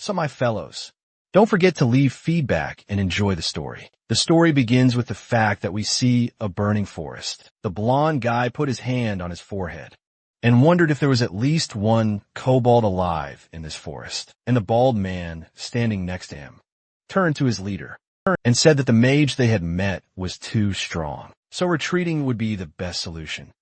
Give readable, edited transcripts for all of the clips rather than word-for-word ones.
So my fellows, don't forget to leave feedback and enjoy the story. The story begins with the fact that we see a burning forest. The blonde guy put his hand on his forehead and wondered if there was at least one kobold alive in this forest. And the bald man, standing next to him, turned to his leader and said that the mage they had met was too strong, so retreating would be the best solution.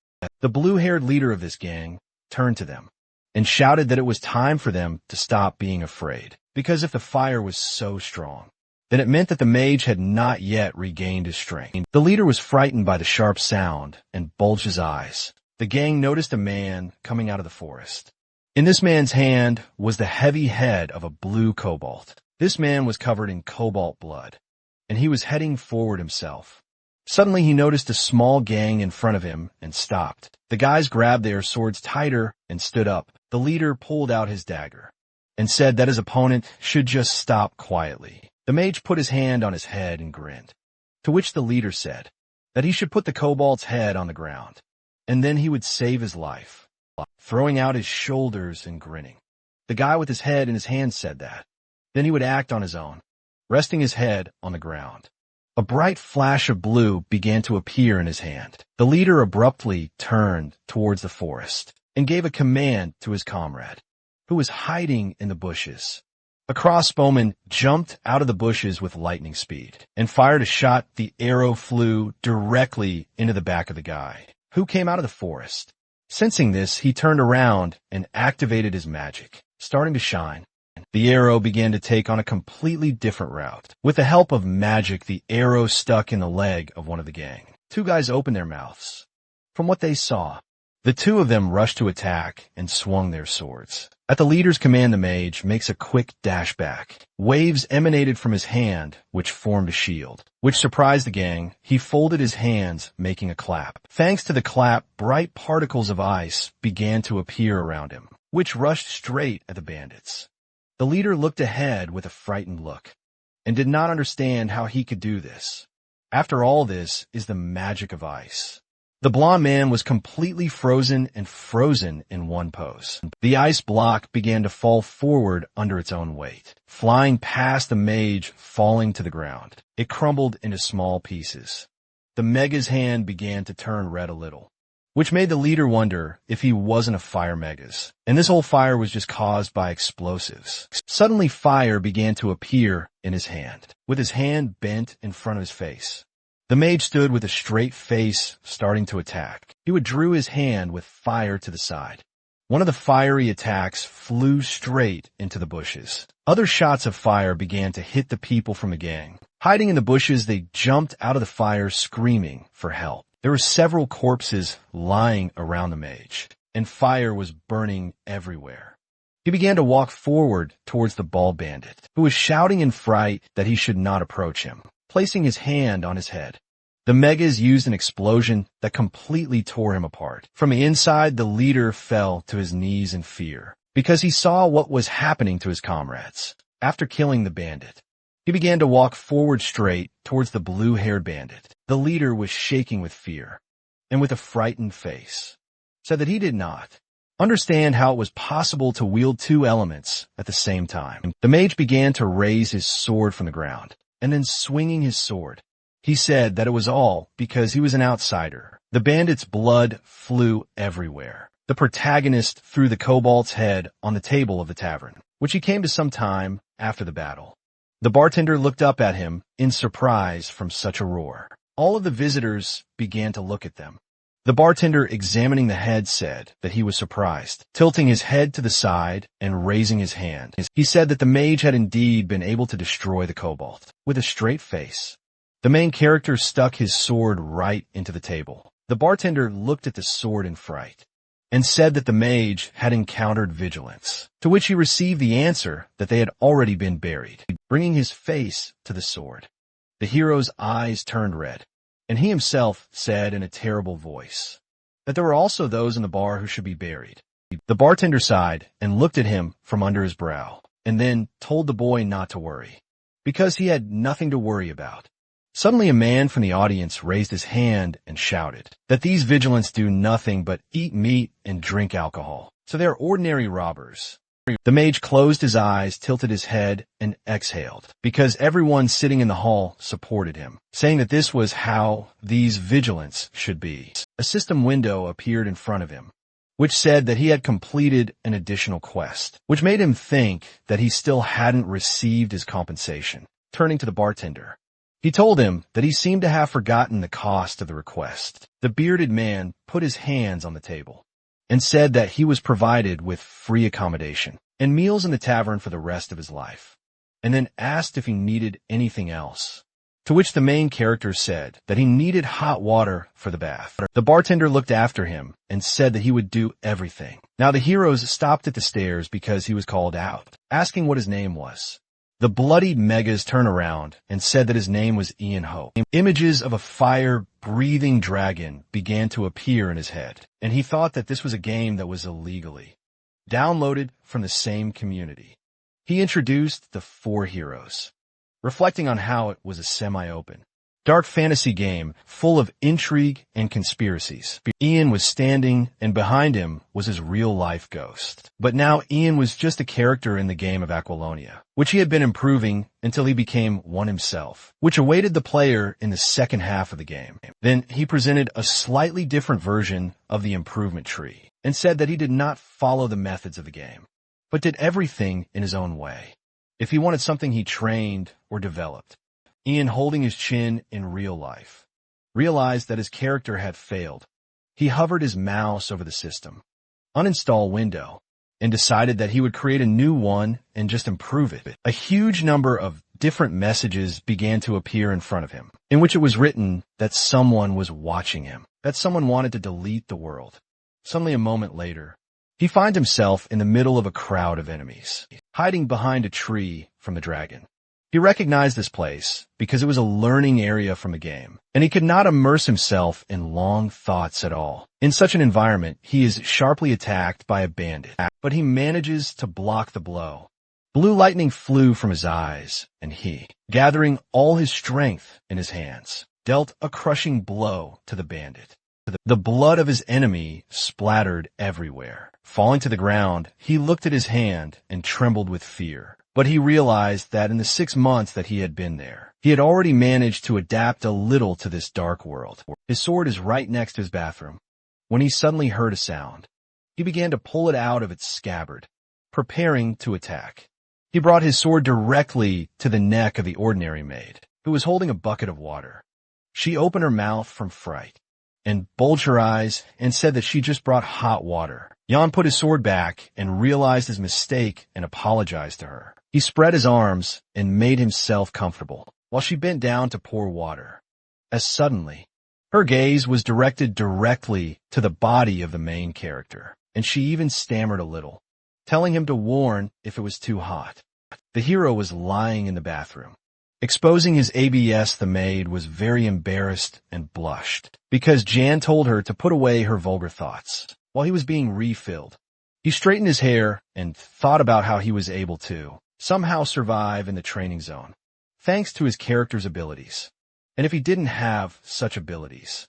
The blue-haired leader of this gang turned to them and shouted that it was time for them to stop being afraid, because if the fire was so strong, then it meant that the mage had not yet regained his strength. The leader was frightened by the sharp sound and bulged his eyes. The gang noticed a man coming out of the forest. In this man's hand was the heavy head of a blue kobold. This man was covered in cobalt blood, and he was heading forward himself. Suddenly he noticed a small gang in front of him and stopped. The guys grabbed their swords tighter and stood up. The leader pulled out his dagger and said that his opponent should just stop quietly. The mage put his hand on his head and grinned, to which the leader said that he should put the kobold's head on the ground, and then he would save his life, throwing out his shoulders and grinning. The guy with his head in his hand said that. Then he would act on his own, resting his head on the ground. A bright flash of blue began to appear in his hand. The leader abruptly turned towards the forest and gave a command to his comrade, who was hiding in the bushes. A crossbowman jumped out of the bushes with lightning speed and fired a shot. The arrow flew directly into the back of the guy, who came out of the forest. Sensing this, he turned around and activated his magic, starting to shine. The arrow began to take on a completely different route. With the help of magic, the arrow stuck in the leg of one of the gang. Two guys opened their mouths. From what they saw, the two of them rushed to attack and swung their swords. At the leader's command, the mage makes a quick dash back. Waves emanated from his hand, which formed a shield, which surprised the gang. He folded his hands, making a clap. Thanks to the clap, bright particles of ice began to appear around him, which rushed straight at the bandits. The leader looked ahead with a frightened look and did not understand how he could do this. After all, this is the magic of ice. The blonde man was completely frozen in one pose. The ice block began to fall forward under its own weight, flying past the mage, falling to the ground. It crumbled into small pieces. The mega's hand began to turn red a little, which made the leader wonder if he wasn't a fire megas, and this whole fire was just caused by explosives. Suddenly fire began to appear in his hand, with his hand bent in front of his face. The mage stood with a straight face, starting to attack. He withdrew his hand with fire to the side. One of the fiery attacks flew straight into the bushes. Other shots of fire began to hit the people from the gang. Hiding in the bushes, they jumped out of the fire screaming for help. There were several corpses lying around the mage, and fire was burning everywhere. He began to walk forward towards the bald bandit, who was shouting in fright that he should not approach him, placing his hand on his head. The megas used an explosion that completely tore him apart. From the inside, the leader fell to his knees in fear, because he saw what was happening to his comrades. After killing the bandit, he began to walk forward straight towards the blue-haired bandit. The leader was shaking with fear, and with a frightened face, said that he did not understand how it was possible to wield two elements at the same time. The mage began to raise his sword from the ground, and then swinging his sword, he said that it was all because he was an outsider. The bandit's blood flew everywhere. The protagonist threw the kobold's head on the table of the tavern, which he came to some time after the battle. The bartender looked up at him in surprise from such a roar. All of the visitors began to look at them. The bartender, examining the head, said that he was surprised, tilting his head to the side and raising his hand. He said that the mage had indeed been able to destroy the kobold. With a straight face, the main character stuck his sword right into the table. The bartender looked at the sword in fright and said that the mage had encountered vigilance, to which he received the answer that they had already been buried. Bringing his face to the sword, the hero's eyes turned red, and he himself said in a terrible voice that there were also those in the bar who should be buried. The bartender sighed and looked at him from under his brow, and then told the boy not to worry, because he had nothing to worry about. Suddenly a man from the audience raised his hand and shouted that these vigilantes do nothing but eat meat and drink alcohol, so they are ordinary robbers. The mage closed his eyes, tilted his head, and exhaled, because everyone sitting in the hall supported him, saying that this was how these vigilants should be. A system window appeared in front of him, which said that he had completed an additional quest, which made him think that he still hadn't received his compensation. Turning to the bartender, he told him that he seemed to have forgotten the cost of the request. The bearded man put his hands on the table and said that he was provided with free accommodation and meals in the tavern for the rest of his life, and then asked if he needed anything else, to which the main character said that he needed hot water for the bath. The bartender looked after him and said that he would do everything. Now the heroes stopped at the stairs because he was called out, asking what his name was. The bloodied megas turned around and said that his name was Ian Hope. Images of a fire-breathing dragon began to appear in his head, and he thought that this was a game that was illegally downloaded from the same community. He introduced the 4 heroes, reflecting on how it was a semi-open, dark fantasy game full of intrigue and conspiracies. Ian was standing, and behind him was his real-life ghost. But now Ian was just a character in the game of Aquilonia, which he had been improving until he became one himself, which awaited the player in the second half of the game. Then he presented a slightly different version of the improvement tree, and said that he did not follow the methods of the game, but did everything in his own way. If he wanted something, he trained or developed. Ian, holding his chin in real life, realized that his character had failed. He hovered his mouse over the system, uninstall window, and decided that he would create a new one and just improve it. A huge number of different messages began to appear in front of him, in which it was written that someone was watching him, that someone wanted to delete the world. Suddenly, a moment later, he finds himself in the middle of a crowd of enemies, hiding behind a tree from the dragon. He recognized this place because it was a learning area from the game, and he could not immerse himself in long thoughts at all. In such an environment, he is sharply attacked by a bandit, but he manages to block the blow. Blue lightning flew from his eyes, and he, gathering all his strength in his hands, dealt a crushing blow to the bandit. The blood of his enemy splattered everywhere. Falling to the ground, he looked at his hand and trembled with fear. But he realized that in the 6 months that he had been there, he had already managed to adapt a little to this dark world. His sword is right next to his bathroom, when he suddenly heard a sound. He began to pull it out of its scabbard, preparing to attack. He brought his sword directly to the neck of the ordinary maid, who was holding a bucket of water. She opened her mouth from fright and bulged her eyes and said that she just brought hot water. Jan put his sword back and realized his mistake and apologized to her. He spread his arms and made himself comfortable, while she bent down to pour water. As suddenly, her gaze was directed directly to the body of the main character, and she even stammered a little, telling him to warn if it was too hot. The hero was lying in the bathroom. Exposing his ABS, the maid was very embarrassed and blushed, because Jan told her to put away her vulgar thoughts while he was being refilled. He straightened his hair and thought about how he was able to somehow survive in the training zone, thanks to his character's abilities. And if he didn't have such abilities,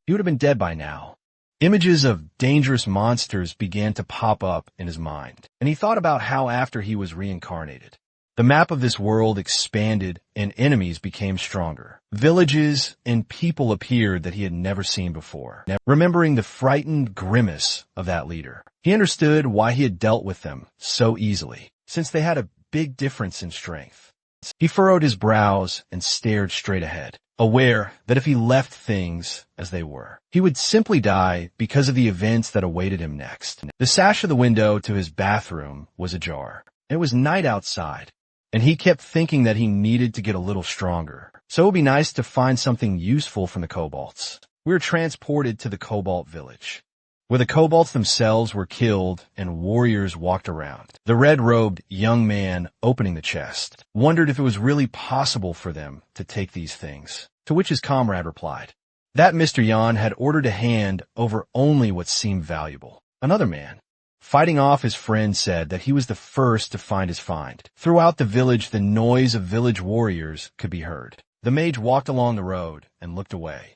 he would have been dead by now. Images of dangerous monsters began to pop up in his mind, and he thought about how after he was reincarnated, the map of this world expanded and enemies became stronger. Villages and people appeared that he had never seen before. Remembering the frightened grimace of that leader, he understood why he had dealt with them so easily, since they had a big difference in strength. He furrowed his brows and stared straight ahead, aware that if he left things as they were, he would simply die because of the events that awaited him next. The sash of the window to his bathroom was ajar. It was night outside, and he kept thinking that he needed to get a little stronger. So it would be nice to find something useful from the kobolds. We were transported to the Cobalt village, where the kobolds themselves were killed and warriors walked around. The red-robed young man opening the chest wondered if it was really possible for them to take these things, to which his comrade replied that Mr. Jan had ordered to hand over only what seemed valuable. Another man, fighting off his friend, said that he was the first to find his find. Throughout the village, the noise of village warriors could be heard. The mage walked along the road and looked away,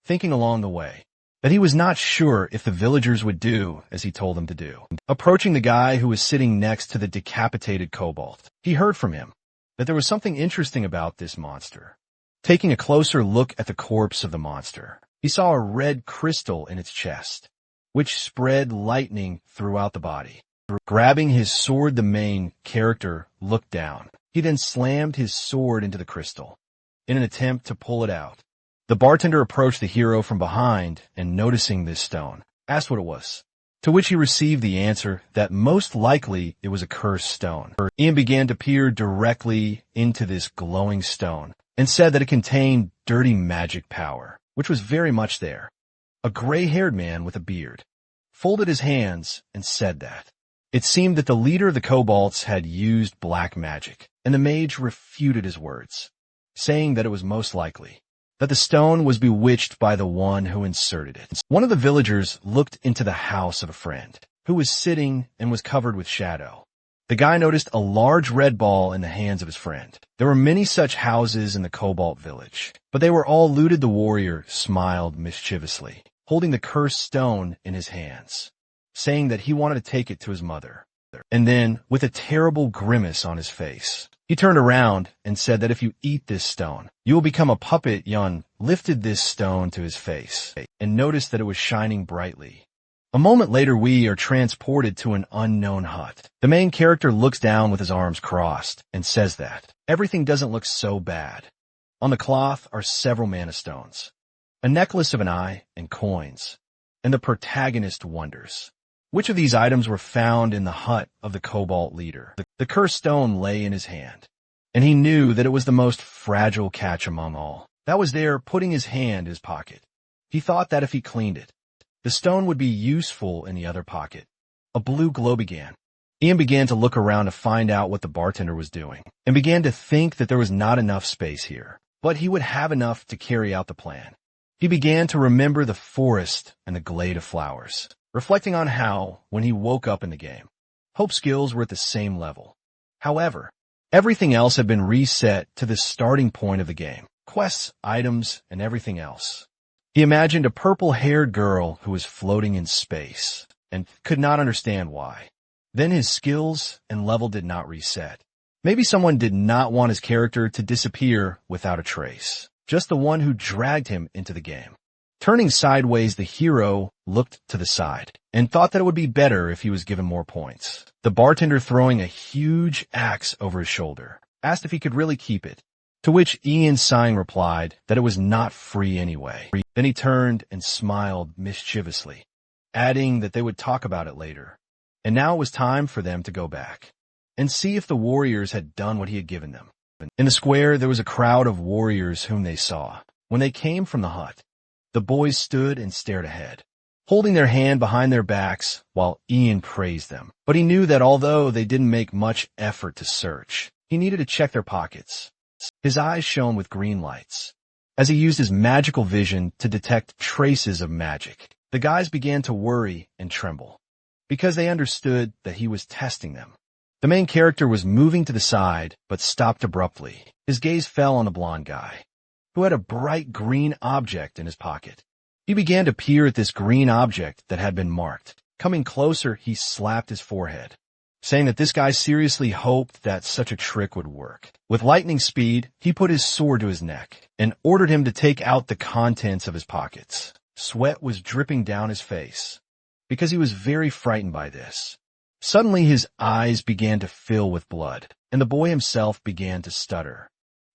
thinking along the way that he was not sure if the villagers would do as he told them to do. Approaching the guy who was sitting next to the decapitated kobold, he heard from him that there was something interesting about this monster. Taking a closer look at the corpse of the monster, he saw a red crystal in its chest, which spread lightning throughout the body. Grabbing his sword, the main character looked down. He then slammed his sword into the crystal in an attempt to pull it out. The bartender approached the hero from behind and, noticing this stone, asked what it was, to which he received the answer that most likely it was a cursed stone. Ian began to peer directly into this glowing stone and said that it contained dirty magic power, which was very much there. A gray-haired man with a beard folded his hands and said that it seemed that the leader of the kobolds had used black magic, and the mage refuted his words, saying that it was most likely that the stone was bewitched by the one who inserted it. One of the villagers looked into the house of a friend who was sitting and was covered with shadow. The guy noticed a large red ball in the hands of his friend. There were many such houses in the kobold village, but they were all looted. The warrior smiled mischievously, holding the cursed stone in his hands, saying that he wanted to take it to his mother. And then, with a terrible grimace on his face, he turned around and said that if you eat this stone, you will become a puppet. Yun lifted this stone to his face and noticed that it was shining brightly. A moment later, we are transported to an unknown hut. The main character looks down with his arms crossed and says that everything doesn't look so bad. On the cloth are several mana stones, a necklace of an eye, and coins. And the protagonist wonders which of these items were found in the hut of the kobold leader. The cursed stone lay in his hand, and he knew that it was the most fragile catch among all that was there. Putting his hand in his pocket, he thought that if he cleaned it, the stone would be useful. In the other pocket, a blue glow began. Ian began to look around to find out what the bartender was doing, and began to think that there was not enough space here, but he would have enough to carry out the plan. He began to remember the forest and the glade of flowers, reflecting on how, when he woke up in the game, Hope's skills were at the same level. However, everything else had been reset to the starting point of the game, quests, items, and everything else. He imagined a purple-haired girl who was floating in space, and could not understand why. Then his skills and level did not reset. Maybe someone did not want his character to disappear without a trace, just the one who dragged him into the game. Turning sideways, the hero looked to the side and thought that it would be better if he was given more points. The bartender, throwing a huge axe over his shoulder, asked if he could really keep it, to which Ian, sighing, replied that it was not free anyway. Then he turned and smiled mischievously, adding that they would talk about it later. And now it was time for them to go back and see if the warriors had done what he had given them. In the square, there was a crowd of warriors whom they saw. When they came from the hut, the boys stood and stared ahead, holding their hand behind their backs while Ian praised them. But he knew that although they didn't make much effort to search, he needed to check their pockets. His eyes shone with green lights as he used his magical vision to detect traces of magic. The guys began to worry and tremble because they understood that he was testing them. The main character was moving to the side but stopped abruptly. His gaze fell on the blonde guy, who had a bright green object in his pocket. He began to peer at this green object that had been marked. Coming closer, he slapped his forehead, saying that this guy seriously hoped that such a trick would work. With lightning speed, he put his sword to his neck and ordered him to take out the contents of his pockets. Sweat was dripping down his face because he was very frightened by this. Suddenly his eyes began to fill with blood, and the boy himself began to stutter.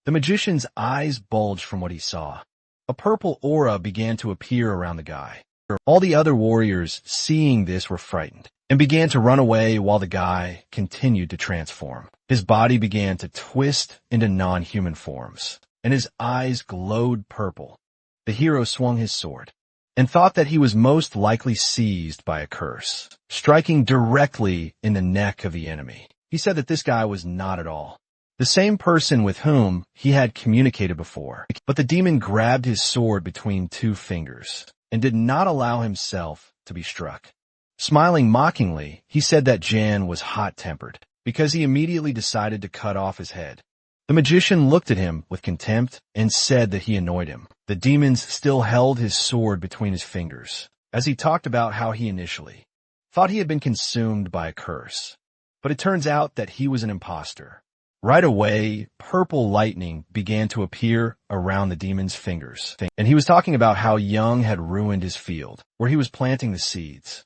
The magician's eyes bulged from what he saw. A purple aura began to appear around the guy. All the other warriors, seeing this, were frightened and began to run away while the guy continued to transform. His body began to twist into non-human forms, and his eyes glowed purple. The hero swung his sword and thought that he was most likely seized by a curse, striking directly in the neck of the enemy. He said that this guy was not at all the same person with whom he had communicated before, but the demon grabbed his sword between two fingers and did not allow himself to be struck. Smiling mockingly, he said that Jan was hot-tempered because he immediately decided to cut off his head. The magician looked at him with contempt and said that he annoyed him. The demon still held his sword between his fingers, as he talked about how he initially thought he had been consumed by a curse. But it turns out that he was an imposter. Right away, purple lightning began to appear around the demon's fingers, and he was talking about how Young had ruined his field, where he was planting the seeds.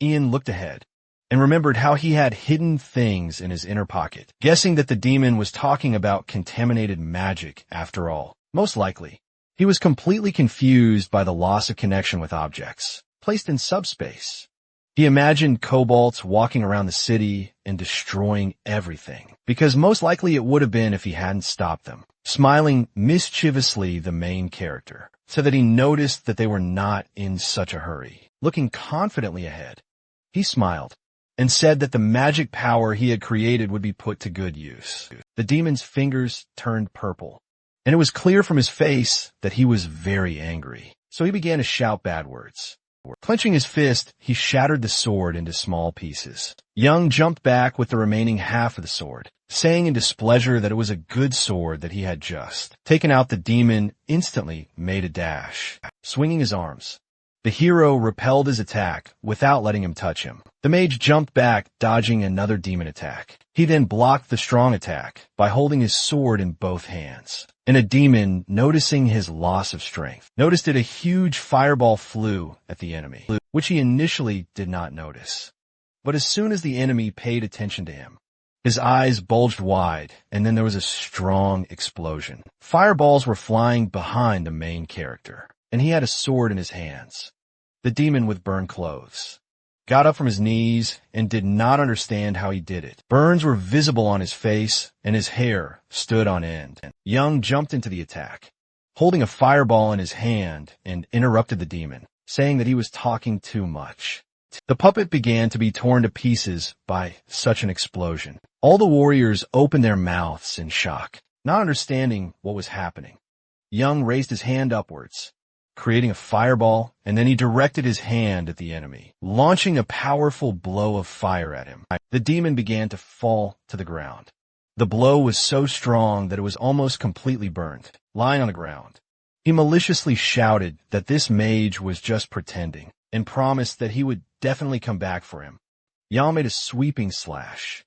Ian looked ahead and remembered how he had hidden things in his inner pocket, guessing that the demon was talking about contaminated magic after all. Most likely, he was completely confused by the loss of connection with objects placed in subspace. He imagined kobolds walking around the city and destroying everything, because most likely it would have been if he hadn't stopped them. Smiling mischievously, the main character said that he noticed that they were not in such a hurry. Looking confidently ahead, he smiled and said that the magic power he had created would be put to good use. The demon's fingers turned purple, and it was clear from his face that he was very angry. So he began to shout bad words. Clenching his fist, he shattered the sword into small pieces. Young jumped back with the remaining half of the sword, saying in displeasure that it was a good sword that he had just taken out. The demon instantly made a dash, swinging his arms. The hero repelled his attack without letting him touch him. The mage jumped back, dodging another demon attack. He then blocked the strong attack by holding his sword in both hands. And a demon, noticing his loss of strength, noticed that a huge fireball flew at the enemy, which he initially did not notice. But as soon as the enemy paid attention to him, his eyes bulged wide, and then there was a strong explosion. Fireballs were flying behind the main character, and he had a sword in his hands. The demon with burned clothes got up from his knees and did not understand how he did it. Burns were visible on his face, and his hair stood on end. Young jumped into the attack, holding a fireball in his hand, and interrupted the demon, saying that he was talking too much. The puppet began to be torn to pieces by such an explosion. All the warriors opened their mouths in shock, not understanding what was happening. Young raised his hand upwards, creating a fireball, and then he directed his hand at the enemy, launching a powerful blow of fire at him. The demon began to fall to the ground. The blow was so strong that it was almost completely burned, lying on the ground. He maliciously shouted that this mage was just pretending, and promised that he would definitely come back for him. Yang made a sweeping slash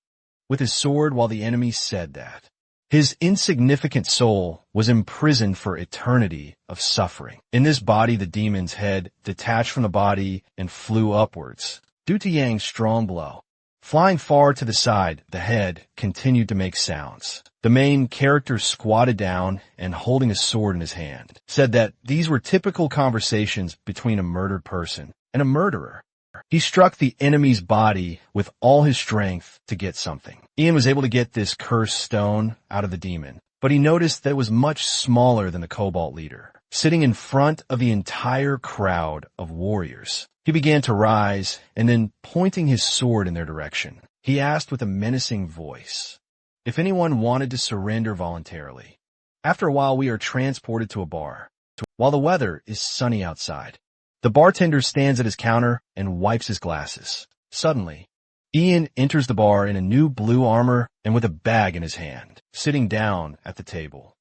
with his sword while the enemy said that his insignificant soul was imprisoned for eternity of suffering. In this body, the demon's head detached from the body and flew upwards. Due to Yang's strong blow, flying far to the side, the head continued to make sounds. The main character squatted down and, holding a sword in his hand, said that these were typical conversations between a murdered person and a murderer. He struck the enemy's body with all his strength to get something. Ian was able to get this cursed stone out of the demon, but he noticed that it was much smaller than the Cobalt leader, sitting in front of the entire crowd of warriors. He began to rise, and then, pointing his sword in their direction, he asked with a menacing voice if anyone wanted to surrender voluntarily. After a while, we are transported to a bar, while the weather is sunny outside. The bartender stands at his counter and wipes his glasses. Suddenly, Ian enters the bar in a new blue armor and with a bag in his hand, sitting down at the table.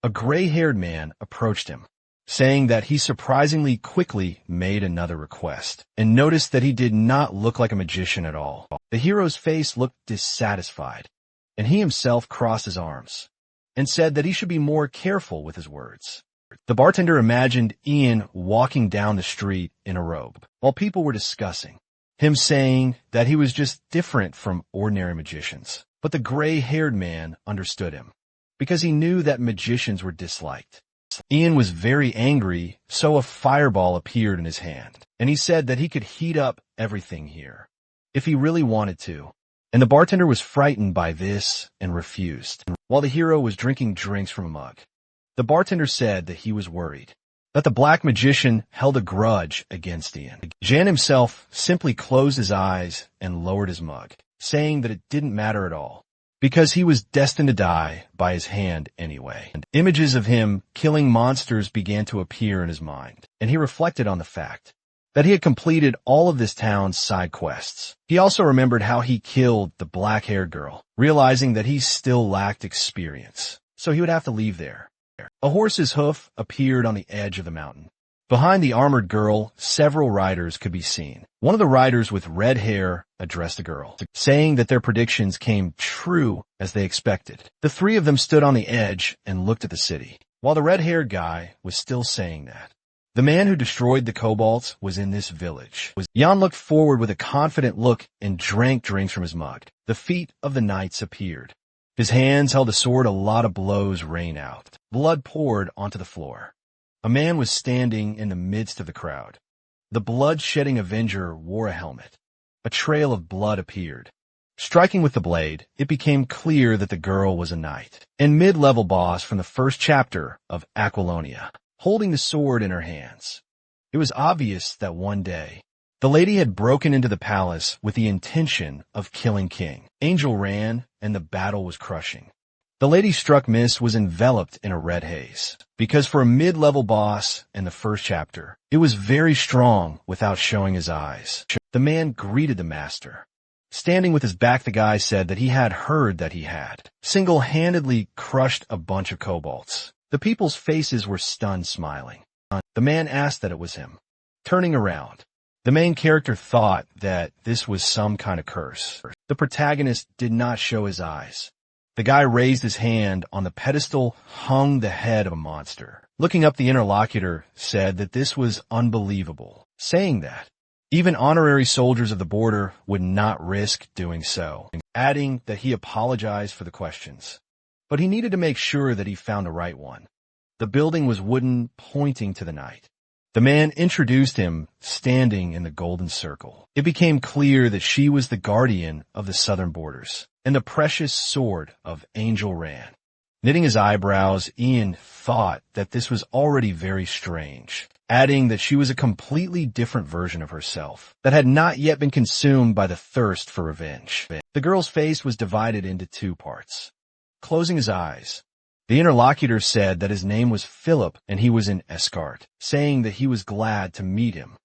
A gray-haired man approached him, saying that he surprisingly quickly made another request, and noticed that he did not look like a magician at all. The hero's face looked dissatisfied, and he himself crossed his arms, and said that he should be more careful with his words. The bartender imagined Ian walking down the street in a robe, while people were discussing him, saying that he was just different from ordinary magicians. But the gray-haired man understood him, because he knew that magicians were disliked. Ian was very angry, so a fireball appeared in his hand, and he said that he could heat up everything here, if he really wanted to. And the bartender was frightened by this and refused, while the hero was drinking drinks from a mug. The bartender said that he was worried that the black magician held a grudge against Ian. Jan himself simply closed his eyes and lowered his mug, saying that it didn't matter at all, because he was destined to die by his hand anyway. And images of him killing monsters began to appear in his mind, and he reflected on the fact that he had completed all of this town's side quests. He also remembered how he killed the black-haired girl, realizing that he still lacked experience, so he would have to leave there. A horse's hoof appeared on the edge of the mountain. Behind the armored girl, several riders could be seen. One of the riders with red hair addressed the girl, saying that their predictions came true as they expected. The three of them stood on the edge and looked at the city, while the red-haired guy was still saying that. The man who destroyed the kobolds was in this village. Jan looked forward with a confident look and drank drinks from his mug. The feet of the knights appeared. His hands held a sword. A lot of blows rained out. Blood poured onto the floor. A man was standing in the midst of the crowd. The blood-shedding avenger wore a helmet. A trail of blood appeared. Striking with the blade, it became clear that the girl was a knight and mid-level boss from the first chapter of Aquilonia, holding the sword in her hands. It was obvious that one day, the lady had broken into the palace with the intention of killing King. Angel ran, and the battle was crushing. The lady struck miss was enveloped in a red haze, because for a mid-level boss in the first chapter, it was very strong without showing his eyes. The man greeted the master. Standing with his back, the guy said that he had heard that he had single-handedly crushed a bunch of kobolds. The people's faces were stunned, smiling. The man asked that it was him. Turning around, the main character thought that this was some kind of curse. The protagonist did not show his eyes. The guy raised his hand. On the pedestal hung the head of a monster. Looking up, the interlocutor said that this was unbelievable, saying that even honorary soldiers of the border would not risk doing so, adding that he apologized for the questions, but he needed to make sure that he found the right one. The building was wooden, pointing to the knight. The man introduced him, standing in the golden circle. It became clear that she was the guardian of the southern borders and the precious sword of Angel Ran. Knitting his eyebrows, Ian thought that this was already very strange, adding that she was a completely different version of herself that had not yet been consumed by the thirst for revenge. The girl's face was divided into two parts. Closing his eyes, the interlocutor said that his name was Philip and he was in Escart, saying that he was glad to meet him.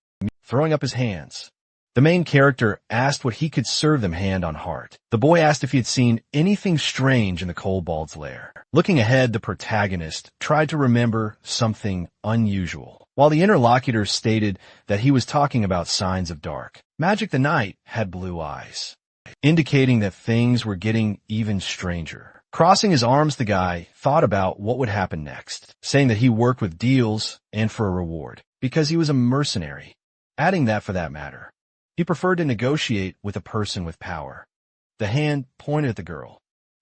Throwing up his hands, the main character asked what he could serve them hand on heart. The boy asked if he had seen anything strange in the kobold's lair. Looking ahead, the protagonist tried to remember something unusual, while the interlocutor stated that he was talking about signs of dark. Magic the Knight had blue eyes, indicating that things were getting even stranger. Crossing his arms, the guy thought about what would happen next, saying that he worked with deals and for a reward, because he was a mercenary, adding that for that matter, he preferred to negotiate with a person with power. The hand pointed at the girl.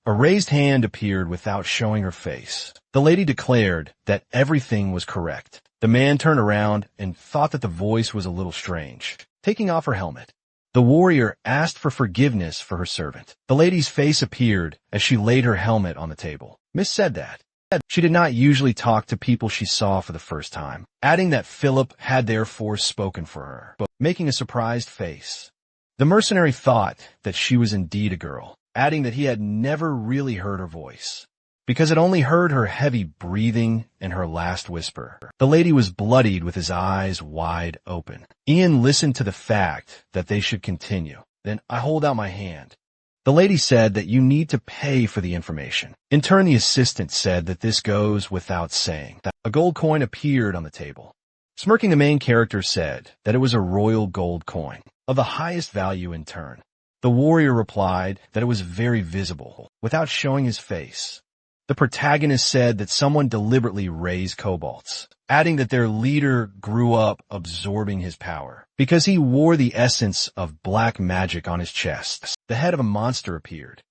A raised hand appeared without showing her face. The lady declared that everything was correct. The man turned around and thought that the voice was a little strange. Taking off her helmet, the warrior asked for forgiveness for her servant. The lady's face appeared as she laid her helmet on the table. Miss said that she did not usually talk to people she saw for the first time, adding that Philip had therefore spoken for her, but making a surprised face. The mercenary thought that she was indeed a girl, adding that he had never really heard her voice, because it only heard her heavy breathing and her last whisper. The lady was bloodied with his eyes wide open. Ian listened to the fact that they should continue. Then I hold out my hand. The lady said that you need to pay for the information. In turn, the assistant said that this goes without saying. A gold coin appeared on the table. Smirking, the main character said that it was a royal gold coin of the highest value in turn. The warrior replied that it was very visible, without showing his face. The protagonist said that someone deliberately raised kobolds, adding that their leader grew up absorbing his power, because he wore the essence of black magic on his chest. The head of a monster appeared,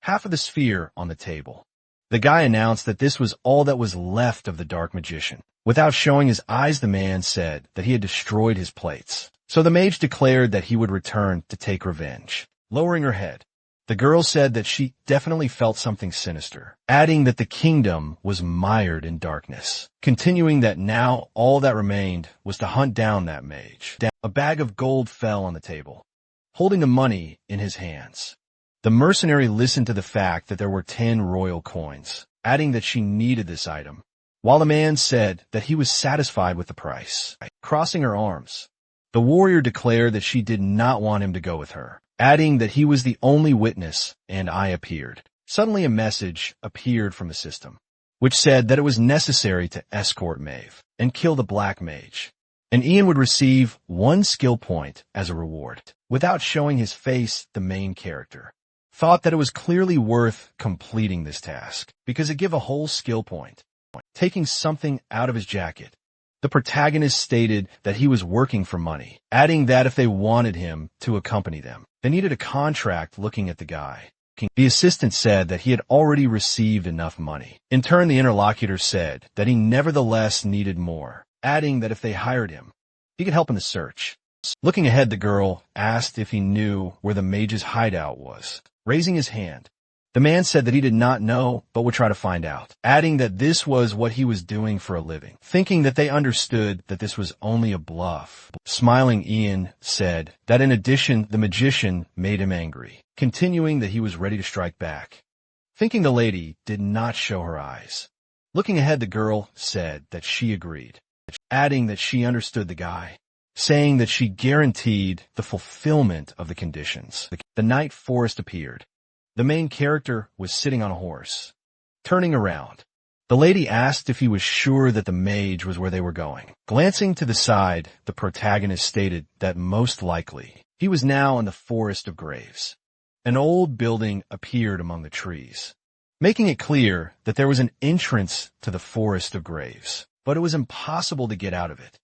half of the sphere on the table. The guy announced that this was all that was left of the dark magician. Without showing his eyes, the man said that he had destroyed his plates. So the mage declared that he would return to take revenge. Lowering her head, the girl said that she definitely felt something sinister, adding that the kingdom was mired in darkness, continuing that now all that remained was to hunt down that mage. A bag of gold fell on the table, holding the money in his hands. The mercenary listened to the fact that there were 10 royal coins, adding that she needed this item, while the man said that he was satisfied with the price. Crossing her arms, the warrior declared that she did not want him to go with her, adding that he was the only witness, and I appeared. Suddenly a message appeared from the system. which said that it was necessary to escort Maeve and kill the black mage, and Ian would receive 1 skill point as a reward. Without showing his face, the main character thought that it was clearly worth completing this task because it gave a whole skill point. Taking something out of his jacket, the protagonist stated that he was working for money, adding that if they wanted him to accompany them, they needed a contract. Looking at the guy, the assistant said that he had already received enough money. In turn, the interlocutor said that he nevertheless needed more, adding that if they hired him, he could help in the search. Looking ahead, the girl asked if he knew where the mage's hideout was. Raising his hand, the man said that he did not know, but would try to find out, adding that this was what he was doing for a living, thinking that they understood that this was only a bluff. Smiling, Ian said that in addition, the magician made him angry, continuing that he was ready to strike back. Thinking the lady did not show her eyes. Looking ahead, the girl said that she agreed, adding that she understood the guy, saying that she guaranteed the fulfillment of the conditions. The night forest appeared. The main character was sitting on a horse. Turning around, the lady asked if he was sure that the mage was where they were going. Glancing to the side, the protagonist stated that most likely he was now in the Forest of Graves. An old building appeared among the trees, making it clear that there was an entrance to the Forest of Graves, but it was impossible to get out of it.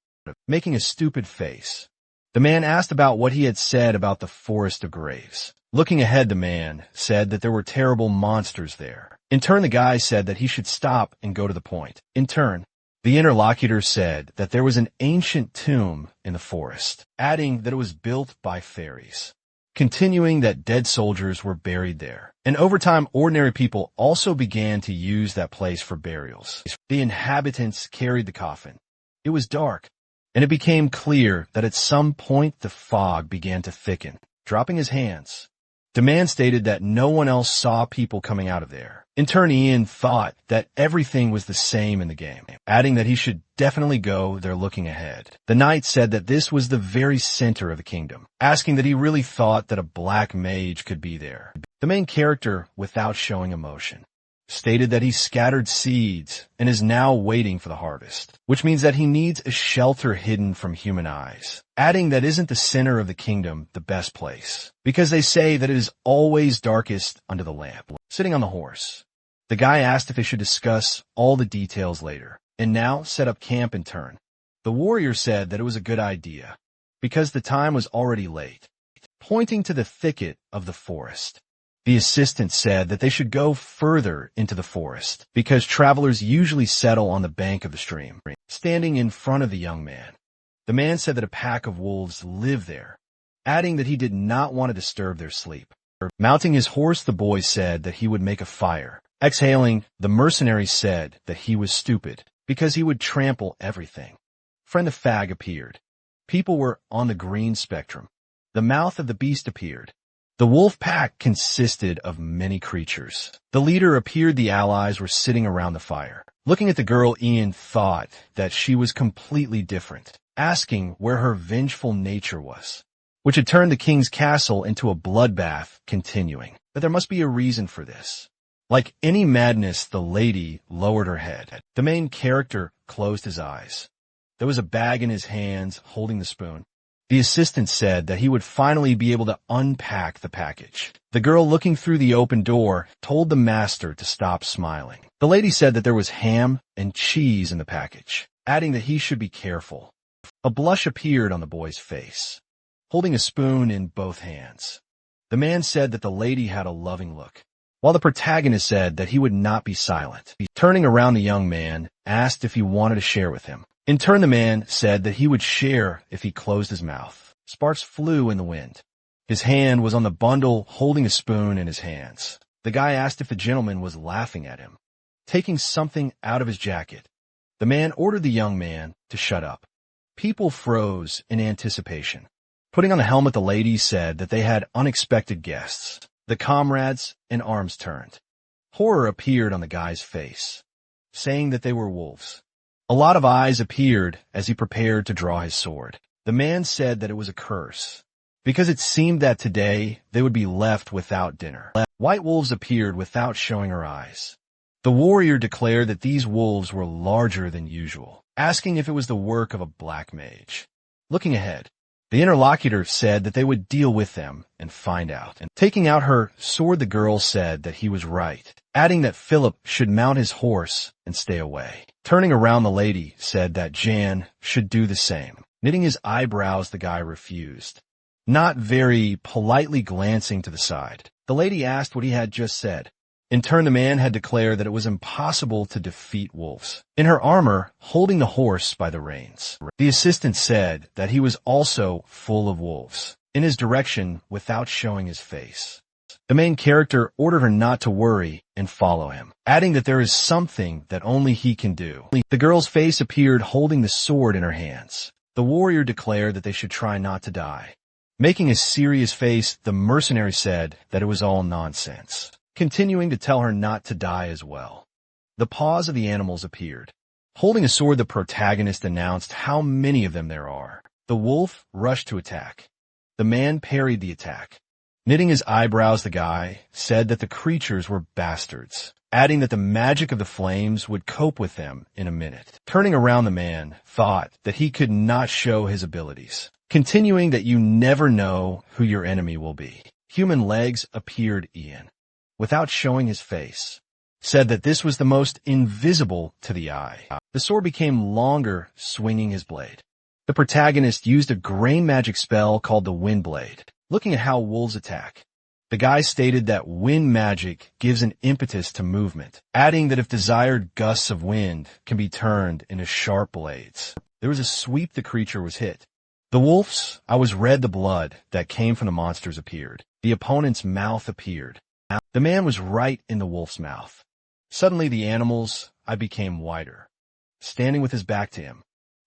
Making a stupid face, the man asked about what he had said about the Forest of Graves. Looking ahead, the man said that there were terrible monsters there. In turn, the guy said that he should stop and go to the point. In turn, the interlocutor said that there was an ancient tomb in the forest, adding that it was built by fairies, continuing that dead soldiers were buried there. And over time, ordinary people also began to use that place for burials. The inhabitants carried the coffin. It was dark, and it became clear that at some point the fog began to thicken. Dropping his hands, the man stated that no one else saw people coming out of there. In turn, Ian thought that everything was the same in the game, adding that he should definitely go there. Looking ahead, the knight said that this was the very center of the kingdom, asking that he really thought that a black mage could be there. The main character, without showing emotion, stated that he scattered seeds and is now waiting for the harvest, which means that he needs a shelter hidden from human eyes, adding that isn't the center of the kingdom the best place, because they say that it is always darkest under the lamp. Sitting on the horse, the guy asked if they should discuss all the details later, and now set up camp in turn. The warrior said that it was a good idea, because the time was already late. Pointing to the thicket of the forest, the assistant said that they should go further into the forest because travelers usually settle on the bank of the stream. Standing in front of the young man, the man said that a pack of wolves lived there, adding that he did not want to disturb their sleep. Mounting his horse, the boy said that he would make a fire. Exhaling, the mercenary said that he was stupid because he would trample everything. Friend of Fag appeared. People were on the green spectrum. The mouth of the beast appeared. The wolf pack consisted of many creatures. The leader appeared. The allies were sitting around the fire. Looking at the girl, Ian thought that she was completely different, asking where her vengeful nature was, which had turned the king's castle into a bloodbath, continuing that there must be a reason for this. Like any madness, the lady lowered her head. The main character closed his eyes. There was a bag in his hands holding the spoon. The assistant said that he would finally be able to unpack the package. The girl, looking through the open door, told the master to stop smiling. The lady said that there was ham and cheese in the package, adding that he should be careful. A blush appeared on the boy's face, holding a spoon in both hands. The man said that the lady had a loving look, while the protagonist said that he would not be silent. Turning around, the young man asked if he wanted to share with him. In turn, the man said that he would share if he closed his mouth. Sparks flew in the wind. His hand was on the bundle, holding a spoon in his hands. The guy asked if the gentleman was laughing at him. Taking something out of his jacket, the man ordered the young man to shut up. People froze in anticipation. Putting on the helmet, the lady said that they had unexpected guests. The comrades and arms turned. Horror appeared on the guy's face, saying that they were wolves. A lot of eyes appeared as he prepared to draw his sword. The man said that it was a curse, because it seemed that today they would be left without dinner. White wolves appeared without showing her eyes. The warrior declared that these wolves were larger than usual, asking if it was the work of a black mage. Looking ahead, the interlocutor said that they would deal with them and find out. And taking out her sword, the girl said that he was right, adding that Philip should mount his horse and stay away. Turning around, the lady said that Jan should do the same. Knitting his eyebrows, the guy refused, not very politely glancing to the side. The lady asked what he had just said. In turn, the man had declared that it was impossible to defeat wolves. In her armor, holding the horse by the reins, the assistant said that he was also full of wolves, in his direction without showing his face. The main character ordered her not to worry and follow him, adding that there is something that only he can do. The girl's face appeared holding the sword in her hands. The warrior declared that they should try not to die. Making a serious face, the mercenary said that it was all nonsense, continuing to tell her not to die as well. The paws of the animals appeared. Holding a sword, the protagonist announced how many of them there are. The wolf rushed to attack. The man parried the attack. Knitting his eyebrows, the guy said that the creatures were bastards, adding that the magic of the flames would cope with them in a minute. Turning around, the man thought that he could not show his abilities, continuing that you never know who your enemy will be. Human legs appeared. Ian, without showing his face, said that this was the most invisible to the eye. The sword became longer, swinging his blade. The protagonist used a gray magic spell called the Wind Blade. Looking at how wolves attack, the guy stated that wind magic gives an impetus to movement, adding that if desired, gusts of wind can be turned into sharp blades. There was a sweep, the creature was hit. The wolves, I was red, the blood that came from the monsters appeared. The opponent's mouth appeared. The man was right in the wolf's mouth. Suddenly the animals, I became wider, standing with his back to him.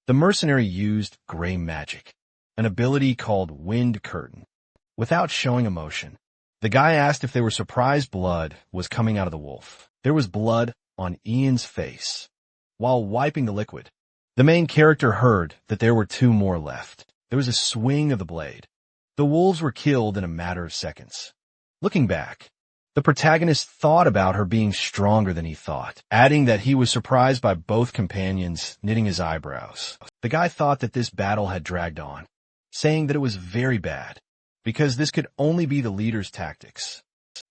The mercenary used gray magic, an ability called Wind Curtain. Without showing emotion, the guy asked if they were surprised blood was coming out of the wolf. There was blood on Ian's face. While wiping the liquid, the main character heard that there were 2 more left. There was a swing of the blade. The wolves were killed in a matter of seconds. Looking back, the protagonist thought about her being stronger than he thought, adding that he was surprised by both companions, knitting his eyebrows. The guy thought that this battle had dragged on, saying that it was very bad, because this could only be the leader's tactics.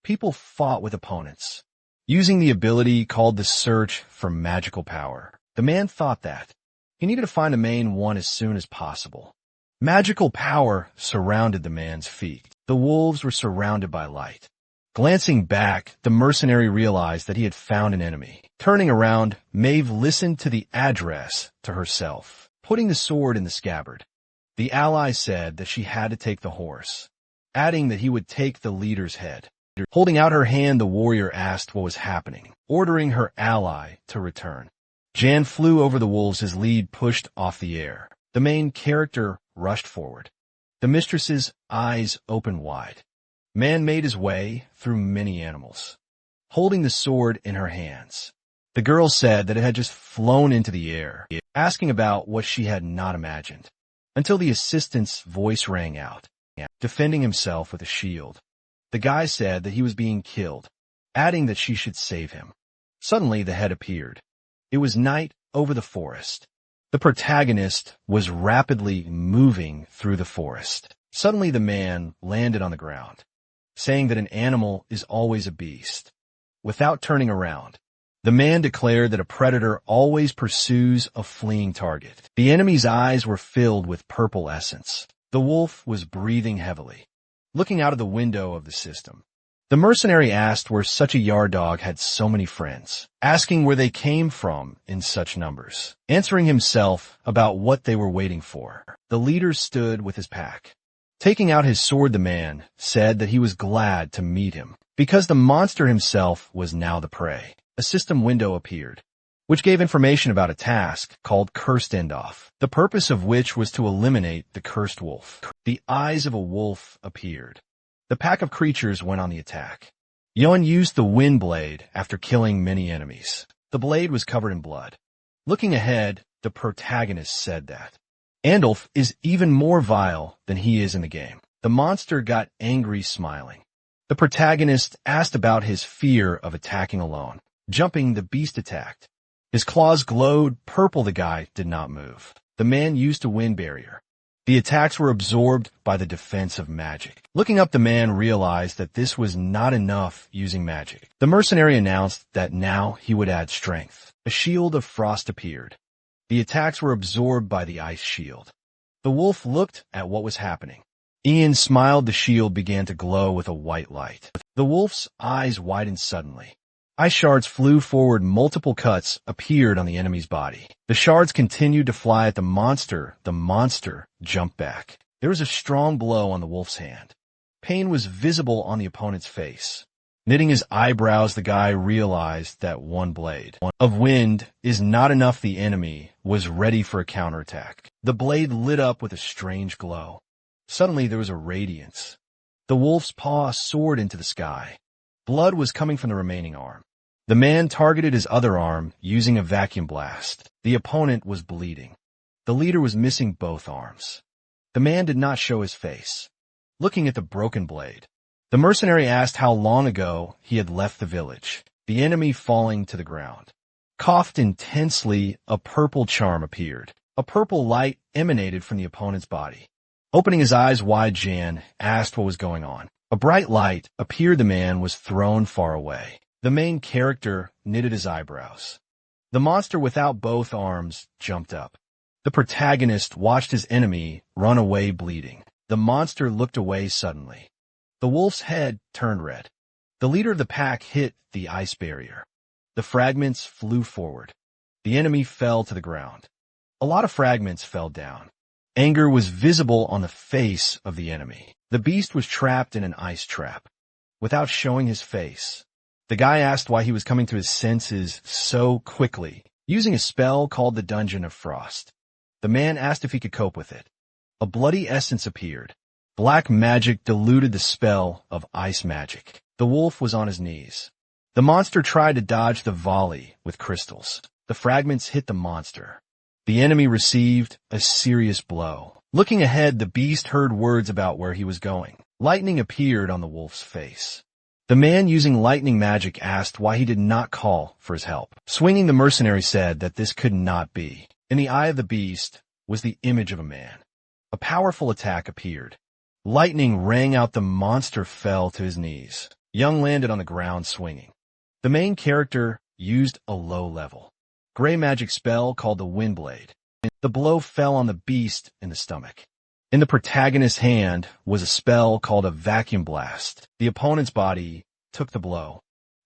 People fought with opponents, using the ability called the Search for Magical Power. The man thought that he needed to find the main one as soon as possible. Magical power surrounded the man's feet. The wolves were surrounded by light. Glancing back, the mercenary realized that he had found an enemy. Turning around, Maeve listened to the address to herself, putting the sword in the scabbard. The ally said that she had to take the horse, adding that he would take the leader's head. Holding out her hand, the warrior asked what was happening, ordering her ally to return. Jan flew over the wolves, his lead pushed off the air. The main character rushed forward. The mistress's eyes opened wide. Man made his way through many animals, holding the sword in her hands. The girl said that it had just flown into the air, asking about what she had not imagined, until the assistant's voice rang out, defending himself with a shield. The guy said that he was being killed, adding that she should save him. Suddenly the head appeared. It was night over the forest. The protagonist was rapidly moving through the forest. Suddenly the man landed on the ground, saying that an animal is always a beast. Without turning around, the man declared that a predator always pursues a fleeing target. The enemy's eyes were filled with purple essence. The wolf was breathing heavily, looking out of the window of the system. The mercenary asked where such a yard dog had so many friends, asking where they came from in such numbers, answering himself about what they were waiting for. The leader stood with his pack. Taking out his sword, the man said that he was glad to meet him, because the monster himself was now the prey. A system window appeared, which gave information about a task called Cursed Endoff, the purpose of which was to eliminate the cursed wolf. The eyes of a wolf appeared. The pack of creatures went on the attack. Yon used the wind blade after killing many enemies. The blade was covered in blood. Looking ahead, the protagonist said that Andolf is even more vile than he is in the game. The monster got angry, smiling. The protagonist asked about his fear of attacking alone. Jumping, the beast attacked. His claws glowed purple. The guy did not move. The man used a wind barrier. The attacks were absorbed by the defense of magic. Looking up, the man realized that this was not enough using magic. The mercenary announced that now he would add strength. A shield of frost appeared. The attacks were absorbed by the ice shield. The wolf looked at what was happening. Ian smiled. The shield began to glow with a white light. The wolf's eyes widened suddenly. Ice shards flew forward. Multiple cuts appeared on the enemy's body. The shards continued to fly at the monster. The monster jumped back. There was a strong blow on the wolf's hand. Pain was visible on the opponent's face. Knitting his eyebrows, the guy realized that one blade of wind is not enough. The enemy was ready for a counterattack. The blade lit up with a strange glow. Suddenly there was a radiance. The wolf's paw soared into the sky. Blood was coming from the remaining arm. The man targeted his other arm using a vacuum blast. The opponent was bleeding. The leader was missing both arms. The man did not show his face. Looking at the broken blade, the mercenary asked how long ago he had left the village. The enemy, falling to the ground, coughed intensely. A purple charm appeared. A purple light emanated from the opponent's body. Opening his eyes wide, Jan asked what was going on. A bright light appeared. The man was thrown far away. The main character knitted his eyebrows. The monster without both arms jumped up. The protagonist watched his enemy run away bleeding. The monster looked away suddenly. The wolf's head turned red. The leader of the pack hit the ice barrier. The fragments flew forward. The enemy fell to the ground. A lot of fragments fell down. Anger was visible on the face of the enemy. The beast was trapped in an ice trap. Without showing his face, the guy asked why he was coming to his senses so quickly, using a spell called the Dungeon of Frost. The man asked if he could cope with it. A bloody essence appeared. Black magic diluted the spell of ice magic. The wolf was on his knees. The monster tried to dodge the volley with crystals. The fragments hit the monster. The enemy received a serious blow. Looking ahead, the beast heard words about where he was going. Lightning appeared on the wolf's face. The man using lightning magic asked why he did not call for his help. Swinging, the mercenary said that this could not be. In the eye of the beast was the image of a man. A powerful attack appeared. Lightning rang out. The monster fell to his knees. Young landed on the ground swinging. The main character used a low-level gray magic spell called the Wind Blade. The blow fell on the beast in the stomach. In the protagonist's hand was a spell called a vacuum blast. The opponent's body took the blow.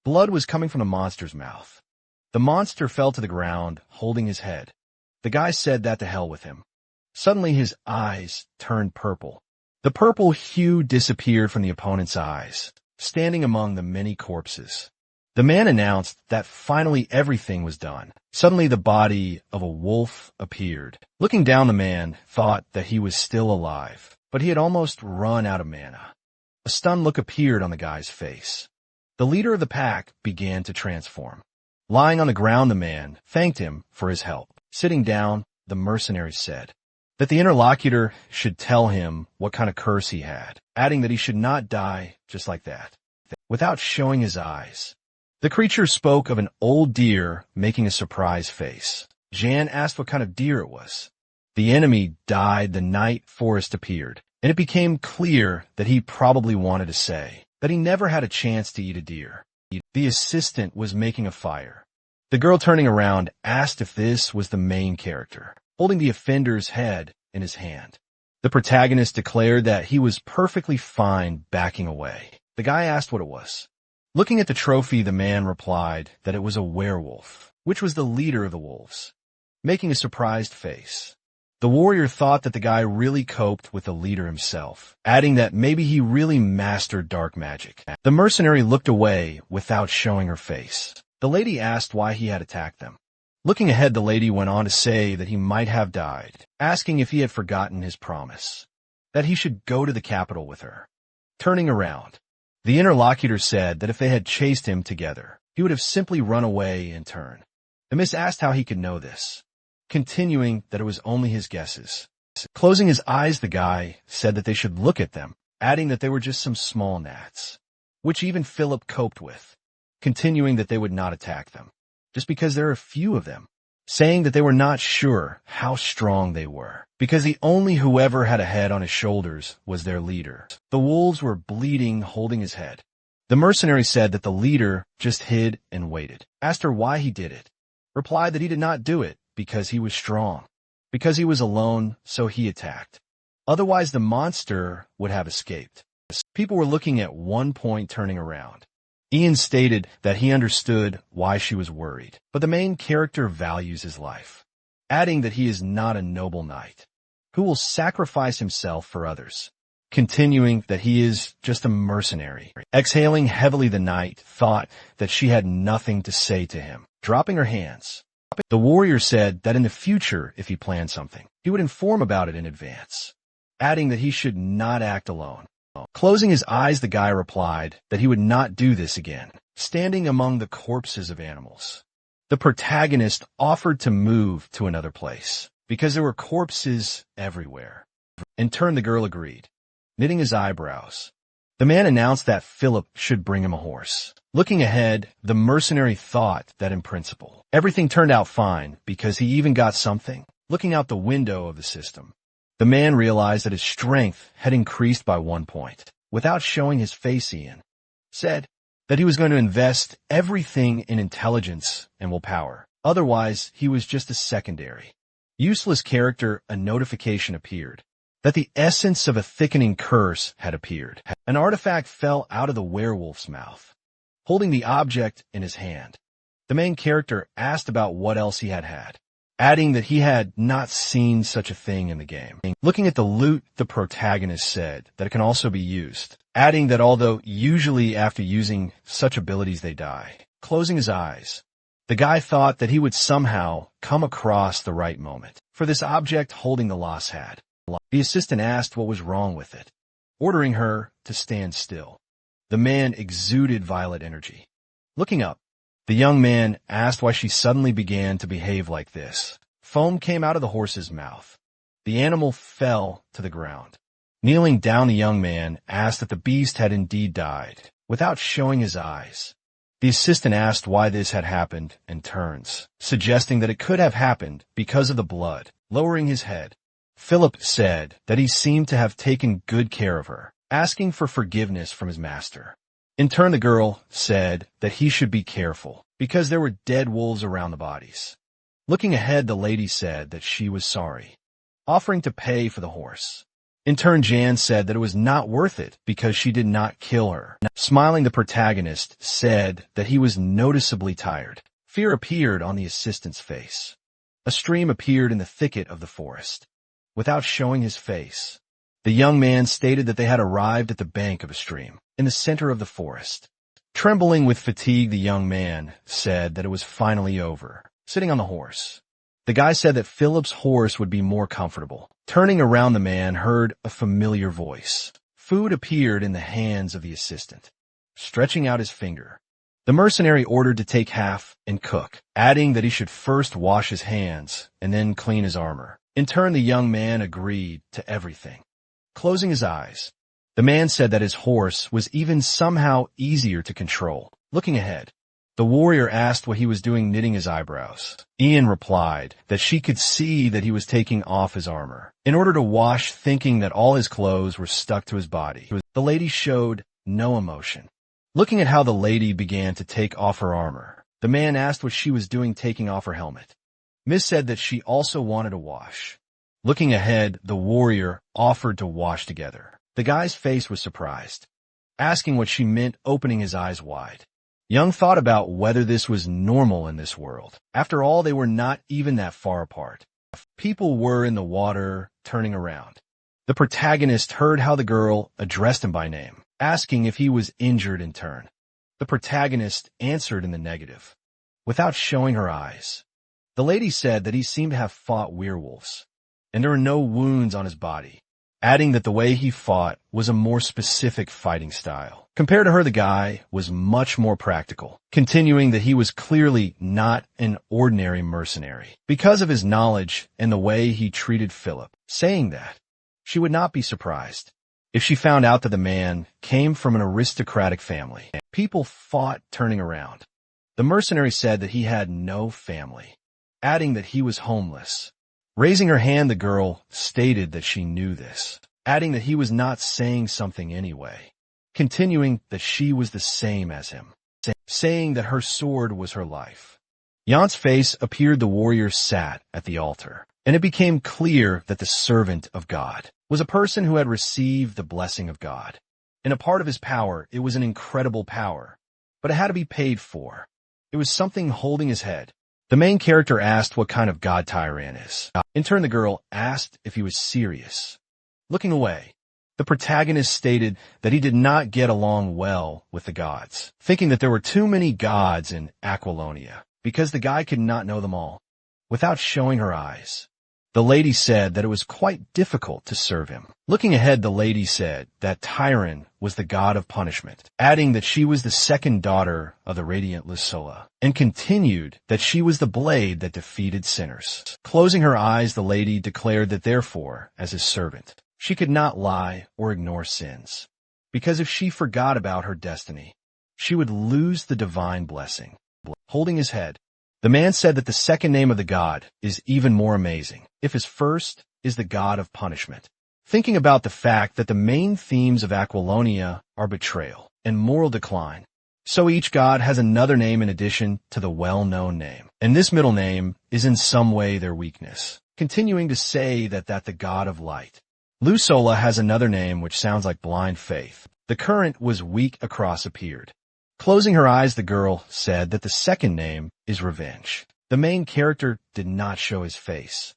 Blood was coming from the monster's mouth. The monster fell to the ground, holding his head. The guy said that to hell with him. Suddenly his eyes turned purple. The purple hue disappeared from the opponent's eyes, standing among the many corpses. The man announced that finally everything was done. Suddenly the body of a wolf appeared. Looking down, the man thought that he was still alive, but he had almost run out of mana. A stunned look appeared on the guy's face. The leader of the pack began to transform. Lying on the ground, the man thanked him for his help. Sitting down, the mercenary said that the interlocutor should tell him what kind of curse he had, adding that he should not die just like that, without showing his eyes. The creature spoke of an old deer making a surprise face. Jan asked what kind of deer it was. The enemy died. The night forest appeared, and it became clear that he probably wanted to say that he never had a chance to eat a deer. The assistant was making a fire. The girl, turning around, asked if this was the main character, holding the offender's head in his hand. The protagonist declared that he was perfectly fine backing away. The guy asked what it was. Looking at the trophy, the man replied that it was a werewolf, which was the leader of the wolves, making a surprised face. The warrior thought that the guy really coped with the leader himself, adding that maybe he really mastered dark magic. The mercenary looked away without showing her face. The lady asked why he had attacked them. Looking ahead, the lady went on to say that he might have died, asking if he had forgotten his promise, that he should go to the capital with her. Turning around, the interlocutor said that if they had chased him together, he would have simply run away in turn. The miss asked how he could know this, continuing that it was only his guesses. Closing his eyes, the guy said that they should look at them, adding that they were just some small gnats, which even Philip coped with. continuing that they would not attack them, just because there are a few of them, saying that they were not sure how strong they were, because the only whoever had a head on his shoulders was their leader. The wolves were bleeding, holding his head. The mercenary said that the leader just hid and waited, asked her why he did it, replied that he did not do it because he was strong, because he was alone, so he attacked. Otherwise, the monster would have escaped. People were looking at one point turning around. Ian stated that he understood why she was worried, but the main character values his life, adding that he is not a noble knight who will sacrifice himself for others, continuing that he is just a mercenary. Exhaling heavily, the knight thought that she had nothing to say to him, dropping her hands. The warrior said that in the future, if he planned something, he would inform about it in advance, adding that he should not act alone. Closing his eyes, the guy replied that he would not do this again, standing among the corpses of animals. The protagonist offered to move to another place because there were corpses everywhere. In turn, the girl agreed, knitting his eyebrows. The man announced that Philip should bring him a horse. Looking ahead, the mercenary thought that in principle, everything turned out fine because he even got something. Looking out the window of the system, the man realized that his strength had increased by 1 point. Without showing his face, Ian said that he was going to invest everything in intelligence and willpower. Otherwise, he was just a secondary, useless character. A notification appeared that the essence of a thickening curse had appeared. An artifact fell out of the werewolf's mouth, holding the object in his hand. The main character asked about what else he had, adding that he had not seen such a thing in the game. Looking at the loot, the protagonist said that it can also be used, adding that although usually after using such abilities they die. Closing his eyes, the guy thought that he would somehow come across the right moment for this object holding the lost hat. The assistant asked what was wrong with it, ordering her to stand still. The man exuded violet energy. Looking up, the young man asked why she suddenly began to behave like this. Foam came out of the horse's mouth. The animal fell to the ground. Kneeling down, the young man asked that the beast had indeed died, without showing his eyes. The assistant asked why this had happened and turns, suggesting that it could have happened because of the blood. Lowering his head, Philip said that he seemed to have taken good care of her, asking for forgiveness from his master. In turn, the girl said that he should be careful because there were dead wolves around the bodies. Looking ahead, the lady said that she was sorry, offering to pay for the horse. In turn, Jan said that it was not worth it because she did not kill her. Smiling, the protagonist said that he was noticeably tired. Fear appeared on the assistant's face. A stream appeared in the thicket of the forest. Without showing his face, the young man stated that they had arrived at the bank of a stream in the center of the forest. Trembling with fatigue, the young man said that it was finally over, sitting on the horse. The guy said that Philip's horse would be more comfortable. Turning around, the man heard a familiar voice. Food appeared in the hands of the assistant. Stretching out his finger, the mercenary ordered to take half and cook, adding that he should first wash his hands and then clean his armor. In turn, the young man agreed to everything. Closing his eyes, the man said that his horse was even somehow easier to control. Looking ahead, the warrior asked what he was doing, knitting his eyebrows. Ian replied that she could see that he was taking off his armor in order to wash, thinking that all his clothes were stuck to his body. The lady showed no emotion. Looking at how the lady began to take off her armor, the man asked what she was doing taking off her helmet. Miss said that she also wanted to wash. Looking ahead, the warrior offered to wash together. The guy's face was surprised, asking what she meant, opening his eyes wide. Young thought about whether this was normal in this world. After all, they were not even that far apart. People were in the water, turning around. The protagonist heard how the girl addressed him by name, asking if he was injured in turn. The protagonist answered in the negative, without showing her eyes. The lady said that he seemed to have fought werewolves, and there were no wounds on his body, adding that the way he fought was a more specific fighting style. Compared to her, the guy was much more practical, continuing that he was clearly not an ordinary mercenary because of his knowledge and the way he treated Philip, saying that she would not be surprised if she found out that the man came from an aristocratic family. People fought turning around. The mercenary said that he had no family, adding that he was homeless. Raising her hand, the girl stated that she knew this, adding that he was not saying something anyway, continuing that she was the same as him, saying that her sword was her life. Yan's face appeared. The warrior sat at the altar, and it became clear that the servant of God was a person who had received the blessing of God. And a part of his power, it was an incredible power, but it had to be paid for. It was something holding his head. The main character asked what kind of god Tyran is. In turn, the girl asked if he was serious. Looking away, the protagonist stated that he did not get along well with the gods, thinking that there were too many gods in Aquilonia, because the guy could not know them all. Without showing her eyes, the lady said that it was quite difficult to serve him. Looking ahead, the lady said that Tyran was the god of punishment, adding that she was the second daughter of the radiant Lysola, and continued that she was the blade that defeated sinners. Closing her eyes, the lady declared that therefore, as his servant, she could not lie or ignore sins, because if she forgot about her destiny, she would lose the divine blessing. Holding his head, the man said that the second name of the god is even more amazing, if his first is the god of punishment. Thinking about the fact that the main themes of Aquilonia are betrayal and moral decline, so each god has another name in addition to the well-known name, and this middle name is in some way their weakness, continuing to say that the god of light. Lysola has another name which sounds like blind faith. The current was weak across appeared. Closing her eyes, the girl said that the second name is revenge. The main character did not show his face.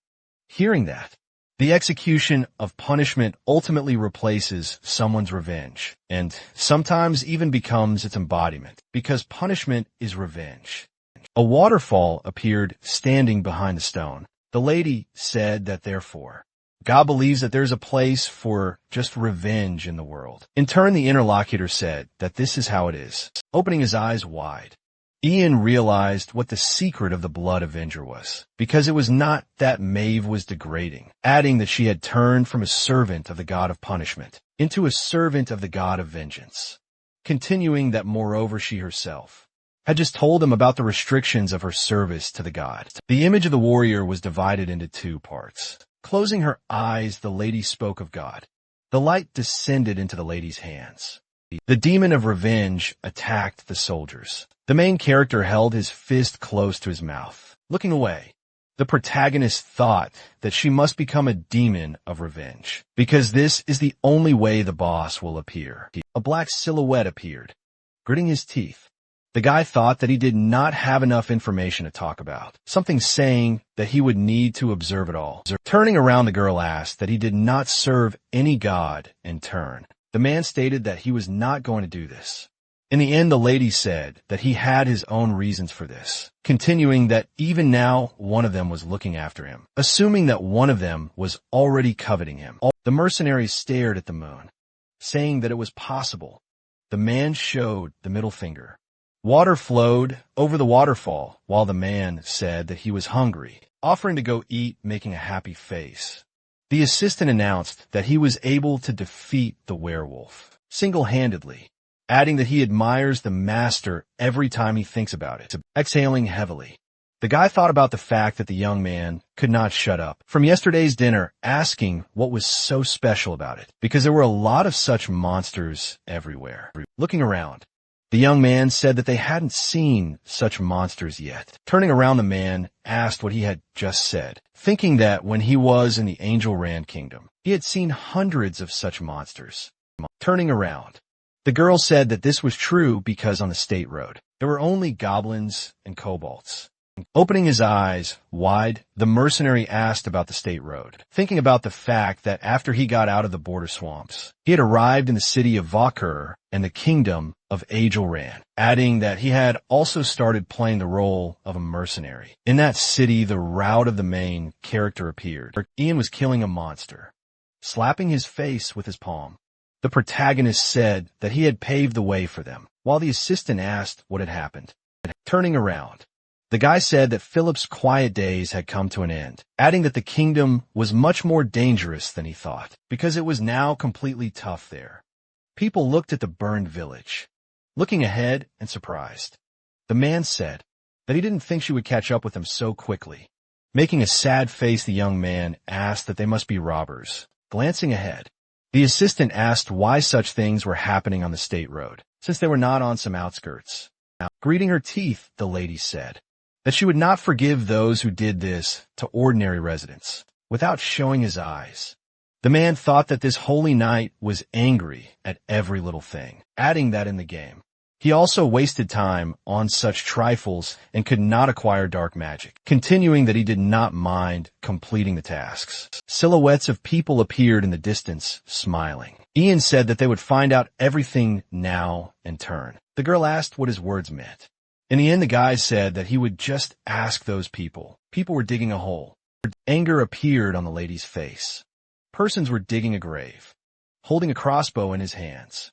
Hearing that, the execution of punishment ultimately replaces someone's revenge, and sometimes even becomes its embodiment, because punishment is revenge. A waterfall appeared standing behind the stone. The lady said that therefore, God believes that there's a place for just revenge in the world. In turn, the interlocutor said that this is how it is. Opening his eyes wide, Ian realized what the secret of the Blood Avenger was, because it was not that Maeve was degrading, adding that she had turned from a servant of the god of punishment into a servant of the god of vengeance, continuing that moreover she herself had just told him about the restrictions of her service to the god. The image of the warrior was divided into two parts. Closing her eyes, the lady spoke of God. The light descended into the lady's hands. The demon of revenge attacked the soldiers. The main character held his fist close to his mouth. Looking away, the protagonist thought that she must become a demon of revenge, because this is the only way the boss will appear. A black silhouette appeared, gritting his teeth. The guy thought that he did not have enough information to talk about, something saying that he would need to observe it all. Turning around, the girl asked that he did not serve any god in turn. The man stated that he was not going to do this. In the end, the lady said that he had his own reasons for this, continuing that even now one of them was looking after him, assuming that one of them was already coveting him. The mercenary stared at the moon, saying that it was possible. The man showed the middle finger. Water flowed over the waterfall while the man said that he was hungry, offering to go eat, making a happy face. The assistant announced that he was able to defeat the werewolf single-handedly, adding that he admires the master every time he thinks about it. Exhaling heavily, the guy thought about the fact that the young man could not shut up from yesterday's dinner, asking what was so special about it, because there were a lot of such monsters everywhere. Looking around, the young man said that they hadn't seen such monsters yet. Turning around, the man asked what he had just said, thinking that when he was in the Angel Rand Kingdom, he had seen hundreds of such monsters. Turning around, the girl said that this was true because on the state road, there were only goblins and kobolds. Opening his eyes wide, the mercenary asked about the state road, thinking about the fact that after he got out of the border swamps, he had arrived in the city of Vakur and the kingdom of Agelran, adding that he had also started playing the role of a mercenary. In that city, the route of the main character appeared. Ian was killing a monster, slapping his face with his palm. The protagonist said that he had paved the way for them, while the assistant asked what had happened. Turning around, The guy said that Philip's quiet days had come to an end, adding that the kingdom was much more dangerous than he thought, because it was now completely tough there. People looked at the burned village, looking ahead and surprised. The man said that he didn't think she would catch up with him so quickly. Making a sad face, the young man asked that they must be robbers. Glancing ahead, the assistant asked why such things were happening on the state road, since they were not on some outskirts. Greeting her teeth, the lady said that she would not forgive those who did this to ordinary residents, without showing his eyes. The man thought that this holy knight was angry at every little thing, adding that in the game he also wasted time on such trifles and could not acquire dark magic, continuing that he did not mind completing the tasks. Silhouettes of people appeared in the distance, smiling. Ian said that they would find out everything now and turn. The girl asked what his words meant. In the end, the guy said that he would just ask those people. People were digging a hole. Anger appeared on the lady's face. Persons were digging a grave, holding a crossbow in his hands.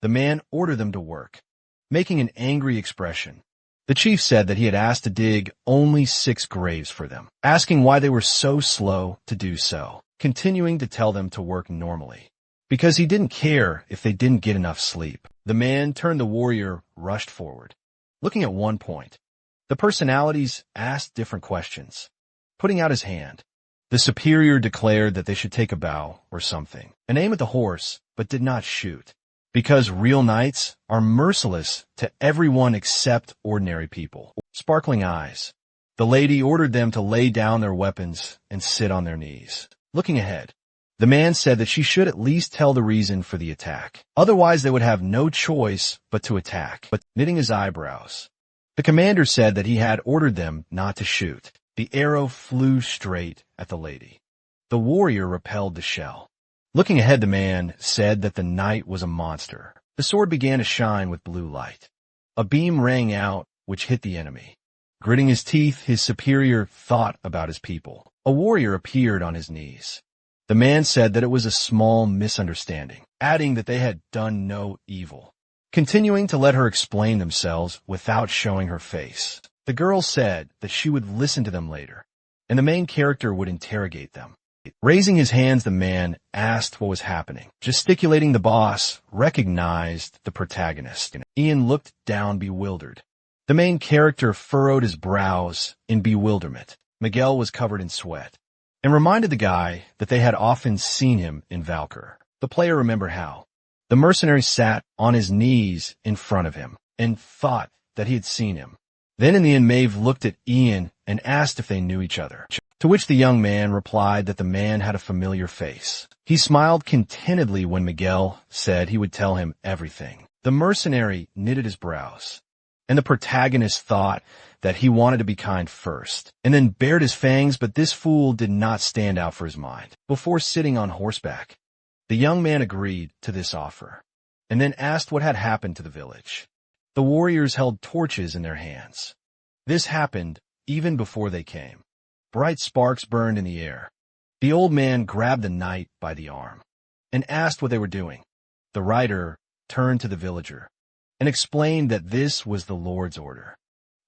The man ordered them to work, making an angry expression. The chief said that he had asked to dig only 6 graves for them, asking why they were so slow to do so, continuing to tell them to work normally, because he didn't care if they didn't get enough sleep. The man turned the warrior, rushed forward. Looking at one point, the personalities asked different questions. Putting out his hand, the superior declared that they should take a bow or something, and aim at the horse, but did not shoot, because real knights are merciless to everyone except ordinary people. Sparkling eyes. The lady ordered them to lay down their weapons and sit on their knees. Looking ahead, the man said that she should at least tell the reason for the attack. Otherwise, they would have no choice but to attack. But knitting his eyebrows, the commander said that he had ordered them not to shoot. The arrow flew straight at the lady. The warrior repelled the shell. Looking ahead, the man said that the knight was a monster. The sword began to shine with blue light. A beam rang out, which hit the enemy. Gritting his teeth, his superior thought about his people. A warrior appeared on his knees. The man said that it was a small misunderstanding, adding that they had done no evil, continuing to let her explain themselves without showing her face. The girl said that she would listen to them later, and the main character would interrogate them. Raising his hands, the man asked what was happening. Gesticulating, the boss recognized the protagonist. Ian looked down, bewildered. The main character furrowed his brows in bewilderment. Miguel was covered in sweat, and reminded the guy that they had often seen him in Valkyr. The player remembered how the mercenary sat on his knees in front of him and thought that he had seen him. Then in the end, Maeve looked at Ian and asked if they knew each other, to which the young man replied that the man had a familiar face. He smiled contentedly when Miguel said he would tell him everything. The mercenary knitted his brows, and the protagonist thought that he wanted to be kind first, and then bared his fangs, but this fool did not stand out for his mind. Before sitting on horseback, the young man agreed to this offer, and then asked what had happened to the village. The warriors held torches in their hands. This happened even before they came. Bright sparks burned in the air. The old man grabbed the knight by the arm and asked what they were doing. The rider turned to the villager and explained that this was the Lord's order.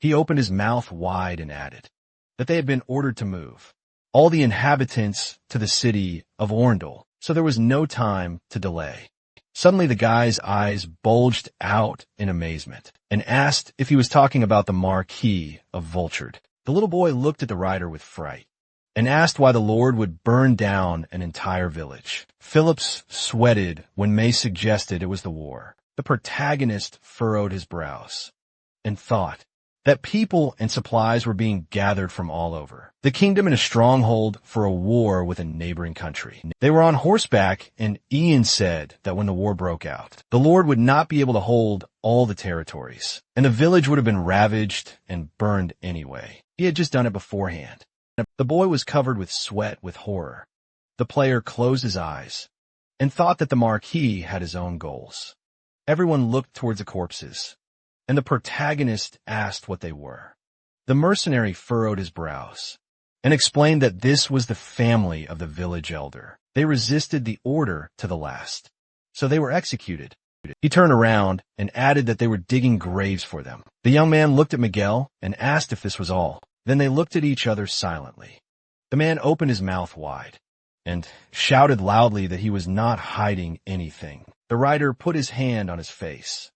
He opened his mouth wide and added that they had been ordered to move all the inhabitants to the city of Orndal, so there was no time to delay. Suddenly the guy's eyes bulged out in amazement and asked if he was talking about the Marquis of Vultured. The little boy looked at the rider with fright and asked why the Lord would burn down an entire village. Phillips sweated when May suggested it was the war. The protagonist furrowed his brows and thought that people and supplies were being gathered from all over the kingdom in a stronghold for a war with a neighboring country. They were on horseback, and Ian said that when the war broke out, the Lord would not be able to hold all the territories, and the village would have been ravaged and burned anyway. He had just done it beforehand. The boy was covered with sweat with horror. The player closed his eyes and thought that the Marquis had his own goals. Everyone looked towards the corpses, and the protagonist asked what they were. The mercenary furrowed his brows and explained that this was the family of the village elder. They resisted the order to the last, so they were executed. He turned around and added that they were digging graves for them. The young man looked at Miguel and asked if this was all. Then they looked at each other silently. The man opened his mouth wide and shouted loudly that he was not hiding anything. The writer put his hand on his face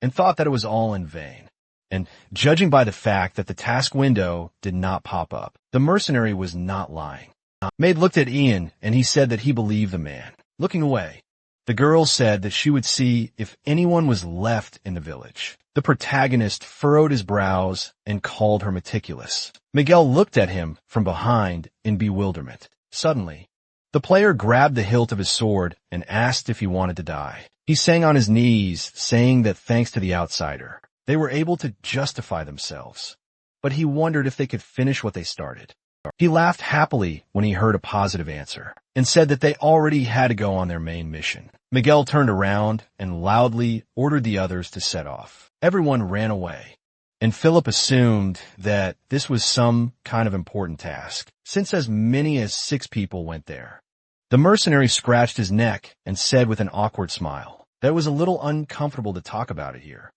and thought that it was all in vain. And judging by the fact that the task window did not pop up, the mercenary was not lying. Maeve looked at Ian and he said that he believed the man. Looking away, the girl said that she would see if anyone was left in the village. The protagonist furrowed his brows and called her meticulous. Miguel looked at him from behind in bewilderment. Suddenly, the player grabbed the hilt of his sword and asked if he wanted to die. He sang on his knees, saying that thanks to the outsider, they were able to justify themselves. But he wondered if they could finish what they started. He laughed happily when he heard a positive answer and said that they already had to go on their main mission. Miguel turned around and loudly ordered the others to set off. Everyone ran away, and Philip assumed that this was some kind of important task, since as many as 6 people went there. The mercenary scratched his neck and said with an awkward smile that it was a little uncomfortable to talk about it here.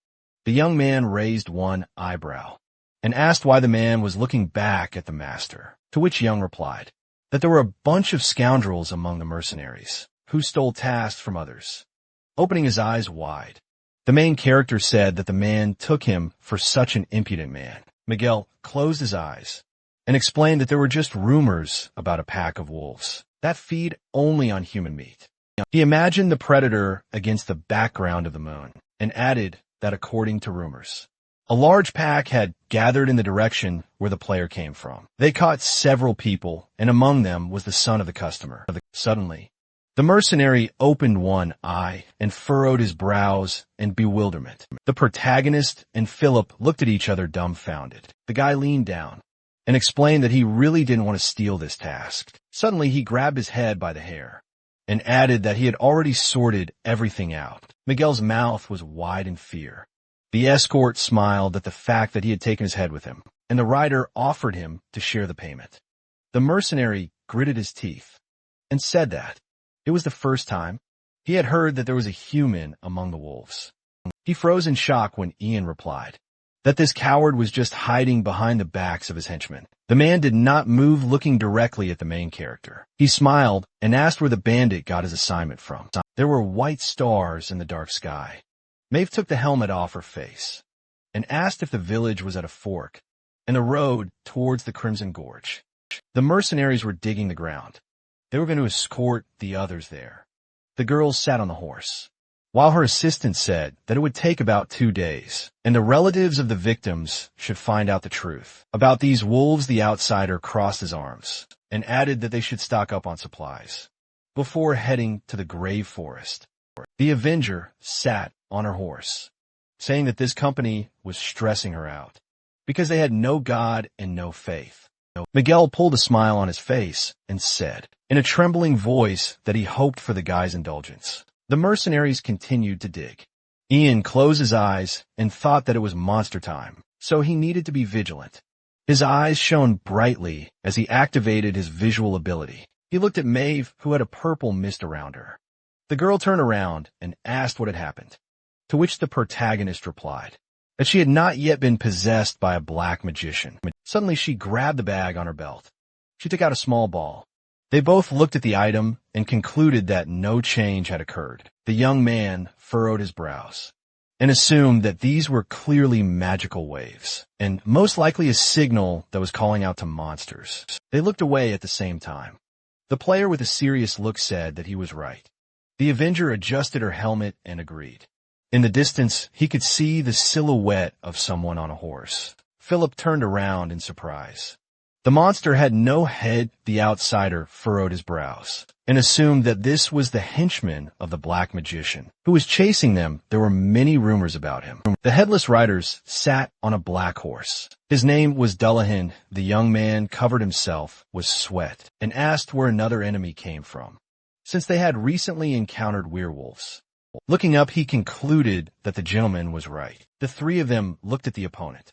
The young man raised one eyebrow and asked why the man was looking back at the master, to which Young replied that there were a bunch of scoundrels among the mercenaries who stole tasks from others. Opening his eyes wide, the main character said that the man took him for such an impudent man. Miguel closed his eyes and explained that there were just rumors about a pack of wolves that feed only on human meat. He imagined the predator against the background of the moon and added that according to rumors, a large pack had gathered in the direction where the player came from. They caught several people, and among them was the son of the customer. Suddenly, the mercenary opened one eye and furrowed his brows in bewilderment. The protagonist and Philip looked at each other dumbfounded. The guy leaned down and explained that he really didn't want to steal this task. Suddenly, he grabbed his head by the hair and added that he had already sorted everything out. Miguel's mouth was wide in fear. The escort smiled at the fact that he had taken his head with him, and the rider offered him to share the payment. The mercenary gritted his teeth and said that it was the first time he had heard that there was a human among the wolves. He froze in shock when Ian replied that this coward was just hiding behind the backs of his henchmen. The man did not move, looking directly at the main character. He smiled and asked where the bandit got his assignment from. There were white stars in the dark sky. Maeve took the helmet off her face and asked if the village was at a fork and the road towards the Crimson Gorge. The mercenaries were digging the ground. They were going to escort the others there. The girl sat on the horse, while her assistant said that it would take about 2 days, and the relatives of the victims should find out the truth. About these wolves, the outsider crossed his arms and added that they should stock up on supplies before heading to the grave forest. The Avenger sat on her horse, saying that this company was stressing her out because they had no God and no faith. Miguel pulled a smile on his face and said, in a trembling voice, that he hoped for the guy's indulgence. The mercenaries continued to dig. Ian closed his eyes and thought that it was monster time, so he needed to be vigilant. His eyes shone brightly as he activated his visual ability. He looked at Maeve, who had a purple mist around her. The girl turned around and asked what had happened, to which the protagonist replied that she had not yet been possessed by a black magician. Suddenly, she grabbed the bag on her belt. She took out a small ball. They both looked at the item and concluded that no change had occurred. The young man furrowed his brows and assumed that these were clearly magical waves, and most likely a signal that was calling out to monsters. They looked away at the same time. The player with a serious look said that he was right. The Avenger adjusted her helmet and agreed. In the distance, he could see the silhouette of someone on a horse. Philip turned around in surprise. The monster had no head. The outsider furrowed his brows and assumed that this was the henchman of the black magician who was chasing them. There were many rumors about him. The headless riders sat on a black horse. His name was Dullahan. The young man covered himself with sweat and asked where another enemy came from, since they had recently encountered werewolves. Looking up, he concluded that the gentleman was right. The 3 of them looked at the opponent,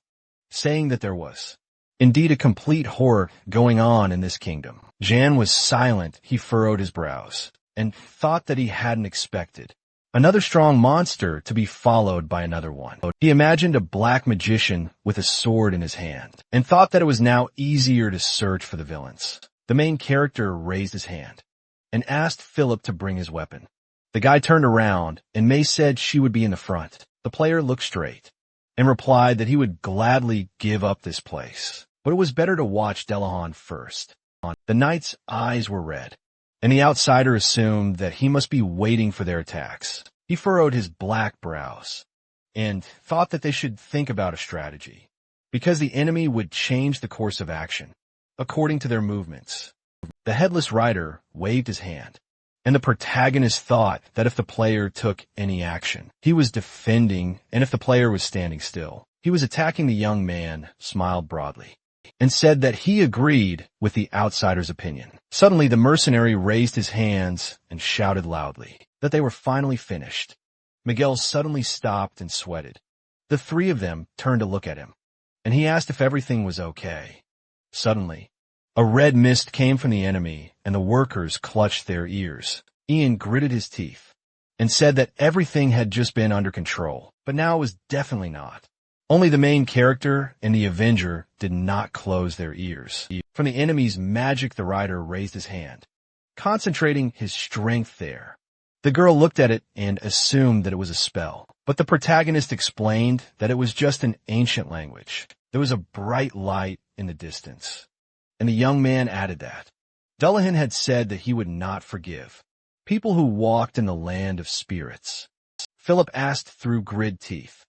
saying that there was indeed a complete horror going on in this kingdom. Jan was silent. He furrowed his brows and thought that he hadn't expected Another strong monster to be followed by another one. He imagined a black magician with a sword in his hand and thought that it was now easier to search for the villains. The main character raised his hand and asked Philip to bring his weapon. The guy turned around and May said she would be in the front. The player looked straight and replied that he would gladly give up this place, but it was better to watch Delahan first. The knight's eyes were red, and the outsider assumed that he must be waiting for their attacks. He furrowed his black brows and thought that they should think about a strategy, because the enemy would change the course of action according to their movements. The headless rider waved his hand, and the protagonist thought that if the player took any action, he was defending, and if the player was standing still, he was attacking. The young man smiled broadly and said that he agreed with the outsider's opinion. Suddenly, the mercenary raised his hands and shouted loudly that they were finally finished. Miguel suddenly stopped and sweated. The three of them turned to look at him, and he asked if everything was okay. Suddenly, a red mist came from the enemy, and the workers clutched their ears. Ian gritted his teeth and said that everything had just been under control, but now it was definitely not. Only the main character and the Avenger did not close their ears. From the enemy's magic, the rider raised his hand, concentrating his strength there. The girl looked at it and assumed that it was a spell, but the protagonist explained that it was just an ancient language. There was a bright light in the distance, and the young man added that Dullahan had said that he would not forgive people who walked in the land of spirits. Philip asked through gritted teeth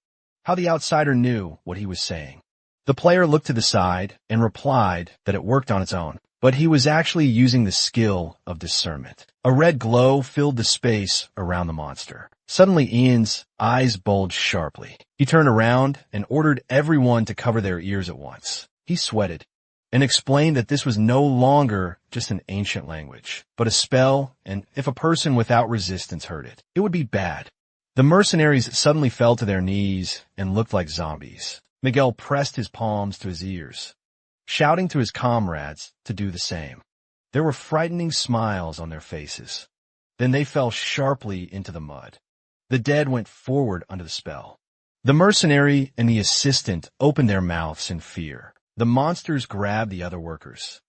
how the outsider knew what he was saying. The player looked to the side and replied that it worked on its own, but he was actually using the skill of discernment. A red glow filled the space around the monster. Suddenly, Ian's eyes bulged sharply. He turned around and ordered everyone to cover their ears at once. He sweated and explained that this was no longer just an ancient language, but a spell, and if a person without resistance heard it, it would be bad. The mercenaries suddenly fell to their knees and looked like zombies. Miguel pressed his palms to his ears, shouting to his comrades to do the same. There were frightening smiles on their faces. Then they fell sharply into the mud. The dead went forward under the spell. The mercenary and the assistant opened their mouths in fear. The monsters grabbed the other workers,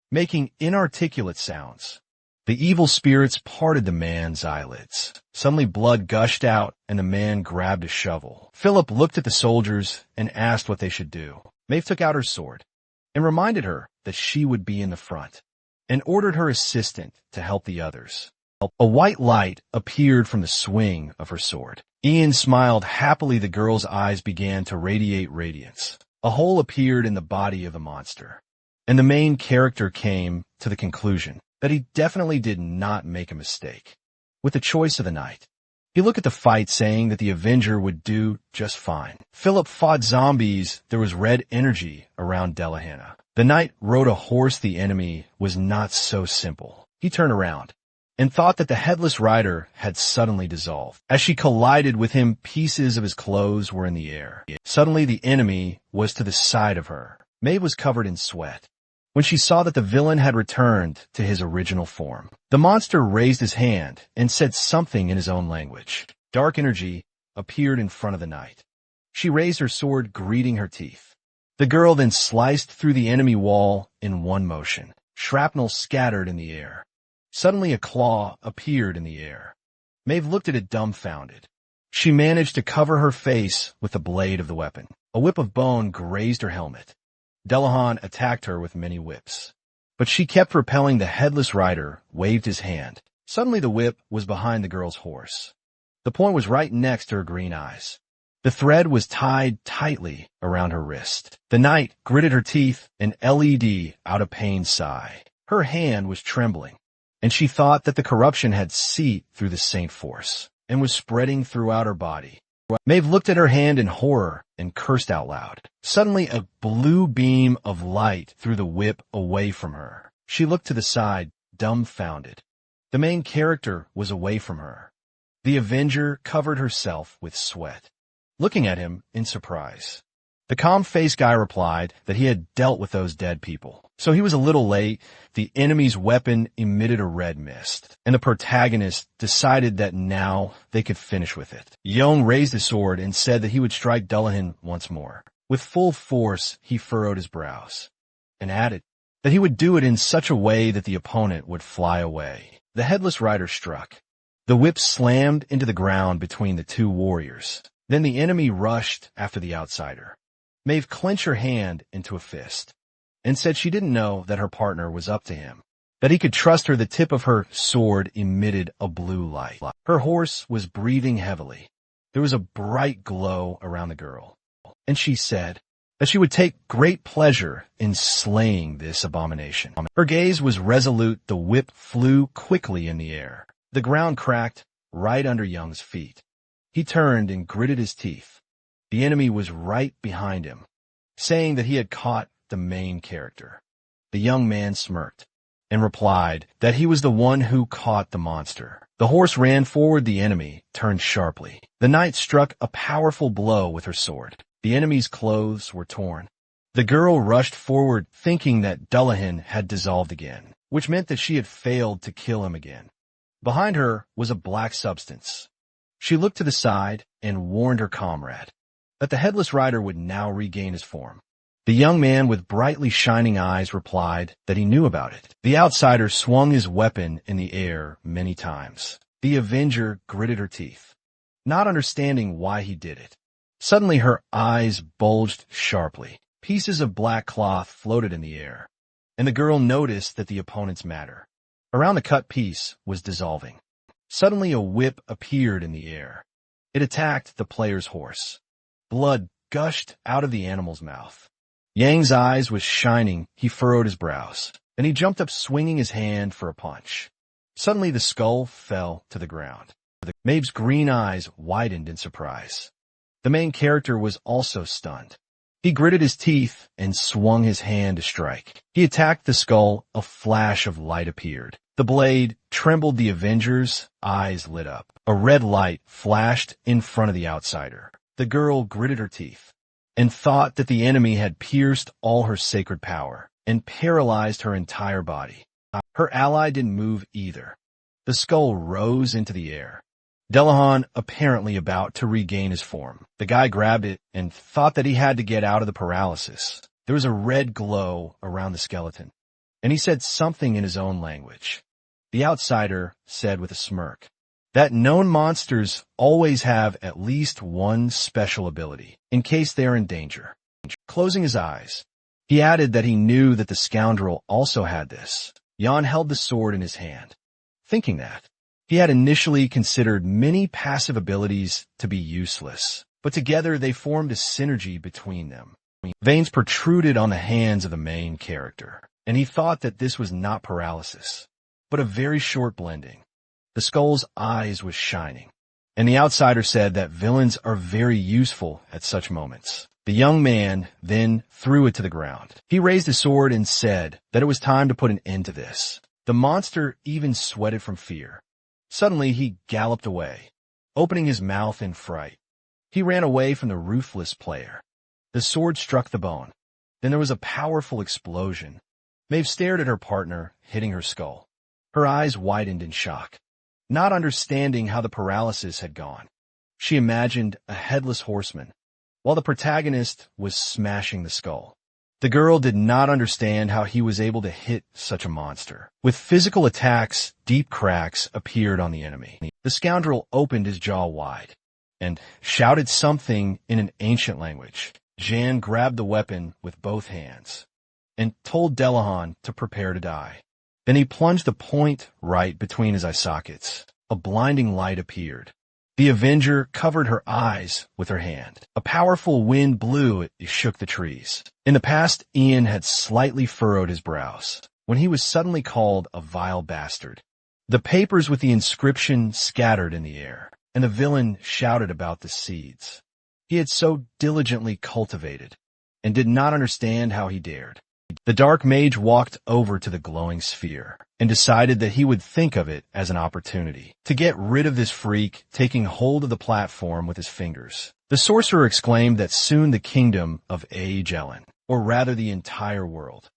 making inarticulate sounds. The evil spirits parted the man's eyelids. Suddenly blood gushed out, and the man grabbed a shovel. Philip looked at the soldiers and asked what they should do. Maeve took out her sword and reminded her that she would be in the front, and ordered her assistant to help the others. A white light appeared from the swing of her sword. Ian smiled happily. The girl's eyes began to radiate radiance. A hole appeared in the body of the monster, and the main character came to the conclusion that he definitely did not make a mistake with the choice of the night. He looked at the fight, saying that the Avenger would do just fine. Philip fought zombies. There was red energy around Delahanna. The knight rode a horse. The enemy was not so simple. He turned around and thought that the headless rider had suddenly dissolved. As she collided with him, pieces of his clothes were in the air. Suddenly, the enemy was to the side of her. Maeve was covered in sweat when she saw that the villain had returned to his original form. The monster raised his hand and said something in his own language. Dark energy appeared in front of the knight. She raised her sword, greeting her teeth. The girl then sliced through the enemy wall in one motion. Shrapnel scattered in the air. Suddenly a claw appeared in the air. Maeve looked at it dumbfounded. She managed to cover her face with the blade of the weapon. A whip of bone grazed her helmet. Delahan attacked her with many whips, but she kept repelling. The headless rider waved his hand. Suddenly the whip was behind the girl's horse. The point was right next to her green eyes. The thread was tied tightly around her wrist. The knight gritted her teeth and led out a pained sigh. Her hand was trembling, and she thought that the corruption had seeped through the saint force and was spreading throughout her body. Maeve looked at her hand in horror and cursed out loud. Suddenly, a blue beam of light threw the whip away from her. She looked to the side, dumbfounded. The main character was away from her. The Avenger covered herself with sweat, looking at him in surprise. The calm-faced guy replied that he had dealt with those dead people. So he was a little late. The enemy's weapon emitted a red mist, and the protagonist decided that now they could finish with it. Young raised his sword and said that he would strike Dullahan once more. With full force, he furrowed his brows, and added that he would do it in such a way that the opponent would fly away. The headless rider struck. The whip slammed into the ground between the two warriors. Then the enemy rushed after the outsider. Maeve clenched her hand into a fist and said she didn't know that her partner was up to him, that he could trust her. The tip of her sword emitted a blue light. Her horse was breathing heavily. There was a bright glow around the girl, and she said that she would take great pleasure in slaying this abomination. Her gaze was resolute. The whip flew quickly in the air. The ground cracked right under Young's feet. He turned and gritted his teeth. The enemy was right behind him, saying that he had caught the main character. The young man smirked and replied that he was the one who caught the monster. The horse ran forward. The enemy turned sharply. The knight struck a powerful blow with her sword. The enemy's clothes were torn. The girl rushed forward, thinking that Dullahan had dissolved again, which meant that she had failed to kill him again. Behind her was a black substance. She looked to the side and warned her comrade that the headless rider would now regain his form. The young man with brightly shining eyes replied that he knew about it. The outsider swung his weapon in the air many times. The avenger gritted her teeth, not understanding why he did it. Suddenly her eyes bulged sharply. Pieces of black cloth floated in the air, and the girl noticed that the opponent's matter around the cut piece was dissolving. Suddenly a whip appeared in the air. It attacked the player's horse. Blood gushed out of the animal's mouth. Yang's eyes was shining. He furrowed his brows. Then he jumped up, swinging his hand for a punch. Suddenly the skull fell to the ground. Maeve's green eyes widened in surprise. The main character was also stunned. He gritted his teeth and swung his hand to strike. He attacked the skull. A flash of light appeared. The blade trembled. The avenger's eyes lit up. A red light flashed in front of the outsider. The girl gritted her teeth and thought that the enemy had pierced all her sacred power and paralyzed her entire body. Her ally didn't move either. The skull rose into the air. Dullahan apparently about to regain his form. The guy grabbed it and thought that he had to get out of the paralysis. There was a red glow around the skeleton, and he said something in his own language. The outsider said with a smirk that known monsters always have at least one special ability in case they are in danger. Closing his eyes, he added that he knew that the scoundrel also had this. Jan held the sword in his hand, thinking that he had initially considered many passive abilities to be useless, but together they formed a synergy between them. Veins protruded on the hands of the main character, and he thought that this was not paralysis, but a very short blending. The skull's eyes was shining, and the outsider said that villains are very useful at such moments. The young man then threw it to the ground. He raised his sword and said that it was time to put an end to this. The monster even sweated from fear. Suddenly he galloped away, opening his mouth in fright. He ran away from the ruthless player. The sword struck the bone. Then there was a powerful explosion. Maeve stared at her partner, hitting her skull. Her eyes widened in shock, not understanding how the paralysis had gone. She imagined a headless horseman, while the protagonist was smashing the skull. The girl did not understand how he was able to hit such a monster. With physical attacks, deep cracks appeared on the enemy. The scoundrel opened his jaw wide and shouted something in an ancient language. Jan grabbed the weapon with both hands and told Dullahan to prepare to die. Then he plunged the point right between his eye sockets. A blinding light appeared. The avenger covered her eyes with her hand. A powerful wind blew. It shook the trees. In the past, Ian had slightly furrowed his brows when he was suddenly called a vile bastard. The papers with the inscription scattered in the air, and the villain shouted about the seeds he had so diligently cultivated and did not understand how he dared. The dark mage walked over to the glowing sphere and decided that he would think of it as an opportunity to get rid of this freak, taking hold of the platform with his fingers. The sorcerer exclaimed that soon the kingdom of Ellen, or rather the entire world,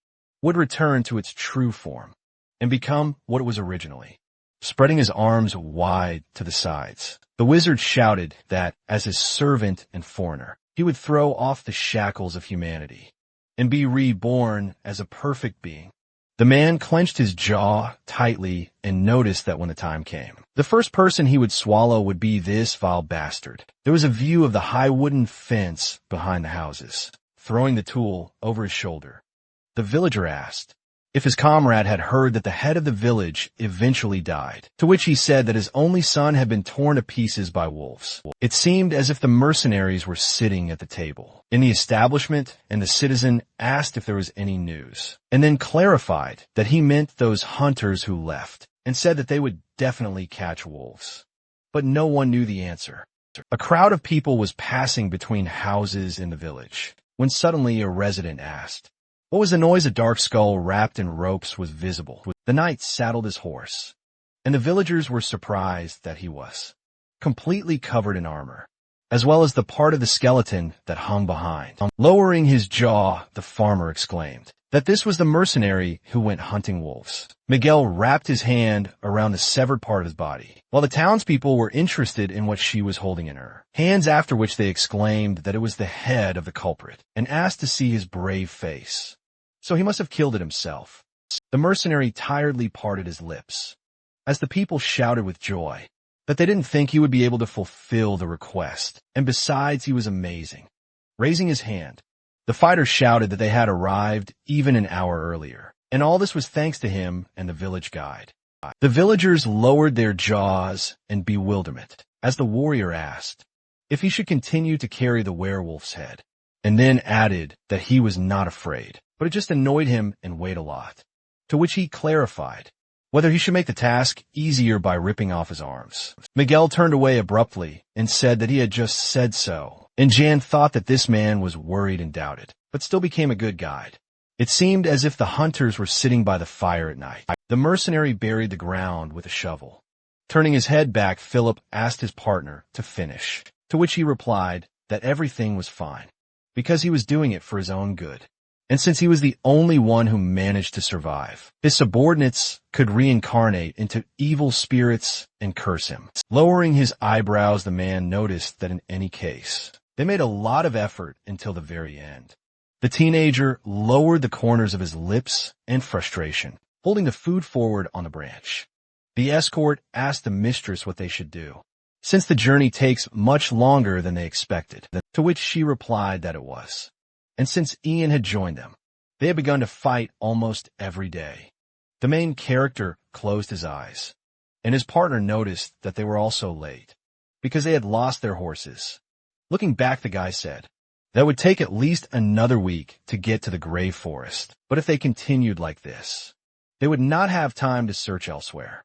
would return to its true form and become what it was originally. Spreading his arms wide to the sides, the wizard shouted that, as his servant and foreigner, he would throw off the shackles of humanity and be reborn as a perfect being. The man clenched his jaw tightly and noticed that when the time came, the first person he would swallow would be this vile bastard. There was a view of the high wooden fence behind the houses. Throwing the tool over his shoulder, the villager asked if his comrade had heard that the head of the village eventually died, to which he said that his only son had been torn to pieces by wolves. It seemed as if the mercenaries were sitting at the table in the establishment, and the citizen asked if there was any news, and then clarified that he meant those hunters who left, and said that they would definitely catch wolves. But no one knew the answer. A crowd of people was passing between houses in the village, when suddenly a resident asked, "What was the noise?" A dark skull wrapped in ropes was visible. The knight saddled his horse, and the villagers were surprised that he was completely covered in armor, as well as the part of the skeleton that hung behind. Lowering his jaw, the farmer exclaimed that this was the mercenary who went hunting wolves. Miguel wrapped his hand around the severed part of his body, while the townspeople were interested in what she was holding in her hands, after which they exclaimed that it was the head of the culprit and asked to see his brave face. So he must have killed it himself. The mercenary tiredly parted his lips as the people shouted with joy that they didn't think he would be able to fulfill the request, and besides, he was amazing. Raising his hand, the fighter shouted that they had arrived even an hour earlier, and all this was thanks to him and the village guide. The villagers lowered their jaws in bewilderment as the warrior asked if he should continue to carry the werewolf's head, and then added that he was not afraid, but it just annoyed him and weighed a lot, to which he clarified whether he should make the task easier by ripping off his arms. Miguel turned away abruptly and said that he had just said so, and Jan thought that this man was worried and doubted, but still became a good guide. It seemed as if the hunters were sitting by the fire at night. The mercenary buried the ground with a shovel. Turning his head back, Philip asked his partner to finish, to which he replied that everything was fine, because he was doing it for his own good. And since he was the only one who managed to survive, his subordinates could reincarnate into evil spirits and curse him. Lowering his eyebrows, the man noticed that in any case, they made a lot of effort until the very end. The teenager lowered the corners of his lips in frustration, holding the food forward on the branch. The escort asked the mistress what they should do, since the journey takes much longer than they expected, to which she replied that it was. And since Ian had joined them, they had begun to fight almost every day. The main character closed his eyes, and his partner noticed that they were also late, because they had lost their horses. Looking back, the guy said that would take at least another week to get to the Grey Forest, but if they continued like this, they would not have time to search elsewhere.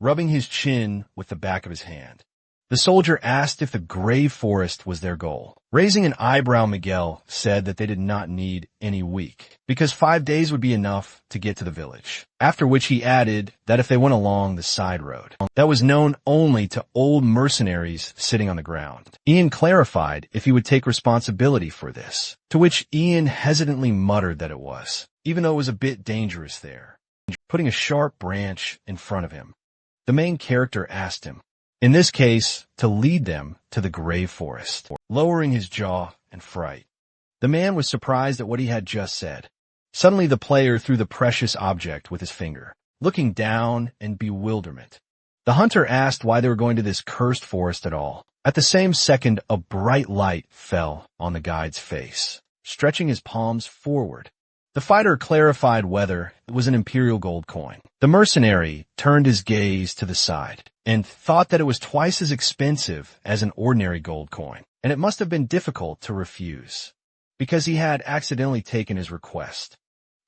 Rubbing his chin with the back of his hand, the soldier asked if the Grey Forest was their goal. Raising an eyebrow, Miguel said that they did not need any week, because 5 days would be enough to get to the village, after which he added that if they went along the side road that was known only to old mercenaries sitting on the ground. Ian clarified if he would take responsibility for this, to which Ian hesitantly muttered that it was, even though it was a bit dangerous there. Putting a sharp branch in front of him, the main character asked him, in this case, to lead them to the Grey Forest. Lowering his jaw in fright, the man was surprised at what he had just said. Suddenly the player threw the precious object with his finger, looking down in bewilderment. The hunter asked why they were going to this cursed forest at all. At the same second, a bright light fell on the guide's face, stretching his palms forward. The fighter clarified whether it was an imperial gold coin. The mercenary turned his gaze to the side and thought that it was twice as expensive as an ordinary gold coin, and it must have been difficult to refuse, because he had accidentally taken his request.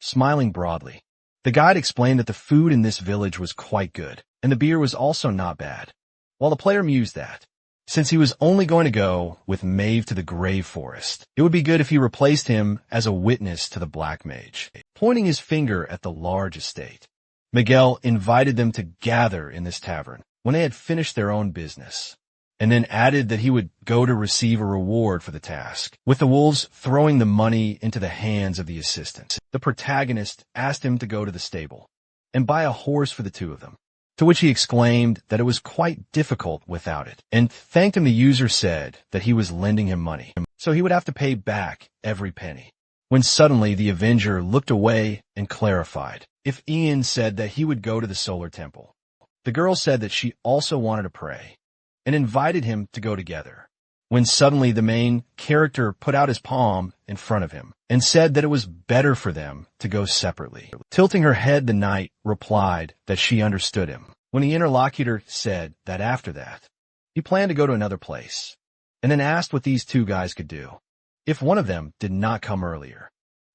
Smiling broadly, the guide explained that the food in this village was quite good, and the beer was also not bad. While the player mused that, Since he was only going to go with Maeve to the grave forest, it would be good if he replaced him as a witness to the black mage. Pointing his finger at the large estate, Miguel invited them to gather in this tavern when they had finished their own business, and then added that he would go to receive a reward for the task, with the wolves throwing the money into the hands of the assistants. The protagonist asked him to go to the stable and buy a horse for the two of them, to which he exclaimed that it was quite difficult without it, and thanked him. The user said that he was lending him money, so he would have to pay back every penny. When suddenly the Avenger looked away and clarified if Ian said that he would go to the solar temple. The girl said that she also wanted to pray, and invited him to go together, when suddenly the main character put out his palm in front of him and said that it was better for them to go separately. Tilting her head, the knight replied that she understood him, when the interlocutor said that after that, he planned to go to another place, and then asked what these two guys could do if one of them did not come earlier.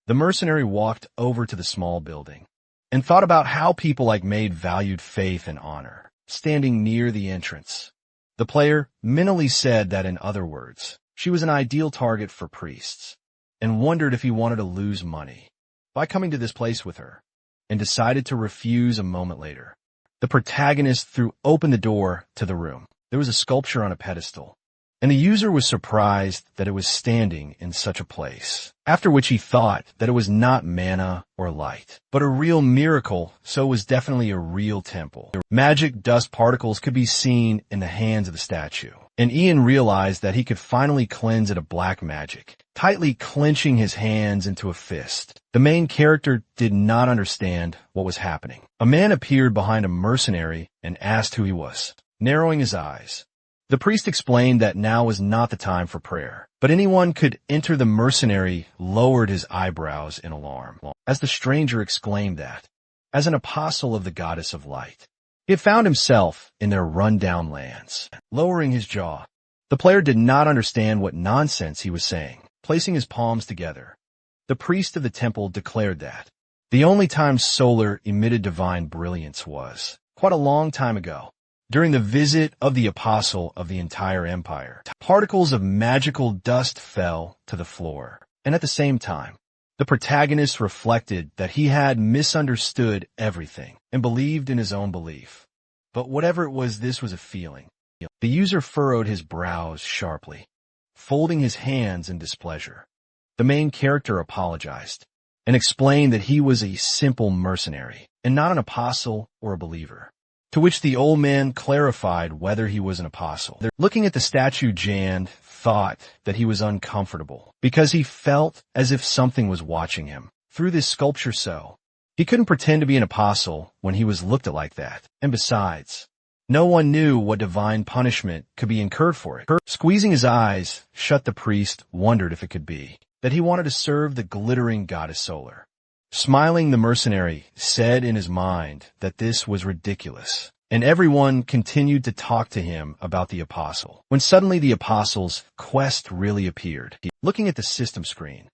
The mercenary walked over to the small building and thought about how people like Maeve valued faith and honor, standing near the entrance. The player mentally said that, in other words, she was an ideal target for priests, and wondered if he wanted to lose money by coming to this place with her, and decided to refuse a moment later. The protagonist threw open the door to the room. There was a sculpture on a pedestal, and the user was surprised that it was standing in such a place, after which he thought that it was not mana or light, but a real miracle, so it was definitely a real temple. Magic dust particles could be seen in the hands of the statue, and Ian realized that he could finally cleanse it of black magic, tightly clenching his hands into a fist. The main character did not understand what was happening. A man appeared behind a mercenary and asked who he was. Narrowing his eyes, the priest explained that now was not the time for prayer, but anyone could enter. The mercenary lowered his eyebrows in alarm as the stranger exclaimed that, as an apostle of the goddess of light, he had found himself in their run-down lands. Lowering his jaw, the player did not understand what nonsense he was saying. Placing his palms together, the priest of the temple declared that the only time solar emitted divine brilliance was quite a long time ago, during the visit of the apostle of the entire empire. Particles of magical dust fell to the floor, and at the same time, the protagonist reflected that he had misunderstood everything and believed in his own belief. But whatever it was, this was a feeling. The user furrowed his brows sharply, folding his hands in displeasure. The main character apologized and explained that he was a simple mercenary and not an apostle or a believer, to which the old man clarified whether he was an apostle. Looking at the statue, Jan thought that he was uncomfortable because he felt as if something was watching him through this sculpture, so he couldn't pretend to be an apostle when he was looked at like that. And besides, no one knew what divine punishment could be incurred for it. Squeezing his eyes shut, the priest wondered if it could be that he wanted to serve the glittering goddess Solar. Smiling, the mercenary said in his mind that this was ridiculous, and everyone continued to talk to him about the apostle, when suddenly the apostle's quest really appeared. Looking at the system screen,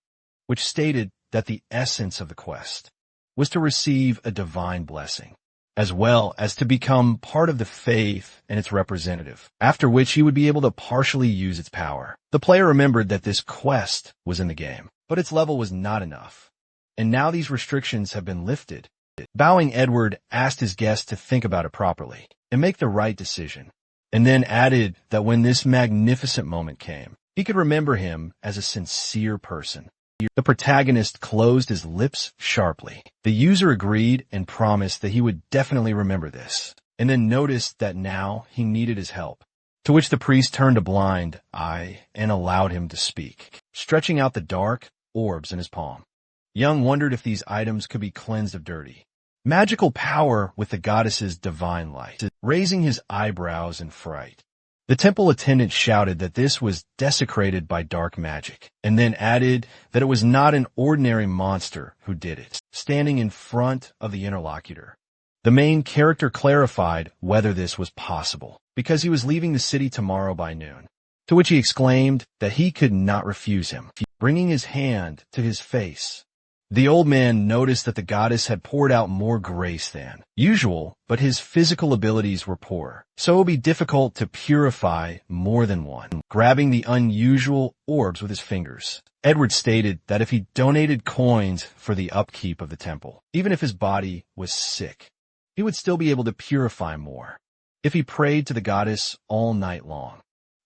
which stated that the essence of the quest was to receive a divine blessing, as well as to become part of the faith and its representative, after which he would be able to partially use its power. The player remembered that this quest was in the game, but its level was not enough, and now these restrictions have been lifted. Bowing, Edward asked his guest to think about it properly and make the right decision, and then added that when this magnificent moment came, he could remember him as a sincere person. The protagonist closed his lips sharply. The user agreed and promised that he would definitely remember this, and then noticed that now he needed his help, to which the priest turned a blind eye and allowed him to speak, stretching out the dark orbs in his palm. Young wondered if these items could be cleansed of dirty magical power with the goddess's divine light. Raising his eyebrows in fright, the temple attendant shouted that this was desecrated by dark magic, and then added that it was not an ordinary monster who did it. Standing in front of the interlocutor, the main character clarified whether this was possible, because he was leaving the city tomorrow by noon, to which he exclaimed that he could not refuse him. Bringing his hand to his face, The old man noticed that the goddess had poured out more grace than usual, but his physical abilities were poor, so it would be difficult to purify more than one. Grabbing the unusual orbs with his fingers, Edward stated that if he donated coins for the upkeep of the temple, even if his body was sick, he would still be able to purify more if he prayed to the goddess all night long.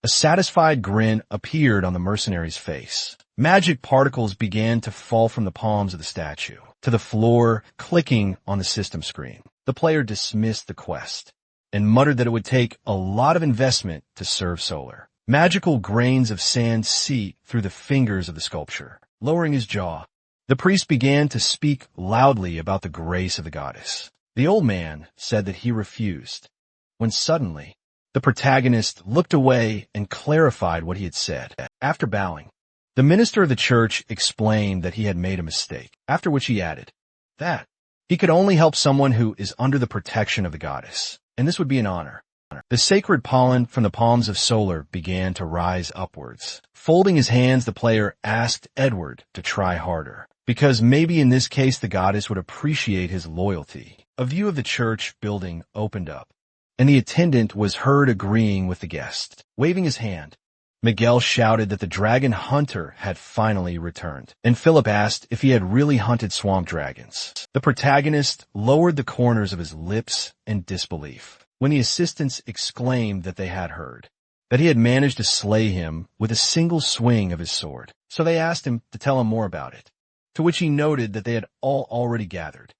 A satisfied grin appeared on the mercenary's face. Magic particles began to fall from the palms of the statue to the floor, clicking on the system screen. The player dismissed the quest and muttered that it would take a lot of investment to serve Solar. Magical grains of sand seeped through the fingers of the sculpture, lowering his jaw. The priest began to speak loudly about the grace of the goddess. The old man said that he refused, when suddenly the protagonist looked away and clarified what he had said. After bowing, the minister of the church explained that he had made a mistake, after which he added that he could only help someone who is under the protection of the goddess, and this would be an honor. The sacred pollen from the palms of Solar began to rise upwards. Folding his hands, the player asked Edward to try harder, because maybe in this case the goddess would appreciate his loyalty. A view of the church building opened up, and the attendant was heard agreeing with the guest. Waving his hand, Miguel shouted that the dragon hunter had finally returned, and Philip asked if he had really hunted swamp dragons. The protagonist lowered the corners of his lips in disbelief when the assistants exclaimed that they had heard that he had managed to slay him with a single swing of his sword. So they asked him to tell him more about it, to which he noted that they had all already gathered,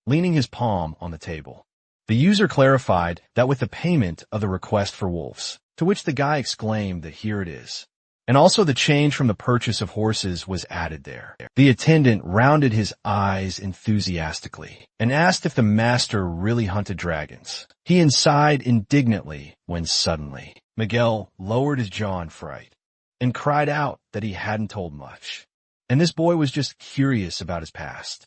leaning his palm on the table. The user clarified that with the payment of the request for wolves, to which the guy exclaimed that here it is. And also the change from the purchase of horses was added there. The attendant rounded his eyes enthusiastically and asked if the master really hunted dragons. He sighed indignantly when suddenly Miguel lowered his jaw in fright and cried out that he hadn't told much, and this boy was just curious about his past.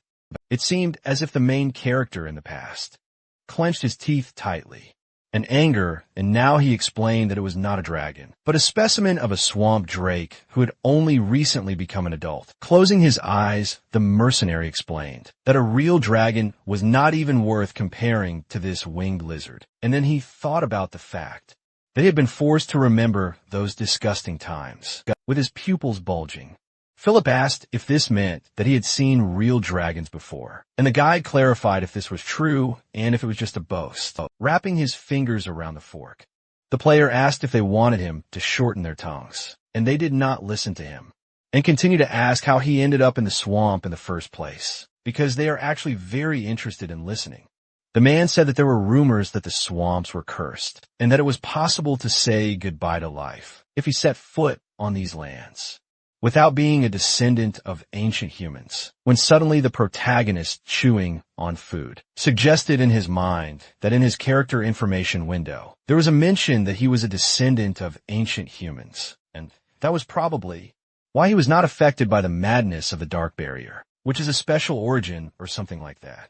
It seemed as if the main character in the past clenched his teeth tightly in anger, and now he explained that it was not a dragon, but a specimen of a swamp drake who had only recently become an adult. Closing his eyes, the mercenary explained that a real dragon was not even worth comparing to this winged lizard. And then he thought about the fact that he had been forced to remember those disgusting times. With his pupils bulging, Philip asked if this meant that he had seen real dragons before, and the guide clarified if this was true and if it was just a boast. Wrapping his fingers around the fork, the player asked if they wanted him to shorten their tongues, and they did not listen to him, and continued to ask how he ended up in the swamp in the first place, because they are actually very interested in listening. The man said that there were rumors that the swamps were cursed, and that it was possible to say goodbye to life if he set foot on these lands without being a descendant of ancient humans, when suddenly the protagonist, chewing on food, suggested in his mind that in his character information window, there was a mention that he was a descendant of ancient humans, and that was probably why he was not affected by the madness of the Dark Barrier, which is a special origin or something like that.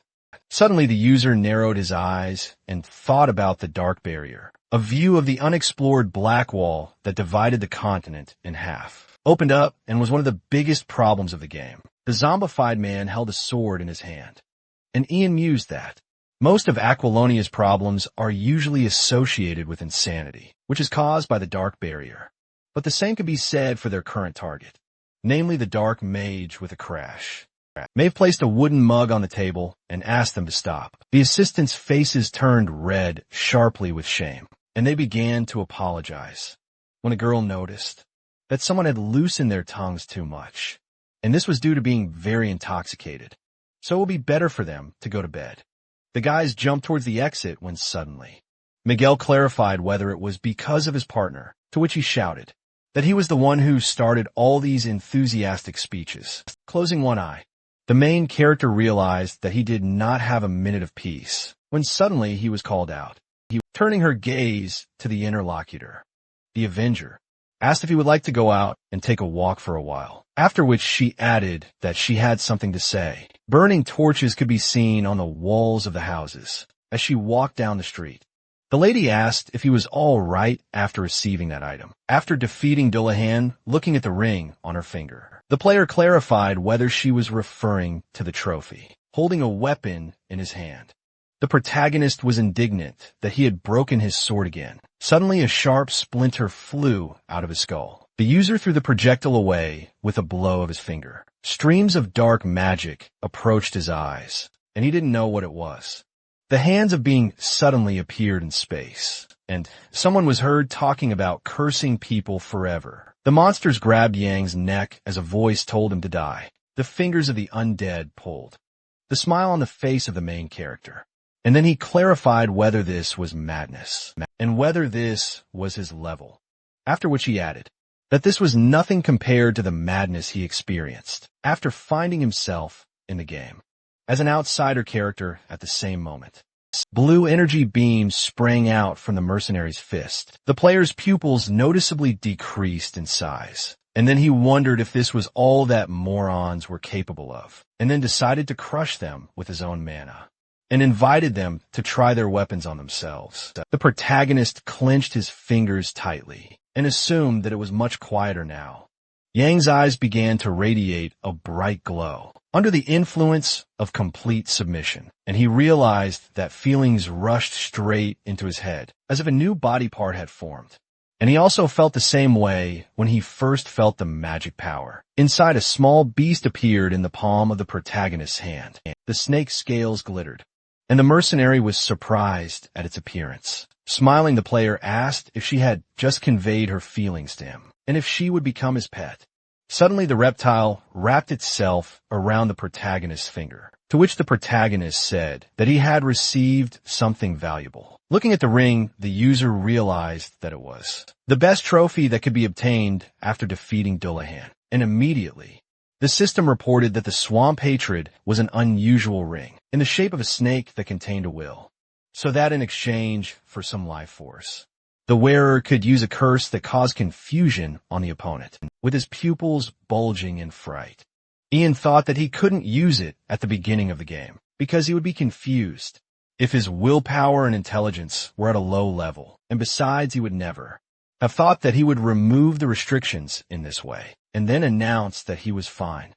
Suddenly the user narrowed his eyes and thought about the Dark Barrier. A view of the unexplored black wall that divided the continent in half opened up and was one of the biggest problems of the game. The zombified man held a sword in his hand, and Ian mused that most of Aquilonia's problems are usually associated with insanity, which is caused by the Dark Barrier. But the same could be said for their current target, namely the Dark Mage with a crash. Maeve placed a wooden mug on the table and asked them to stop. The assistants' faces turned red sharply with shame, and they began to apologize when a girl noticed that someone had loosened their tongues too much, and this was due to being very intoxicated, so it would be better for them to go to bed. The guys jumped towards the exit when suddenly Miguel clarified whether it was because of his partner, to which he shouted that he was the one who started all these enthusiastic speeches. Closing one eye, the main character realized that he did not have a minute of peace when suddenly he was called out. Turning her gaze to the interlocutor, the Avenger asked if he would like to go out and take a walk for a while, after which she added that she had something to say. Burning torches could be seen on the walls of the houses as she walked down the street. The lady asked if he was all right after receiving that item. After defeating Dullahan, looking at the ring on her finger, the player clarified whether she was referring to the trophy, holding a weapon in his hand. The protagonist was indignant that he had broken his sword again. Suddenly, a sharp splinter flew out of his skull. The user threw the projectile away with a blow of his finger. Streams of dark magic approached his eyes, and he didn't know what it was. The hands of being suddenly appeared in space, and someone was heard talking about cursing people forever. The monsters grabbed Yang's neck as a voice told him to die. The fingers of the undead pulled. The smile on the face of the main character. And then he clarified whether this was madness, and whether this was his level. After which he added that this was nothing compared to the madness he experienced after finding himself in the game as an outsider character at the same moment. Blue energy beams sprang out from the mercenary's fist. The player's pupils noticeably decreased in size, and then he wondered if this was all that morons were capable of, and then decided to crush them with his own mana, and invited them to try their weapons on themselves. The protagonist clenched his fingers tightly and assumed that it was much quieter now. Yang's eyes began to radiate a bright glow under the influence of complete submission, and he realized that feelings rushed straight into his head, as if a new body part had formed. And he also felt the same way when he first felt the magic power. Inside, a small beast appeared in the palm of the protagonist's hand. The snake's scales glittered, and the mercenary was surprised at its appearance. Smiling, the player asked if she had just conveyed her feelings to him, and if she would become his pet. Suddenly, the reptile wrapped itself around the protagonist's finger, to which the protagonist said that he had received something valuable. Looking at the ring, the user realized that it was the best trophy that could be obtained after defeating Dullahan, and immediately, the system reported that the Swamp Hatred was an unusual ring, in the shape of a snake that contained a will, so that in exchange for some life force, the wearer could use a curse that caused confusion on the opponent. With his pupils bulging in fright, Ian thought that he couldn't use it at the beginning of the game, because he would be confused if his willpower and intelligence were at a low level, and besides he would never have thought that he would remove the restrictions in this way, and then announce that he was fine.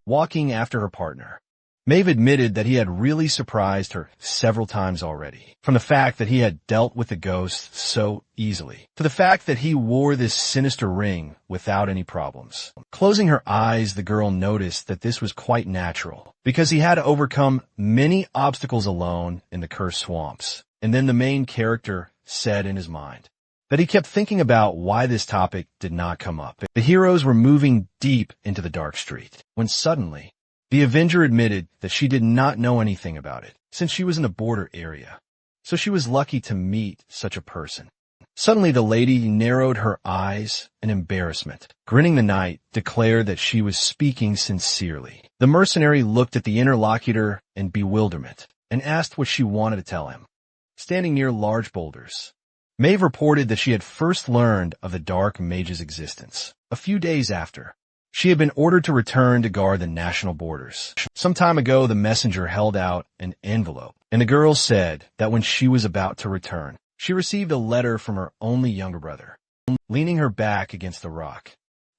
Walking after her partner, Maeve admitted that he had really surprised her several times already, from the fact that he had dealt with the ghost so easily, to the fact that he wore this sinister ring without any problems. Closing her eyes, the girl noticed that this was quite natural, because he had to overcome many obstacles alone in the cursed swamps. And then the main character said in his mind that he kept thinking about why this topic did not come up. The heroes were moving deep into the dark street, when suddenly, the Avenger admitted that she did not know anything about it, since she was in the border area. So she was lucky to meet such a person. Suddenly the lady narrowed her eyes in embarrassment. Grinning, the knight declared that she was speaking sincerely. The mercenary looked at the interlocutor in bewilderment and asked what she wanted to tell him. Standing near large boulders, Maeve reported that she had first learned of the dark mage's existence a few days after she had been ordered to return to guard the national borders. Some time ago, the messenger held out an envelope, and the girl said that when she was about to return, she received a letter from her only younger brother. Leaning her back against the rock,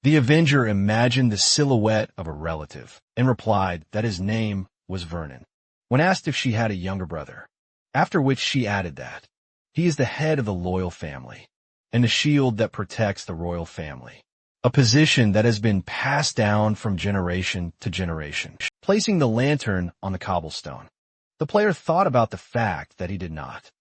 the Avenger imagined the silhouette of a relative and replied that his name was Vernon, when asked if she had a younger brother, after which she added that he is the head of the loyal family and the shield that protects the royal family, a position that has been passed down from generation to generation. Placing the lantern on the cobblestone, the player thought about the fact that he did not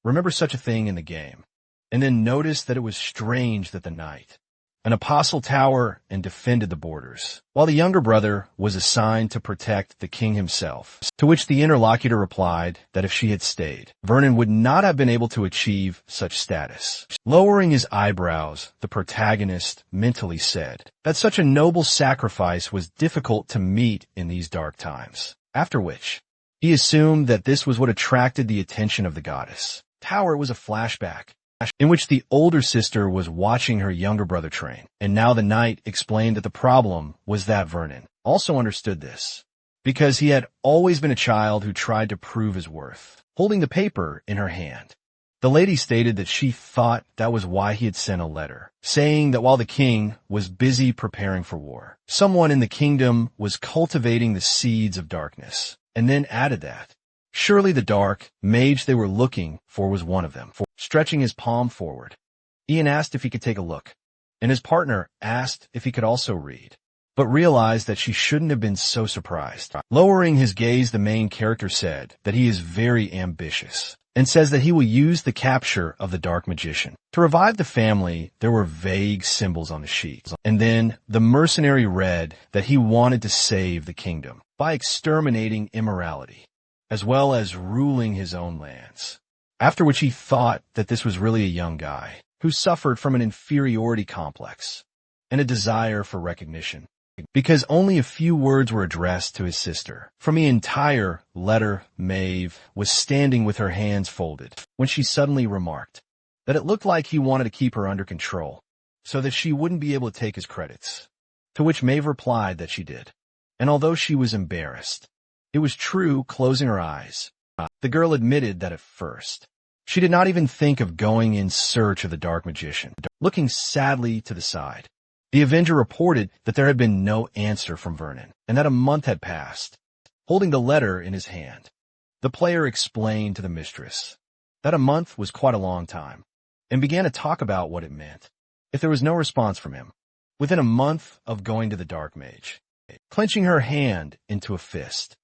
remember such a thing in the game, and then noticed that it was strange that the knight, an apostle tower and defended the borders, while the younger brother was assigned to protect the king himself, to which the interlocutor replied that if she had stayed, Vernon would not have been able to achieve such status. Lowering his eyebrows, the protagonist mentally said that such a noble sacrifice was difficult to meet in these dark times, after which he assumed that this was what attracted the attention of the goddess. Tower was a flashback in which the older sister was watching her younger brother train, and now the knight explained that the problem was that Vernon also understood this, because he had always been a child who tried to prove his worth. Holding the paper in her hand, The lady stated that she thought that was why he had sent a letter, saying that while the king was busy preparing for war, someone in the kingdom was cultivating the seeds of darkness, and then added that surely the dark mage they were looking for was one of them. Stretching his palm forward, Ian asked if he could take a look, and his partner asked if he could also read, but realized that she shouldn't have been so surprised. Lowering his gaze, the main character said that he is very ambitious, and says that he will use the capture of the dark magician. To revive the family, there were vague symbols on the sheet. And then the mercenary read that he wanted to save the kingdom by exterminating immorality, as well as ruling his own lands. After which he thought that this was really a young guy who suffered from an inferiority complex and a desire for recognition, because only a few words were addressed to his sister. From the entire letter, Maeve was standing with her hands folded when she suddenly remarked that it looked like he wanted to keep her under control so that she wouldn't be able to take his credits, to which Maeve replied that she did. And although she was embarrassed, it was true. Closing her eyes, the girl admitted that at first she did not even think of going in search of the dark magician. Looking sadly to the side, the Avenger reported that there had been no answer from Vernon, and that a month had passed. Holding the letter in his hand, the player explained to the mistress that a month was quite a long time, and began to talk about what it meant if there was no response from him within a month of going to the dark mage. Clenching her hand into a fist,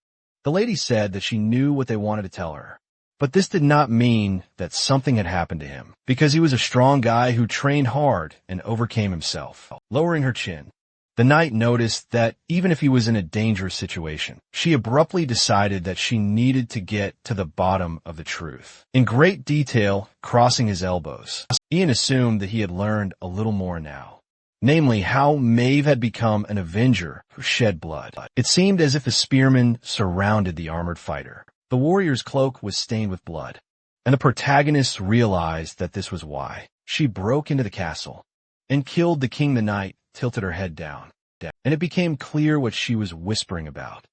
the lady said that she knew what they wanted to tell her, but this did not mean that something had happened to him, because he was a strong guy who trained hard and overcame himself. Lowering her chin, the knight noticed that even if he was in a dangerous situation, she abruptly decided that she needed to get to the bottom of the truth. In great detail, crossing his elbows, Ian assumed that he had learned a little more now, namely how Maeve had become an Avenger who shed blood. It seemed as if the spearmen surrounded the armored fighter. The warrior's cloak was stained with blood, and the protagonist realized that this was why. She broke into the castle and killed the king. The knight tilted her head down, and it became clear what she was whispering about.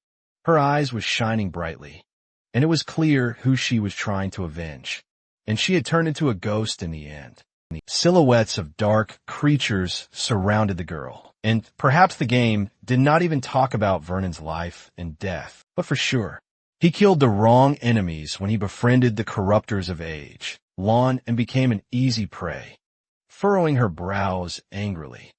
Her eyes were shining brightly, and it was clear who she was trying to avenge, and she had turned into a ghost in the end. Silhouettes of dark creatures surrounded the girl, and perhaps the game did not even talk about Vernon's life and death, but for sure, he killed the wrong enemies when he befriended the corruptors of age, Lawn, and became an easy prey. Furrowing her brows angrily,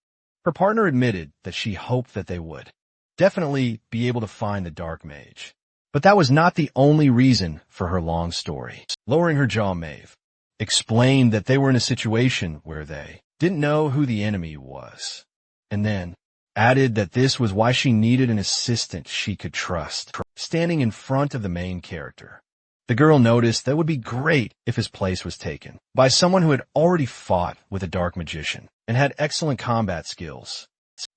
her partner admitted that she hoped that they would definitely be able to find the dark mage. But that was not the only reason for her long story. Lowering her jaw, Maeve explained that they were in a situation where they didn't know who the enemy was, and then added that this was why she needed an assistant she could trust. Standing in front of the main character, the girl noticed that it would be great if his place was taken by someone who had already fought with a dark magician and had excellent combat skills.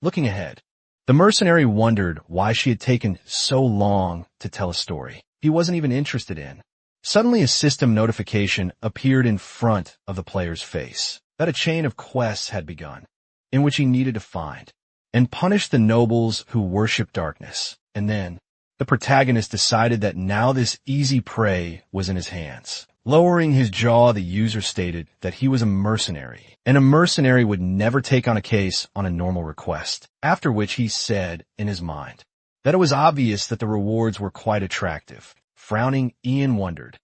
Looking ahead, the mercenary wondered why she had taken so long to tell a story he wasn't even interested in. Suddenly a system notification appeared in front of the player's face that a chain of quests had begun, in which he needed to find and punish the nobles who worship darkness. And then the protagonist decided that now this easy prey was in his hands. Lowering his jaw, the user stated that he was a mercenary, and a mercenary would never take on a case on a normal request, after which he said in his mind that it was obvious that the rewards were quite attractive. Frowning, Ian wondered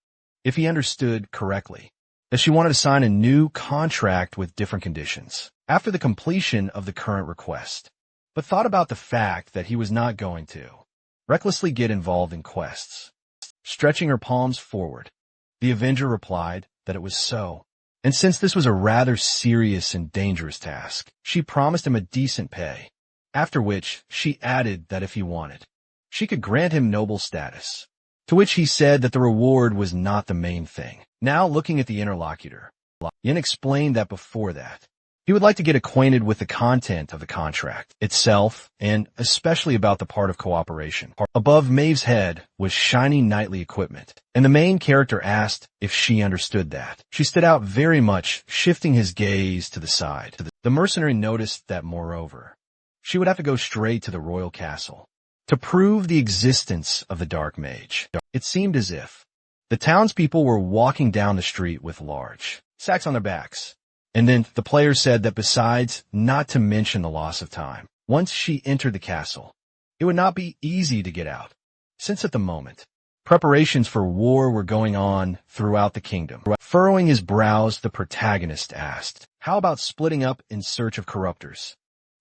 if he understood correctly that she wanted to sign a new contract with different conditions after the completion of the current request, but thought about the fact that he was not going to recklessly get involved in quests. Stretching her palms forward, the Avenger replied that it was so, and since this was a rather serious and dangerous task, she promised him a decent pay, after which she added that if he wanted, she could grant him noble status, to which he said that the reward was not the main thing. Now looking at the interlocutor, Yin explained that before that, he would like to get acquainted with the content of the contract itself, and especially about the part of cooperation. Above Maeve's head was shiny knightly equipment, and the main character asked if she understood that. She stood out very much, shifting his gaze to the side. The mercenary noticed that, moreover, she would have to go straight to the royal castle to prove the existence of the dark mage. It seemed as if The townspeople were walking down the street with large sacks on their backs. And then the player said that besides, not to mention the loss of time, once she entered the castle, it would not be easy to get out, since at the moment, preparations for war were going on throughout the kingdom. Furrowing his brows, the protagonist asked, "How about splitting up in search of corruptors?"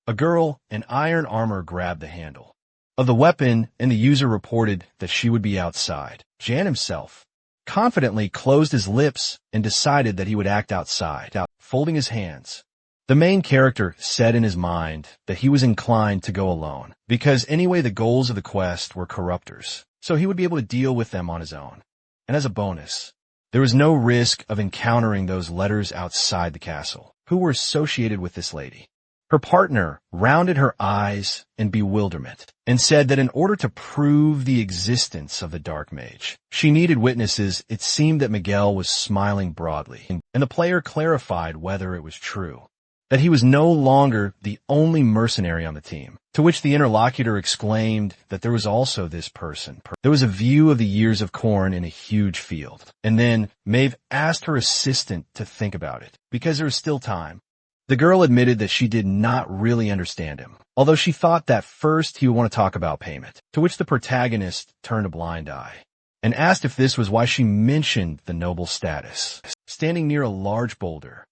A girl in iron armor grabbed the handle of the weapon, and the user reported that she would be outside. Jan himself confidently closed his lips and decided that he would act outside, folding his hands. The main character said in his mind that he was inclined to go alone, because anyway the goals of the quest were corruptors, so he would be able to deal with them on his own. And as a bonus, there was no risk of encountering those letters outside the castle, who were associated with this lady. Her partner rounded her eyes in bewilderment and said that in order to prove the existence of the dark mage, she needed witnesses. It seemed that Miguel was smiling broadly, and the player clarified whether it was true, that he was no longer the only mercenary on the team, to which the interlocutor exclaimed that there was also this person. There was a view of the ears of corn in a huge field, and then Maeve asked her assistant to think about it, because there was still time. The girl admitted that she did not really understand him, although she thought that first he would want to talk about payment, to which the protagonist turned a blind eye and asked if this was why she mentioned the noble status. Standing near a large boulder,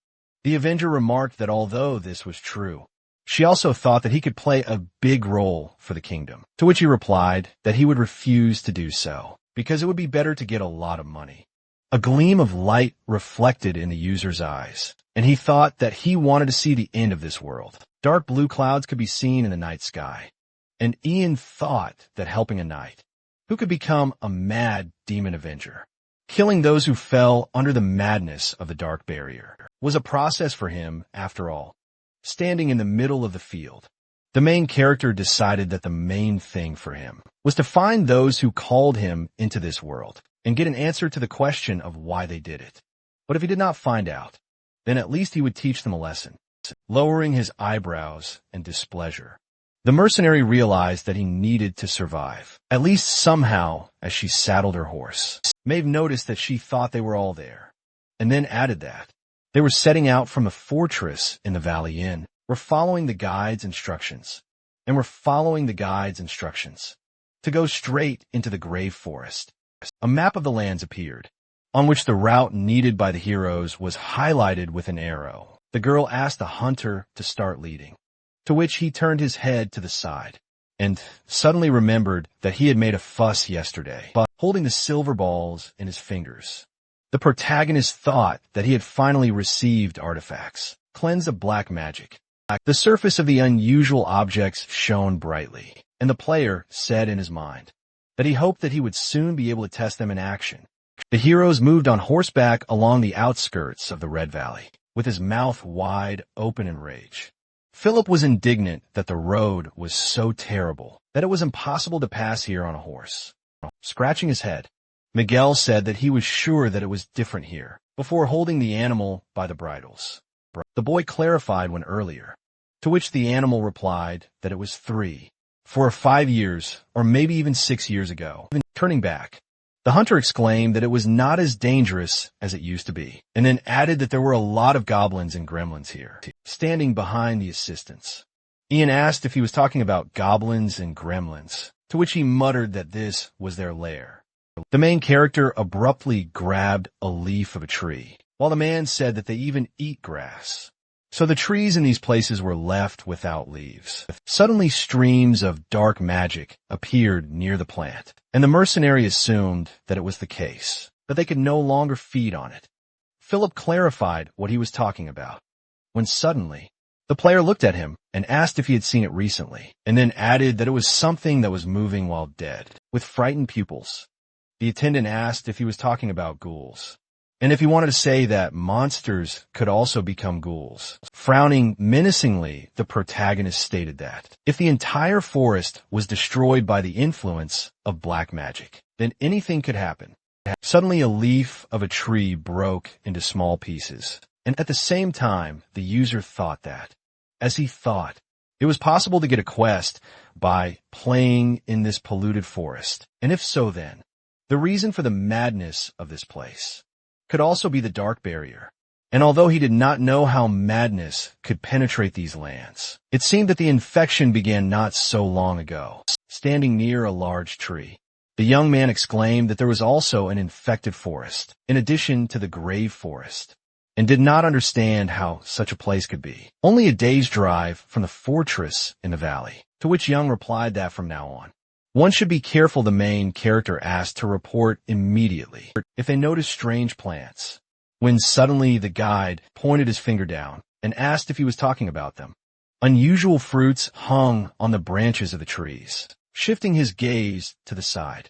the Avenger remarked that although this was true, she also thought that he could play a big role for the kingdom, to which he replied that he would refuse to do so, because it would be better to get a lot of money. A gleam of light reflected in the user's eyes, and he thought that he wanted to see the end of this world. Dark blue clouds could be seen in the night sky, and Ian thought that helping a knight, who could become a mad demon avenger, killing those who fell under the madness of the dark barrier, was a process for him after all. Standing in the middle of the field, the main character decided that the main thing for him was to find those who called him into this world and get an answer to the question of why they did it. But if he did not find out, then at least he would teach them a lesson. Lowering his eyebrows in displeasure, the mercenary realized that he needed to survive, at least somehow, as she saddled her horse. Maeve noticed that she thought they were all there, and then added that they were setting out from a fortress in the Valley Inn. We're following the guide's instructions, and we're following the guide's instructions to go straight into the Grave Forest. A map of the lands appeared, on which the route needed by the heroes was highlighted with an arrow. The girl asked the hunter to start leading, to which he turned his head to the side, and suddenly remembered that he had made a fuss yesterday, holding the silver balls in his fingers. The protagonist thought that he had finally received artifacts, cleansed of black magic. The surface of the unusual objects shone brightly, and the player said in his mind that he hoped that he would soon be able to test them in action. The heroes moved on horseback along the outskirts of the Red Valley, with his mouth wide open in rage. Philip was indignant that the road was so terrible that it was impossible to pass here on a horse. Scratching his head, Miguel said that he was sure that it was different here, before holding the animal by the bridles. The boy clarified when earlier, to which the animal replied that it was 3, 4 or 5 years, or maybe even 6 years ago. Turning back, the hunter exclaimed that it was not as dangerous as it used to be, and then added that there were a lot of goblins and gremlins here, standing behind the assistants. Ian asked if he was talking about goblins and gremlins, to which he muttered that this was their lair. The main character abruptly grabbed a leaf of a tree, while the man said that they even eat grass. So the trees in these places were left without leaves. Suddenly streams of dark magic appeared near the plant, and the mercenary assumed that it was the case, that they could no longer feed on it. Philip clarified what he was talking about, when suddenly the player looked at him and asked if he had seen it recently, and then added that it was something that was moving while dead, with frightened pupils. The attendant asked if he was talking about ghouls, and if he wanted to say that monsters could also become ghouls. Frowning menacingly, the protagonist stated that if the entire forest was destroyed by the influence of black magic, then anything could happen. Suddenly a leaf of a tree broke into small pieces, and at the same time the user thought that, as he thought, it was possible to get a quest by playing in this polluted forest, and if so then, The reason for the madness of this place could also be the dark barrier. And although he did not know how madness could penetrate these lands, it seemed that the infection began not so long ago. Standing near a large tree, the young man exclaimed that there was also an infected forest, in addition to the grave forest, and did not understand how such a place could be. Only a day's drive from the fortress in the valley, to which Young replied that from now on, one should be careful, the main character asked to report immediately if they noticed strange plants, when suddenly the guide pointed his finger down and asked if he was talking about them. Unusual fruits hung on the branches of the trees. Shifting his gaze to the side,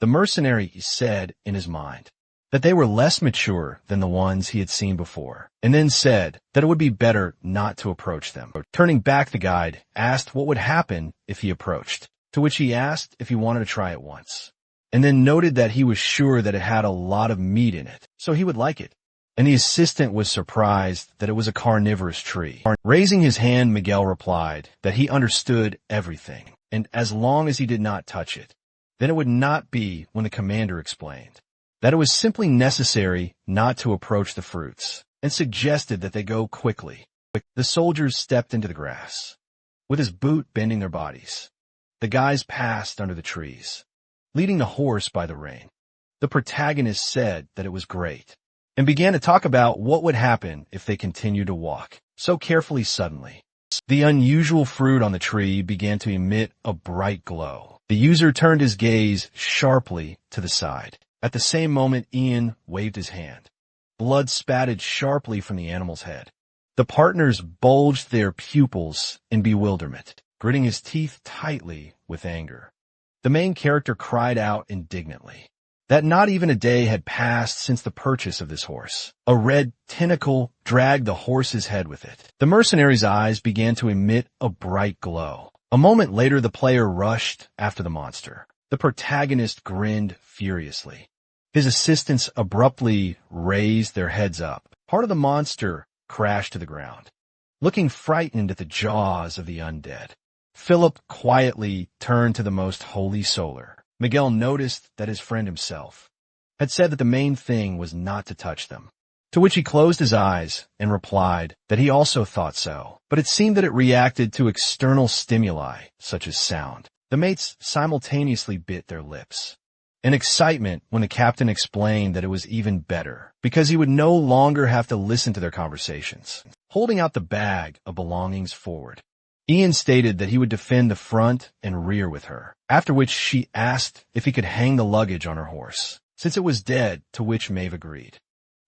the mercenary said in his mind that they were less mature than the ones he had seen before, and then said that it would be better not to approach them. Turning back, the guide asked what would happen if he approached, to which he asked if he wanted to try it once, and then noted that he was sure that it had a lot of meat in it, so he would like it. And the assistant was surprised that it was a carnivorous tree. Raising his hand, Miguel replied that he understood everything, and as long as he did not touch it, then it would not be. When the commander explained that it was simply necessary not to approach the fruits, and suggested that they go quickly. The soldiers stepped into the grass, with his boot bending their bodies. The guys passed under the trees, leading the horse by the rein. The protagonist said that it was great, and began to talk about what would happen if they continued to walk so carefully. Suddenly, the unusual fruit on the tree began to emit a bright glow. The user turned his gaze sharply to the side. At the same moment, Ian waved his hand. Blood spattered sharply from the animal's head. The partners bulged their pupils in bewilderment, gritting his teeth tightly with anger. The main character cried out indignantly that not even a day had passed since the purchase of this horse. A red tentacle dragged the horse's head with it. The mercenary's eyes began to emit a bright glow. A moment later, the player rushed after the monster. The protagonist grinned furiously. His assistants abruptly raised their heads up. Part of the monster crashed to the ground, looking frightened at the jaws of the undead. Philip quietly turned to the most holy solar. Miguel noticed that his friend himself had said that the main thing was not to touch them, to which he closed his eyes and replied that he also thought so, but it seemed that it reacted to external stimuli, such as sound. The mates simultaneously bit their lips in excitement when the captain explained that it was even better, because he would no longer have to listen to their conversations. Holding out the bag of belongings forward, Ian stated that he would defend the front and rear with her, after which she asked if he could hang the luggage on her horse, since it was dead, to which Maeve agreed.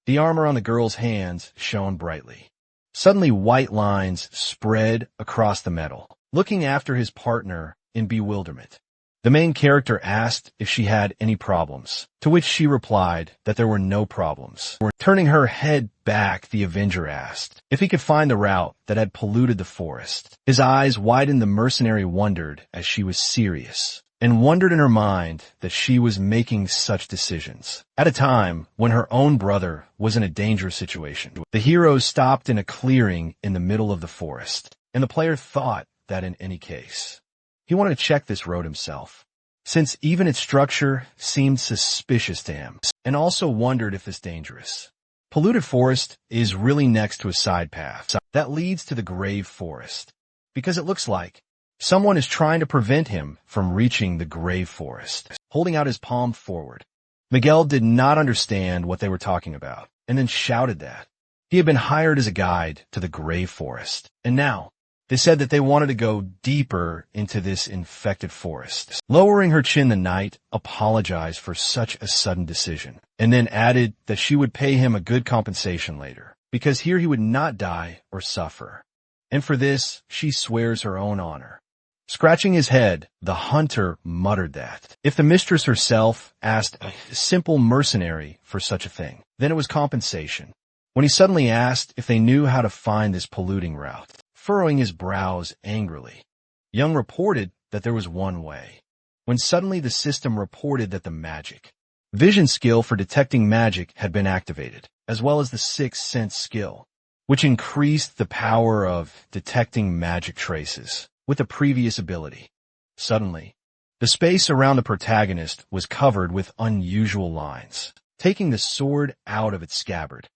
The armor on the girl's hands shone brightly. Suddenly, white lines spread across the metal. Looking after his partner in bewilderment, the main character asked if she had any problems, to which she replied that there were no problems. Turning her head back, the Avenger asked if he could find the route that had polluted the forest. His eyes widened. The mercenary wondered as she was serious, and wondered in her mind that she was making such decisions at a time when her own brother was in a dangerous situation. The hero stopped in a clearing in the middle of the forest, and the player thought that in any case, he wanted to check this road himself, since even its structure seemed suspicious to him, and also wondered if this dangerous, polluted forest is really next to a side path that leads to the grave forest, because it looks like someone is trying to prevent him from reaching the grave forest. Holding out his palm forward, Miguel did not understand what they were talking about, and then shouted that he had been hired as a guide to the grave forest, and now they said that they wanted to go deeper into this infected forest. Lowering her chin, the knight apologized for such a sudden decision, and then added that she would pay him a good compensation later, because here he would not die or suffer. And for this, she swears her own honor. Scratching his head, the hunter muttered that if the mistress herself asked a simple mercenary for such a thing, then it was compensation. When he suddenly asked if they knew how to find this polluting route, furrowing his brows angrily, Young reported that there was one way, when suddenly the system reported that the magic vision skill for detecting magic had been activated, as well as the sixth sense skill, which increased the power of detecting magic traces with the previous ability. Suddenly, The space around the protagonist was covered with unusual lines. Taking the sword out of its scabbard,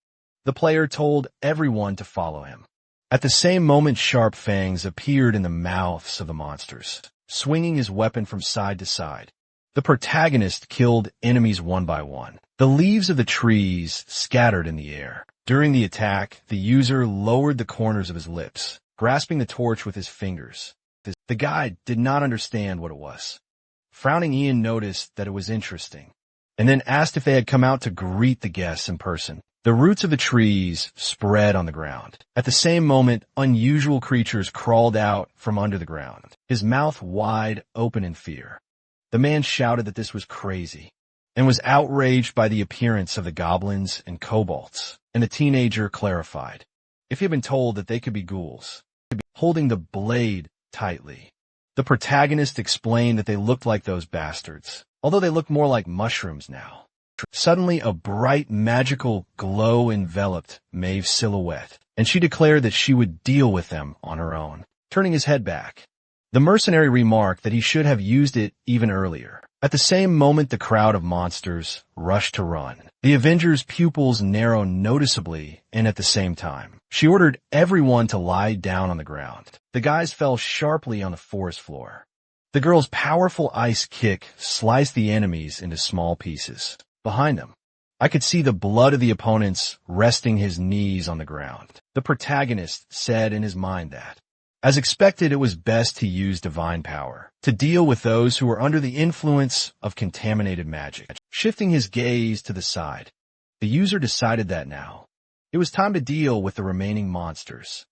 the player told everyone to follow him. At the same moment, sharp fangs appeared in the mouths of the monsters, swinging his weapon from side to side. The protagonist killed enemies one by one. The leaves of the trees scattered in the air. During the attack, the user lowered the corners of his lips, grasping the torch with his fingers. The guide did not understand what it was. Frowning, Ian noticed that it was interesting, and then asked if they had come out to greet the guests in person. The roots of the trees spread on the ground. At the same moment, unusual creatures crawled out from under the ground, his mouth wide open in fear. The man shouted that this was crazy, and was outraged by the appearance of the goblins and kobolds, and the teenager clarified. If he had been told that they could be ghouls, holding the blade tightly. The protagonist explained that they looked like those bastards, although they looked more like mushrooms now. Suddenly, a bright, magical glow enveloped Maeve's silhouette, and she declared that she would deal with them on her own, turning his head back. The mercenary remarked that he should have used it even earlier. At the same moment, the crowd of monsters rushed to run. The Avenger's pupils narrowed noticeably, and at the same time, she ordered everyone to lie down on the ground. The guys fell sharply on the forest floor. The girl's powerful ice kick sliced the enemies into small pieces. Behind them, I could see the blood of the opponents resting his knees on the ground. The protagonist said in his mind that, as expected, it was best to use divine power to deal with those who were under the influence of contaminated magic. Shifting his gaze to the side, the user decided that now it was time to deal with the remaining monsters.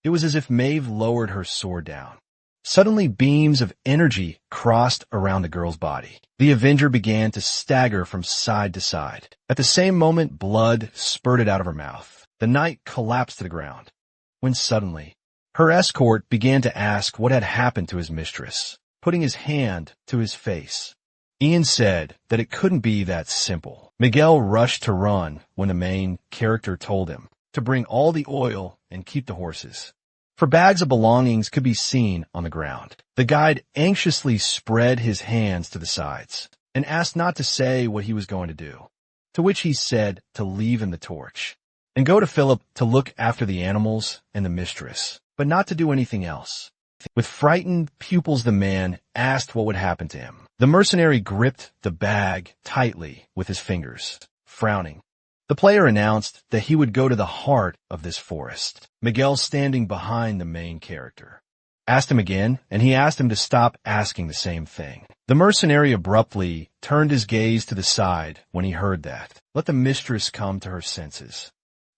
It was as if Maeve lowered her sword down. Suddenly, beams of energy crossed around the girl's body. The Avenger began to stagger from side to side. At the same moment, blood spurted out of her mouth. The knight collapsed to the ground, when suddenly, her escort began to ask what had happened to his mistress, putting his hand to his face. Ian said that it couldn't be that simple. Miguel rushed to run when the main character told him to bring all the oil and keep the horses, for bags of belongings could be seen on the ground. The guide anxiously spread his hands to the sides and asked not to say what he was going to do, to which he said to leave him the torch and go to Philip to look after the animals and the mistress, but not to do anything else. With frightened pupils, the man asked what would happen to him. The mercenary gripped the bag tightly with his fingers. Frowning, the player announced that he would go to the heart of this forest. Miguel, standing behind the main character, asked him again, and he asked him to stop asking the same thing. The mercenary abruptly turned his gaze to the side when he heard that. Let the mistress come to her senses.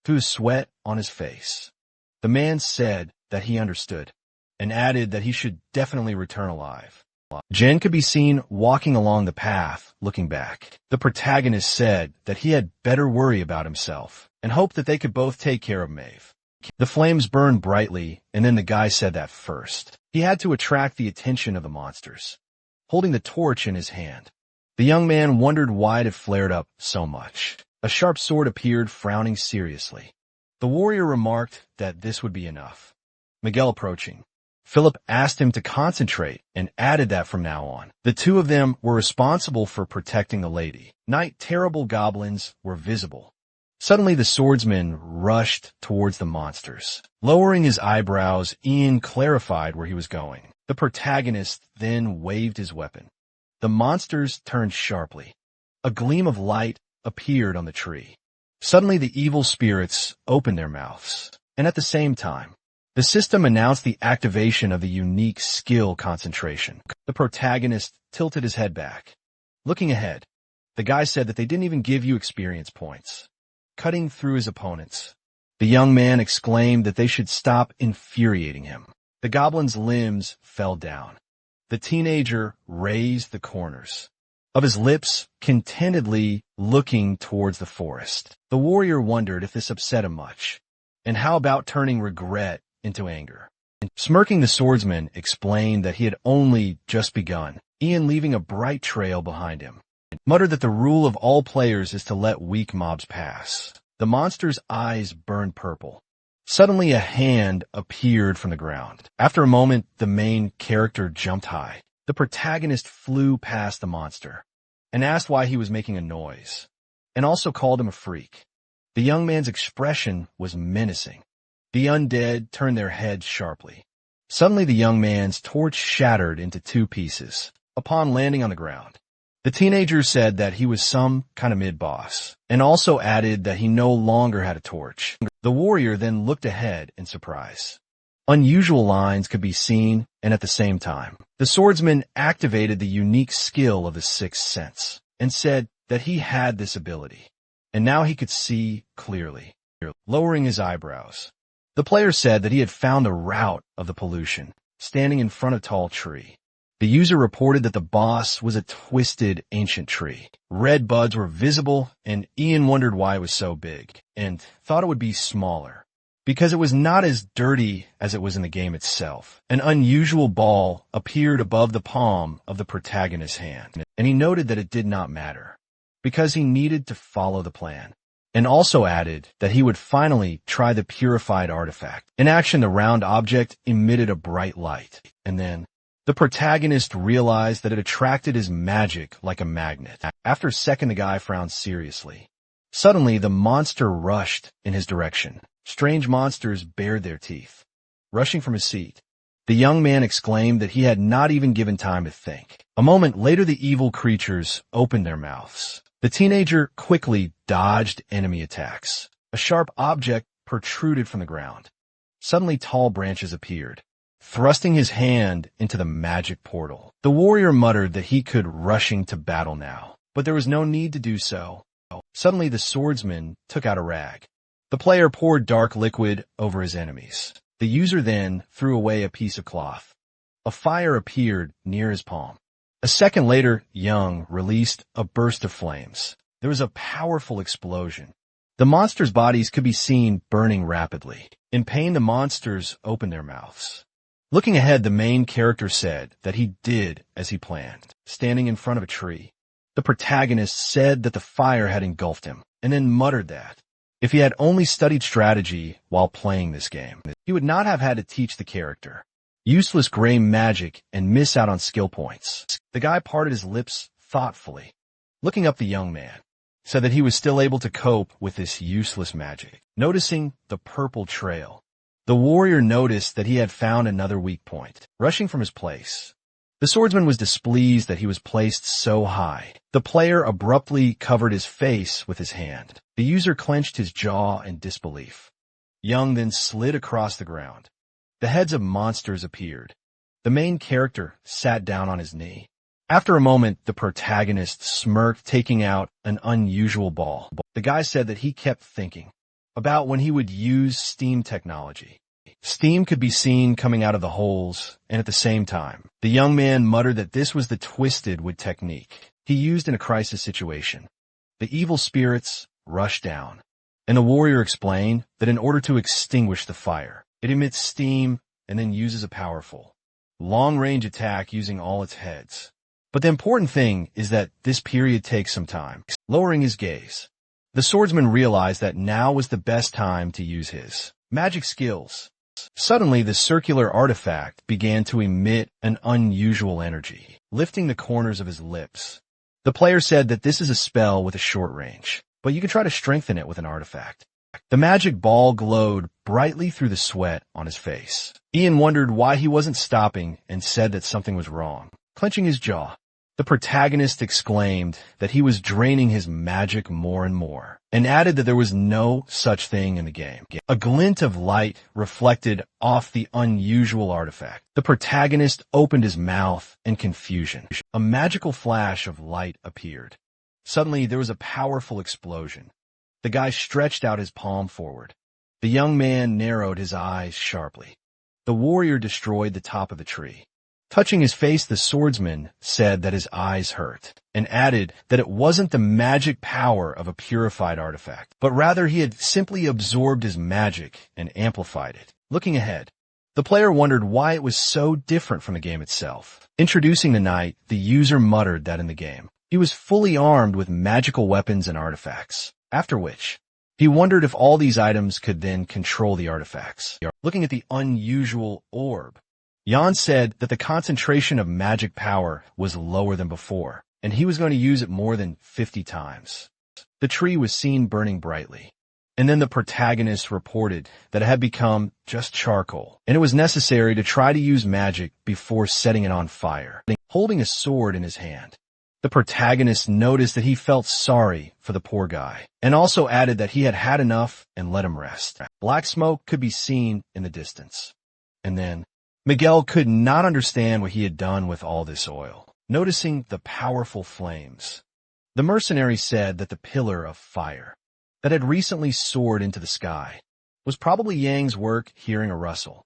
Through the sweat on his face, the man said that he understood, and added that he should definitely return alive. Jen could be seen walking along the path, looking back. The protagonist said that he had better worry about himself, and hoped that they could both take care of Maeve. The flames burned brightly, and then the guy said that first. He had to attract the attention of the monsters, holding the torch in his hand. The young man wondered why it had flared up so much. A sharp sword appeared, frowning seriously. The warrior remarked that this would be enough. Miguel approaching, Philip asked him to concentrate and added that from now on, the two of them were responsible for protecting the lady. Night terrible goblins were visible. Suddenly the swordsman rushed towards the monsters. Lowering his eyebrows, Ian clarified where he was going. The protagonist then waved his weapon. The monsters turned sharply. A gleam of light appeared on the tree. Suddenly the evil spirits opened their mouths, and at the same time, the system announced the activation of the unique skill concentration. The protagonist tilted his head back. Looking ahead, the guy said that they didn't even give you experience points. Cutting through his opponents, the young man exclaimed that they should stop infuriating him. The goblin's limbs fell down. The teenager raised the corners of his lips, contentedly looking towards the forest. The warrior wondered if this upset him much, and how about turning regret into anger. Smirking, the swordsman explained that he had only just begun. Ian, leaving a bright trail behind him, muttered that the rule of all players is to let weak mobs pass. The monster's eyes burned purple. Suddenly a hand appeared from the ground. After a moment, the main character jumped high. The protagonist flew past the monster and asked why he was making a noise, and also called him a freak. The young man's expression was menacing. The undead turned their heads sharply. Suddenly the young man's torch shattered into 2 pieces upon landing on the ground. The teenager said that he was some kind of mid-boss, and also added that he no longer had a torch. The warrior then looked ahead in surprise. Unusual lines could be seen, and at the same time, the swordsman activated the unique skill of the sixth sense, and said that he had this ability, and now he could see clearly. Lowering his eyebrows, the player said that he had found a route of the pollution, standing in front of a tall tree. The user reported that the boss was a twisted ancient tree. Red buds were visible, and Ian wondered why it was so big, and thought it would be smaller, because it was not as dirty as it was in the game itself. An unusual ball appeared above the palm of the protagonist's hand, and he noted that it did not matter, because he needed to follow the plan, and also added that he would finally try the purified artifact. In action, the round object emitted a bright light, and then the protagonist realized that it attracted his magic like a magnet. After a second, the guy frowned seriously. Suddenly, the monster rushed in his direction. Strange monsters bared their teeth. Rushing from his seat, the young man exclaimed that he had not even given time to think. A moment later, the evil creatures opened their mouths. The teenager quickly dodged enemy attacks. A sharp object protruded from the ground. Suddenly, tall branches appeared, thrusting his hand into the magic portal. The warrior muttered that he could rushing to battle now, but there was no need to do so. Suddenly, the swordsman took out a rag. The player poured dark liquid over his enemies. The user then threw away a piece of cloth. A fire appeared near his palm. A second later, Young released a burst of flames. There was a powerful explosion. The monsters' bodies could be seen burning rapidly. In pain, the monsters opened their mouths. Looking ahead, the main character said that he did as he planned, standing in front of a tree. The protagonist said that the fire had engulfed him, and then muttered that if he had only studied strategy while playing this game, he would not have had to teach the character useless gray magic and miss out on skill points. The guy parted his lips thoughtfully, looking up the young man, said that he was still able to cope with this useless magic. Noticing the purple trail, the warrior noticed that he had found another weak point. Rushing from his place, the swordsman was displeased that he was placed so high. The player abruptly covered his face with his hand. The user clenched his jaw in disbelief. Young then slid across the ground. The heads of monsters appeared. The main character sat down on his knee. After a moment, the protagonist smirked, taking out an unusual ball. The guy said that he kept thinking about when he would use steam technology. Steam could be seen coming out of the holes, and at the same time, the young man muttered that this was the twisted wood technique he used in a crisis situation. The evil spirits rushed down, and the warrior explained that in order to extinguish the fire, it emits steam and then uses a powerful, long-range attack using all its heads. But the important thing is that this period takes some time. Lowering his gaze, the swordsman realized that now was the best time to use his magic skills. Suddenly, the circular artifact began to emit an unusual energy, lifting the corners of his lips. The player said that this is a spell with a short range, but you can try to strengthen it with an artifact. The magic ball glowed brightly through the sweat on his face. Ian wondered why he wasn't stopping and said that something was wrong. Clenching his jaw, the protagonist exclaimed that he was draining his magic more and more, and added that there was no such thing in the game. A glint of light reflected off the unusual artifact. The protagonist opened his mouth in confusion. A magical flash of light appeared. Suddenly, there was a powerful explosion. The guy stretched out his palm forward. The young man narrowed his eyes sharply. The warrior destroyed the top of the tree. Touching his face, the swordsman said that his eyes hurt, and added that it wasn't the magic power of a purified artifact, but rather he had simply absorbed his magic and amplified it. Looking ahead, the player wondered why it was so different from the game itself. Introducing the knight, the user muttered that in the game, he was fully armed with magical weapons and artifacts, after which he wondered if all these items could then control the artifacts. Looking at the unusual orb, Jan said that the concentration of magic power was lower than before, and he was going to use it more than 50 times. The tree was seen burning brightly, and then the protagonist reported that it had become just charcoal, and it was necessary to try to use magic before setting it on fire. Holding a sword in his hand, the protagonist noticed that he felt sorry for the poor guy, and also added that he had had enough and let him rest. Black smoke could be seen in the distance. And then, Miguel could not understand what he had done with all this oil, noticing the powerful flames. The mercenary said that the pillar of fire that had recently soared into the sky was probably Yang's work. Hearing a rustle,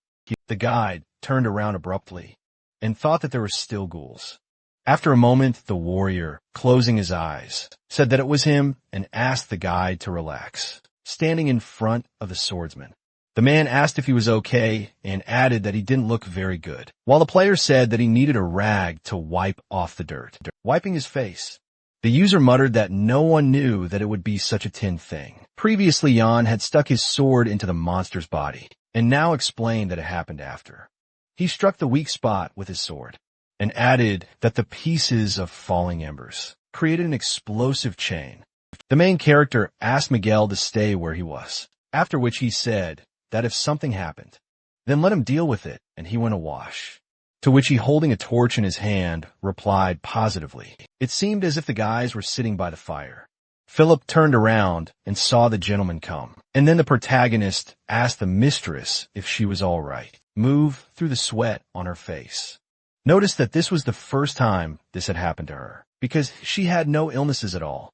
the guide turned around abruptly and thought that there were still ghouls. After a moment, the warrior, closing his eyes, said that it was him and asked the guide to relax, standing in front of the swordsman. The man asked if he was okay and added that he didn't look very good, while the player said that he needed a rag to wipe off the dirt. Wiping his face, the user muttered that no one knew that it would be such a tin thing. Previously, Jan had stuck his sword into the monster's body, and now explained that it happened after. He struck the weak spot with his sword, and added that the pieces of falling embers created an explosive chain. The main character asked Miguel to stay where he was, after which he said that if something happened, then let him deal with it, and he went awash. To which he, holding a torch in his hand, replied positively. It seemed as if the guys were sitting by the fire. Philip turned around and saw the gentleman come, and then the protagonist asked the mistress if she was all right. Move through the sweat on her face. Notice that this was the first time this had happened to her, because she had no illnesses at all.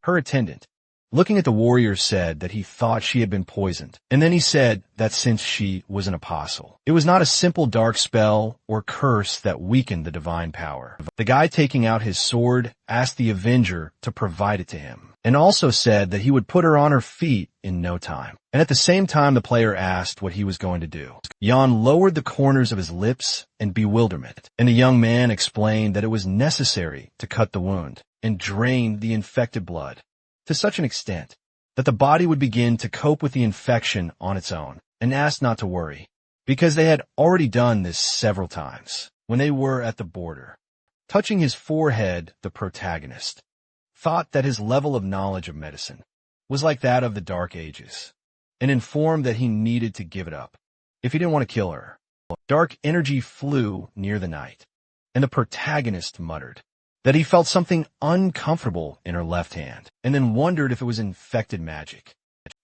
Her attendant, looking at the warrior, said that he thought she had been poisoned, and then he said that since she was an apostle, it was not a simple dark spell or curse that weakened the divine power. The guy, taking out his sword, asked the Avenger to provide it to him, and also said that he would put her on her feet in no time. And at the same time, the player asked what he was going to do. Jan lowered the corners of his lips in bewilderment, and the young man explained that it was necessary to cut the wound and drain the infected blood to such an extent that the body would begin to cope with the infection on its own, and asked not to worry, because they had already done this several times when they were at the border. Touching his forehead, the protagonist thought that his level of knowledge of medicine was like that of the Dark Ages, and informed that he needed to give it up if he didn't want to kill her. Dark energy flew near the night, and the protagonist muttered that he felt something uncomfortable in her left hand, and then wondered if it was infected magic.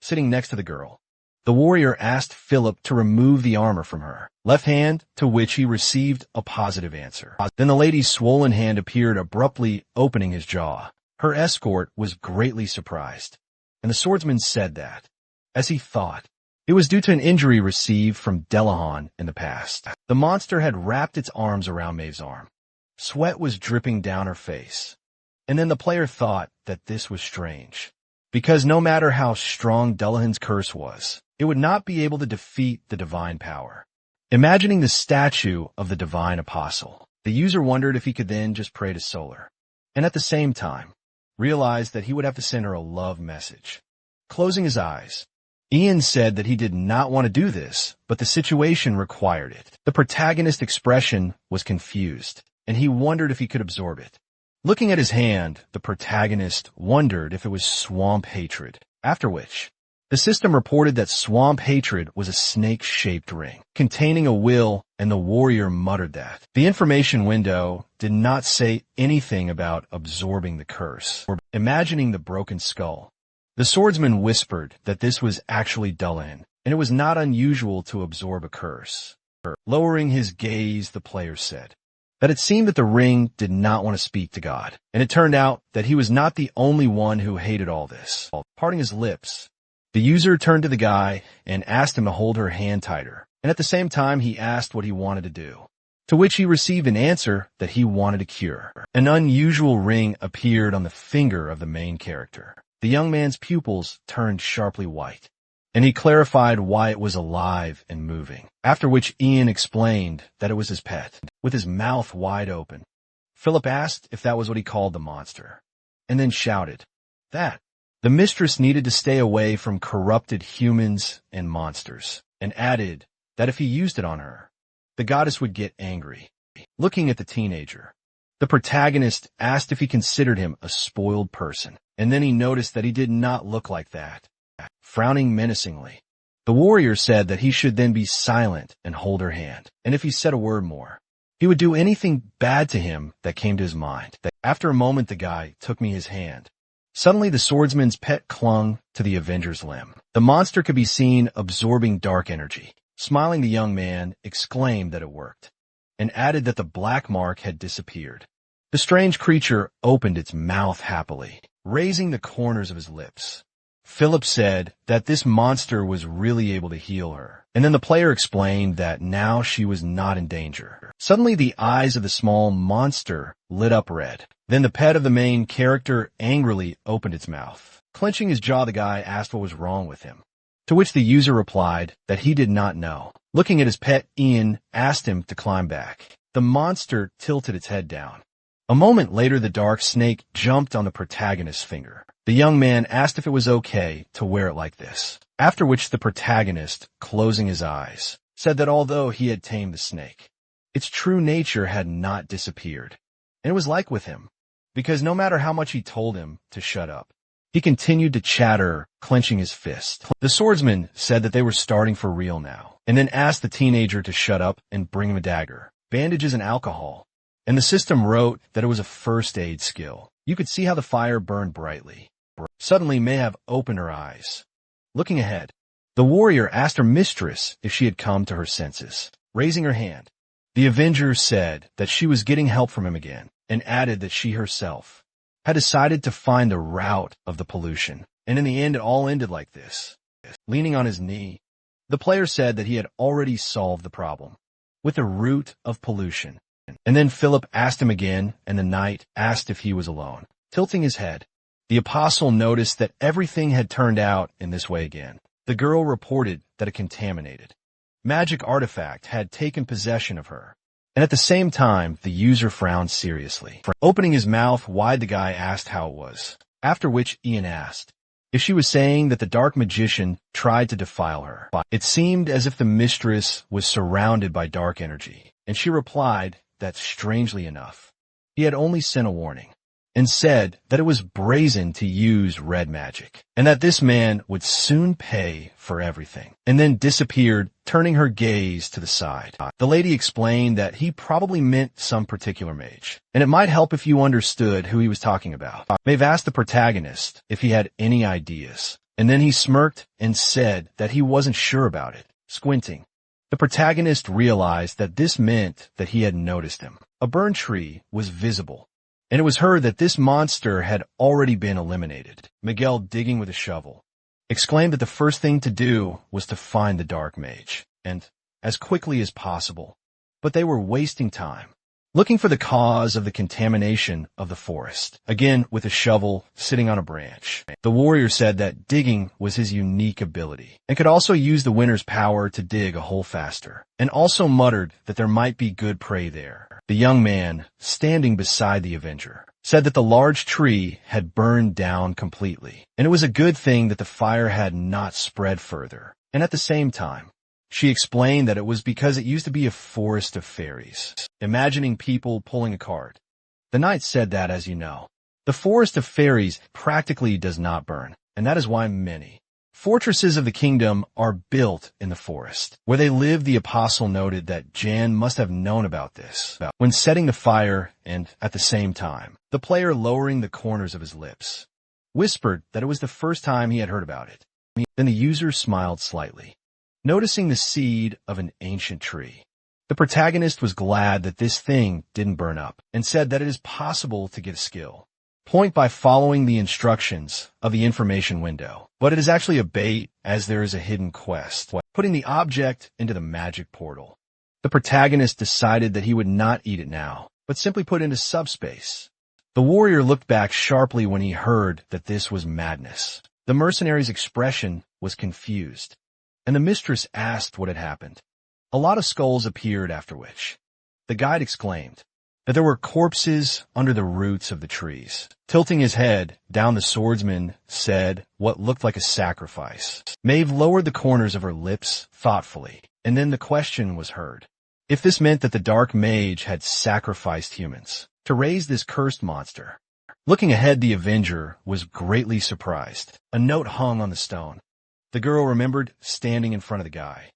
Sitting next to the girl, the warrior asked Philip to remove the armor from her left hand, to which he received a positive answer. Then the lady's swollen hand appeared, abruptly opening his jaw. Her escort was greatly surprised, and the swordsman said that, as he thought, it was due to an injury received from Delahan in the past. The monster had wrapped its arms around Maeve's arm. Sweat was dripping down her face, and then the player thought that this was strange, because no matter how strong Delahan's curse was, it would not be able to defeat the divine power. Imagining the statue of the divine apostle, the user wondered if he could then just pray to Solar, and at the same time, realized that he would have to send her a love message. Closing his eyes, Ian said that he did not want to do this, but the situation required it. The protagonist's expression was confused, and he wondered if he could absorb it. Looking at his hand, the protagonist wondered if it was swamp hatred, after which the system reported that swamp hatred was a snake-shaped ring containing a will, and the warrior muttered that the information window did not say anything about absorbing the curse or imagining the broken skull. The swordsman whispered that this was actually Delahan, and it was not unusual to absorb a curse. Lowering his gaze, the player said that it seemed that the ring did not want to speak to God, and it turned out that he was not the only one who hated all this. Parting his lips, the user turned to the guy and asked him to hold her hand tighter, and at the same time he asked what he wanted to do, to which he received an answer that he wanted a cure. An unusual ring appeared on the finger of the main character. The young man's pupils turned sharply white, and he clarified why it was alive and moving, after which Ian explained that it was his pet, with his mouth wide open. Philip asked if that was what he called the monster, and then shouted that the mistress needed to stay away from corrupted humans and monsters, and added that if he used it on her, the goddess would get angry. Looking at the teenager, the protagonist asked if he considered him a spoiled person, and then he noticed that he did not look like that. Frowning menacingly, the warrior said that he should then be silent and hold her hand, and if he said a word more, he would do anything bad to him that came to his mind. After a moment, the guy took me his hand. Suddenly, the swordsman's pet clung to the Avenger's limb. The monster could be seen absorbing dark energy. Smiling, the young man exclaimed that it worked, and added that the black mark had disappeared. The strange creature opened its mouth happily, raising the corners of his lips. Philip said that this monster was really able to heal her, and then the player explained that now she was not in danger. Suddenly, the eyes of the small monster lit up red. Then the pet of the main character angrily opened its mouth. Clenching his jaw, the guy asked what was wrong with him, to which the user replied that he did not know. Looking at his pet, Ian asked him to climb back. The monster tilted its head down. A moment later, the dark snake jumped on the protagonist's finger. The young man asked if it was okay to wear it like this, after which the protagonist, closing his eyes, said that although he had tamed the snake, its true nature had not disappeared. And it was like with him, because no matter how much he told him to shut up, he continued to chatter, clenching his fist. The swordsman said that they were starting for real now, and then asked the teenager to shut up and bring him a dagger, bandages, and alcohol. And the system wrote that it was a first aid skill. You could see how the fire burned brightly. Suddenly, Mayhav opened her eyes. Looking ahead, the warrior asked her mistress if she had come to her senses. Raising her hand, the Avenger said that she was getting help from him again, and added that she herself had decided to find the root of the pollution. And in the end, it all ended like this. Leaning on his knee, the player said that he had already solved the problem with the root of pollution. And then Philip asked him again, and the knight asked if he was alone. Tilting his head, the apostle noticed that everything had turned out in this way again. The girl reported that a contaminated magic artifact had taken possession of her. And at the same time, the user frowned seriously. Opening his mouth wide, the guy asked how it was, after which Ian asked if she was saying that the dark magician tried to defile her. It seemed as if the mistress was surrounded by dark energy, and she replied that, strangely enough, he had only sent a warning, and said that it was brazen to use red magic, and that this man would soon pay for everything, and then disappeared, turning her gaze to the side. The lady explained that he probably meant some particular mage, and it might help if you understood who he was talking about. Maeve asked the protagonist if he had any ideas, and then he smirked and said that he wasn't sure about it. Squinting, the protagonist realized that this meant that he had noticed him. A burned tree was visible, and it was heard that this monster had already been eliminated. Miguel, digging with a shovel, exclaimed that the first thing to do was to find the dark mage, and as quickly as possible. But they were wasting time, looking for the cause of the contamination of the forest. Again, with a shovel sitting on a branch, the warrior said that digging was his unique ability, and could also use the winter's power to dig a hole faster, and also muttered that there might be good prey there. The young man, standing beside the Avenger, said that the large tree had burned down completely, and it was a good thing that the fire had not spread further. And at the same time, she explained that it was because it used to be a forest of fairies. Imagining people pulling a cart, the knight said that, as you know, the forest of fairies practically does not burn, and that is why many fortresses of the kingdom are built in the forest. Where they live, the apostle noted that Jan must have known about this when setting the fire, and at the same time, the player, lowering the corners of his lips, whispered that it was the first time he had heard about it. Then the user smiled slightly, noticing the seed of an ancient tree. The protagonist was glad that this thing didn't burn up, and said that it is possible to get a skill point by following the instructions of the information window. But it is actually a bait, as there is a hidden quest, putting the object into the magic portal. The protagonist decided that he would not eat it now, but simply put it into subspace. The warrior looked back sharply when he heard that this was madness. The mercenary's expression was confused, and the mistress asked what had happened. A lot of skulls appeared, after which the guide exclaimed that there were corpses under the roots of the trees. Tilting his head down, the swordsman said what looked like a sacrifice. Maeve lowered the corners of her lips thoughtfully, and then the question was heard. if this meant that the dark mage had sacrificed humans to raise this cursed monster. Looking ahead, the Avenger was greatly surprised. A note hung on the stone. The girl remembered standing in front of the guy,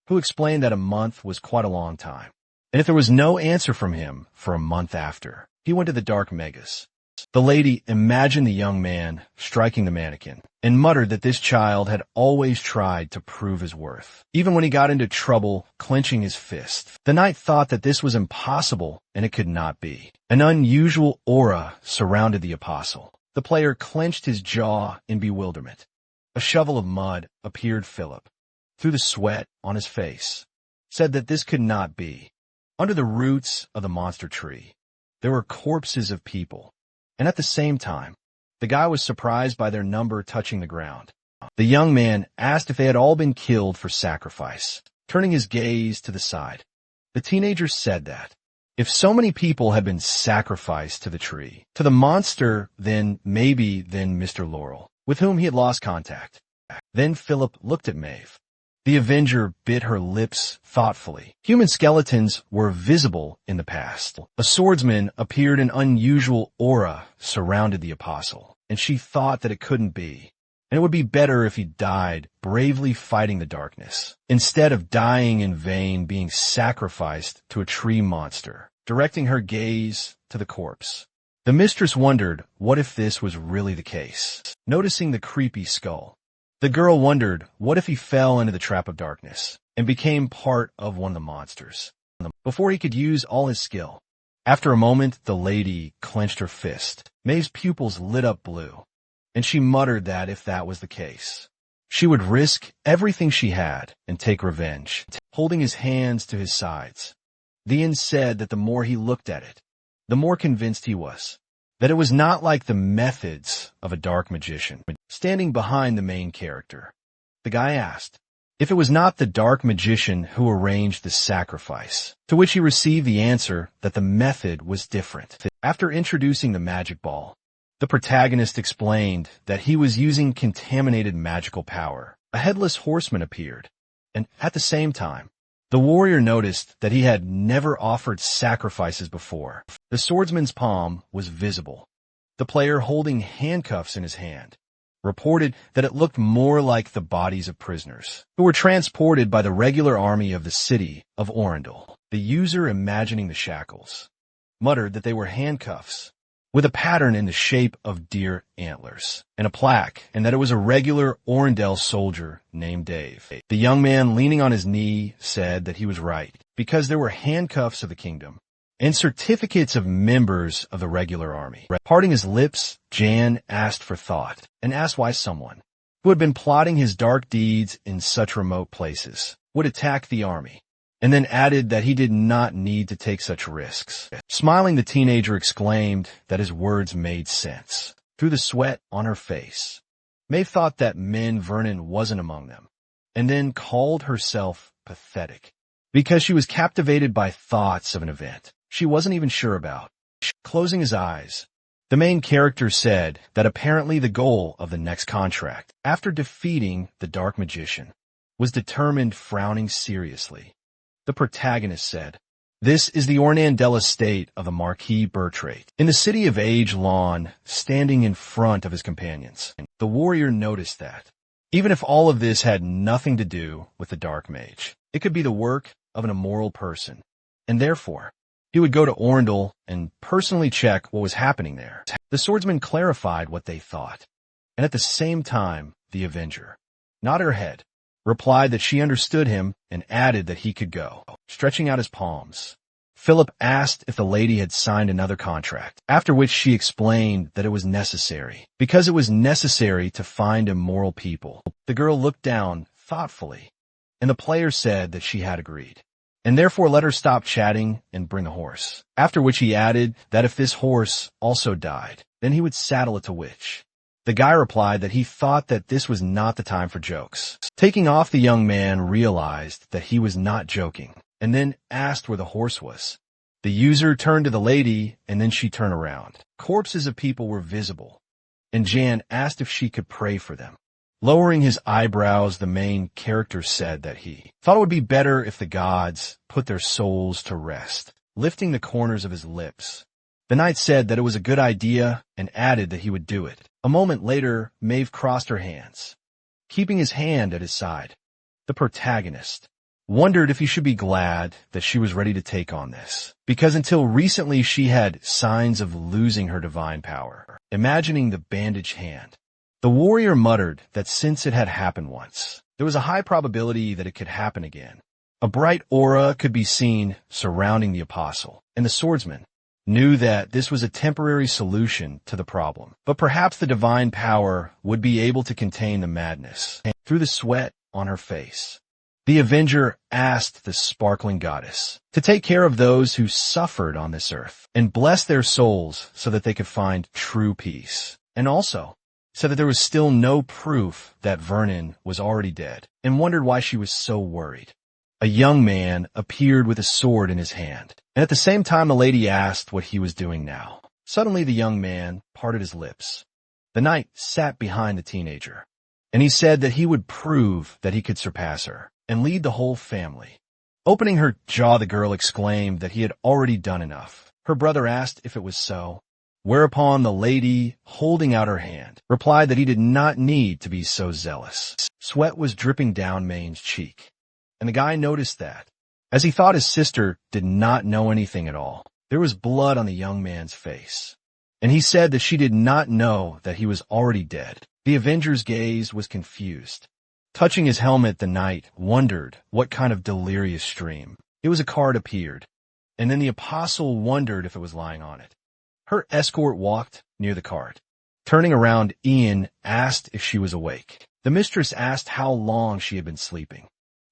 who explained that a month was quite a long time. And if there was no answer from him for a month after, he went to the dark magus. The lady imagined the young man striking the mannequin and muttered that this child had always tried to prove his worth, even when he got into trouble, clenching his fist. The knight thought that this was impossible and it could not be. An unusual aura surrounded the apostle. The player clenched his jaw in bewilderment. A shovel of mud appeared. Philip, through the sweat on his face, said that this could not be. Under the roots of the monster tree, there were corpses of people. And at the same time, the guy was surprised by their number touching the ground. The young man asked if they had all been killed for sacrifice, turning his gaze to the side. The teenager said that if so many people had been sacrificed to the tree, to the monster, then Mr. Laurel, with whom he had lost contact. Then Philip looked at Maeve. The Avenger bit her lips thoughtfully. Human skeletons were visible in the past. A swordsman appeared. An unusual aura surrounded the apostle, and she thought that it couldn't be. And it would be better if he died bravely fighting the darkness, instead of dying in vain being sacrificed to a tree monster. Directing her gaze to the corpse, the mistress wondered what if this was really the case. Noticing the creepy skull, the girl wondered what if he fell into the trap of darkness and became part of one of the monsters before he could use all his skill. After a moment, the lady clenched her fist. Maeve's pupils lit up blue, and she muttered that if that was the case, she would risk everything she had and take revenge. Holding his hands to his sides, the inn said that the more he looked at it, the more convinced he was that it was not like the methods of a dark magician. Standing behind the main character, the guy asked if it was not the dark magician who arranged the sacrifice, to which he received the answer that the method was different. After introducing the magic ball, the protagonist explained that he was using contaminated magical power. A headless horseman appeared, and at the same time, the warrior noticed that he had never offered sacrifices before. The swordsman's palm was visible. The player, holding handcuffs in his hand, reported that it looked more like the bodies of prisoners who were transported by the regular army of the city of Orendel. The user, imagining the shackles, muttered that they were handcuffs with a pattern in the shape of deer antlers and a plaque, and that it was a regular Orendel soldier named Dave. The young man, leaning on his knee, said that he was right, because there were handcuffs of the kingdom and certificates of members of the regular army. Parting his lips, Jan asked for thought, and asked why someone who had been plotting his dark deeds in such remote places would attack the army, and then added that he did not need to take such risks. Smiling, the teenager exclaimed that his words made sense. Through the sweat on her face, Maeve thought that Vernon wasn't among them, and then called herself pathetic, because she was captivated by thoughts of an event she wasn't even sure about. Closing his eyes, the main character said that apparently the goal of the next contract, after defeating the dark magician, was determined. Frowning seriously, the protagonist said, "This is the Ornandel estate of the Marquis Bertrade, in the city of Age Lawn," standing in front of his companions. The warrior noticed that, even if all of this had nothing to do with the dark mage, it could be the work of an immoral person, and therefore, he would go to Orendel and personally check what was happening there. The swordsman clarified what they thought, and at the same time, the Avenger nodded her head, replied that she understood him, and added that he could go. Stretching out his palms, Philip asked if the lady had signed another contract, after which she explained that it was necessary, because it was necessary to find immoral people. The girl looked down thoughtfully, and the player said that she had agreed, and therefore let her stop chatting and bring a horse, after which he added that if this horse also died, then he would saddle it to Witch. The guy replied that he thought that this was not the time for jokes. Taking off, the young man realized that he was not joking, and then asked where the horse was. The user turned to the lady, and then she turned around. Corpses of people were visible, and Jan asked if she could pray for them. Lowering his eyebrows, the main character said that he thought it would be better if the gods put their souls to rest, lifting the corners of his lips. The knight said that it was a good idea and added that he would do it. A moment later, Maeve crossed her hands, keeping his hand at his side. The protagonist wondered if he should be glad that she was ready to take on this, because until recently she had signs of losing her divine power. Imagining the bandaged hand, the warrior muttered that since it had happened once, there was a high probability that it could happen again. A bright aura could be seen surrounding the apostle, and the swordsman knew that this was a temporary solution to the problem. But perhaps the divine power would be able to contain the madness. Through the sweat on her face, the Avenger asked the sparkling goddess to take care of those who suffered on this earth and bless their souls so that they could find true peace. And also said that there was still no proof that Vernon was already dead, and wondered why she was so worried. A young man appeared with a sword in his hand, and at the same time the lady asked what he was doing now. Suddenly the young man parted his lips. The knight sat behind the teenager, and he said that he would prove that he could surpass her and lead the whole family. Opening her jaw, the girl exclaimed that he had already done enough. Her brother asked if it was so, whereupon the lady, holding out her hand, replied that he did not need to be so zealous. Sweat was dripping down Maine's cheek, and the guy noticed that, as he thought his sister did not know anything at all. There was blood on the young man's face, and he said that she did not know that he was already dead. The Avenger's gaze was confused. Touching his helmet, the knight wondered what kind of delirious dream. It was a card appeared, and then the apostle wondered if it was lying on it. Her escort walked near the cart. Turning around, Ian asked if she was awake. The mistress asked how long she had been sleeping,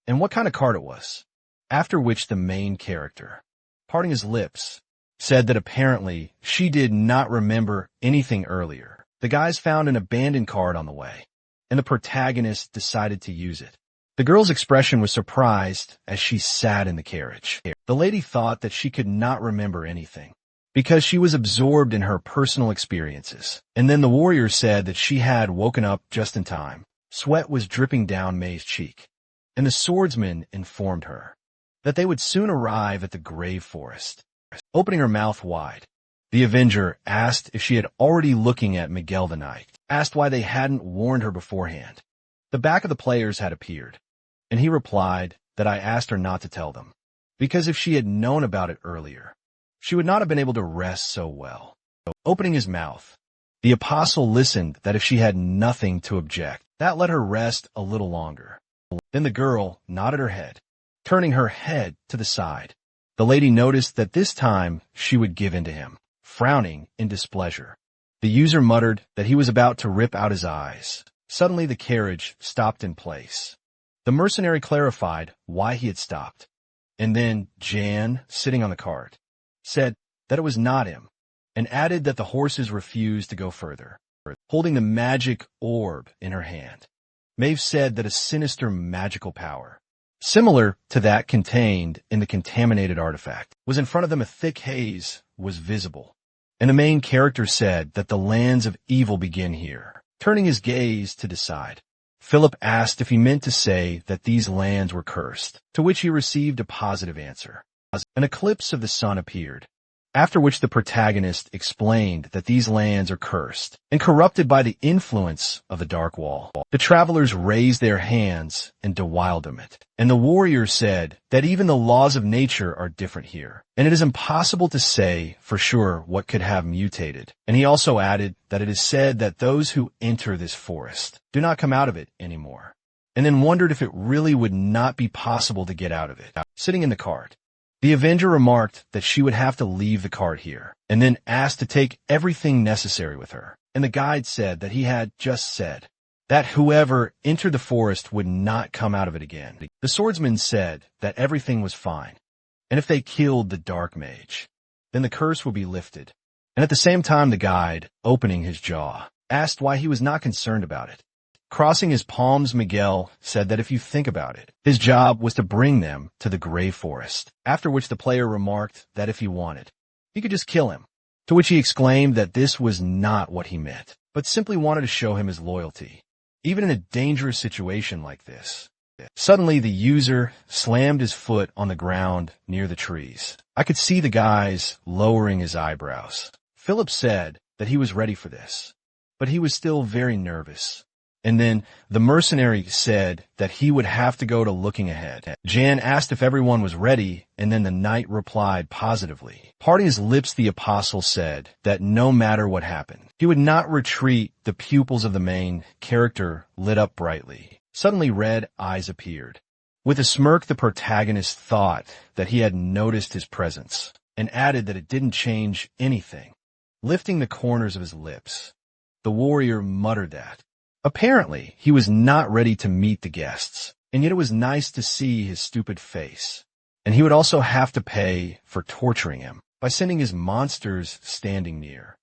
and what kind of cart it was, after which the main character, parting his lips, said that apparently she did not remember anything earlier. The guys found an abandoned cart on the way, and the protagonist decided to use it. The girl's expression was surprised as she sat in the carriage. The lady thought that she could not remember anything, because she was absorbed in her personal experiences. And then the warrior said that she had woken up just in time. Sweat was dripping down May's cheek, and the swordsman informed her that they would soon arrive at the grave forest. Opening her mouth wide, the Avenger asked if she had already looking at Miguel the Knight, asked why they hadn't warned her beforehand. The back of the players had appeared, and he replied that I asked her not to tell them, because if she had known about it earlier, she would not have been able to rest so well. Opening his mouth, the apostle listened that if she had nothing to object, that let her rest a little longer. Then the girl nodded her head, turning her head to the side. The lady noticed that this time she would give in to him, frowning in displeasure. The user muttered that he was about to rip out his eyes. Suddenly the carriage stopped in place. The mercenary clarified why he had stopped, and then Jan, sitting on the cart, said that it was not him, and added that the horses refused to go further. Holding the magic orb in her hand, Maeve said that a sinister magical power, similar to that contained in the contaminated artifact, was in front of them. A thick haze was visible, and the main character said that the lands of evil begin here. Turning his gaze to decide, Philip asked if he meant to say that these lands were cursed, to which he received a positive answer. An eclipse of the sun appeared, after which the protagonist explained that these lands are cursed and corrupted by the influence of the Dark Wall. The travelers raised their hands and bewildered it, and the warrior said that even the laws of nature are different here, and it is impossible to say for sure what could have mutated. And he also added that it is said that those who enter this forest do not come out of it anymore, and then wondered if it really would not be possible to get out of it. Sitting in the cart, the Avenger remarked that she would have to leave the cart here, and then asked to take everything necessary with her. And the guide said that he had just said that whoever entered the forest would not come out of it again. The swordsman said that everything was fine, and if they killed the dark mage, then the curse would be lifted. And at the same time, the guide, opening his jaw, asked why he was not concerned about it. Crossing his palms, Miguel said that if you think about it, his job was to bring them to the grave forest, after which the player remarked that if he wanted, he could just kill him, to which he exclaimed that this was not what he meant, but simply wanted to show him his loyalty. even in a dangerous situation like this. Suddenly, the user slammed his foot on the ground near the trees. I could see the guys lowering his eyebrows. Philip said that he was ready for this, but he was still very nervous. And then the mercenary said that he would have to go to looking ahead. Jan asked if everyone was ready, and then the knight replied positively. Parting his lips, the apostle said that no matter what happened, he would not retreat. The pupils of the main character lit up brightly. Suddenly red eyes appeared. With a smirk, the protagonist thought that he had noticed his presence, and added that it didn't change anything. Lifting the corners of his lips, the warrior muttered that apparently he was not ready to meet the guests, and yet it was nice to see his stupid face. And he would also have to pay for torturing him by sending his monsters standing near.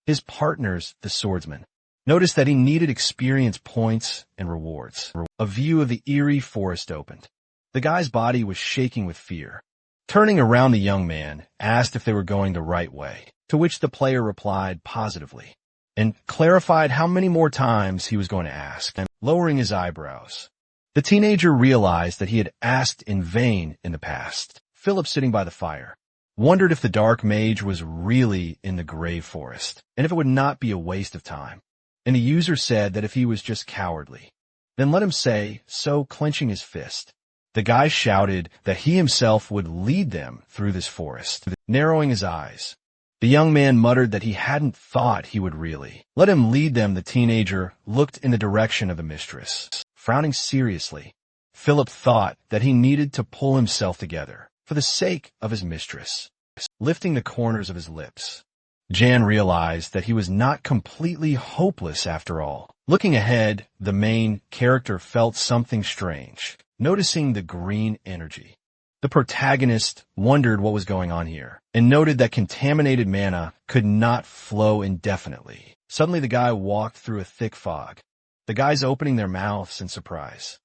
His partners, the swordsman, noticed that he needed experience points and rewards. A view of the eerie forest opened. The guy's body was shaking with fear. Turning around, the young man asked if they were going the right way, to which the player replied positively, and clarified how many more times he was going to ask, lowering his eyebrows. The teenager realized that he had asked in vain in the past. Philip, sitting by the fire, wondered if the dark mage was really in the grave forest, and if it would not be a waste of time. And the user said that if he was just cowardly, then let him say so, clenching his fist. The guy shouted that he himself would lead them through this forest, narrowing his eyes. The young man muttered that he hadn't thought he would really let him lead them. The teenager looked in the direction of the mistress, frowning seriously. Philip thought that he needed to pull himself together for the sake of his mistress. Lifting the corners of his lips, Jan realized that he was not completely hopeless after all. Looking ahead, the main character felt something strange, noticing the green energy. The protagonist wondered what was going on here, and noted that contaminated mana could not flow indefinitely. Suddenly the guy walked through a thick fog. The guys, opening their mouths in surprise,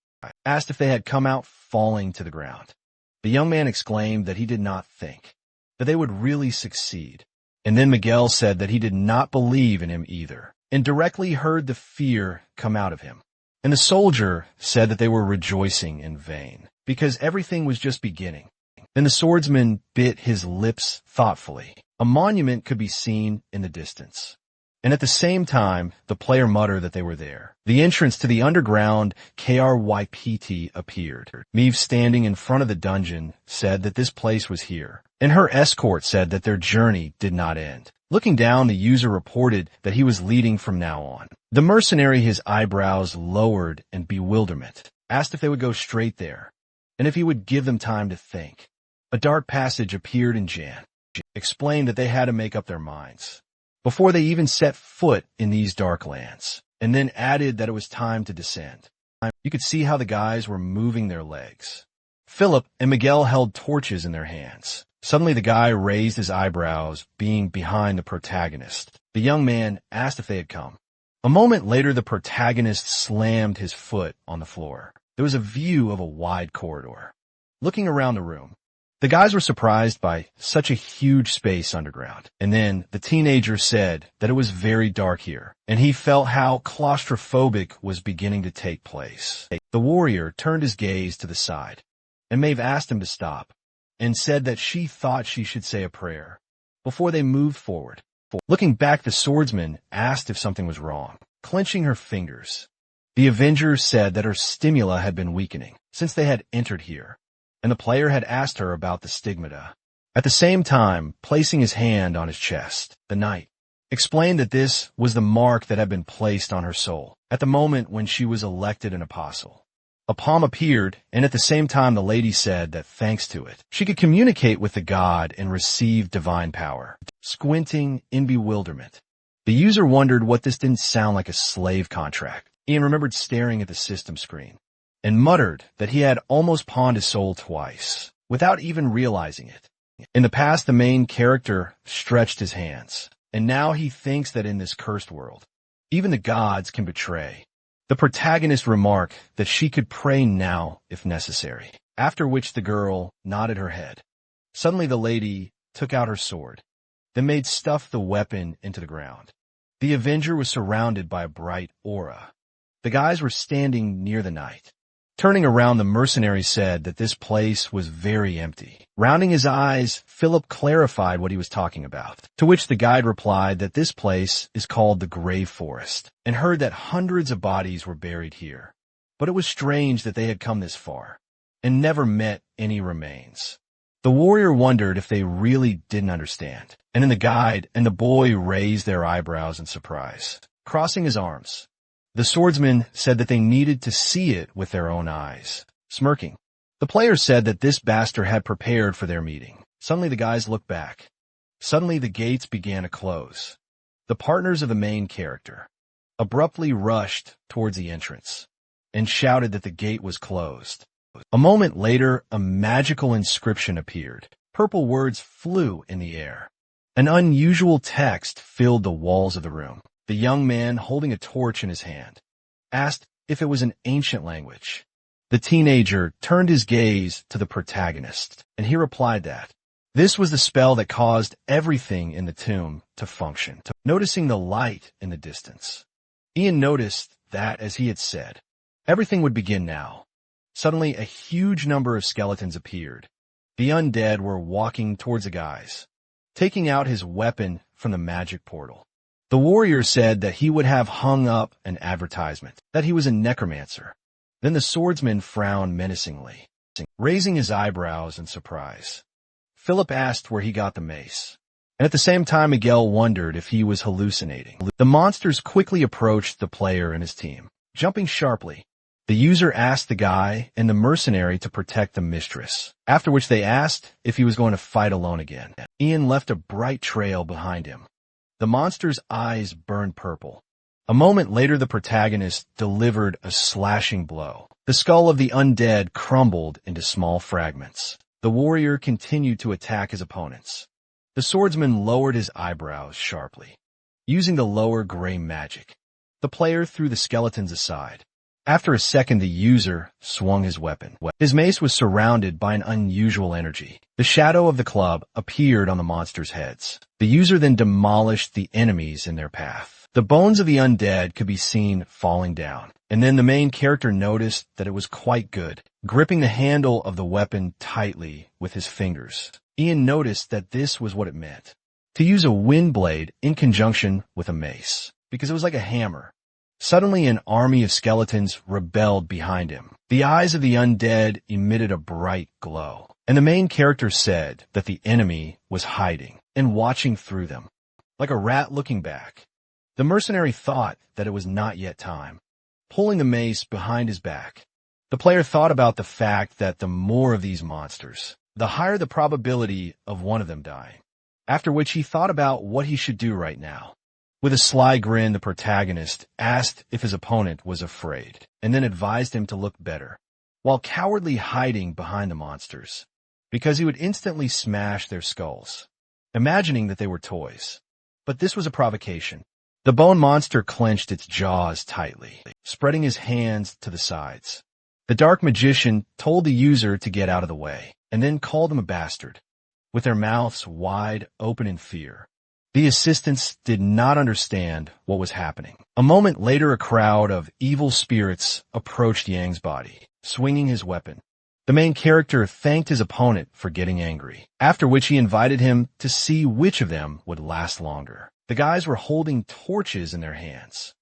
asked if they had come out falling to the ground. The young man exclaimed that he did not think that they would really succeed. And then Miguel said that he did not believe in him either, and directly heard the fear come out of him. And the soldier said that they were rejoicing in vain, because everything was just beginning. Then the swordsman bit his lips thoughtfully. A monument could be seen in the distance. And at the same time, the player muttered that they were there. The entrance to the underground KRYPT appeared. Meve, standing in front of the dungeon, said that this place was here, and her escort said that their journey did not end. Looking down, the user reported that he was leading from now on. The mercenary, his eyebrows lowered in bewilderment, asked if they would go straight there, and if he would give them time to think. A dark passage appeared, and Jan explained that they had to make up their minds before they even set foot in these dark lands, and then added that it was time to descend. You could see how the guys were moving their legs. Philip and Miguel held torches in their hands. Suddenly the guy raised his eyebrows, being behind the protagonist. The young man asked if they had come. A moment later, the protagonist slammed his foot on the floor. There was a view of a wide corridor. Looking around the room, the guys were surprised by such a huge space underground. And then the teenager said that it was very dark here, and he felt how claustrophobic was beginning to take place. The warrior turned his gaze to the side, and Maeve asked him to stop, and said that she thought she should say a prayer before they moved forward. Looking back, the swordsman asked if something was wrong. Clenching her fingers, the Avenger said that her stimula had been weakening since they had entered here, and the player had asked her about the stigmata. At the same time, placing his hand on his chest, the knight explained that this was the mark that had been placed on her soul at the moment when she was elected an apostle. A palm appeared, and at the same time the lady said that thanks to it, she could communicate with the god and receive divine power. Squinting in bewilderment, the user wondered what this didn't sound like a slave contract. Ian remembered staring at the system screen, and muttered that he had almost pawned his soul twice, without even realizing it. In the past, the main character stretched his hands, and now he thinks that in this cursed world, even the gods can betray. The protagonist remarked that she could pray now if necessary, after which the girl nodded her head. Suddenly the lady took out her sword, then made stuff the weapon into the ground. The Avenger was surrounded by a bright aura. The guys were standing near the knight. Turning around, the mercenary said that this place was very empty. Rounding his eyes, Philip clarified what he was talking about, to which the guide replied that this place is called the Grave Forest, and heard that hundreds of bodies were buried here. But it was strange that they had come this far, and never met any remains. The warrior wondered if they really didn't understand, and then the guide and the boy raised their eyebrows in surprise. Crossing his arms, the swordsman said that they needed to see it with their own eyes. Smirking, the player said that this bastard had prepared for their meeting. Suddenly the guys looked back. Suddenly the gates began to close. The partners of the main character abruptly rushed towards the entrance and shouted that the gate was closed. A moment later, a magical inscription appeared. Purple words flew in the air. An unusual text filled the walls of the room. The young man, holding a torch in his hand, asked if it was an ancient language. The teenager turned his gaze to the protagonist, and he replied that this was the spell that caused everything in the tomb to function. Noticing the light in the distance, Ian noticed that, as he had said, everything would begin now. Suddenly, a huge number of skeletons appeared. The undead were walking towards the guys, taking out his weapon from the magic portal. The warrior said that he would have hung up an advertisement, that he was a necromancer. Then the swordsman frowned menacingly, raising his eyebrows in surprise. Philip asked where he got the mace, and at the same time Miguel wondered if he was hallucinating. The monsters quickly approached the player and his team. Jumping sharply, the user asked the guy and the mercenary to protect the mistress, after which they asked if he was going to fight alone again. Ian left a bright trail behind him. The monster's eyes burned purple. A moment later, the protagonist delivered a slashing blow. The skull of the undead crumbled into small fragments. The warrior continued to attack his opponents. The swordsman lowered his eyebrows sharply, using the lower gray magic. The player threw the skeletons aside. After a second, the user swung his weapon. His mace was surrounded by an unusual energy. The shadow of the club appeared on the monsters' heads. The user then demolished the enemies in their path. The bones of the undead could be seen falling down, and then the main character noticed that it was quite good, gripping the handle of the weapon tightly with his fingers. Ian noticed that this was what it meant to use a wind blade in conjunction with a mace, because it was like a hammer. Suddenly, an army of skeletons rebelled behind him. The eyes of the undead emitted a bright glow, and the main character said that the enemy was hiding and watching through them, like a rat looking back. The mercenary thought that it was not yet time, pulling the mace behind his back. The player thought about the fact that the more of these monsters, the higher the probability of one of them dying, after which he thought about what he should do right now. With a sly grin, the protagonist asked if his opponent was afraid, and then advised him to look better, while cowardly hiding behind the monsters, because he would instantly smash their skulls, imagining that they were toys. But this was a provocation. The bone monster clenched its jaws tightly, spreading his hands to the sides. The dark magician told the user to get out of the way, and then called him a bastard, with their mouths wide open in fear. The assistants did not understand what was happening. A moment later, a crowd of evil spirits approached Yang's body, swinging his weapon. The main character thanked his opponent for getting angry, after which he invited him to see which of them would last longer. The guys were holding torches in their hands,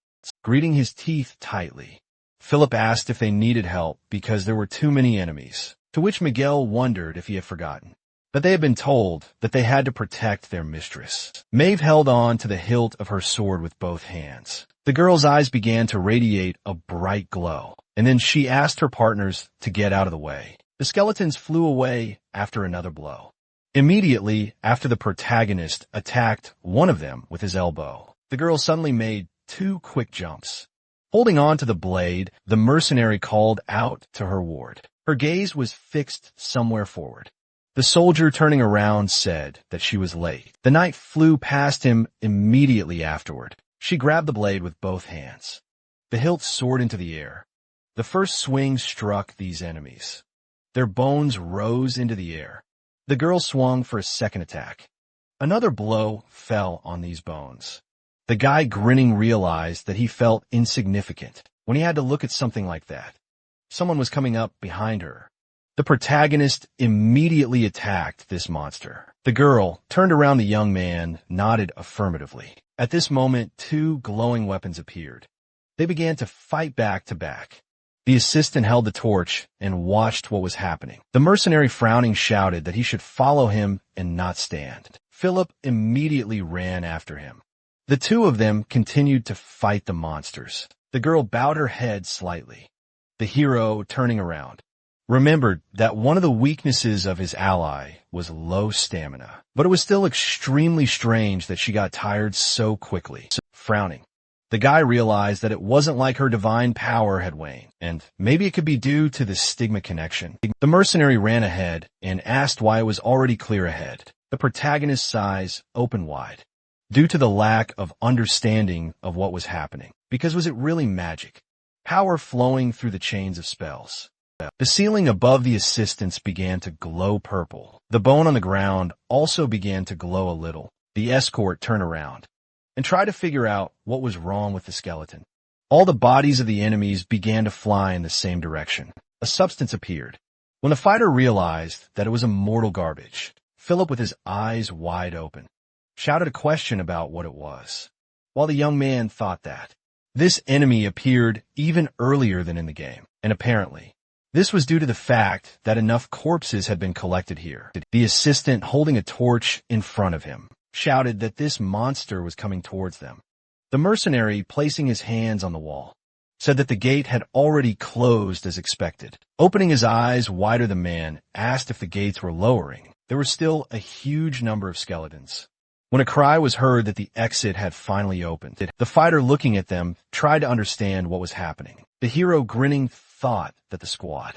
greeting his teeth tightly. Philip asked if they needed help because there were too many enemies, to which Miguel wondered if he had forgotten. But they had been told that they had to protect their mistress. Maeve held on to the hilt of her sword with both hands. The girl's eyes began to radiate a bright glow, and then she asked her partners to get out of the way. The skeletons flew away after another blow. Immediately after, the protagonist attacked one of them with his elbow. The girl suddenly made 2 quick jumps. Holding on to the blade, the mercenary called out to her ward. Her gaze was fixed somewhere forward. The soldier, turning around, said that she was late. The knight flew past him immediately afterward. She grabbed the blade with both hands. The hilt soared into the air. The first swing struck these enemies. Their bones rose into the air. The girl swung for a second attack. Another blow fell on these bones. The guy, grinning, realized that he felt insignificant. when he had to look at something like that. Someone was coming up behind her. The protagonist immediately attacked this monster. The girl turned around the young man, nodded affirmatively. At this moment, two glowing weapons appeared. They began to fight back to back. The assistant held the torch and watched what was happening. The mercenary, frowning, shouted that he should follow him and not stand. Philip immediately ran after him. The two of them continued to fight the monsters. The girl bowed her head slightly. The hero, turning around, remembered that one of the weaknesses of his ally was low stamina, but it was still extremely strange that she got tired so quickly. Frowning, the guy realized that it wasn't like her divine power had waned, and maybe it could be due to the stigma connection. The mercenary ran ahead and asked why it was already clear ahead. The protagonist's eyes opened wide, due to the lack of understanding of what was happening. Because was it really magic? Power flowing through the chains of spells. The ceiling above the assistants began to glow purple. The bone on the ground also began to glow a little. The escort turned around and tried to figure out what was wrong with the skeleton. All the bodies of the enemies began to fly in the same direction. A substance appeared. When the fighter realized that it was immortal garbage, Philip, with his eyes wide open, shouted a question about what it was, while the young man thought that this enemy appeared even earlier than in the game, and apparently this was due to the fact that enough corpses had been collected here. The assistant, holding a torch in front of him, shouted that this monster was coming towards them. The mercenary, placing his hands on the wall, said that the gate had already closed as expected. Opening his eyes wider, the man asked if the gates were lowering. There were still a huge number of skeletons. When a cry was heard that the exit had finally opened, the fighter, looking at them, tried to understand what was happening. The hero, grinning, thought that the squad,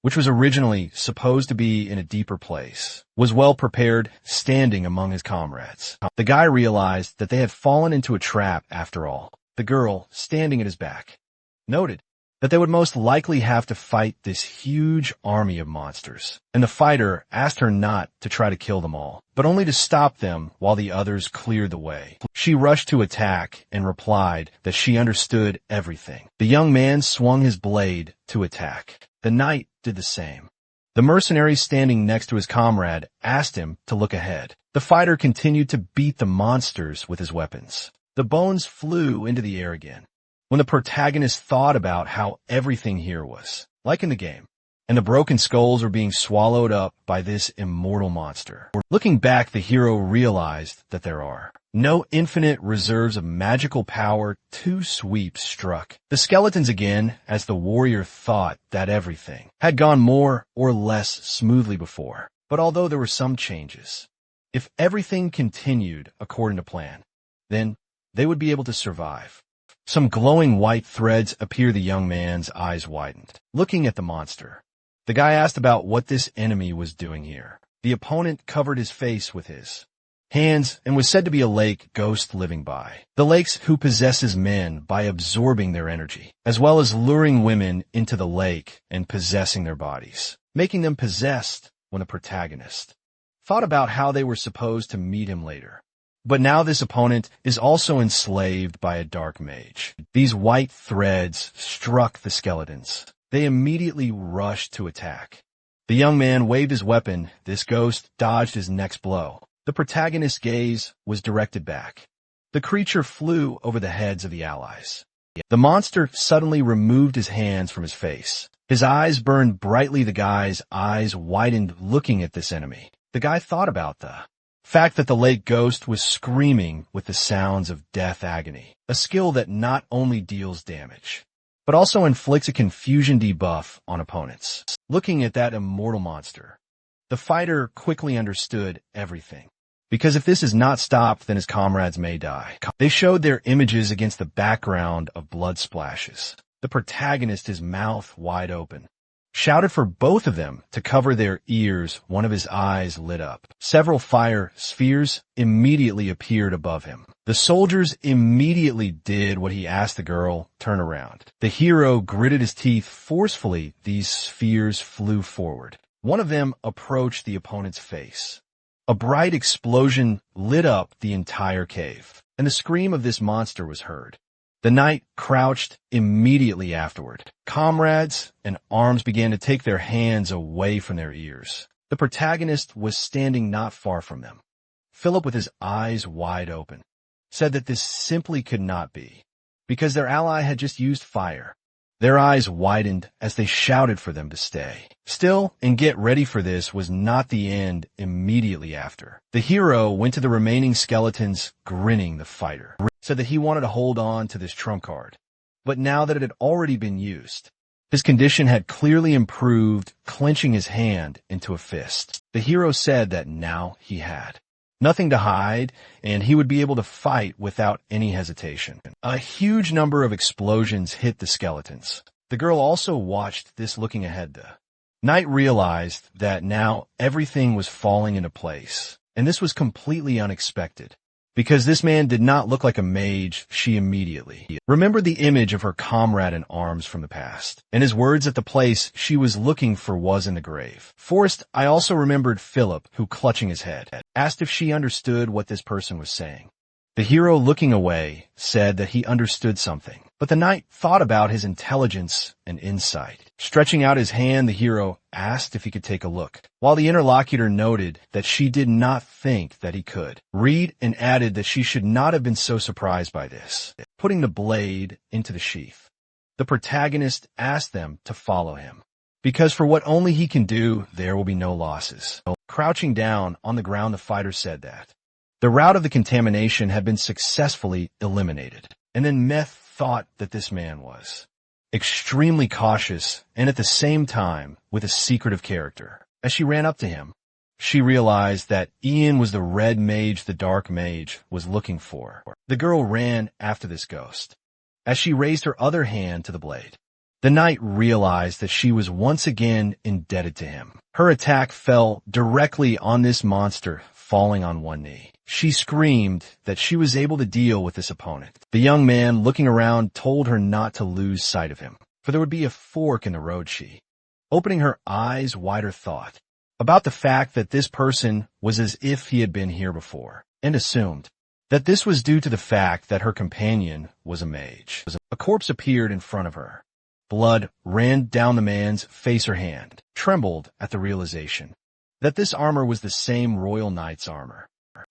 which was originally supposed to be in a deeper place, was well prepared, standing among his comrades. The guy realized that they had fallen into a trap after all. The girl, standing at his back, noted that they would most likely have to fight this huge army of monsters, and the fighter asked her not to try to kill them all, but only to stop them while the others cleared the way. She rushed to attack and replied that she understood everything. The young man swung his blade to attack. The knight did the same. The mercenary, standing next to his comrade, asked him to look ahead. The fighter continued to beat the monsters with his weapons. The bones flew into the air again. When the protagonist thought about how everything here was like in the game, and the broken skulls were being swallowed up by this immortal monster. Looking back, the hero realized that there are no infinite reserves of magical power. Two sweeps struck the skeletons again, as the warrior thought that everything had gone more or less smoothly before. But although there were some changes, if everything continued according to plan, then they would be able to survive. Some glowing white threads appeared. The young man's eyes widened, looking at the monster. The guy asked about what this enemy was doing here. The opponent covered his face with his hands and was said to be a lake ghost living by the lakes, who possesses men by absorbing their energy, as well as luring women into the lake and possessing their bodies, making them possessed. When the protagonist thought about how they were supposed to meet him later, but now this opponent is also enslaved by a dark mage. These white threads struck the skeletons. They immediately rushed to attack. The young man waved his weapon. This ghost dodged his next blow. The protagonist's gaze was directed back. The creature flew over the heads of the allies. The monster suddenly removed his hands from his face. His eyes burned brightly. The guy's eyes widened, looking at this enemy. The guy thought about the fact that the lake ghost was screaming with the sounds of death agony, a skill that not only deals damage, but also inflicts a confusion debuff on opponents. Looking at that immortal monster, the fighter quickly understood everything. Because if this is not stopped, then his comrades may die. They showed their images against the background of blood splashes. The protagonist, his mouth wide open, shouted for both of them to cover their ears. One of his eyes lit up. Several fire spheres immediately appeared above him. The soldiers immediately did what he asked the girl, turn around. The hero gritted his teeth forcefully. These spheres flew forward. One of them approached the opponent's face. A bright explosion lit up the entire cave, and the scream of this monster was heard. The knight crouched immediately afterward. Comrades and arms began to take their hands away from their ears. The protagonist was standing not far from them. Philip, with his eyes wide open, said that this simply could not be, because their ally had just used fire. Their eyes widened as they shouted for them to stay. Still, and get ready for this was not the end immediately after. The hero went to the remaining skeletons, grinning. The fighter said that he wanted to hold on to this trump card, but now that it had already been used, his condition had clearly improved, clenching his hand into a fist. The hero said that now he had nothing to hide, and he would be able to fight without any hesitation. A huge number of explosions hit the skeletons. The girl also watched this, looking ahead. The knight realized that now everything was falling into place, and this was completely unexpected. Because this man did not look like a mage, she immediately remembered the image of her comrade in arms from the past, and his words that the place she was looking for was in the grave. Forrest, I also remembered Philip, who, clutching his head, asked if she understood what this person was saying. The hero, looking away, said that he understood something, but the knight thought about his intelligence and insight. Stretching out his hand, the hero asked if he could take a look, while the interlocutor noted that she did not think that he could read, and added that she should not have been so surprised by this. Putting the blade into the sheath, the protagonist asked them to follow him, because for what only he can do, there will be no losses. Crouching down on the ground, the fighter said that the route of the contamination had been successfully eliminated, and then Meth thought that this man was extremely cautious and at the same time with a secretive character. As she ran up to him, she realized that Ian was the red mage the dark mage was looking for. The girl ran after this ghost. As she raised her other hand to the blade, the knight realized that she was once again indebted to him. Her attack fell directly on this monster, falling on one knee. She screamed that she was able to deal with this opponent. The young man, looking around, told her not to lose sight of him, for there would be a fork in the road. She, opening her eyes wider, thought about the fact that this person was as if he had been here before, and assumed that this was due to the fact that her companion was a mage. A corpse appeared in front of her. Blood ran down the man's face. Her hand trembled at the realization that this armor was the same royal knight's armor.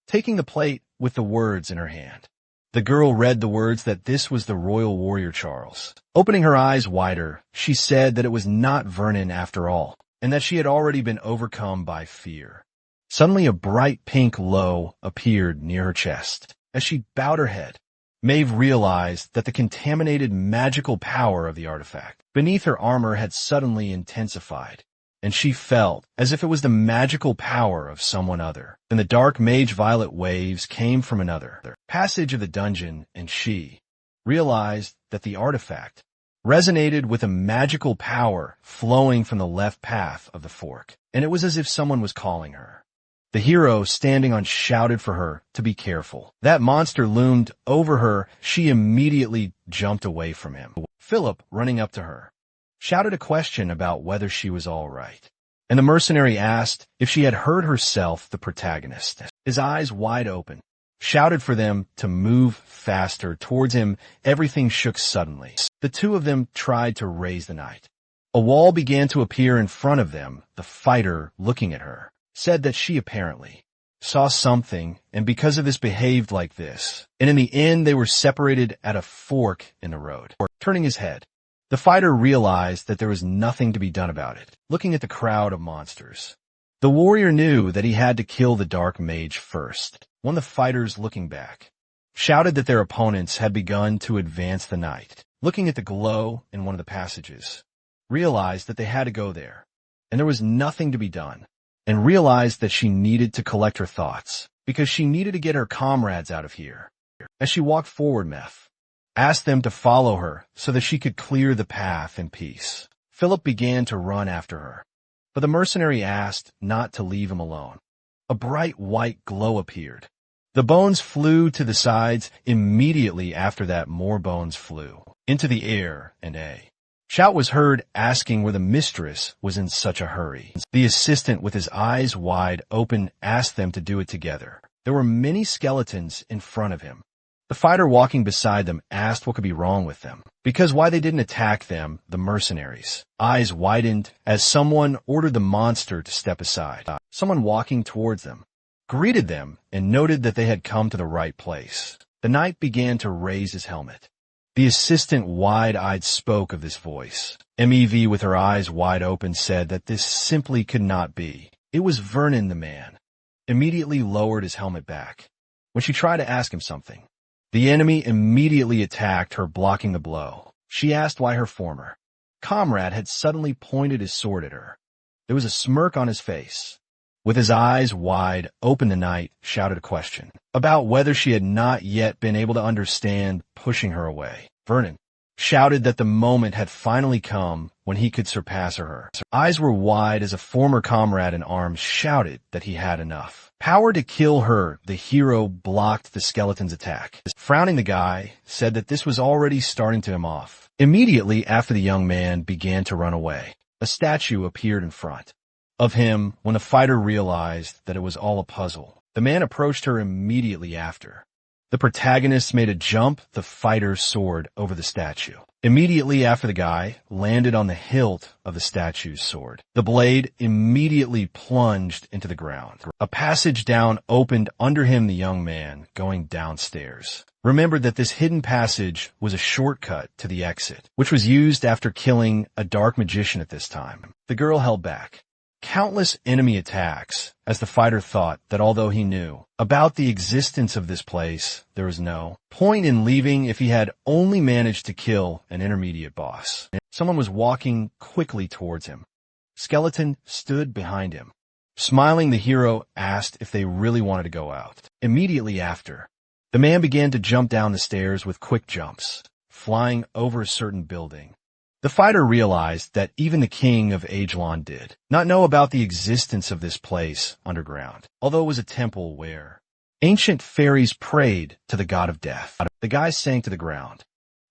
Taking the plate with the words in her hand, the girl read the words that this was the royal warrior Charles. Opening her eyes wider, she said that it was not Vernon after all, and that she had already been overcome by fear. Suddenly a bright pink glow appeared near her chest. As she bowed her head, Maeve realized that the contaminated magical power of the artifact beneath her armor had suddenly intensified, and she felt as if it was the magical power of someone other. Then the dark mage violet waves came from another passage of the dungeon, and she realized that the artifact resonated with a magical power flowing from the left path of the fork, and it was as if someone was calling her. The hero, standing on, shouted for her to be careful. That monster loomed over her. She immediately jumped away from him. Philip, running up to her, shouted a question about whether she was all right, and the mercenary asked if she had hurt herself. The protagonist, his eyes wide open, shouted for them to move faster towards him. Everything shook suddenly. The two of them tried to raise the knight. A wall began to appear in front of them. The fighter, looking at her, said that she apparently saw something, and because of this behaved like this. And in the end, they were separated at a fork in the road. Turning his head, the fighter realized that there was nothing to be done about it. Looking at the crowd of monsters, the warrior knew that he had to kill the dark mage first. One of the fighters, looking back, shouted that their opponents had begun to advance the knight. Looking at the glow in one of the passages, realized that they had to go there, and there was nothing to be done, and realized that she needed to collect her thoughts, because she needed to get her comrades out of here. As she walked forward, Meth asked them to follow her so that she could clear the path in peace. Philip began to run after her, but the mercenary asked not to leave him alone. A bright white glow appeared. The bones flew to the sides. Immediately after that, more bones flew into the air, and a shout was heard asking where the mistress was in such a hurry. The assistant, with his eyes wide open, asked them to do it together. There were many skeletons in front of him, The fighter walking beside them asked what could be wrong with them, because why they didn't attack them, the mercenaries. Eyes widened as someone ordered the monster to step aside. Someone walking towards them greeted them and noted that they had come to the right place. The knight began to raise his helmet. The assistant wide-eyed spoke of this voice. MEV, with her eyes wide open, said that this simply could not be. It was Vernon, the man. Immediately lowered his helmet back. When she tried to ask him something, the enemy immediately attacked her, blocking the blow. She asked why her former comrade had suddenly pointed his sword at her. There was a smirk on his face. With his eyes wide open, the knight shouted a question about whether she had not yet been able to understand, pushing her away. Vernon shouted that the moment had finally come when he could surpass her. Her eyes were wide as a former comrade in arms shouted that he had enough power to kill her. The hero blocked the skeleton's attack. Frowning, the guy said that this was already starting to him off. Immediately after the young man began to run away, a statue appeared in front of him. When the fighter realized that it was all a puzzle, the man approached her immediately after. The protagonist made a jump, the fighter's sword, over the statue. Immediately after, the guy landed on the hilt of the statue's sword. The blade immediately plunged into the ground. A passage down opened under him. The young man, going downstairs, remembered that this hidden passage was a shortcut to the exit, which was used after killing a dark magician at this time. The girl held back countless enemy attacks, as the fighter thought that although he knew about the existence of this place, there was no point in leaving if he had only managed to kill an intermediate boss. Someone was walking quickly towards him. Skeleton stood behind him. Smiling, the hero asked if they really wanted to go out. Immediately after, the man began to jump down the stairs with quick jumps, flying over a certain building. The fighter realized that even the king of Agelon did not know about the existence of this place underground, although it was a temple where ancient fairies prayed to the god of death. The guy sank to the ground.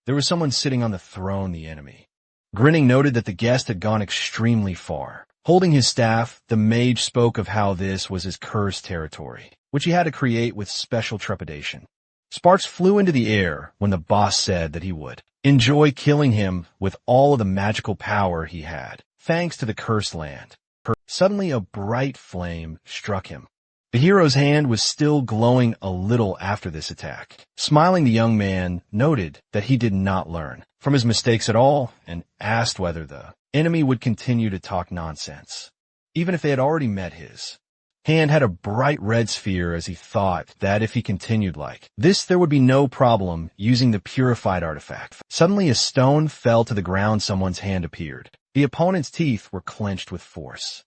There was someone sitting on the throne. The enemy, grinning, noted that the guest had gone extremely far. Holding his staff, the mage spoke of how this was his cursed territory, which he had to create with special trepidation. Sparks flew into the air when the boss said that he would enjoy killing him with all of the magical power he had, thanks to the cursed land. Suddenly, a bright flame struck him. The hero's hand was still glowing a little after this attack. Smiling, the young man noted that he did not learn from his mistakes at all and asked whether the enemy would continue to talk nonsense, even if they had already met. His hand had a bright red sphere, as he thought that if he continued like this, there would be no problem using the purified artifact. Suddenly, a stone fell to the ground. Someone's hand appeared. The opponent's teeth were clenched with force.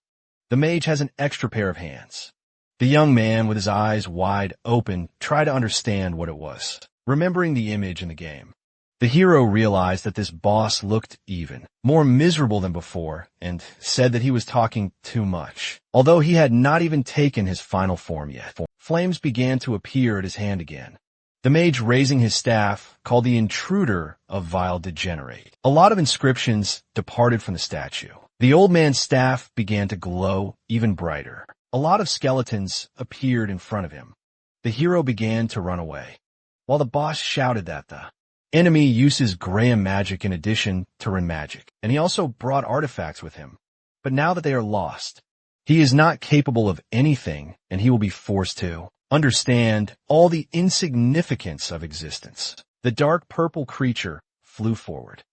The mage has an extra pair of hands. The young man, with his eyes wide open, tried to understand what it was, remembering the image in the game. The hero realized that this boss looked even more miserable than before and said that he was talking too much, although he had not even taken his final form yet. Flames began to appear at his hand again. The mage, raising his staff, called the intruder a vile degenerate. A lot of inscriptions departed from the statue. The old man's staff began to glow even brighter. A lot of skeletons appeared in front of him. The hero began to run away, while the boss shouted that the enemy uses Graham magic in addition to Ren magic, and he also brought artifacts with him. But now that they are lost, he is not capable of anything, and he will be forced to understand all the insignificance of existence. The dark purple creature flew forward.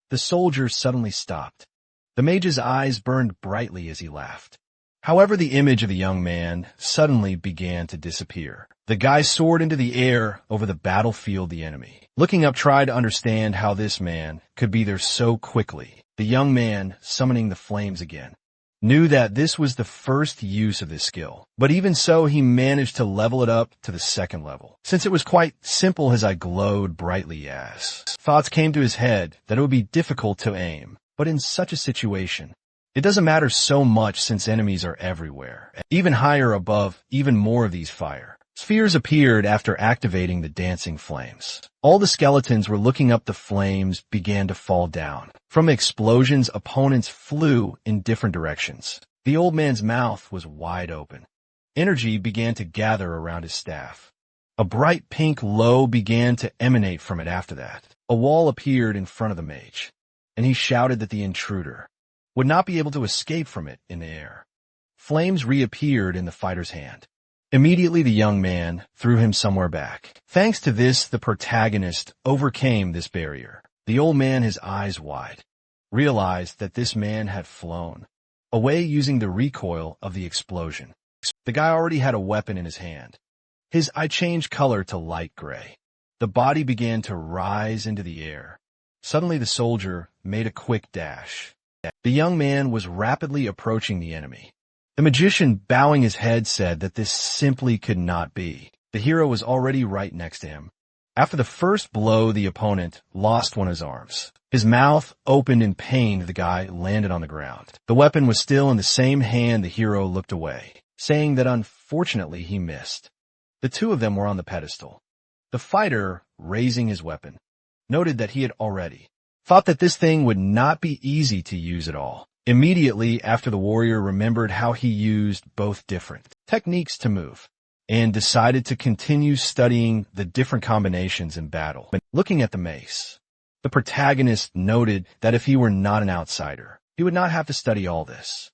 The soldiers suddenly stopped. The mage's eyes burned brightly as he laughed. However, the image of the young man suddenly began to disappear. The guy soared into the air over the battlefield. The enemy, looking up, tried to understand how this man could be there so quickly. The young man, summoning the flames again, knew that this was the first use of this skill. But even so, he managed to level it up to the second level, since it was quite simple. His eye glowed brightly as thoughts came to his head that it would be difficult to aim. But in such a situation, it doesn't matter so much, since enemies are everywhere. Even higher above, even more of these fire spheres appeared after activating the dancing flames. All the skeletons were looking up. The flames began to fall down. From explosions, opponents flew in different directions. The old man's mouth was wide open. Energy began to gather around his staff. A bright pink glow began to emanate from it after that. A wall appeared in front of the mage, and he shouted that the intruder would not be able to escape from it in the air. Flames reappeared in the fighter's hand. Immediately the young man threw him somewhere back. Thanks to this, the protagonist overcame this barrier. The old man, his eyes wide, realized that this man had flown away using the recoil of the explosion. The guy already had a weapon in his hand. His eye changed color to light gray. The body began to rise into the air. Suddenly the soldier made a quick dash. The young man was rapidly approaching the enemy. The magician, bowing his head, said that this simply could not be. The hero was already right next to him. After the first blow, the opponent lost one of his arms. His mouth opened in pain. The guy landed on the ground. The weapon was still in the same hand. The hero looked away, saying that unfortunately he missed. The two of them were on the pedestal. The fighter, raising his weapon, noted that he had already thought that this thing would not be easy to use at all. Immediately after, the warrior remembered how he used both different techniques to move and decided to continue studying the different combinations in battle. Looking at the mace, the protagonist noted that if he were not an outsider, he would not have to study all this.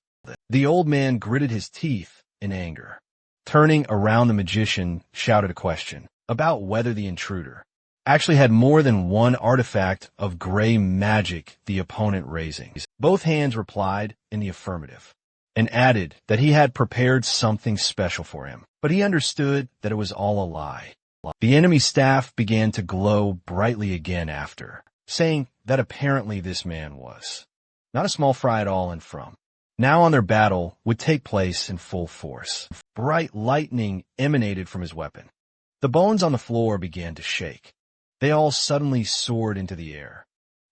The old man gritted his teeth in anger. Turning around, the magician shouted a question about whether the intruder actually had more than one artifact of gray magic, the opponent raising. Both hands replied in the affirmative and added that he had prepared something special for him, but he understood that it was all a lie. The enemy staff began to glow brightly again after, saying that apparently this man was not a small fry at all, and from now on their battle would take place in full force. Bright lightning emanated from his weapon. The bones on the floor began to shake. They all suddenly soared into the air.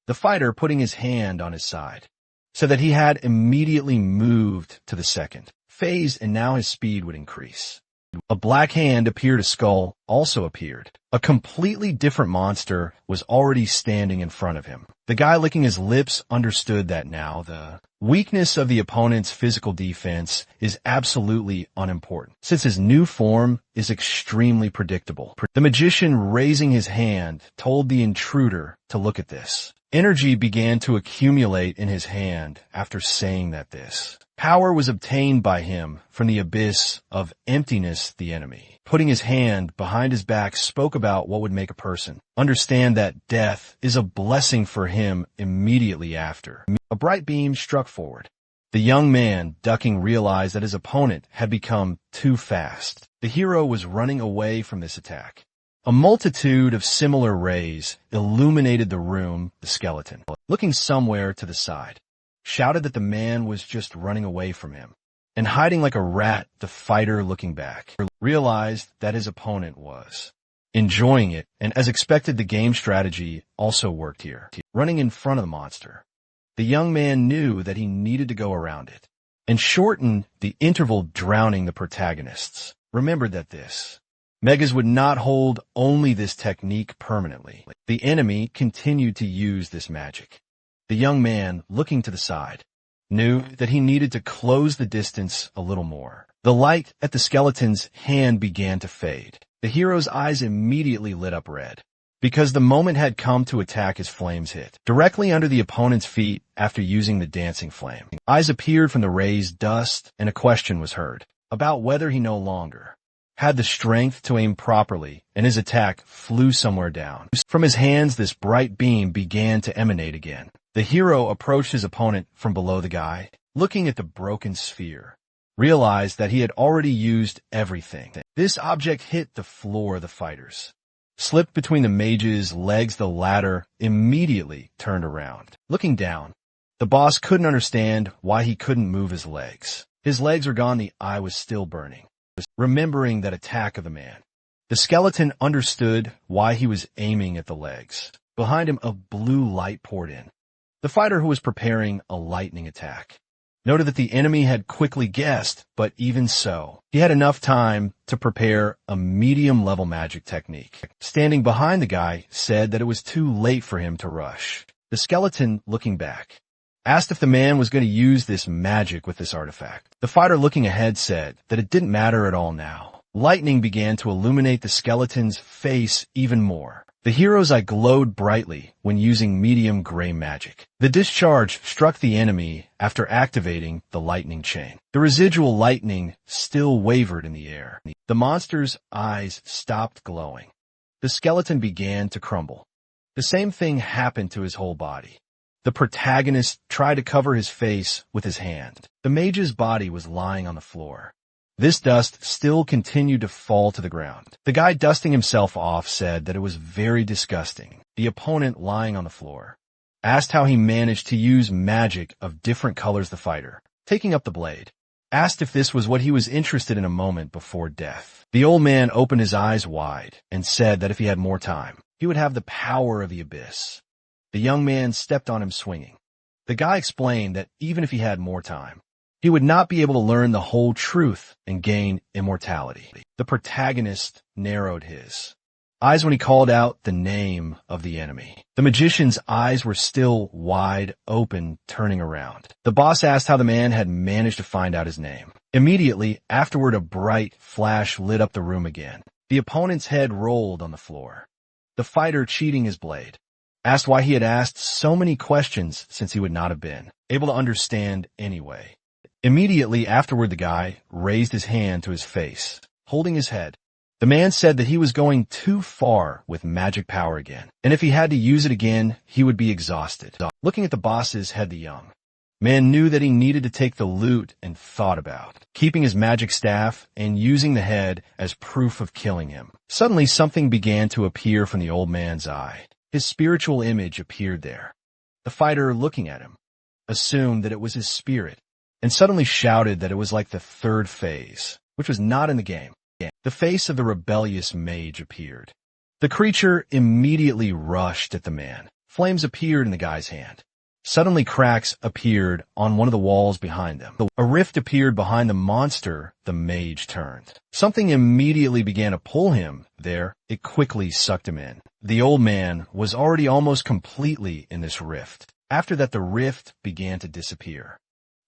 The fighter, putting his hand on his side, said that he had immediately moved to the second phase, and now his speed would increase. A black hand appeared. A skull also appeared. A completely different monster was already standing in front of him. The guy, licking his lips, understood that now the weakness of the opponent's physical defense is absolutely unimportant, since his new form is extremely predictable. The magician, raising his hand, told the intruder to look at this. Energy began to accumulate in his hand after saying that this power was obtained by him from the abyss of emptiness. The enemy, putting his hand behind his back, spoke about what would make a person understand that death is a blessing for him. Immediately after, a bright beam struck forward. The young man, ducking, realized that his opponent had become too fast. The hero was running away from this attack. A multitude of similar rays illuminated the room. The skeleton, looking somewhere to the side, shouted that the man was just running away from him and hiding like a rat. The fighter, looking back, realized that his opponent was enjoying it, and as expected, the game strategy also worked here. Running in front of the monster, the young man knew that he needed to go around it and shorten the interval. Drowning, the protagonists remembered that this megas would not hold only this technique permanently. The enemy continued to use this magic. The young man, looking to the side, knew that he needed to close the distance a little more. The light at the skeleton's hand began to fade. The hero's eyes immediately lit up red, because the moment had come to attack. His flames hit directly under the opponent's feet. After using the dancing flame, eyes appeared from the raised dust, and a question was heard about whether he no longer had the strength to aim properly, and his attack flew somewhere down. From his hands, this bright beam began to emanate again. The hero approached his opponent from below. The guy, looking at the broken sphere, realized that he had already used everything. This object hit the floor. The fighters slipped between the mage's legs. The latter immediately turned around. Looking down, the boss couldn't understand why he couldn't move his legs. His legs were gone. The eye was still burning. Remembering that attack of the man, the skeleton understood why he was aiming at the legs. Behind him, a blue light poured in. The fighter, who was preparing a lightning attack, noted that the enemy had quickly guessed, but even so, he had enough time to prepare a medium-level magic technique. Standing behind the guy, said that it was too late for him to rush. The skeleton, looking back, asked if the man was going to use this magic with this artifact. The fighter, looking ahead, said that it didn't matter at all now. Lightning began to illuminate the skeleton's face even more. The hero's eye glowed brightly when using medium gray magic. The discharge struck the enemy after activating the lightning chain. The residual lightning still wavered in the air. The monster's eyes stopped glowing. The skeleton began to crumble. The same thing happened to his whole body. The protagonist tried to cover his face with his hand. The mage's body was lying on the floor. This dust still continued to fall to the ground. The guy dusting himself off said that it was very disgusting. The opponent, lying on the floor, asked how he managed to use magic of different colors. The fighter, taking up the blade, asked if this was what he was interested in a moment before death. The old man opened his eyes wide and said that if he had more time, he would have the power of the abyss. The young man stepped on him swinging. The guy explained that even if he had more time, he would not be able to learn the whole truth and gain immortality. The protagonist narrowed his eyes when he called out the name of the enemy. The magician's eyes were still wide open, turning around. The boss asked how the man had managed to find out his name. Immediately afterward, a bright flash lit up the room again. The opponent's head rolled on the floor. The fighter, cheating his blade, asked why he had asked so many questions since he would not have been able to understand anyway. Immediately afterward, the guy raised his hand to his face, holding his head. The man said that he was going too far with magic power again, and if he had to use it again, he would be exhausted. Looking at the boss's head, the young man knew that he needed to take the loot and thought about keeping his magic staff and using the head as proof of killing him. Suddenly, something began to appear from the old man's eye. His spiritual image appeared there. The fighter, looking at him, assumed that it was his spirit, and suddenly shouted that it was like the third phase, which was not in the game. The face of the rebellious mage appeared. The creature immediately rushed at the man. Flames appeared in the guy's hand. Suddenly, cracks appeared on one of the walls behind them. A rift appeared behind the monster. The mage turned. Something immediately began to pull him there. It quickly sucked him in. The old man was already almost completely in this rift. After that, the rift began to disappear.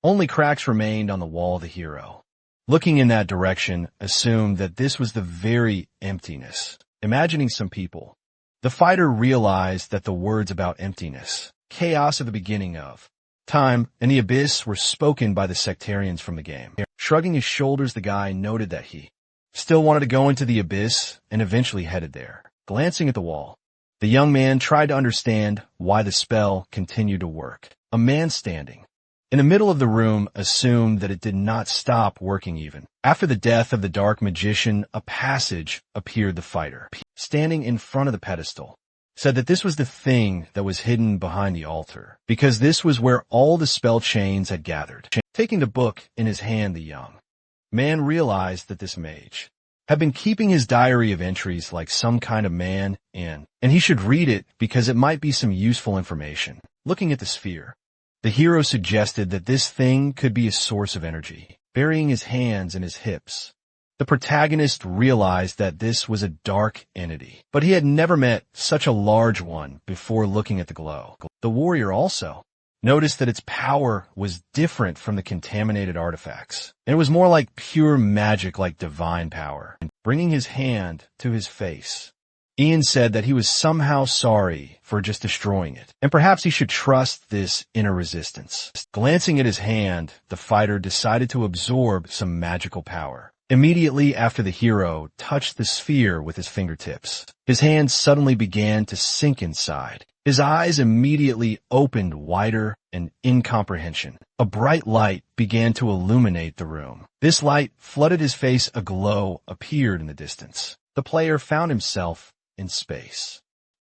Only cracks remained on the wall. The hero, looking in that direction, assumed that this was the very emptiness. Imagining some people, the fighter realized that the words about emptiness, chaos of the beginning of time, and the abyss were spoken by the sectarians from the game. Shrugging his shoulders, the guy noted that he still wanted to go into the abyss and eventually headed there. Glancing at the wall, the young man tried to understand why the spell continued to work. A man standing in the middle of the room assumed that it did not stop working even. After the death of the dark magician, a passage appeared. The fighter, standing in front of the pedestal, said that this was the thing that was hidden behind the altar, because this was where all the spell chains had gathered. Taking the book in his hand, the young man realized that this mage had been keeping his diary of entries like some kind of man in, and he should read it because it might be some useful information. Looking at the sphere, the hero suggested that this thing could be a source of energy. Burying his hands in his hips, the protagonist realized that this was a dark entity, but he had never met such a large one before. Looking at the glow, the warrior also noticed that its power was different from the contaminated artifacts, and it was more like pure magic, like divine power. Bringing his hand to his face, Ian said that he was somehow sorry for just destroying it, and perhaps he should trust this inner resistance. Glancing at his hand, the fighter decided to absorb some magical power. Immediately after the hero touched the sphere with his fingertips, his hand suddenly began to sink inside. His eyes immediately opened wider and incomprehension. A bright light began to illuminate the room. This light flooded his face. A glow appeared in the distance. The player found himself in space,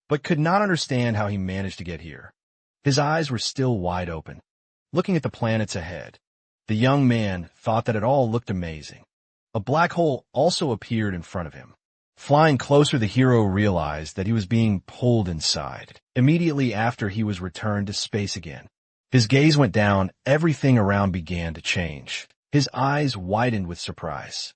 but could not understand how he managed to get here. His eyes were still wide open, looking at the planets ahead. The young man thought that it all looked amazing. A black hole also appeared in front of him. Flying closer, the hero realized that he was being pulled inside. Immediately after, he was returned to space again. His gaze went down. Everything around began to change. His eyes widened with surprise.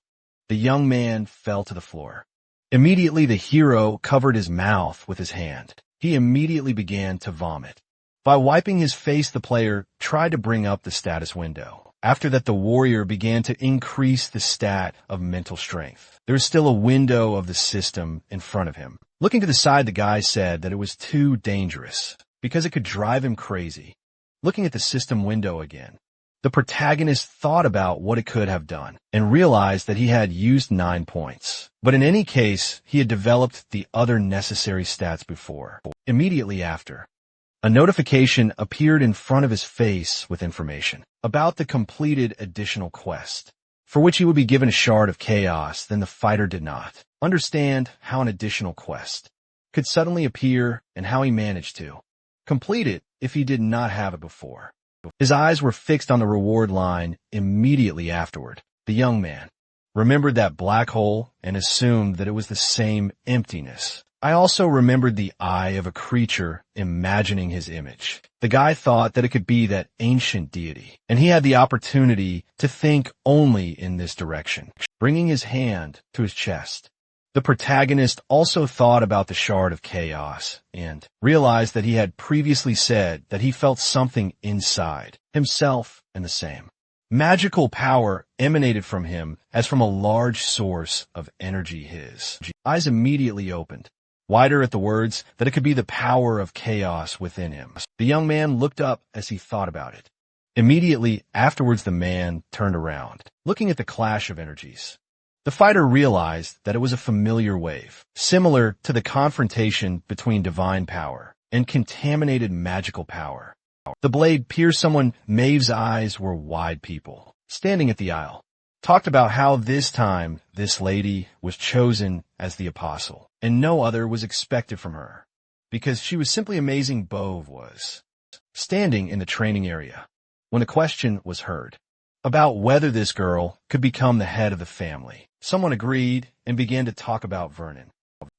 The young man fell to the floor. Immediately, the hero covered his mouth with his hand. He immediately began to vomit. By wiping his face, the player tried to bring up the status window. After that, the warrior began to increase the stat of mental strength. There was still a window of the system in front of him. Looking to the side, the guy said that it was too dangerous because it could drive him crazy. Looking at the system window again, the protagonist thought about what it could have done and realized that he had used 9 points. But in any case, he had developed the other necessary stats before. Immediately after, a notification appeared in front of his face with information about the completed additional quest, for which he would be given a shard of chaos. Then the fighter did not understand how an additional quest could suddenly appear and how he managed to complete it if he did not have it before. His eyes were fixed on the reward line immediately afterward. The young man remembered that black hole and assumed that it was the same emptiness. I also remembered the eye of a creature imagining his image. The guy thought that it could be that ancient deity, and he had the opportunity to think only in this direction, bringing his hand to his chest. The protagonist also thought about the shard of chaos and realized that he had previously said that he felt something inside himself and the same. Magical power emanated from him as from a large source of energy. His eyes immediately opened wider at the words that it could be the power of chaos within him. The young man looked up as he thought about it. Immediately afterwards, the man turned around, looking at the clash of energies. The fighter realized that it was a familiar wave, similar to the confrontation between divine power and contaminated magical power. The blade pierced someone. Maeve's eyes were wide. People standing at the aisle talked about how this time this lady was chosen as the apostle, and no other was expected from her, because she was simply amazing. Bove was standing in the training area when the question was heard about whether this girl could become the head of the family. Someone agreed and began to talk about Vernon.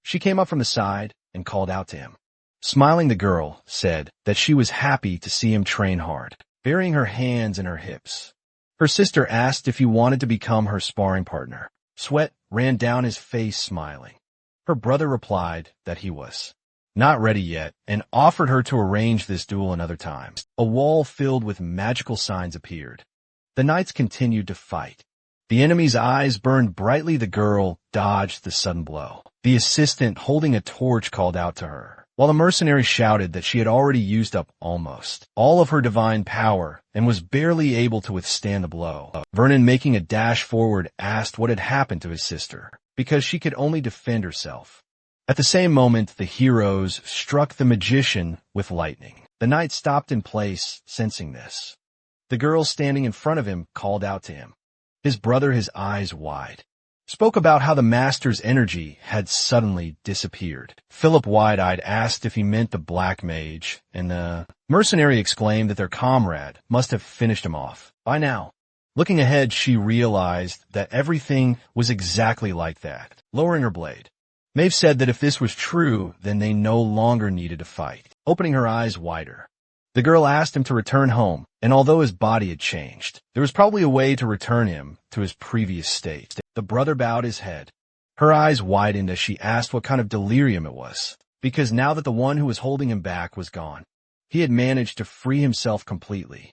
She came up from the side and called out to him. Smiling, the girl said that she was happy to see him train hard, burying her hands in her hips. Her sister asked if he wanted to become her sparring partner. Sweat ran down his face, smiling. Her brother replied that he was not ready yet and offered her to arrange this duel another time. A wall filled with magical signs appeared. The knights continued to fight. The enemy's eyes burned brightly. The girl dodged the sudden blow. The assistant holding a torch called out to her, while the mercenary shouted that she had already used up almost all of her divine power and was barely able to withstand the blow. Vernon, making a dash forward, asked what had happened to his sister, because she could only defend herself. At the same moment, the heroes struck the magician with lightning. The knight stopped in place, sensing this. The girl standing in front of him called out to him. His brother, his eyes wide, spoke about how the master's energy had suddenly disappeared. Philip, wide-eyed, asked if he meant the black mage, and the mercenary exclaimed that their comrade must have finished him off by now. Looking ahead, she realized that everything was exactly like that. Lowering her blade, Maeve said that if this was true, then they no longer needed to fight. Opening her eyes wider, the girl asked him to return home, and although his body had changed, there was probably a way to return him to his previous state. The brother bowed his head. Her eyes widened as she asked what kind of delirium it was, because now that the one who was holding him back was gone, he had managed to free himself completely.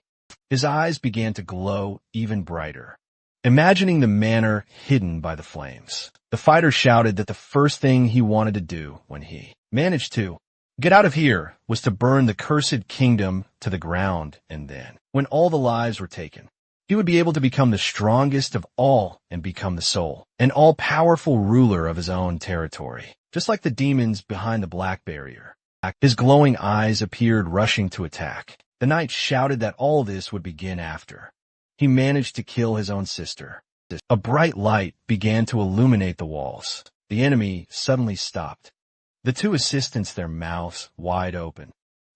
His eyes began to glow even brighter, imagining the manor hidden by the flames. The fighter shouted that the first thing he wanted to do when he managed to get out of here was to burn the cursed kingdom to the ground, and then, when all the lives were taken, he would be able to become the strongest of all and become the sole and all-powerful ruler of his own territory, just like the demons behind the black barrier. His glowing eyes appeared, rushing to attack. The knight shouted that all this would begin after he managed to kill his own sister. A bright light began to illuminate the walls. The enemy suddenly stopped. The two assistants, their mouths wide open,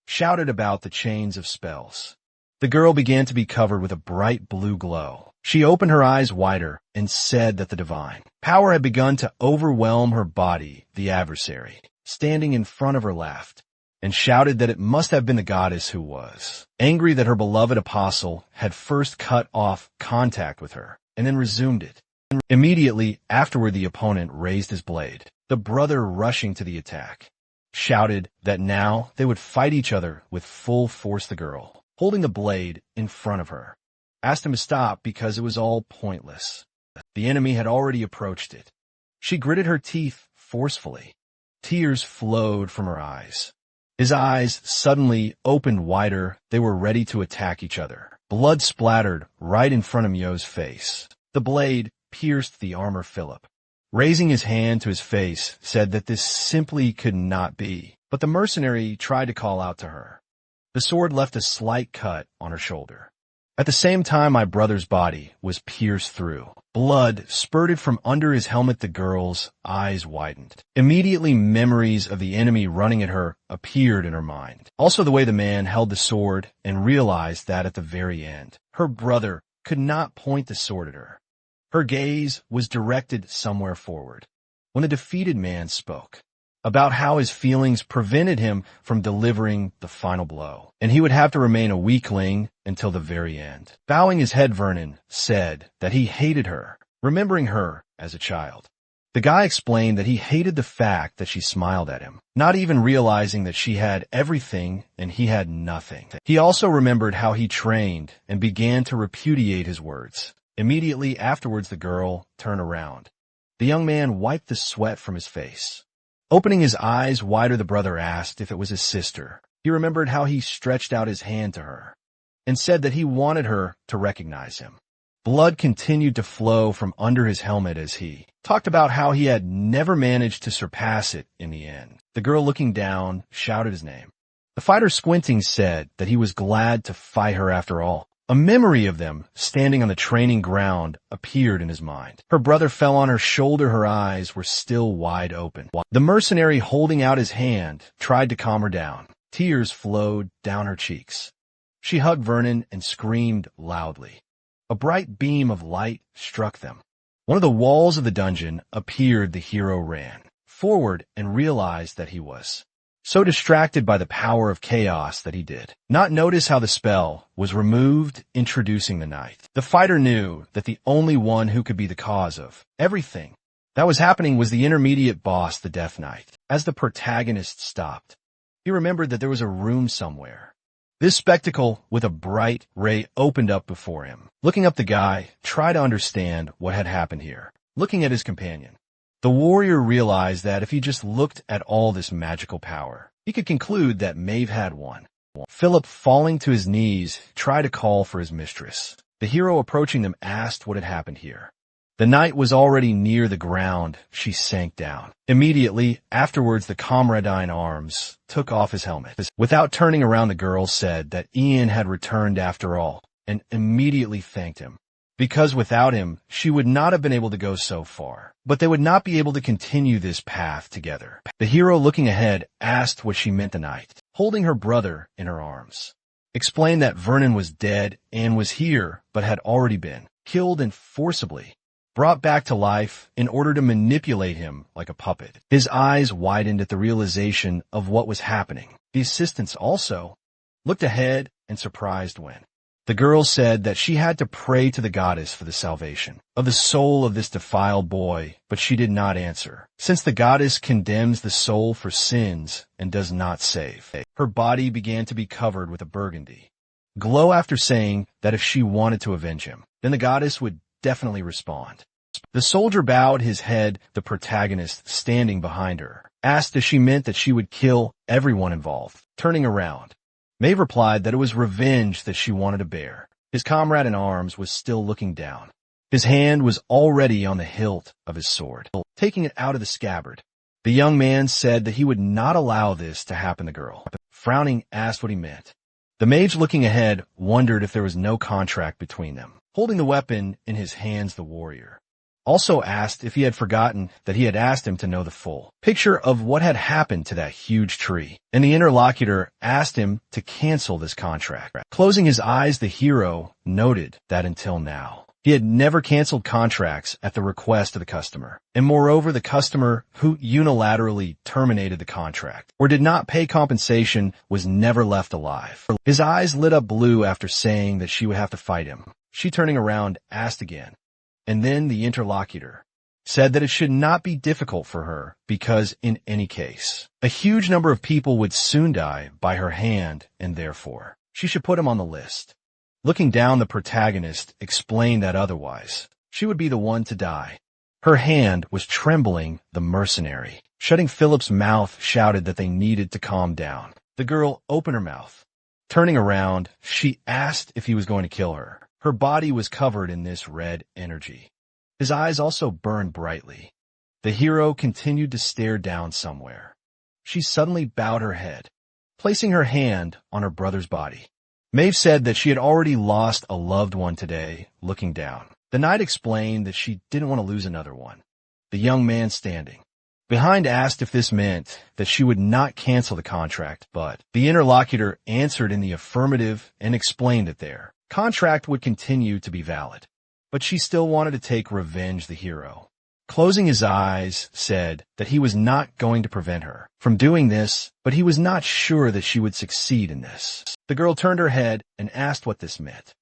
shouted about the chains of spells. The girl began to be covered with a bright blue glow. She opened her eyes wider and said that the divine power had begun to overwhelm her body. The adversary, standing in front of her, laughed and shouted that it must have been the goddess, who was angry that her beloved apostle had first cut off contact with her and then resumed it. Immediately afterward, the opponent raised his blade. The brother, rushing to the attack, shouted that now they would fight each other with full force. The girl, holding the blade in front of her, asked him to stop because it was all pointless. The enemy had already approached it. She gritted her teeth forcefully. Tears flowed from her eyes. His eyes suddenly opened wider. They were ready to attack each other. Blood splattered right in front of Myo's face. The blade pierced the armor Philip. Raising his hand to his face, said that this simply could not be. But the mercenary tried to call out to her. The sword left a slight cut on her shoulder. At the same time, my brother's body was pierced through. Blood spurted from under his helmet. The girl's eyes widened. Immediately, memories of the enemy running at her appeared in her mind. Also the way the man held the sword, and realized that at the very end, her brother could not point the sword at her. Her gaze was directed somewhere forward. When the defeated man spoke about how his feelings prevented him from delivering the final blow, and he would have to remain a weakling until the very end. Bowing his head, Vernon said that he hated her, remembering her as a child. The guy explained that he hated the fact that she smiled at him, not even realizing that she had everything and he had nothing. He also remembered how he trained and began to repudiate his words. Immediately afterwards, the girl turned around. The young man wiped the sweat from his face. Opening his eyes wider, the brother asked if it was his sister. He remembered how he stretched out his hand to her and said that he wanted her to recognize him. Blood continued to flow from under his helmet as he talked about how he had never managed to surpass it in the end. The girl, looking down, shouted his name. The fighter, squinting, said that he was glad to fight her after all. A memory of them standing on the training ground appeared in his mind. Her brother fell on her shoulder. Her eyes were still wide open. The mercenary, holding out his hand, tried to calm her down. Tears flowed down her cheeks. She hugged Vernon and screamed loudly. A bright beam of light struck them. One of the walls of the dungeon appeared. The hero ran forward and realized that he was so distracted by the power of chaos that he did not notice how the spell was removed, introducing the night. The fighter knew that the only one who could be the cause of everything that was happening was the intermediate boss, the Death Knight. As the protagonist stopped, he remembered that there was a room somewhere. This spectacle with a bright ray opened up before him. Looking up, the guy tried to understand what had happened here. Looking at his companion, the warrior realized that if he just looked at all this magical power, he could conclude that Maeve had one. Philip, falling to his knees, tried to call for his mistress. The hero, approaching them, asked what had happened here. The knight was already near the ground. She sank down. Immediately afterwards, the comradine arms took off his helmet. Without turning around, the girl said that Ian had returned after all, and immediately thanked him. Because without him, she would not have been able to go so far. But they would not be able to continue this path together. The hero, looking ahead, asked what she meant. The knight, holding her brother in her arms, explained that Vernon was dead and was here, but had already been killed and forcibly brought back to life in order to manipulate him like a puppet. His eyes widened at the realization of what was happening. The assistants also looked ahead and surprised when the girl said that she had to pray to the goddess for the salvation of the soul of this defiled boy, but she did not answer, since the goddess condemns the soul for sins and does not save. Her body began to be covered with a burgundy glow after saying that if she wanted to avenge him, then the goddess would definitely respond. The soldier bowed his head. The protagonist, standing behind her, asked if she meant that she would kill everyone involved. Turning around, Maeve replied that it was revenge that she wanted to bear. His comrade in arms was still looking down. His hand was already on the hilt of his sword, taking it out of the scabbard. The young man said that he would not allow this to happen. The girl, frowning, asked what he meant. The mage, looking ahead, wondered if there was no contract between them. Holding the weapon in his hands, the warrior also asked if he had forgotten that he had asked him to know the full picture of what had happened to that huge tree, and the interlocutor asked him to cancel this contract. Closing his eyes, the hero noted that until now, he had never canceled contracts at the request of the customer, and moreover, the customer who unilaterally terminated the contract or did not pay compensation was never left alive. His eyes lit up blue after saying that she would have to fight him. She, turning around, asked again. And then the interlocutor said that it should not be difficult for her because, in any case, a huge number of people would soon die by her hand, and therefore she should put him on the list. Looking down, the protagonist explained that otherwise, she would be the one to die. Her hand was trembling. The mercenary, shutting Philip's mouth, shouted that they needed to calm down. The girl opened her mouth. Turning around, she asked if he was going to kill her. Her body was covered in this red energy. His eyes also burned brightly. The hero continued to stare down somewhere. She suddenly bowed her head, placing her hand on her brother's body. Maeve said that she had already lost a loved one today. Looking down, the knight explained that she didn't want to lose another one. The young man standing behind asked if this meant that she would not cancel the contract, but the interlocutor answered in the affirmative and explained that their contract would continue to be valid. But she still wanted to take revenge. The hero, closing his eyes, said that he was not going to prevent her from doing this, but he was not sure that she would succeed in this. The girl turned her head and asked what this meant,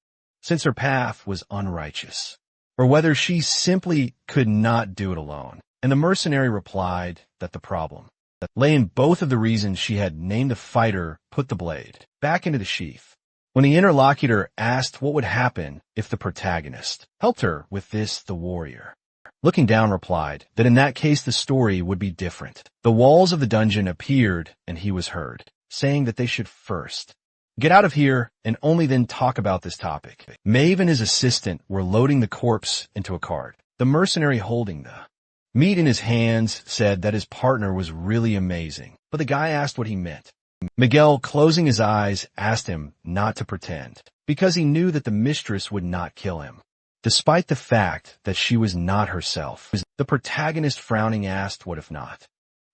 since her path was unrighteous, or whether she simply could not do it alone. And the mercenary replied that the problem that lay in both of the reasons she had named the fighter put the blade back into the sheath. When the interlocutor asked what would happen if the protagonist helped her with this, the warrior, looking down, replied that in that case the story would be different. The walls of the dungeon appeared and he was heard, saying that they should first get out of here and only then talk about this topic. Maeve and his assistant were loading the corpse into a cart. The mercenary, holding the meat in his hands, said that his partner was really amazing, but the guy asked what he meant. Miguel, closing his eyes, asked him not to pretend, because he knew that the mistress would not kill him, despite the fact that she was not herself. The protagonist, frowning, asked what if not.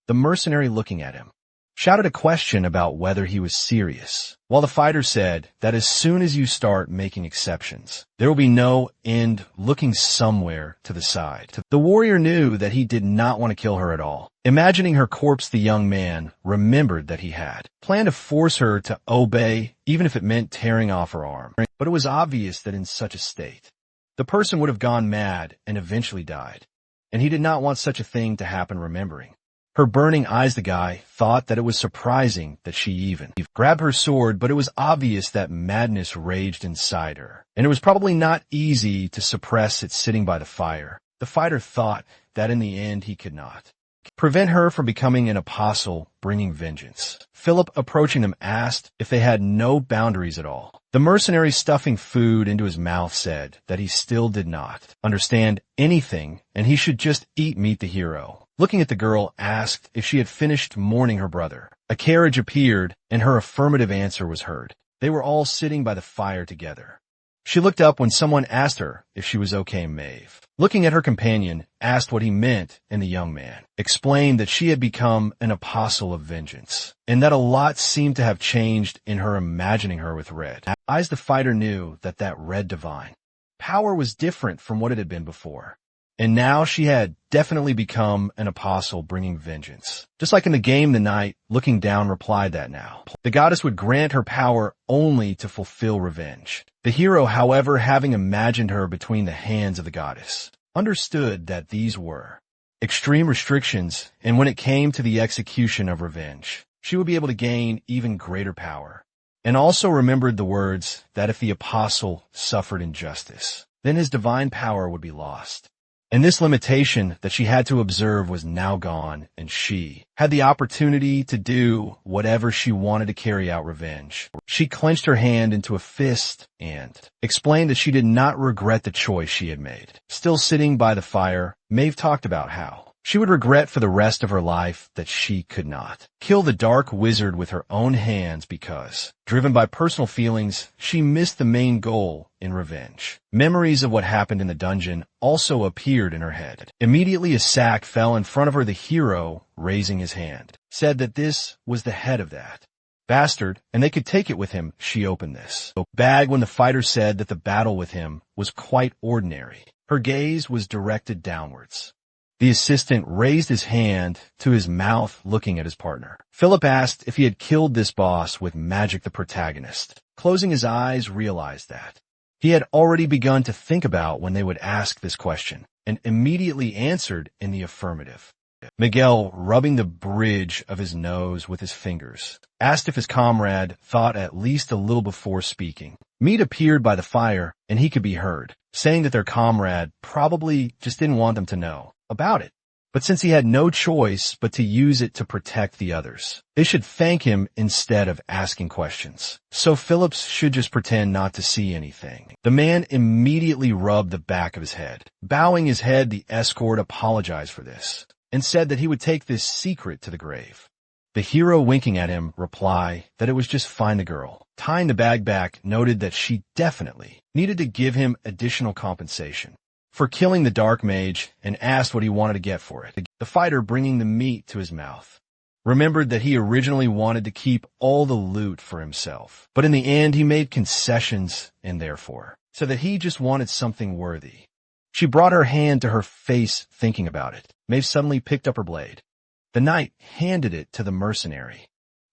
The mercenary, looking at him, shouted a question about whether he was serious, while the fighter said that as soon as you start making exceptions, there will be no end, looking somewhere to the side. The warrior knew that he did not want to kill her at all. Imagining her corpse, the young man remembered that he had planned to force her to obey, even if it meant tearing off her arm. But it was obvious that in such a state, the person would have gone mad and eventually died, and he did not want such a thing to happen. Remembering her burning eyes, the guy thought that it was surprising that she even grabbed her sword, but it was obvious that madness raged inside her, and it was probably not easy to suppress it sitting by the fire. The fighter thought that in the end he could not prevent her from becoming an apostle, bringing vengeance. Philip, approaching them, asked if they had no boundaries at all. The mercenary, stuffing food into his mouth, said that he still did not understand anything and he should just eat meat. The hero, looking at the girl, asked if she had finished mourning her brother. A carriage appeared and her affirmative answer was heard. They were all sitting by the fire together. She looked up when someone asked her if she was okay. Maeve, looking at her companion, asked what he meant, and the young man explained that she had become an apostle of vengeance, and that a lot seemed to have changed in her, imagining her with red eyes. The fighter knew that that red divine power was different from what it had been before, and now she had definitely become an apostle, bringing vengeance. Just like in the game, the knight, looking down, replied that now the goddess would grant her power only to fulfill revenge. The hero, however, having imagined her between the hands of the goddess, understood that these were extreme restrictions, and when it came to the execution of revenge, she would be able to gain even greater power. And also remembered the words that if the apostle suffered injustice, then his divine power would be lost. And this limitation that she had to observe was now gone, and she had the opportunity to do whatever she wanted to carry out revenge. She clenched her hand into a fist and explained that she did not regret the choice she had made. Still sitting by the fire, Maeve talked about how she would regret for the rest of her life that she could not kill the dark wizard with her own hands because, driven by personal feelings, she missed the main goal in revenge. Memories of what happened in the dungeon also appeared in her head. Immediately a sack fell in front of her. The hero, raising his hand, said that this was the head of that bastard, and they could take it with him. She opened this bag when the fighter said that the battle with him was quite ordinary. Her gaze was directed downwards. The assistant raised his hand to his mouth, looking at his partner. Philip asked if he had killed this boss with magic. The protagonist, closing his eyes, realized that he had already begun to think about when they would ask this question, and immediately answered in the affirmative. Miguel, rubbing the bridge of his nose with his fingers, asked if his comrade thought at least a little before speaking. Mead appeared by the fire, and he could be heard, saying that their comrade probably just didn't want them to know about it. But since he had no choice but to use it to protect the others, they should thank him instead of asking questions. So Phillips should just pretend not to see anything. The man immediately rubbed the back of his head. Bowing his head, the escort apologized for this and said that he would take this secret to the grave. The hero, winking at him, replied that it was just find the girl. Tying the bag back, noted that she definitely needed to give him additional compensation for killing the dark mage, and asked what he wanted to get for it. The fighter, bringing the meat to his mouth, remembered that he originally wanted to keep all the loot for himself, but in the end he made concessions and therefore said that he just wanted something worthy. She brought her hand to her face thinking about it. Maeve suddenly picked up her blade. The knight handed it to the mercenary,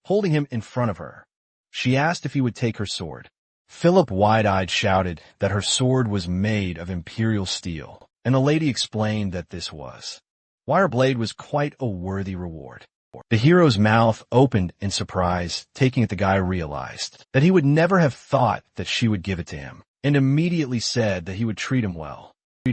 holding him in front of her. She asked if he would take her sword. Philip, wide-eyed, shouted that her sword was made of imperial steel, and the lady explained that this was why her blade was quite a worthy reward. The hero's mouth opened in surprise, taking it the guy realized that he would never have thought that she would give it to him, and immediately said that he would treat him well.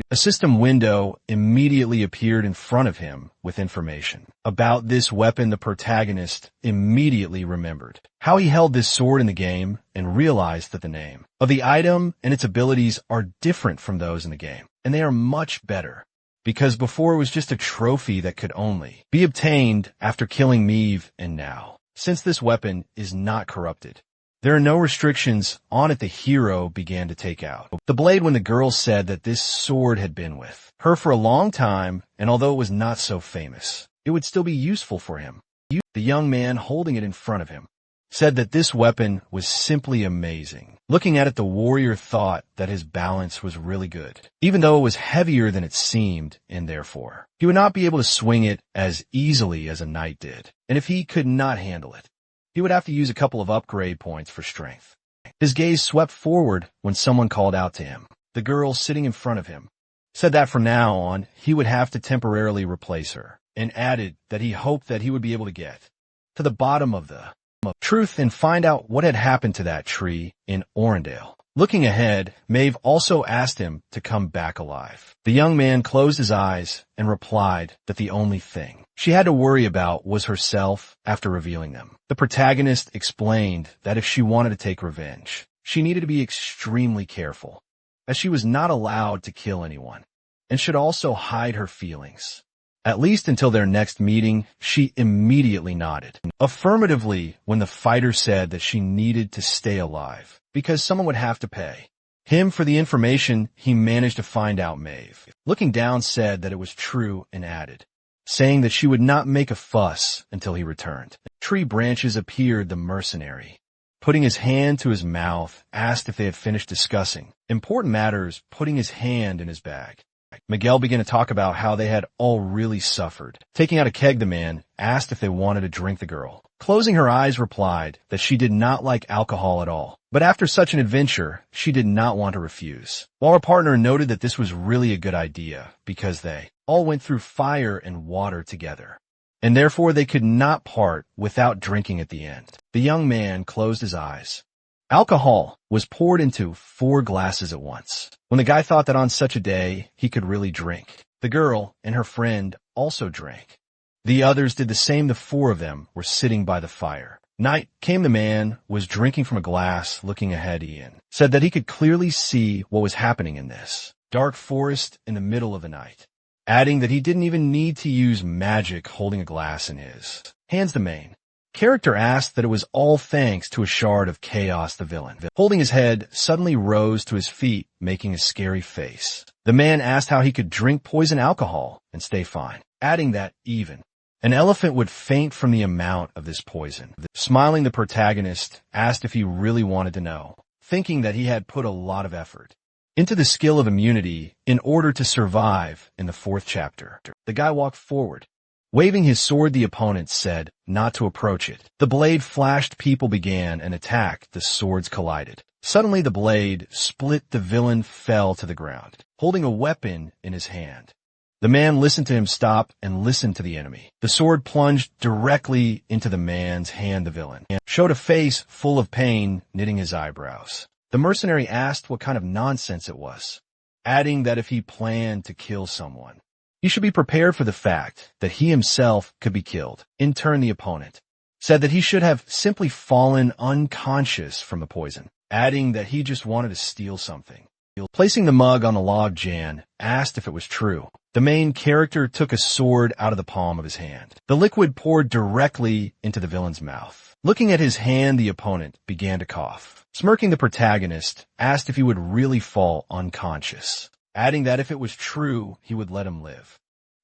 A system window immediately appeared in front of him with information about this weapon. The protagonist immediately remembered how he held this sword in the game and realized that the name of the item and its abilities are different from those in the game, and they are much better, because before it was just a trophy that could only be obtained after killing Maeve, and now, since this weapon is not corrupted, there are no restrictions on it. The hero began to take out the blade when the girl said that this sword had been with her for a long time, and although it was not so famous, it would still be useful for him. The young man, holding it in front of him, said that this weapon was simply amazing. Looking at it, the warrior thought that his balance was really good, even though it was heavier than it seemed, and therefore he would not be able to swing it as easily as a knight did. And if he could not handle it, he would have to use a couple of upgrade points for strength. His gaze swept forward when someone called out to him. The girl sitting in front of him said that from now on, he would have to temporarily replace her, and added that he hoped that he would be able to get to the bottom of the truth and find out what had happened to that tree in Orendale. Looking ahead, Maeve also asked him to come back alive. The young man closed his eyes and replied that the only thing she had to worry about was herself after revealing them. The protagonist explained that if she wanted to take revenge, she needed to be extremely careful, as she was not allowed to kill anyone, and should also hide her feelings. At least until their next meeting. She immediately nodded affirmatively when the fighter said that she needed to stay alive, because someone would have to pay him for the information he managed to find out. Maeve, looking down, said that it was true and added, saying that she would not make a fuss until he returned. Tree branches appeared. The mercenary, putting his hand to his mouth, asked if they had finished discussing important matters, putting his hand in his bag. Miguel began to talk about how they had all really suffered. Taking out a keg, the man asked if they wanted to drink. The girl, closing her eyes, replied that she did not like alcohol at all, but after such an adventure, she did not want to refuse. While her partner noted that this was really a good idea because they all went through fire and water together, and therefore they could not part without drinking at the end. The young man closed his eyes. Alcohol was poured into 4 glasses at once. When the guy thought that on such a day he could really drink, the girl and her friend also drank. The others did the same. The 4 of them were sitting by the fire. Night came. The man was drinking from a glass. Looking ahead, Ian said that he could clearly see what was happening in this dark forest in the middle of the night, adding that he didn't even need to use magic, holding a glass in his hands. The main character asked that it was all thanks to a shard of chaos. The villain, holding his head, suddenly rose to his feet, making a scary face. The man asked how he could drink poison alcohol and stay fine, adding that even an elephant would faint from the amount of this poison. Smiling, the protagonist asked if he really wanted to know, thinking that he had put a lot of effort into the skill of immunity in order to survive in the 4th chapter. The guy walked forward, waving his sword. The opponent said not to approach it. The blade flashed. People began an attack. The swords collided. Suddenly the blade split. The villain fell to the ground, holding a weapon in his hand. The man listened to him stop and listened to the enemy. The sword plunged directly into the man's hand. The villain showed a face full of pain, knitting his eyebrows. The mercenary asked what kind of nonsense it was, adding that if he planned to kill someone, he should be prepared for the fact that he himself could be killed. In turn, the opponent said that he should have simply fallen unconscious from the poison, adding that he just wanted to steal something. Placing the mug on the log, Jan asked if it was true. The main character took a sword out of the palm of his hand. The liquid poured directly into the villain's mouth. Looking at his hand, the opponent began to cough. Smirking, the protagonist asked if he would really fall unconscious, adding that if it was true, he would let him live.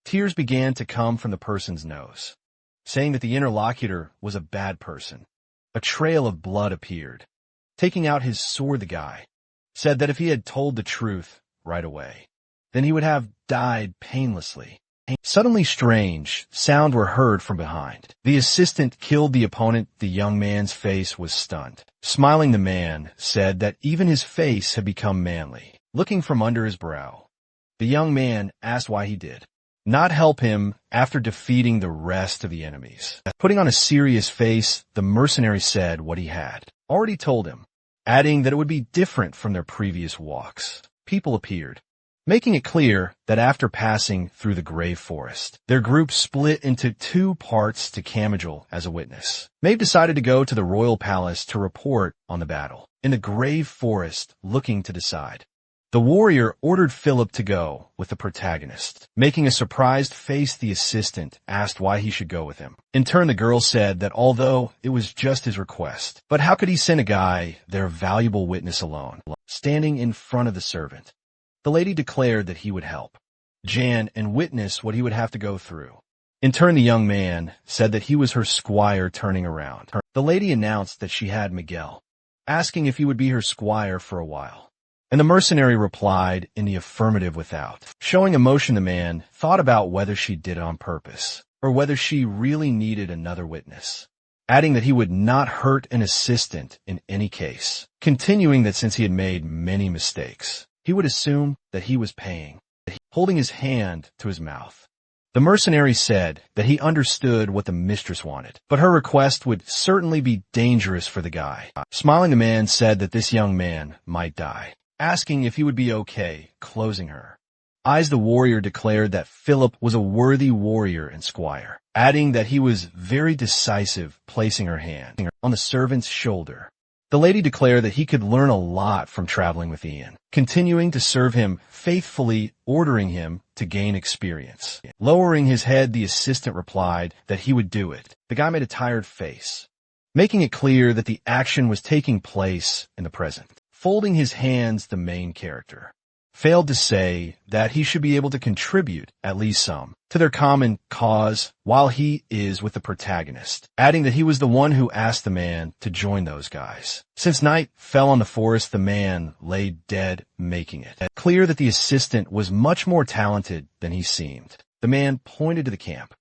Tears began to come from the person's nose, saying that the interlocutor was a bad person. A trail of blood appeared. Taking out his sword, the guy said that if he had told the truth right away, then he would have died painlessly. Suddenly, strange sounds were heard from behind. The assistant killed the opponent. The young man's face was stunned. Smiling, the man said that even his face had become manly. Looking from under his brow, the young man asked why he did not help him after defeating the rest of the enemies. Putting on a serious face, the mercenary said what he had already told him, adding that it would be different from their previous walks. People appeared, making it clear that after passing through the grave forest, their group split into two parts to Camagel as a witness. Maeve decided to go to the royal palace to report on the battle in the grave forest, looking to decide. The warrior ordered Philip to go with the protagonist. Making a surprised face, the assistant asked why he should go with him. In turn, the girl said that although it was just his request, but how could he send a guy, their valuable witness, alone? Standing in front of the servant, the lady declared that he would help Jan and witness what he would have to go through. In turn, the young man said that he was her squire. Turning around, the lady announced that she had Miguel, asking if he would be her squire for a while. And the mercenary replied in the affirmative without showing emotion. The man thought about whether she did it on purpose or whether she really needed another witness, adding that he would not hurt an assistant in any case, continuing that since he had made many mistakes, he would assume that he was paying, holding his hand to his mouth. The mercenary said that he understood what the mistress wanted, but her request would certainly be dangerous for the guy. Smiling, the man said that this young man might die, asking if he would be okay closing her eyes. The warrior declared that Philip was a worthy warrior and squire, adding that he was very decisive, placing her hand on the servant's shoulder. The lady declared that he could learn a lot from traveling with Ian, continuing to serve him faithfully, ordering him to gain experience. Lowering his head, the assistant replied that he would do it. The guy made a tired face, making it clear that the action was taking place in the present. Folding his hands, the main character failed to say that he should be able to contribute at least some to their common cause while he is with the protagonist, adding that he was the one who asked the man to join those guys. Since night fell on the forest, the man lay dead, making it clear that the assistant was much more talented than he seemed. The man pointed to the camp.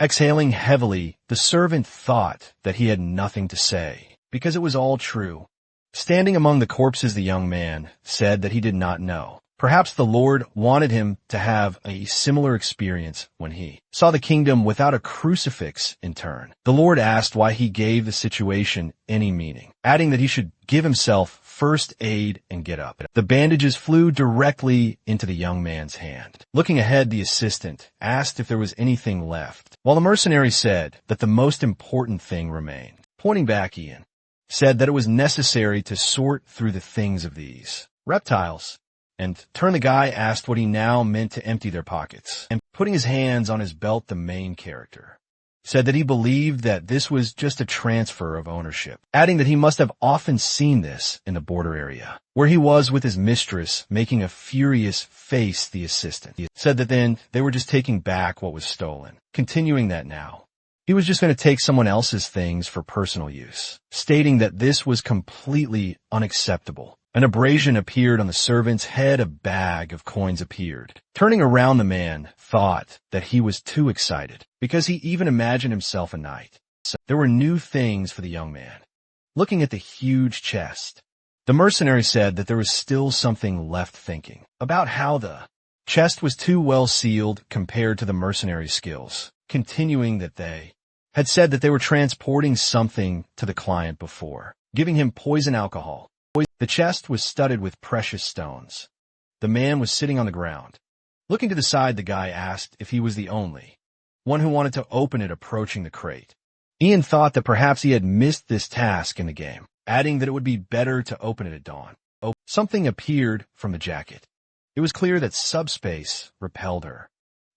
Exhaling heavily, the servant thought that he had nothing to say because it was all true. Standing among the corpses, the young man said that he did not know. Perhaps the Lord wanted him to have a similar experience when he saw the kingdom without a crucifix in turn. The Lord asked why he gave the situation any meaning, adding that he should give himself first aid and get up. The bandages flew directly into the young man's hand. Looking ahead, the assistant asked if there was anything left, while the mercenary said that the most important thing remained. Pointing back, Ian said that it was necessary to sort through the things of these reptiles. And the guy asked what he now meant to empty their pockets. And putting his hands on his belt, the main character said that he believed that this was just a transfer of ownership, adding that he must have often seen this in the border area, where he was with his mistress, making a furious face. The assistant said that then they were just taking back what was stolen, continuing that now he was just going to take someone else's things for personal use, stating that this was completely unacceptable. An abrasion appeared on the servant's head. A bag of coins appeared. Turning around, the man thought that he was too excited because he even imagined himself a knight. So there were new things for the young man. Looking at the huge chest, the mercenary said that there was still something left, thinking about how the Chest was too well sealed compared to the mercenaries' skills, continuing that they had said that they were transporting something to the client before, giving him poison alcohol. The chest was studded with precious stones. The man was sitting on the ground. Looking to the side, the guy asked if he was the only one who wanted to open it, approaching the crate. Ian thought that perhaps he had missed this task in the game, adding that it would be better to open it at dawn. Something appeared from the jacket. It was clear that subspace repelled her.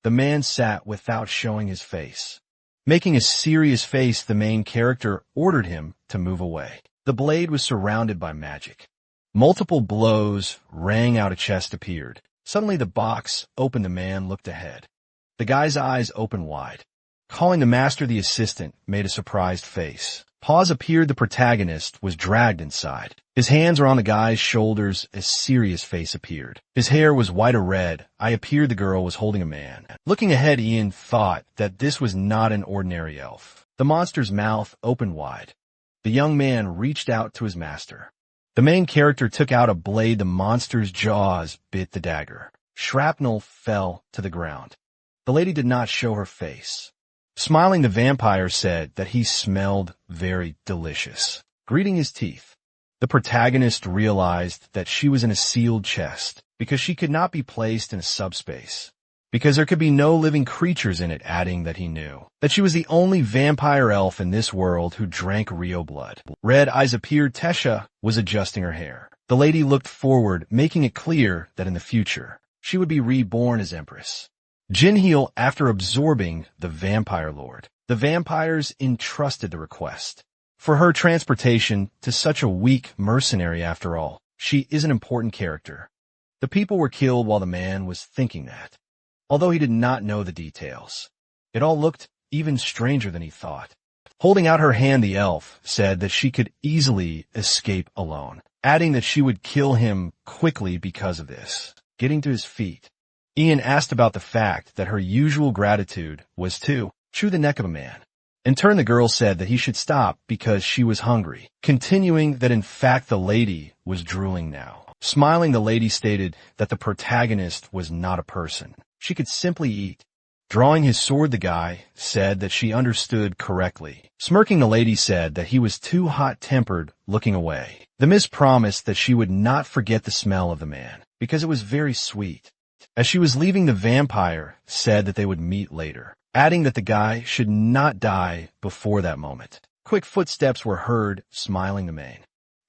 The man sat without showing his face. Making a serious face, the main character ordered him to move away. The blade was surrounded by magic. Multiple blows rang out. A chest appeared. Suddenly the box opened. The man looked ahead. The guy's eyes opened wide. Calling the master, the assistant made a surprised face. Pause appeared. The protagonist was dragged inside. His hands were on the guy's shoulders. A serious face appeared. His hair was white or red. I appeared. The girl was holding a man. Looking ahead, Ian thought that this was not an ordinary elf. The monster's mouth opened wide. The young man reached out to his master. The main character took out a blade. The monster's jaws bit the dagger. Shrapnel fell to the ground. The lady did not show her face. Smiling, the vampire said that he smelled very delicious, gritting his teeth. The protagonist realized that she was in a sealed chest because she could not be placed in a subspace, because there could be no living creatures in it, adding that he knew that she was the only vampire elf in this world who drank Rio blood. Red eyes appeared. Tesha was adjusting her hair. The lady looked forward, making it clear that in the future she would be reborn as Empress. Jinheel, after absorbing the vampire lord, the vampires entrusted the request for her transportation to such a weak mercenary. After all, she is an important character. The people were killed while the man was thinking that, although he did not know the details. It all looked even stranger than he thought. Holding out her hand, the elf said that she could easily escape alone, adding that she would kill him quickly because of this. Getting to his feet, Ian asked about the fact that her usual gratitude was to chew the neck of a man. In turn, the girl said that he should stop because she was hungry, continuing that in fact the lady was drooling now. Smiling, the lady stated that the protagonist was not a person. She could simply eat. Drawing his sword, the guy said that she understood correctly. Smirking, the lady said that he was too hot-tempered, looking away. The miss promised that she would not forget the smell of the man because it was very sweet. As she was leaving, the vampire said that they would meet later, adding that the guy should not die before that moment. Quick footsteps were heard. Smiling, the main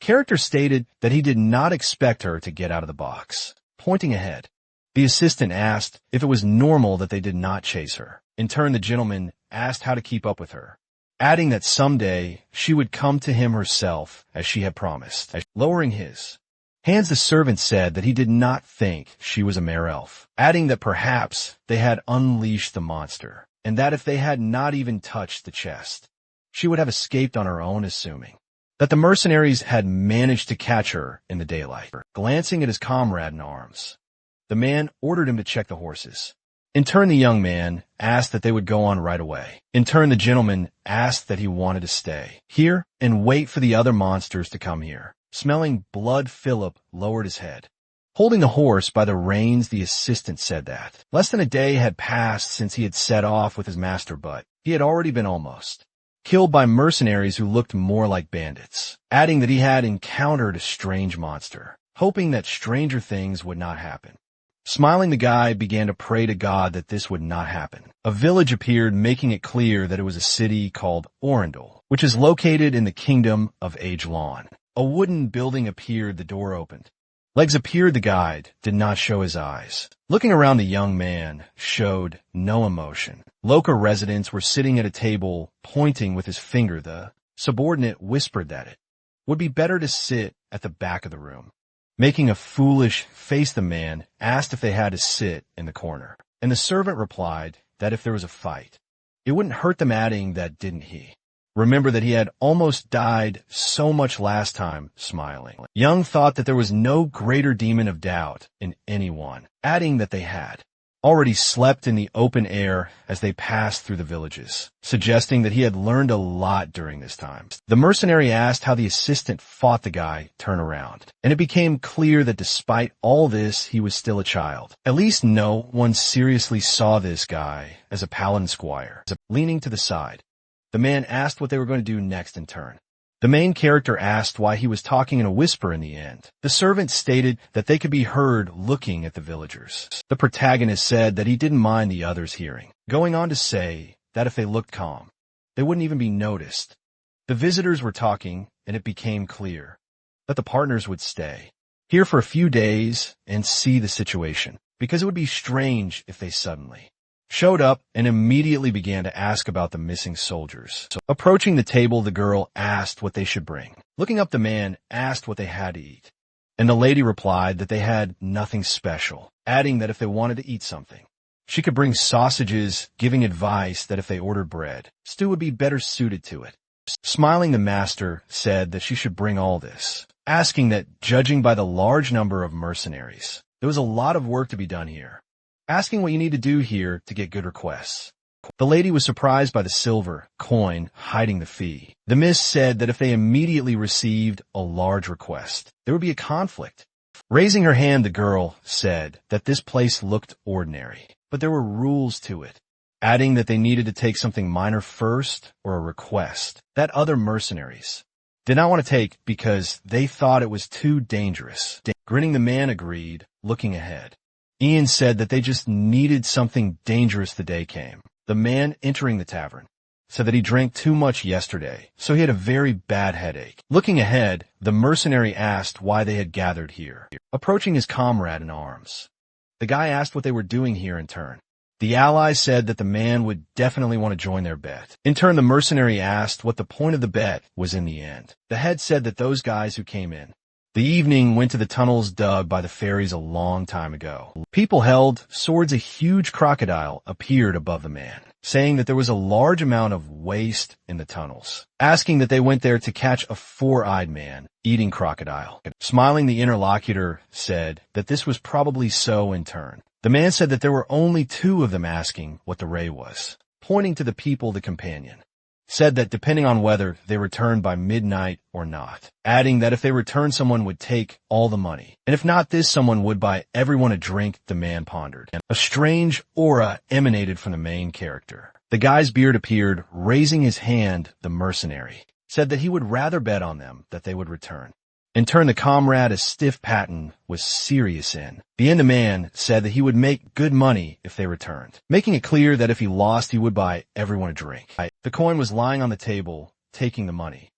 character stated that he did not expect her to get out of the box. Pointing ahead, the assistant asked if it was normal that they did not chase her. In turn, the gentleman asked how to keep up with her, adding that someday she would come to him herself as she had promised. Lowering his hands, the servant said that he did not think she was a mere elf, adding that perhaps they had unleashed the monster, and that if they had not even touched the chest, she would have escaped on her own, assuming that the mercenaries had managed to catch her in the daylight. Glancing at his comrade in arms, the man ordered him to check the horses. In turn, the young man asked that they would go on right away. In turn, the gentleman asked that he wanted to stay here and wait for the other monsters to come here. Smelling blood, Philip lowered his head. Holding the horse by the reins, the assistant said that less than a day had passed since he had set off with his master, but he had already been almost killed by mercenaries who looked more like bandits, adding that he had encountered a strange monster, hoping that stranger things would not happen. Smiling, the guy began to pray to God that this would not happen. A village appeared, making it clear that it was a city called Orindal, which is located in the kingdom of Agelon. A wooden building appeared. The door opened. Legs appeared. The guide did not show his eyes. Looking around, the young man showed no emotion. Local residents were sitting at a table, pointing with his finger. The subordinate whispered that it would be better to sit at the back of the room. Making a foolish face, the man asked if they had to sit in the corner, and the servant replied that if there was a fight, it wouldn't hurt them, adding that didn't he remember that he had almost died so much last time. Smiling, Young thought that there was no greater demon of doubt in anyone, adding that they had already slept in the open air as they passed through the villages, suggesting that he had learned a lot during this time. The mercenary asked how the assistant fought the guy turn around, and it became clear that despite all this, he was still a child. At least no one seriously saw this guy as a paladin squire. Leaning to the side, the man asked what they were going to do next in turn. The main character asked why he was talking in a whisper in the end. The servant stated that they could be heard looking at the villagers. The protagonist said that he didn't mind the others hearing, going on to say that if they looked calm, they wouldn't even be noticed. The visitors were talking, and it became clear that the partners would stay here for a few days and see the situation, because it would be strange if they suddenly showed up and immediately began to ask about the missing soldiers. So, approaching the table, the girl asked what they should bring. Looking up, the man asked what they had to eat, and the lady replied that they had nothing special, adding that if they wanted to eat something, she could bring sausages, giving advice that if they ordered bread, stew would be better suited to it. Smiling, the master said that she should bring all this, asking that, judging by the large number of mercenaries, there was a lot of work to be done here, asking what you need to do here to get good requests. The lady was surprised by the silver coin hiding the fee. The miss said that if they immediately received a large request, there would be a conflict. Raising her hand, the girl said that this place looked ordinary, but there were rules to it, adding that they needed to take something minor first or a request that other mercenaries did not want to take because they thought it was too dangerous. Grinning, the man agreed, looking ahead. Ian said that they just needed something dangerous the day came. The man entering the tavern said that he drank too much yesterday, so he had a very bad headache. Looking ahead, the mercenary asked why they had gathered here. Approaching his comrade in arms, the guy asked what they were doing here in turn. The ally said that the man would definitely want to join their bet. In turn, the mercenary asked what the point of the bet was in the end. The head said that those guys who came in the evening went to the tunnels dug by the fairies a long time ago. People held swords. A huge crocodile appeared above the man, saying that there was a large amount of waste in the tunnels, asking that they went there to catch a four-eyed man eating crocodile. Smiling, the interlocutor said that this was probably so in turn. The man said that there were only two of them, asking what the ray was. Pointing to the people, the companion said that depending on whether they returned by midnight or not, adding that if they returned, someone would take all the money, and if not this, someone would buy everyone a drink. The man pondered. A strange aura emanated from the main character. The guy's beard appeared. Raising his hand, the mercenary said that he would rather bet on them that they would return. In turn, the comrade, a stiff Patton, was serious in. The end, the man said that he would make good money if they returned, making it clear that if he lost, he would buy everyone a drink. The coin was lying on the table, taking the money.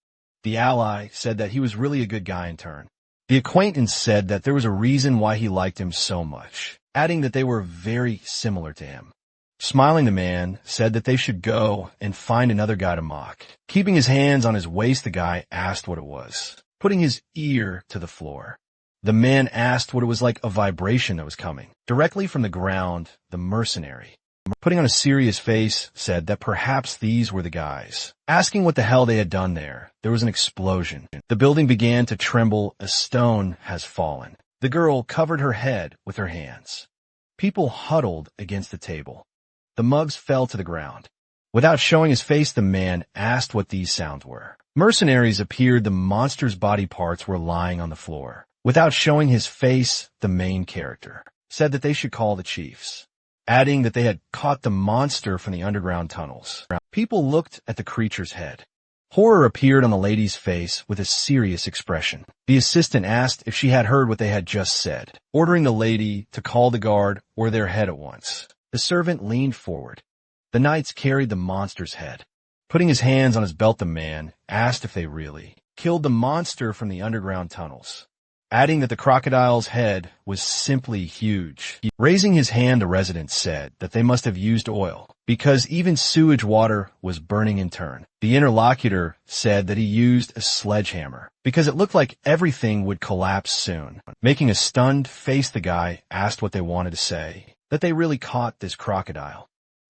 The ally said that he was really a good guy in turn. The acquaintance said that there was a reason why he liked him so much, adding that they were very similar to him. Smiling, the man said that they should go and find another guy to mock. Keeping his hands on his waist, the guy asked what it was, putting his ear to the floor. The man asked what it was like, a vibration that was coming directly from the ground. The mercenary, putting on a serious face, said that perhaps these were the guys. Asking what the hell they had done there, there was an explosion. The building began to tremble. A stone has fallen. The girl covered her head with her hands. People huddled against the table. The mugs fell to the ground. Without showing his face, the man asked what these sounds were. Mercenaries appeared. The monster's body parts were lying on the floor. Without showing his face, the main character said that they should call the chiefs, adding that they had caught the monster from the underground tunnels. People looked at the creature's head. Horror appeared on the lady's face with a serious expression. The assistant asked if she had heard what they had just said, ordering the lady to call the guard or their head at once. The servant leaned forward. The knights carried the monster's head. Putting his hands on his belt, the man asked if they really killed the monster from the underground tunnels, adding that the crocodile's head was simply huge. Raising his hand, the resident said that they must have used oil, because even sewage water was burning in turn. The interlocutor said that he used a sledgehammer, because it looked like everything would collapse soon. Making a stunned face, the guy asked what they wanted to say, that they really caught this crocodile.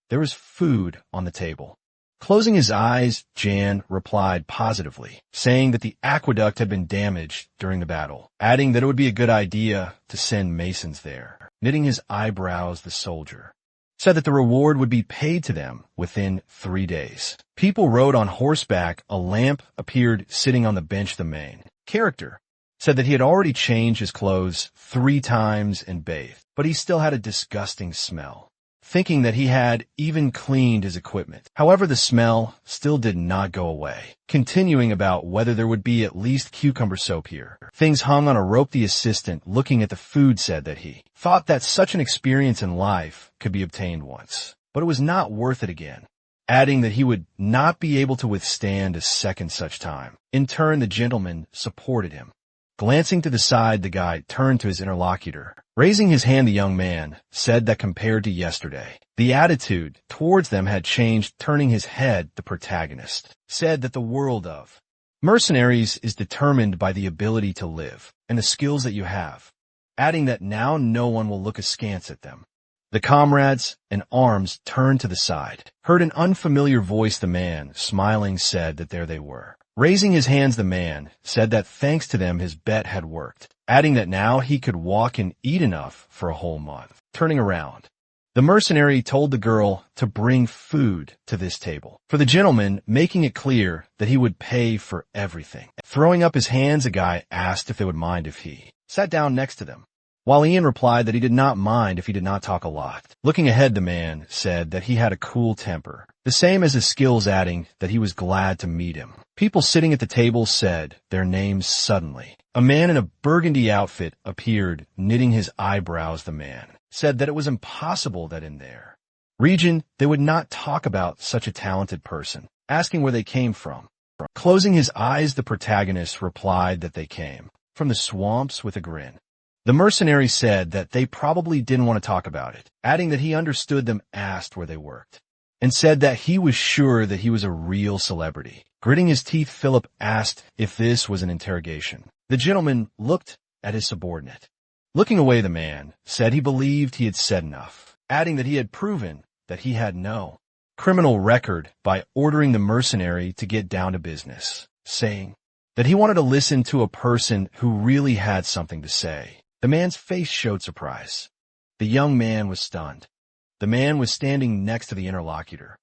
There was food on the table. Closing his eyes, Jan replied positively, saying that the aqueduct had been damaged during the battle, adding that it would be a good idea to send masons there. Knitting his eyebrows, the soldier said that the reward would be paid to them within 3 days. People rode on horseback. A lamp appeared sitting on the bench. The main character said that he had already changed his clothes 3 times and bathed, but he still had a disgusting smell, thinking that he had even cleaned his equipment. However, the smell still did not go away, continuing about whether there would be at least cucumber soap here. Things hung on a rope. The assistant, looking at the food, said that he thought that such an experience in life could be obtained once, but it was not worth it again, adding that he would not be able to withstand a second such time. In turn, the gentleman supported him. Glancing to the side, the guy turned to his interlocutor. Raising his hand, the young man said that compared to yesterday, the attitude towards them had changed. Turning his head, the protagonist said that the world of mercenaries is determined by the ability to live and the skills that you have, adding that now no one will look askance at them. The comrades in arms turned to the side. Heard an unfamiliar voice. The man, smiling, said that there they were. Raising his hands, the man said that thanks to them his bet had worked, adding that now he could walk and eat enough for a whole month. Turning around, the mercenary told the girl to bring food to this table for the gentleman, making it clear that he would pay for everything. Throwing up his hands, a guy asked if they would mind if he sat down next to them, while Ian replied that he did not mind if he did not talk a lot. Looking ahead, the man said that he had a cool temper, the same as his skills, adding that he was glad to meet him. People sitting at the table said their names suddenly. A man in a burgundy outfit appeared, knitting his eyebrows. The man said that it was impossible that in their region they would not talk about such a talented person, asking where they came from. Closing his eyes, the protagonist replied that they came from the swamps with a grin. The mercenary said that they probably didn't want to talk about it, adding that he understood them, asked where they worked, and said that he was sure that he was a real celebrity. Gritting his teeth, Philip asked if this was an interrogation. The gentleman looked at his subordinate. Looking away, the man said he believed he had said enough, adding that he had proven that he had no criminal record by ordering the mercenary to get down to business, saying that he wanted to listen to a person who really had something to say. The man's face showed surprise. The young man was stunned. The man was standing next to the interlocutor,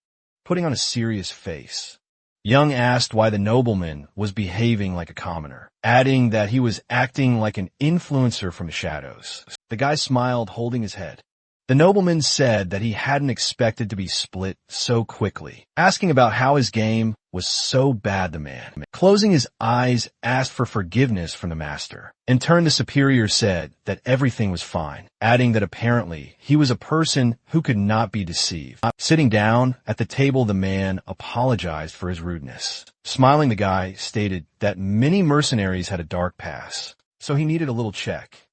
putting on a serious face. Young asked why the nobleman was behaving like a commoner, adding that he was acting like an influencer from the shadows. The guy smiled, holding his head. The nobleman said that he hadn't expected to be split so quickly, asking about how his game was so bad. The man, closing his eyes, asked for forgiveness from the master. In turn, the superior said that everything was fine, adding that apparently he was a person who could not be deceived. Sitting down at the table, the man apologized for his rudeness. Smiling, the guy stated that many mercenaries had a dark past, so he needed a little check.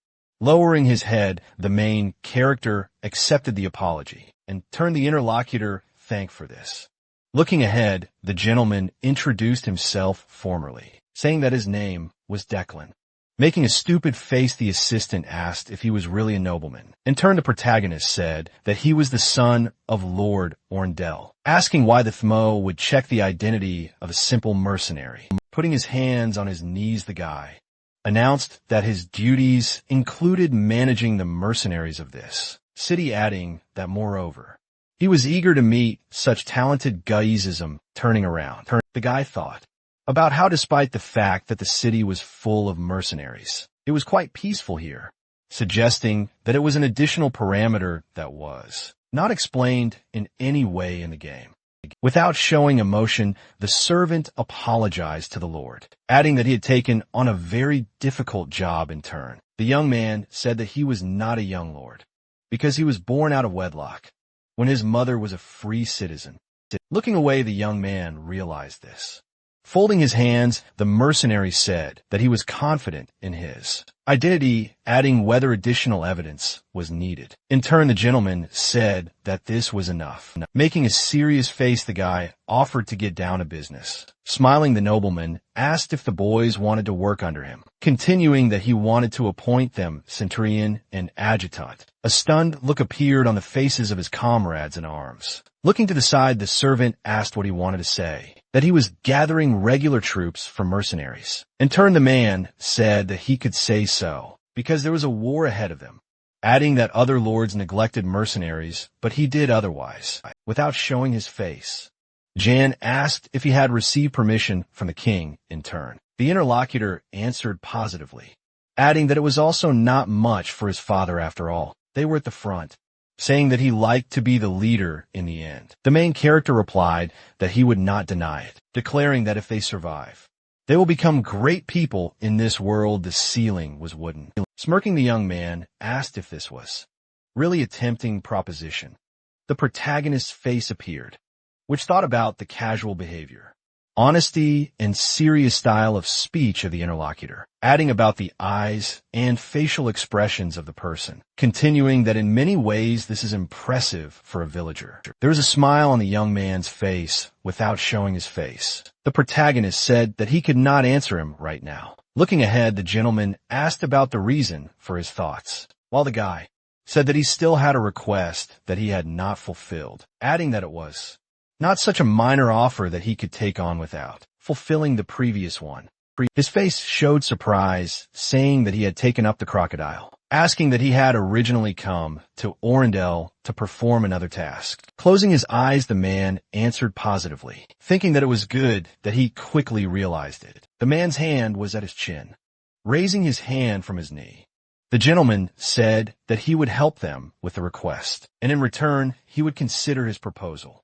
Lowering his head, the main character accepted the apology and turned the interlocutor thank for this. Looking ahead, the gentleman introduced himself formally, saying that his name was Declan. Making a stupid face, the assistant asked if he was really a nobleman. In turn, the protagonist said that he was the son of Lord Orndell, asking why the Thmo would check the identity of a simple mercenary. Putting his hands on his knees, the guy announced that his duties included managing the mercenaries of this city, adding that moreover, he was eager to meet such talented guisism. Turning around, the guy thought about how despite the fact that the city was full of mercenaries, it was quite peaceful here, suggesting that it was an additional parameter that was not explained in any way in the game. Without showing emotion, the servant apologized to the Lord, adding that he had taken on a very difficult job in turn. The young man said that he was not a young lord, because he was born out of wedlock, when his mother was a free citizen. Looking away, the young man realized this. Folding his hands, the mercenary said that he was confident in his identity, adding whether additional evidence was needed. In turn, the gentleman said that this was enough. Making a serious face, the guy offered to get down to business. Smiling, the nobleman asked if the boys wanted to work under him, continuing that he wanted to appoint them centurion and adjutant. A stunned look appeared on the faces of his comrades in arms. Looking to the side, the servant asked what he wanted to say, that he was gathering regular troops for mercenaries. In turn, the man said that he could say so, because there was a war ahead of them, adding that other lords neglected mercenaries, but he did otherwise, without showing his face. Jan asked if he had received permission from the king in turn. The interlocutor answered positively, adding that it was also not much for his father after all. They were at the front, saying that he liked to be the leader in the end. The main character replied that he would not deny it, declaring that if they survive, they will become great people in this world. The ceiling was wooden. Smirking, the young man asked if this was really a tempting proposition. The protagonist's face appeared, which thought about the casual behavior, honesty, and serious style of speech of the interlocutor, adding about the eyes and facial expressions of the person, continuing that in many ways this is impressive for a villager. There was a smile on the young man's face without showing his face. The protagonist said that he could not answer him right now. Looking ahead, the gentleman asked about the reason for his thoughts, while the guy said that he still had a request that he had not fulfilled, adding that it was not such a minor offer that he could take on without fulfilling the previous one. His face showed surprise, saying that he had taken up the crocodile, asking that he had originally come to Orendel to perform another task. Closing his eyes, the man answered positively, thinking that it was good that he quickly realized it. The man's hand was at his chin, raising his hand from his knee. The gentleman said that he would help them with the request, and in return, he would consider his proposal.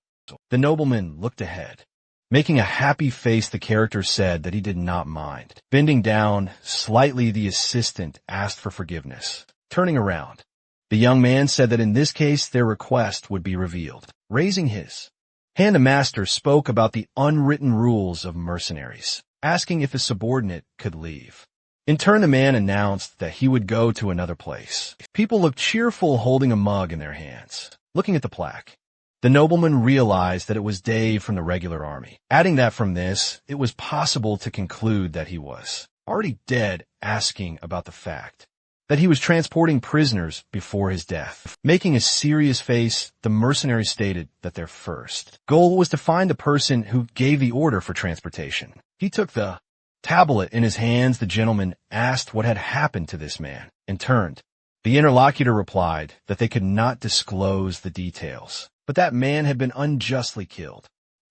The nobleman looked ahead. Making a happy face, the character said that he did not mind. Bending down slightly, the assistant asked for forgiveness. Turning around, the young man said that in this case their request would be revealed. Raising his hand, the master spoke about the unwritten rules of mercenaries, asking if his subordinate could leave. In turn, the man announced that he would go to another place. People looked cheerful, holding a mug in their hands. Looking at the plaque, the nobleman realized that it was Dave from the regular army, adding that from this, it was possible to conclude that he was already dead, asking about the fact that he was transporting prisoners before his death. Making a serious face, the mercenary stated that their first goal was to find the person who gave the order for transportation. He took the tablet in his hands. The gentleman asked what had happened to this man, and turned. The interlocutor replied that they could not disclose the details, but that man had been unjustly killed.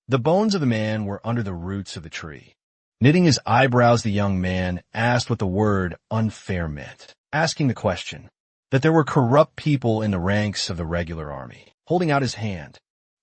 The bones of the man were under the roots of the tree. Knitting his eyebrows, the young man asked what the word unfair meant, asking the question that there were corrupt people in the ranks of the regular army. Holding out his hand,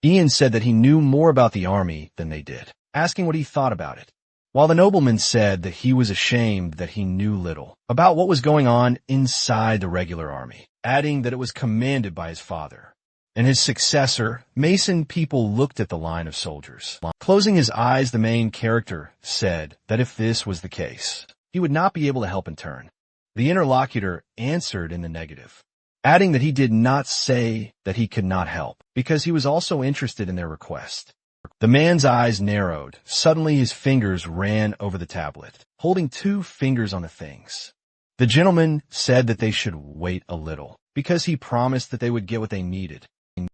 Ian said that he knew more about the army than they did, asking what he thought about it, while the nobleman said that he was ashamed that he knew little about what was going on inside the regular army, adding that it was commanded by his father and his successor. Mason people looked at the line of soldiers. Closing his eyes, the main character said that if this was the case, he would not be able to help in turn. The interlocutor answered in the negative, adding that he did not say that he could not help, because he was also interested in their request. The man's eyes narrowed. Suddenly his fingers ran over the tablet, holding 2 fingers on the things. The gentleman said that they should wait a little, because he promised that they would get what they needed.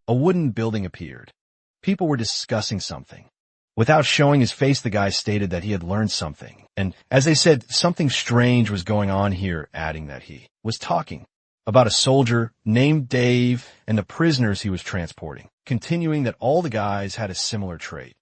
A wooden building appeared. People were discussing something. Without showing his face, the guy stated that he had learned something, and as they said, something strange was going on here, adding that he was talking about a soldier named Dave and the prisoners he was transporting, continuing that all the guys had a similar trait,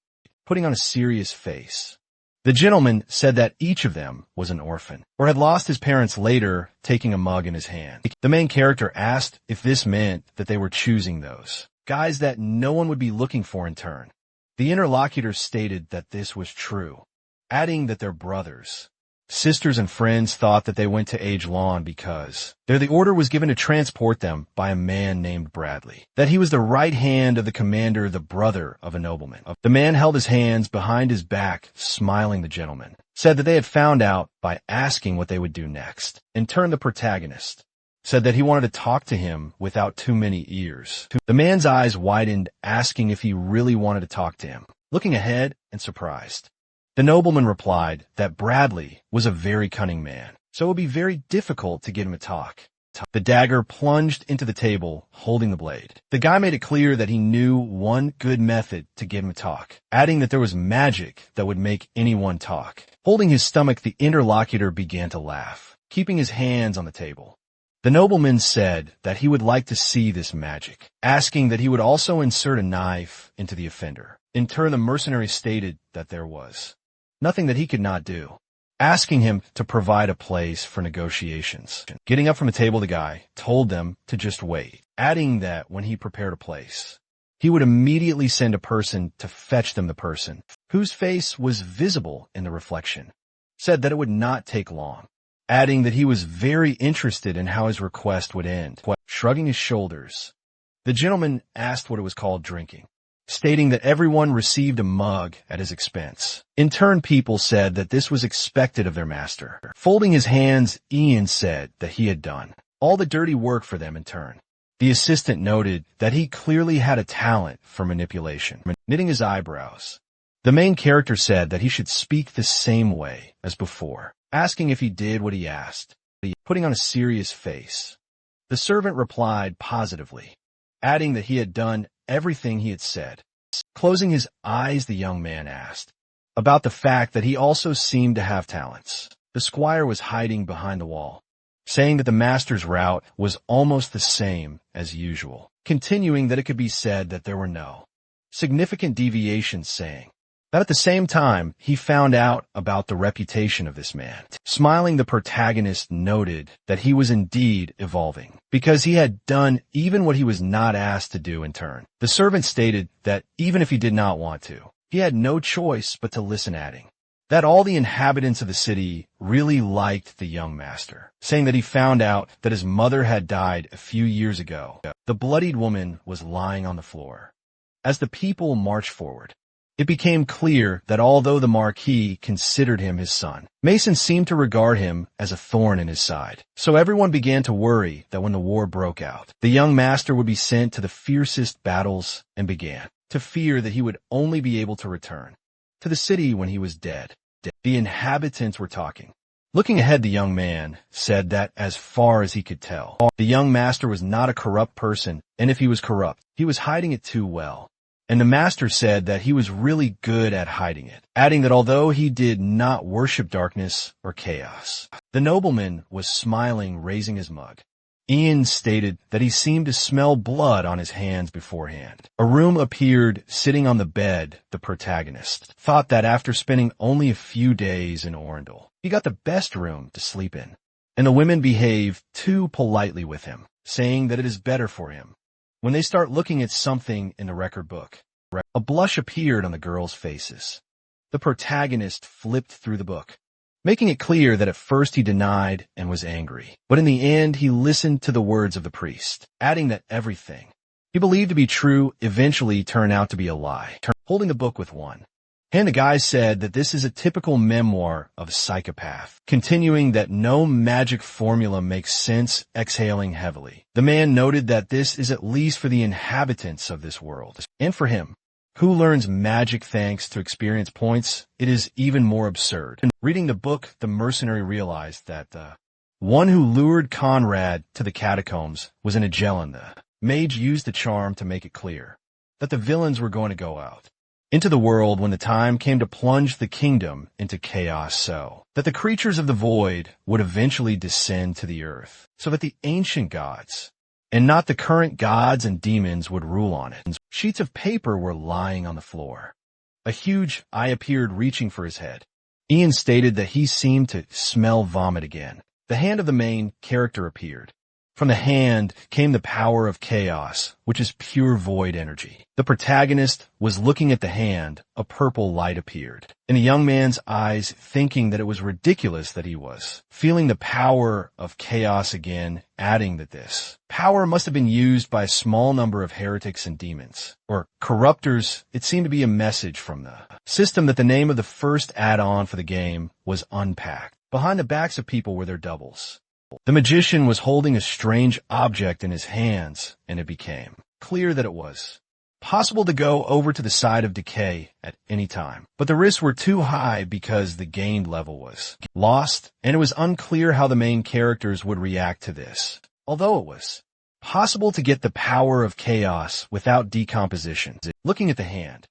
putting on a serious face. The gentleman said that each of them was an orphan, or had lost his parents later, taking a mug in his hand. The main character asked if this meant that they were choosing those guys that no one would be looking for in turn. The interlocutor stated that this was true, adding that their brothers Sisters and friends thought that they went to Age Lawn because there the order was given to transport them by a man named Bradley, that he was the right hand of the commander, the brother of a nobleman. The man held his hands behind his back, smiling. The gentleman said that they had found out by asking what they would do next. In turn, the protagonist said that he wanted to talk to him without too many ears. The man's eyes widened, asking if he really wanted to talk to him, looking ahead and surprised. The nobleman replied that Bradley was a very cunning man, so it would be very difficult to get him to talk. The dagger plunged into the table, holding the blade. The guy made it clear that he knew one good method to get him to talk, adding that there was magic that would make anyone talk. Holding his stomach, the interlocutor began to laugh, keeping his hands on the table. The nobleman said that he would like to see this magic, asking that he would also insert a knife into the offender. In turn, the mercenary stated that there was nothing that he could not do, asking him to provide a place for negotiations. Getting up from the table, the guy told them to just wait, adding that when he prepared a place, he would immediately send a person to fetch them. The person, whose face was visible in the reflection, said that it would not take long, adding that he was very interested in how his request would end. Shrugging his shoulders, the gentleman asked what it was called drinking, stating that everyone received a mug at his expense. In turn, people said that this was expected of their master. Folding his hands, Ian said that he had done all the dirty work for them in turn. The assistant noted that he clearly had a talent for manipulation. Knitting his eyebrows, the main character said that he should speak the same way as before, asking if he did what he asked, putting on a serious face. The servant replied positively, adding that he had done everything he had said. Closing his eyes, the young man asked about the fact that he also seemed to have talents. The squire was hiding behind the wall, saying that the master's route was almost the same as usual, continuing that it could be said that there were no significant deviations, saying that at the same time he found out about the reputation of this man. Smiling, the protagonist noted that he was indeed evolving, because he had done even what he was not asked to do in turn. The servant stated that even if he did not want to, he had no choice but to listen, adding that all the inhabitants of the city really liked the young master, saying that he found out that his mother had died a few years ago. The bloodied woman was lying on the floor. As the people marched forward, it became clear that although the Marquis considered him his son, Mason seemed to regard him as a thorn in his side. So everyone began to worry that when the war broke out, the young master would be sent to the fiercest battles and began to fear that he would only be able to return to the city when he was dead. The inhabitants were talking. Looking ahead, the young man said that as far as he could tell, the young master was not a corrupt person, and if he was corrupt, he was hiding it too well. And the master said that he was really good at hiding it, adding that although he did not worship darkness or chaos. The nobleman was smiling, raising his mug. Ian stated that he seemed to smell blood on his hands beforehand. A room appeared sitting on the bed. The protagonist thought that after spending only a few days in Orindel, he got the best room to sleep in. And the women behaved too politely with him, saying that it is better for him when they start looking at something in the record book. A blush appeared on the girls' faces. The protagonist flipped through the book, making it clear that at first he denied and was angry, but in the end he listened to the words of the priest, adding that everything he believed to be true eventually turned out to be a lie. Holding the book with one hand, the guy said that this is a typical memoir of a psychopath, continuing that no magic formula makes sense, exhaling heavily. The man noted that this is at least for the inhabitants of this world, and for him, who learns magic thanks to experience points, it is even more absurd. And reading the book, the mercenary realized that the one who lured Conrad to the catacombs was an Agellan. The mage used the charm to make it clear that the villains were going to go out into the world when the time came to plunge the kingdom into chaos, so that the creatures of the void would eventually descend to the earth, so that the ancient gods, and not the current gods and demons, would rule on it. Sheets of paper were lying on the floor. A huge eye appeared, reaching for his head. Ian stated that he seemed to smell vomit again. The hand of the main character appeared From the hand came the power of chaos, which is pure void energy. The protagonist was looking at the hand. A purple light appeared in the young man's eyes, thinking that it was ridiculous that he was feeling the power of chaos again, adding that this power must have been used by a small number of heretics and demons, or corruptors. It seemed to be a message from the system that the name of the first add-on for the game was Unpacked. Behind the backs of people were their doubles. The magician was holding a strange object in his hands, and it became clear that it was possible to go over to the side of decay at any time. But the risks were too high because the gained level was lost, and it was unclear how the main characters would react to this. Although it was possible to get the power of chaos without decomposition. Looking at the hand,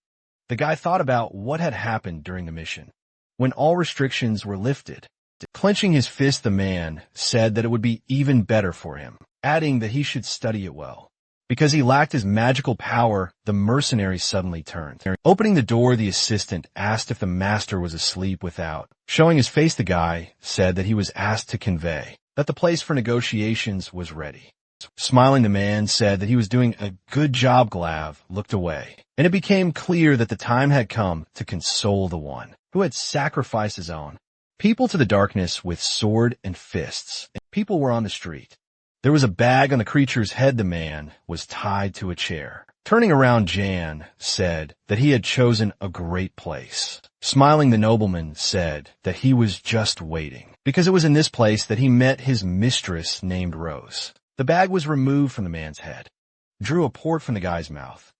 the guy thought about what had happened during the mission, when all restrictions were lifted. Clenching his fist, the man said that it would be even better for him, adding that he should study it well. Because he lacked his magical power, the mercenary suddenly turned. Opening the door, the assistant asked if the master was asleep without showing his face. The guy said that he was asked to convey that the place for negotiations was ready. Smiling, the man said that he was doing a good job. Glav looked away, and it became clear that the time had come to console the one who had sacrificed his own people to the darkness with sword and fists. People were on the street. There was a bag on the creature's head. The man was tied to a chair. Turning around, Jan said that he had chosen a great place. Smiling, the nobleman said that he was just waiting, because it was in this place that he met his mistress named Rose. The bag was removed from the man's head, drew a port from the guy's mouth.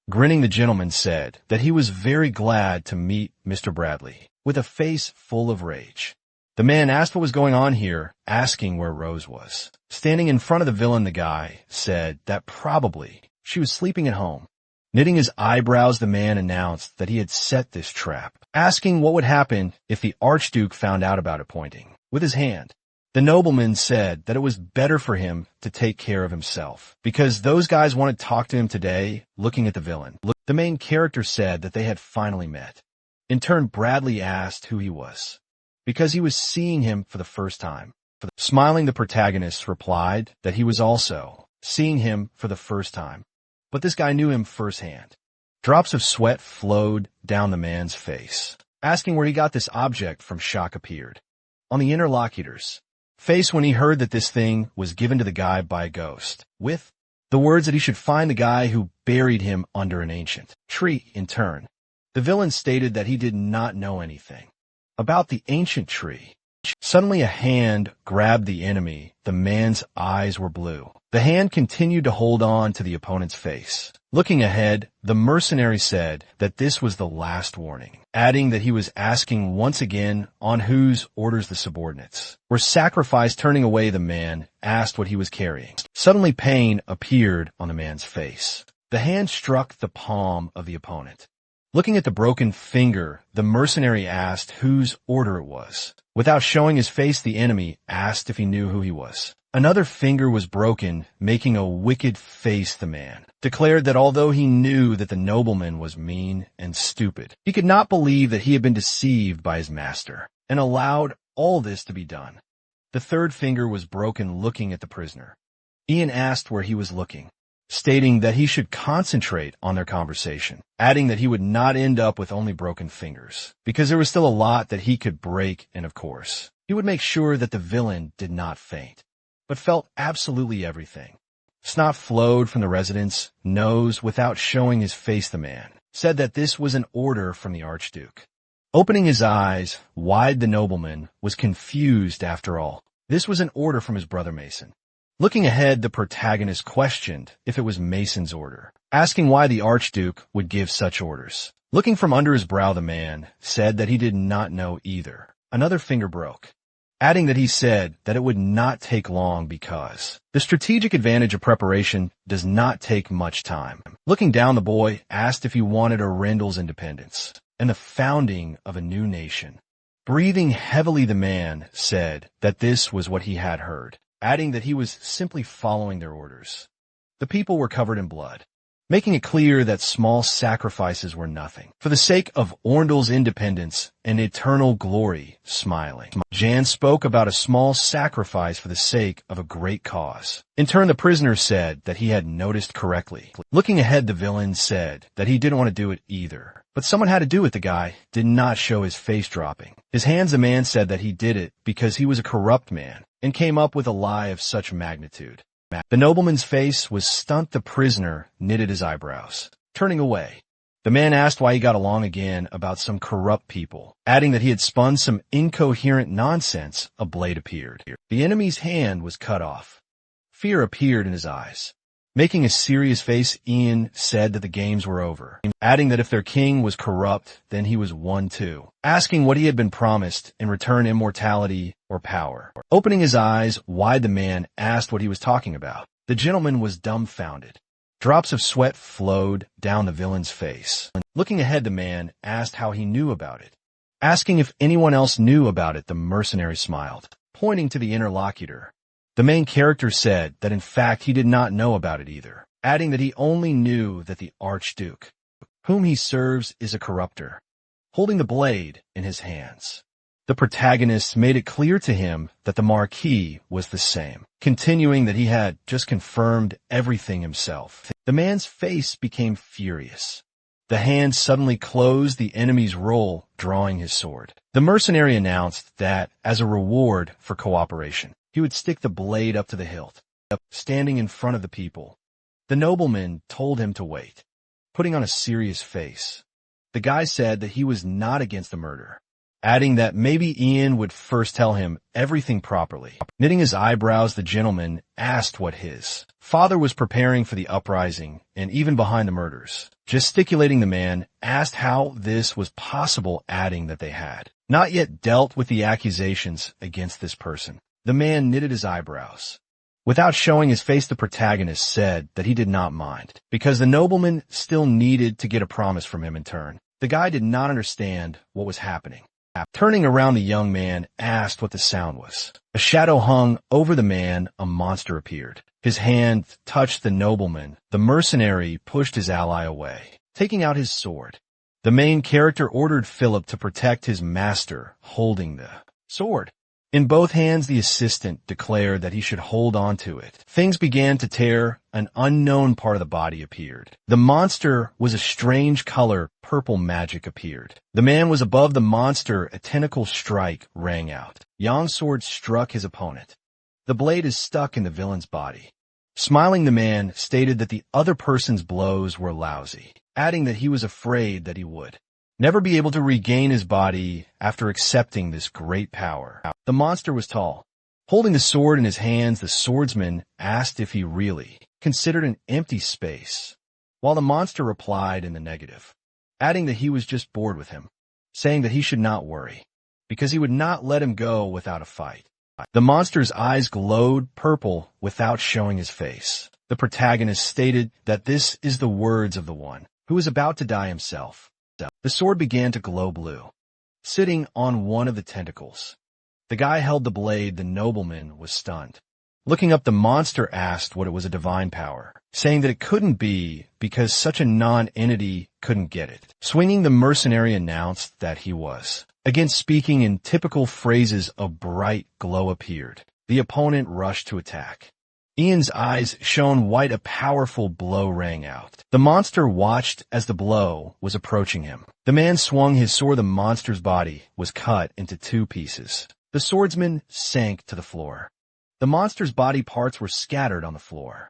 Grinning, the gentleman said that he was very glad to meet Mr. Bradley, with a face full of rage. The man asked what was going on here, asking where Rose was. Standing in front of the villain, the guy said that probably she was sleeping at home. Knitting his eyebrows, the man announced that he had set this trap, asking what would happen if the Archduke found out about it, pointing with his hand. The nobleman said that it was better for him to take care of himself, because those guys wanted to talk to him today. Looking at the villain, the main character said that they had finally met. In turn, Bradley asked who he was, because he was seeing him for the first time. Smiling, the protagonist replied that he was also seeing him for the first time, but this guy knew him firsthand. Drops of sweat flowed down the man's face. Asking where he got this object from, shock appeared on the interlocutor's face when he heard that this thing was given to the guy by a ghost, with the words that he should find the guy who buried him under an ancient tree. In turn, the villain stated that he did not know anything about the ancient tree. Suddenly a hand grabbed the enemy. The man's eyes were blue. The hand continued to hold on to the opponent's face. Looking ahead, the mercenary said that this was the last warning, adding that he was asking once again on whose orders the subordinates were sacrificed. Turning away, the man asked what he was carrying. Suddenly pain appeared on the man's face. The hand struck the palm of the opponent. Looking at the broken finger, the mercenary asked whose order it was. Without showing his face, the enemy asked if he knew who he was. Another finger was broken, making a wicked face. The man declared that although he knew that the nobleman was mean and stupid, he could not believe that he had been deceived by his master, and allowed all this to be done. The third finger was broken. Looking at the prisoner, Ian asked where he was looking, stating that he should concentrate on their conversation, adding that he would not end up with only broken fingers, because there was still a lot that he could break, and of course, he would make sure that the villain did not faint, but felt absolutely everything. Snot flowed from the resident's nose without showing his face. The man said that this was an order from the Archduke. Opening his eyes wide, the nobleman was confused. After all, this was an order from his brother Mason. Looking ahead, the protagonist questioned if it was Mason's order, asking why the Archduke would give such orders. Looking from under his brow, the man said that he did not know either. Another finger broke, adding that he said that it would not take long because the strategic advantage of preparation does not take much time. Looking down, the boy asked if he wanted Arendel's independence and the founding of a new nation. Breathing heavily, the man said that this was what he had heard, adding that he was simply following their orders. The people were covered in blood. making it clear that small sacrifices were nothing. For the sake of Orndal's independence and eternal glory, smiling. Jan spoke about a small sacrifice for the sake of a great cause. In turn, the prisoner said that he had noticed correctly. Looking ahead, the villain said that he didn't want to do it either. But someone had to do it. The guy did not show his face dropping. His hands, the man said that he did it because he was a corrupt man and came up with a lie of such magnitude. The nobleman's face was stunned. The prisoner knitted his eyebrows, turning away. The man asked why he got along again about some corrupt people, adding that he had spun some incoherent nonsense. A blade appeared. The enemy's hand was cut off. Fear appeared in his eyes. Making a serious face, Ian said that the games were over, adding that if their king was corrupt, then he was one too, asking what he had been promised in return, immortality or power. Opening his eyes wide, the man asked what he was talking about. The gentleman was dumbfounded. Drops of sweat flowed down the villain's face. Looking ahead, the man asked how he knew about it. Asking if anyone else knew about it, the mercenary smiled, pointing to the interlocutor. The main character said that in fact he did not know about it either, adding that he only knew that the Archduke, whom he serves, is a corrupter, holding the blade in his hands. The protagonist made it clear to him that the Marquis was the same, continuing that he had just confirmed everything himself. The man's face became furious. The hand suddenly closed the enemy's roll, drawing his sword. The mercenary announced that, as a reward for cooperation, he would stick the blade up to the hilt, standing in front of the people. The nobleman told him to wait, putting on a serious face. The guy said that he was not against the murder, adding that maybe Ian would first tell him everything properly. Knitting his eyebrows, the gentleman asked what his father was preparing for the uprising and even behind the murders. Gesticulating, the man asked how this was possible, adding that they had not yet dealt with the accusations against this person. The man knitted his eyebrows. Without showing his face, the protagonist said that he did not mind, because the nobleman still needed to get a promise from him in turn. The guy did not understand what was happening. Turning around, the young man asked what the sound was. A shadow hung over the man. A monster appeared. His hand touched the nobleman. The mercenary pushed his ally away, taking out his sword. The main character ordered Philip to protect his master, holding the sword. In both hands, the assistant declared that he should hold on to it. Things began to tear. An unknown part of the body appeared. The monster was a strange color. Purple magic appeared. The man was above the monster. A tentacle strike rang out. Yang's sword struck his opponent. The blade is stuck in the villain's body. Smiling, the man stated that the other person's blows were lousy, adding that he was afraid that he would never be able to regain his body after accepting this great power. The monster was tall. Holding the sword in his hands, the swordsman asked if he really considered an empty space, while the monster replied in the negative, adding that he was just bored with him, saying that he should not worry, because he would not let him go without a fight. The monster's eyes glowed purple without showing his face. The protagonist stated that this is the words of the one who is about to die himself. The sword began to glow blue, sitting on one of the tentacles. The guy held the blade. The nobleman was stunned. Looking up, the monster asked what it was, a divine power, saying that it couldn't be because such a non-entity couldn't get it. Swinging, the mercenary announced that he was. Again, speaking in typical phrases, a bright glow appeared. The opponent rushed to attack. Ian's eyes shone white. A powerful blow rang out. The monster watched as the blow was approaching him. The man swung his sword. The monster's body was cut into two pieces. The swordsman sank to the floor. The monster's body parts were scattered on the floor.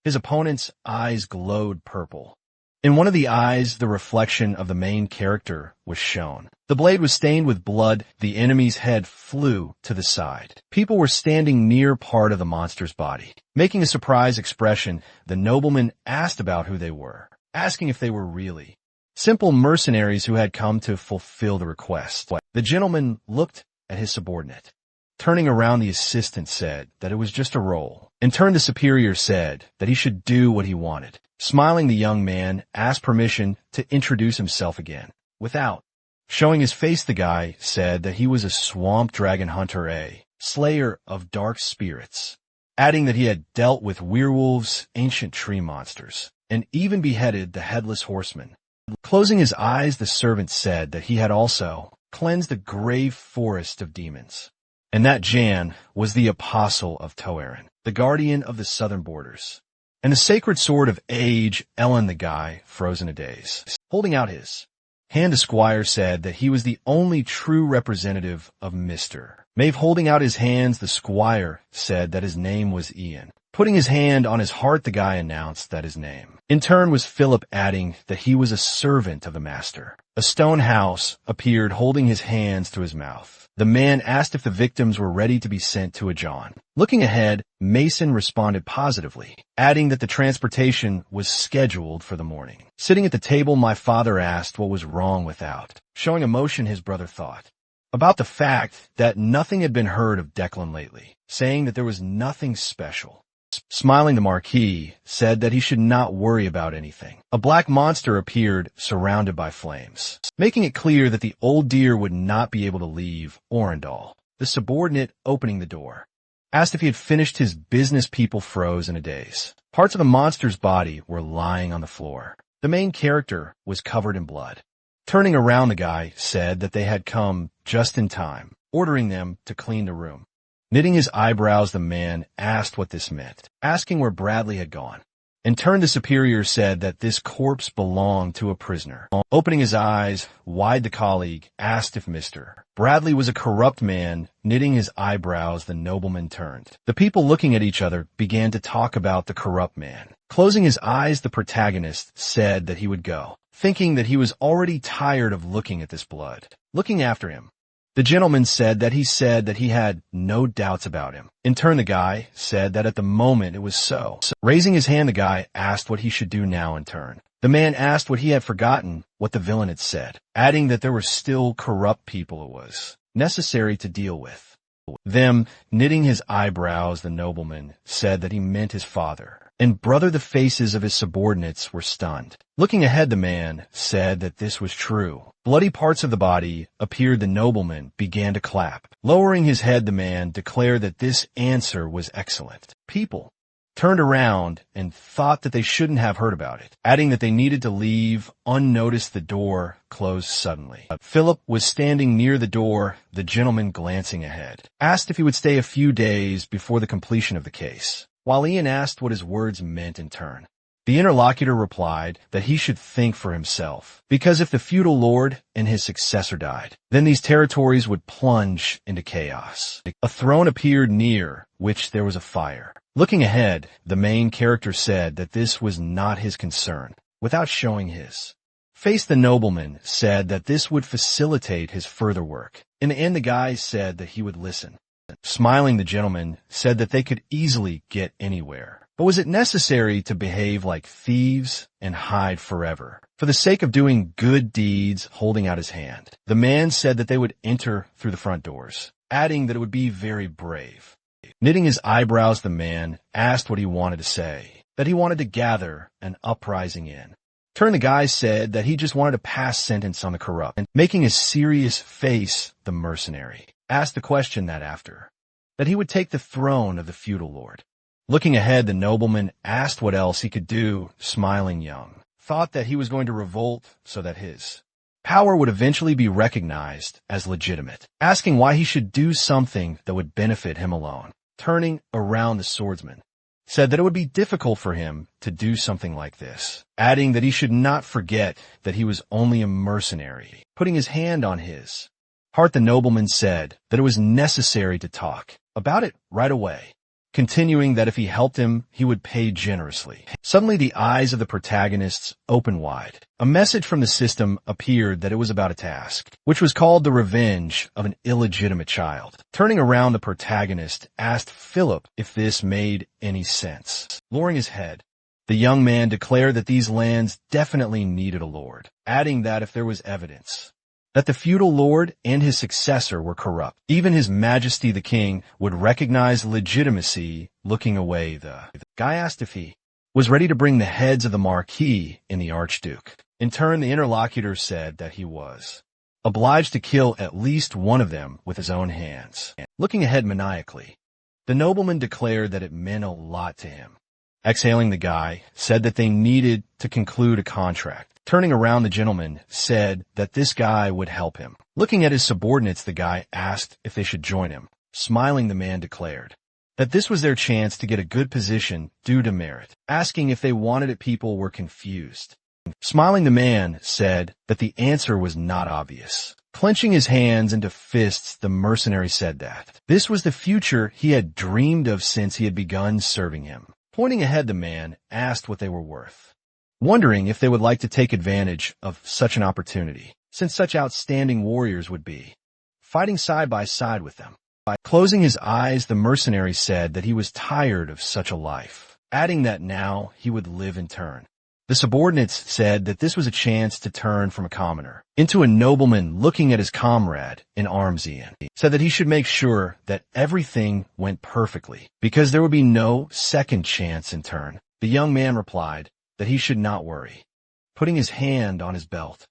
His opponent's eyes glowed purple. In one of the eyes, the reflection of the main character was shown. The blade was stained with blood. The enemy's head flew to the side. People were standing near part of the monster's body. Making a surprised expression, the nobleman asked about who they were, asking if they were really simple mercenaries who had come to fulfill the request. The gentleman looked at his subordinate. Turning around, the assistant said that it was just a role. In turn, the superior said that he should do what he wanted. Smiling, the young man asked permission to introduce himself again. Without showing his face, the guy said that he was a swamp dragon hunter, a slayer of dark spirits, adding that he had dealt with werewolves, ancient tree monsters, and even beheaded the headless horseman. Closing his eyes, the servant said that he had also cleansed the grave forest of demons, and that Jan was the apostle of Toaren, the guardian of the southern borders, and the sacred sword of age, Ellen the guy, frozen a days. Holding out his hand, the squire said that he was the only true representative of Mr. Maeve. Holding out his hands, the squire said that his name was Ian. Putting his hand on his heart, the guy announced that his name, in turn, was Philip, adding that he was a servant of the master. A stone house appeared holding his hands to his mouth. The man asked if the victims were ready to be sent to a John. Looking ahead, Mason responded positively, adding that the transportation was scheduled for the morning. Sitting at the table, my father asked what was wrong without. Showing emotion, his brother thought about the fact that nothing had been heard of Declan lately, saying that there was nothing special. Smiling, the Marquis said that he should not worry about anything. A black monster appeared, surrounded by flames, making it clear that the old dear would not be able to leave Orendal. The subordinate, opening the door, asked if he had finished his business. People froze in a daze. Parts of the monster's body were lying on the floor. The main character was covered in blood. Turning around, the guy said that they had come just in time, ordering them to clean the room. Knitting his eyebrows, the man asked what this meant, asking where Bradley had gone. In turn, the superior said that this corpse belonged to a prisoner. Opening his eyes wide, the colleague asked if Mr. Bradley was a corrupt man. Knitting his eyebrows, the nobleman turned. The people, looking at each other, began to talk about the corrupt man. Closing his eyes, the protagonist said that he would go, thinking that he was already tired of looking at this blood. Looking after him, the gentleman said that he had no doubts about him. In turn, the guy said that at the moment it was so. Raising his hand, the guy asked what he should do now in turn. The man asked what he had forgotten, what the villain had said, adding that there were still corrupt people it was necessary to deal with. Them, knitting his eyebrows, the nobleman said that he meant his father and brother. The faces of his subordinates were stunned. Looking ahead, the man said that this was true. Bloody parts of the body appeared. The nobleman began to clap. Lowering his head, the man declared that this answer was excellent. People turned around and thought that they shouldn't have heard about it, adding that they needed to leave unnoticed. The door closed suddenly. Philip was standing near the door. The gentleman, glancing ahead, asked if he would stay a few days before the completion of the case, while Ian asked what his words meant in turn. The interlocutor replied that he should think for himself, because if the feudal lord and his successor died, then these territories would plunge into chaos. A throne appeared near which there was a fire. Looking ahead, the main character said that this was not his concern. Without showing his face, the nobleman said that this would facilitate his further work. In the end, the guy said that he would listen. Smiling, the gentleman said that they could easily get anywhere. But was it necessary to behave like thieves and hide forever for the sake of doing good deeds? Holding out his hand, the man said that they would enter through the front doors, adding that it would be very brave. Knitting his eyebrows, the man asked what he wanted to say, that he wanted to gather an uprising in. The guy said that he just wanted to pass sentence on the corrupt, and making a serious face, the mercenary asked the question that he would take the throne of the feudal lord. Looking ahead, the nobleman asked what else he could do. Smiling, young thought that he was going to revolt so that his power would eventually be recognized as legitimate, asking why he should do something that would benefit him alone. Turning around, the swordsman said that it would be difficult for him to do something like this, adding that he should not forget that he was only a mercenary. Putting his hand on his heart, the nobleman said that it was necessary to talk about it right away, continuing that if he helped him, he would pay generously. Suddenly, the eyes of the protagonists opened wide. A message from the system appeared that it was about a task, which was called the revenge of an illegitimate child. Turning around, the protagonist asked Philip if this made any sense. Lowering his head, the young man declared that these lands definitely needed a lord, adding that if there was evidence that the feudal lord and his successor were corrupt, even his majesty the king would recognize legitimacy. Looking away, the guy asked if he was ready to bring the heads of the marquis and the archduke. In turn, the interlocutor said that he was obliged to kill at least one of them with his own hands. Looking ahead maniacally, the nobleman declared that it meant a lot to him Exhaling, the guy said that they needed to conclude a contract. Turning around, the gentleman said that this guy would help him. Looking at his subordinates, the guy asked if they should join him. Smiling, the man declared that this was their chance to get a good position due to merit. Asking if they wanted it, people were confused. Smiling, the man said that the answer was not obvious. Clenching his hands into fists, the mercenary said that this was the future he had dreamed of since he had begun serving him. Pointing ahead, the man asked what they were worth, wondering if they would like to take advantage of such an opportunity, since such outstanding warriors would be fighting side by side with them. By closing his eyes, the mercenary said that he was tired of such a life, adding that now he would live in turn. The subordinates said that this was a chance to turn from a commoner into a nobleman. Looking at his comrade in arms, Ian said that he should make sure that everything went perfectly, because there would be no second chance in turn. The young man replied that he should not worry. Putting his hand on his belt,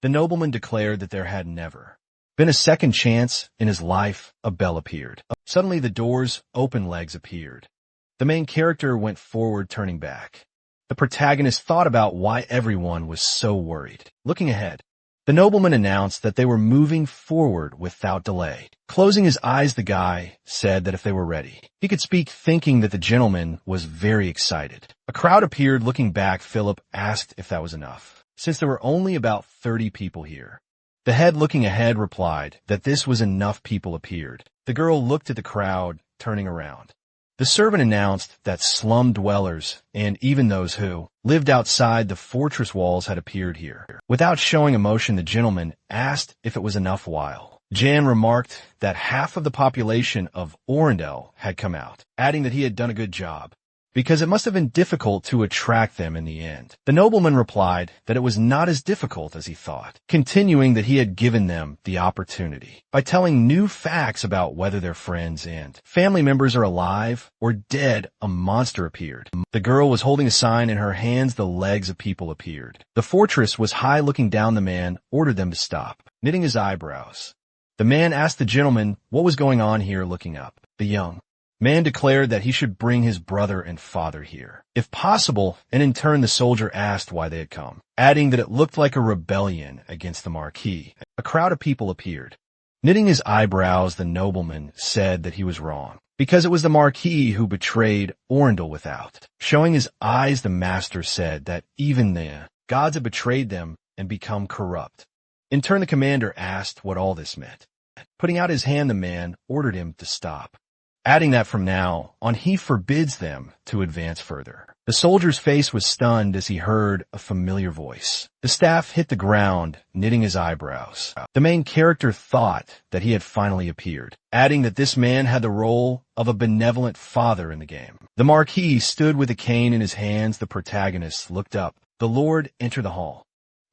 the nobleman declared that there had never been a second chance in his life. A bell appeared. Suddenly the door's open legs appeared. The main character went forward, turning back. The protagonist thought about why everyone was so worried. Looking ahead, the nobleman announced that they were moving forward without delay. Closing his eyes, the guy said that if they were ready, he could speak, thinking that the gentleman was very excited. A crowd appeared. Looking back, Philip asked if that was enough, since there were only about 30 people here. The head, looking ahead, replied that this was enough. People appeared. The girl looked at the crowd, turning around. The servant announced that slum dwellers and even those who lived outside the fortress walls had appeared here. Without showing emotion, the gentleman asked if it was enough while Jan remarked that half of the population of Orendel had come out, adding that he had done a good job, because it must have been difficult to attract them in the end. The nobleman replied that it was not as difficult as he thought, continuing that he had given them the opportunity by telling new facts about whether their friends and family members are alive or dead. A monster appeared. The girl was holding a sign in her hands. The legs of people appeared. The fortress was high. Looking down, the man ordered them to stop, knitting his eyebrows. The man asked the gentleman what was going on here. Looking up, the young man declared that he should bring his brother and father here, if possible, and in turn the soldier asked why they had come, adding that it looked like a rebellion against the Marquis. A crowd of people appeared. Knitting his eyebrows, the nobleman said that he was wrong, because it was the Marquis who betrayed Orendel. Without showing his eyes, the master said that even the gods had betrayed them and become corrupt. In turn, the commander asked what all this meant. Putting out his hand, the man ordered him to stop, adding that from now on he forbids them to advance further. The soldier's face was stunned as he heard a familiar voice. The staff hit the ground, knitting his eyebrows. The main character thought that he had finally appeared, adding that this man had the role of a benevolent father in the game. The Marquis stood with a cane in his hands. The protagonist looked up. The Lord entered the hall.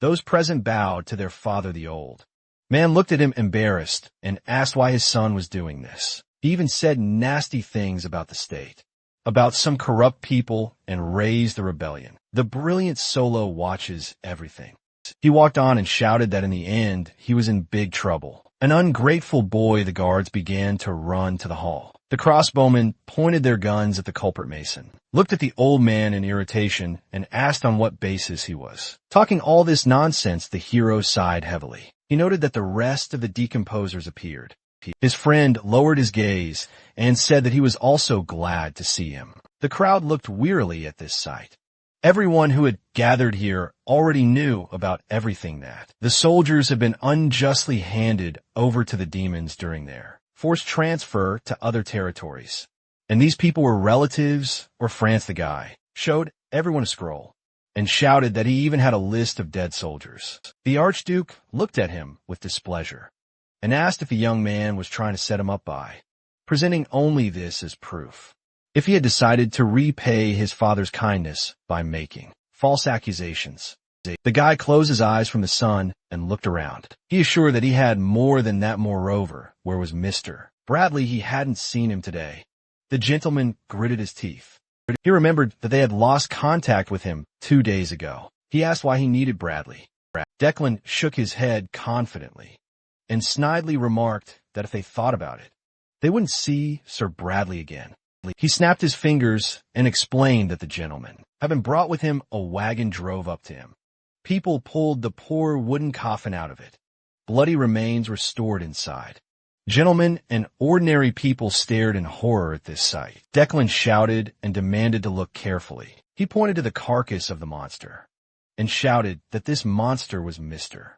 Those present bowed to their father. The old man looked at him embarrassed and asked why his son was doing this. He even said nasty things about the state, about some corrupt people, and raised the rebellion. The brilliant Solo watches everything. He walked on and shouted that in the end, he was in big trouble. An ungrateful boy. The guards began to run to the hall. The crossbowmen pointed their guns at the culprit mason, looked at the old man in irritation, and asked on what basis he was talking all this nonsense. The hero sighed heavily. He noted that the rest of the decomposers appeared. His friend lowered his gaze and said that he was also glad to see him. The crowd looked wearily at this sight. Everyone who had gathered here already knew about everything that the soldiers had been unjustly handed over to the demons during their forced transfer to other territories. And these people were relatives or France. The guy showed everyone a scroll and shouted that he even had a list of dead soldiers. The Archduke looked at him with displeasure and asked if the young man was trying to set him up by presenting only this as proof, if he had decided to repay his father's kindness by making false accusations. The guy closed his eyes from the sun and looked around. He assured that he had more than that. Moreover, where was Mr. Bradley? He hadn't seen him today. The gentleman gritted his teeth. He remembered that they had lost contact with him 2 days ago. He asked why he needed Bradley. Declan shook his head confidently and snidely remarked that if they thought about it, they wouldn't see Sir Bradley again. He snapped his fingers and explained that the gentleman had been brought with him. A wagon drove up to him. People pulled the poor wooden coffin out of it. Bloody remains were stored inside. Gentlemen and ordinary people stared in horror at this sight. Declan shouted and demanded to look carefully. He pointed to the carcass of the monster and shouted that this monster was Mr.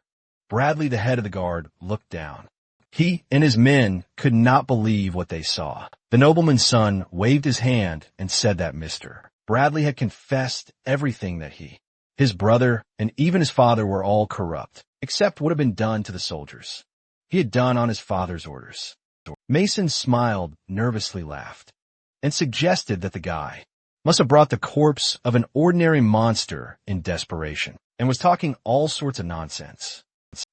Bradley, the head of the guard, looked down. He and his men could not believe what they saw. The nobleman's son waved his hand and said that Mr. Bradley had confessed everything, that he, his brother, and even his father were all corrupt, except what had been done to the soldiers. He had done on his father's orders. Mason smiled, nervously laughed, and suggested that the guy must have brought the corpse of an ordinary monster in desperation, and was talking all sorts of nonsense.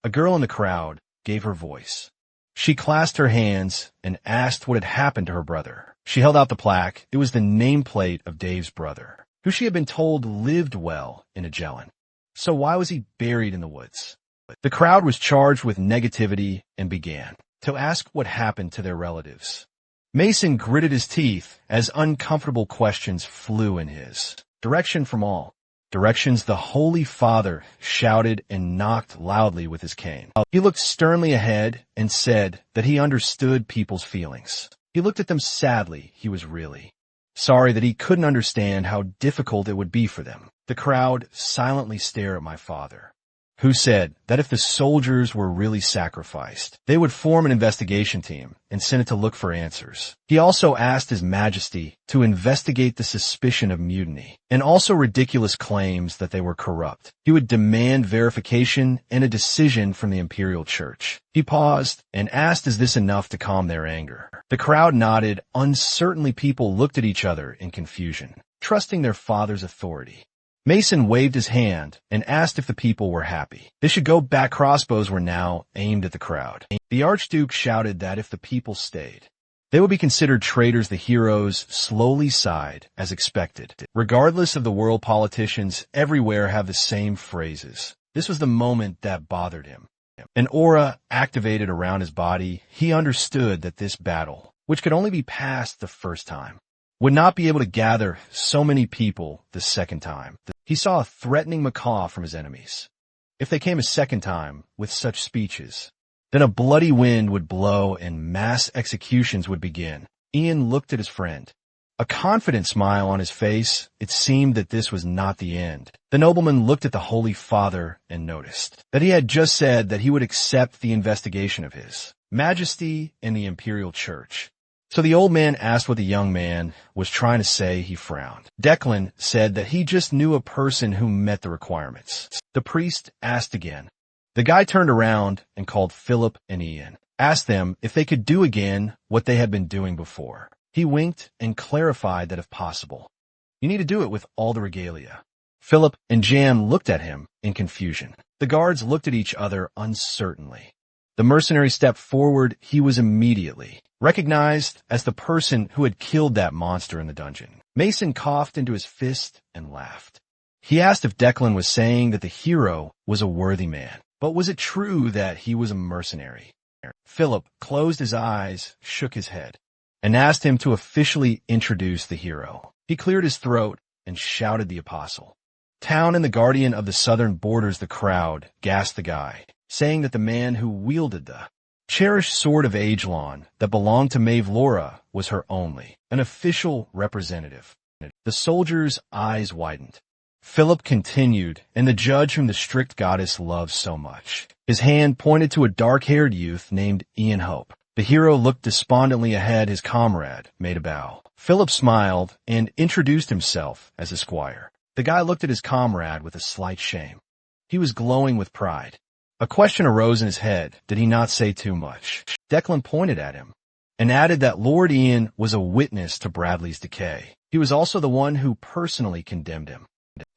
A girl in the crowd gave her voice. She clasped her hands and asked what had happened to her brother. She held out the plaque. It was the nameplate of Dave's brother, who she had been told lived well in Magellan. So why was he buried in the woods? The crowd was charged with negativity and began to ask what happened to their relatives. Mason gritted his teeth as uncomfortable questions flew in his direction from all directions. The Holy Father shouted and knocked loudly with his cane. He looked sternly ahead and said that he understood people's feelings. He looked at them sadly. He was really sorry that he couldn't understand how difficult it would be for them. The crowd silently stared at my father, who said that if the soldiers were really sacrificed, they would form an investigation team and send it to look for answers. He also asked His Majesty to investigate the suspicion of mutiny and also ridiculous claims that they were corrupt. He would demand verification and a decision from the Imperial Church. He paused and asked, "Is this enough to calm their anger?" The crowd nodded. Uncertainly, people looked at each other in confusion, trusting their father's authority. Mason waved his hand and asked if the people were happy. They should go back. Crossbows were now aimed at the crowd. The Archduke shouted that if the people stayed, they would be considered traitors. The heroes slowly sighed, as expected. Regardless of the world, politicians everywhere have the same phrases. This was the moment that bothered him. An aura activated around his body. He understood that this battle, which could only be passed the first time, would not be able to gather so many people the second time. He saw a threatening macaw from his enemies. If they came a second time with such speeches, then a bloody wind would blow and mass executions would begin. Ian looked at his friend, a confident smile on his face. It seemed that this was not the end. The nobleman looked at the Holy Father and noticed that he had just said that he would accept the investigation of His Majesty and the Imperial Church. So the old man asked what the young man was trying to say. He frowned. Declan said that he just knew a person who met the requirements. The priest asked again. The guy turned around and called Philip and Ian, asked them if they could do again what they had been doing before. He winked and clarified that if possible, you need to do it with all the regalia. Philip and Jam looked at him in confusion. The guards looked at each other uncertainly. The mercenary stepped forward. He was immediately recognized as the person who had killed that monster in the dungeon. Mason coughed into his fist and laughed. He asked if Declan was saying that the hero was a worthy man, but was it true that he was a mercenary? Philip closed his eyes, shook his head, and asked him to officially introduce the hero. He cleared his throat and shouted the apostle. Town and the guardian of the southern borders. The crowd gasped the guy, saying that the man who wielded the cherished sword of Agelon that belonged to Maeve Laura was her only, an official representative. The soldier's eyes widened. Philip continued, and the judge whom the strict goddess loves so much. His hand pointed to a dark-haired youth named Ian Hope. The hero looked despondently ahead. His comrade made a bow. Philip smiled and introduced himself as a squire. The guy looked at his comrade with a slight shame. He was glowing with pride. A question arose in his head. Did he not say too much? Declan pointed at him and added that Lord Ian was a witness to Bradley's decay. He was also the one who personally condemned him.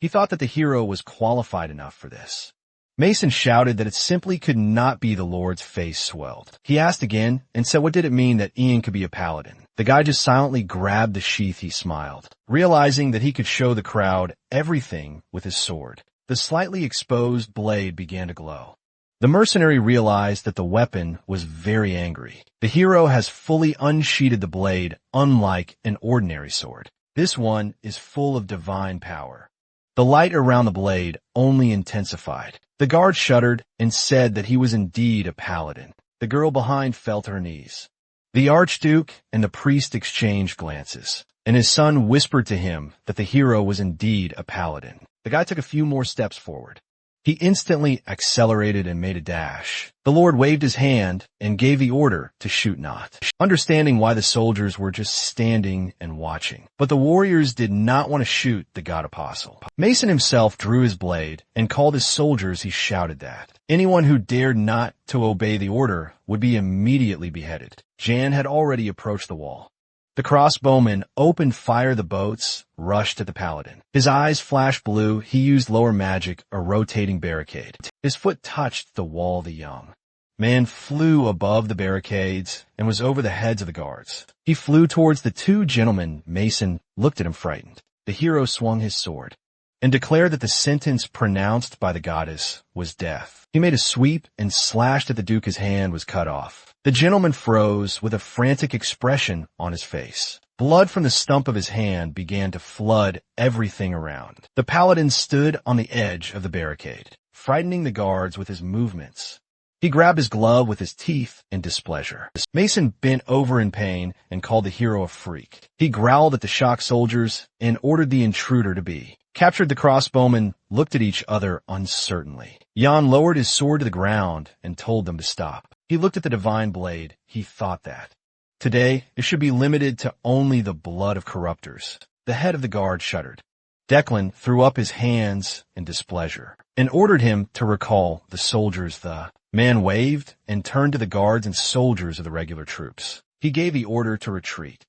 He thought that the hero was qualified enough for this. Mason shouted that it simply could not be. The Lord's face swelled. He asked again and said what did it mean that Ian could be a paladin? The guy just silently grabbed the sheath. He smiled, realizing that he could show the crowd everything with his sword. The slightly exposed blade began to glow. The mercenary realized that the weapon was very angry. The hero has fully unsheathed the blade, unlike an ordinary sword. This one is full of divine power. The light around the blade only intensified. The guard shuddered and said that he was indeed a paladin. The girl behind fell to her knees. The archduke and the priest exchanged glances, and his son whispered to him that the hero was indeed a paladin. The guy took a few more steps forward. He instantly accelerated and made a dash. The Lord waved his hand and gave the order to shoot not, understanding why the soldiers were just standing and watching. But the warriors did not want to shoot the god apostle. Mason himself drew his blade and called his soldiers. He shouted that anyone who dared not to obey the order would be immediately beheaded. Jan had already approached the wall. The crossbowman opened fire. The boats rushed at the paladin. His eyes flashed blue. He used lower magic, a rotating barricade. His foot touched the wall. The young man flew above the barricades and was over the heads of the guards. He flew towards the two gentlemen. Mason looked at him frightened. The hero swung his sword and declared that the sentence pronounced by the goddess was death. He made a sweep and slashed at the duke. His hand was cut off. The gentleman froze with a frantic expression on his face. Blood from the stump of his hand began to flood everything around. The paladin stood on the edge of the barricade, frightening the guards with his movements. He grabbed his glove with his teeth in displeasure. Mason bent over in pain and called the hero a freak. He growled at the shocked soldiers and ordered the intruder to be captured. The crossbowmen looked at each other uncertainly. Jan lowered his sword to the ground and told them to stop. He looked at the divine blade. He thought that today it should be limited to only the blood of corruptors. The head of the guard shuddered. Declan threw up his hands in displeasure and ordered him to recall the soldiers. The man waved and turned to the guards and soldiers of the regular troops. He gave the order to retreat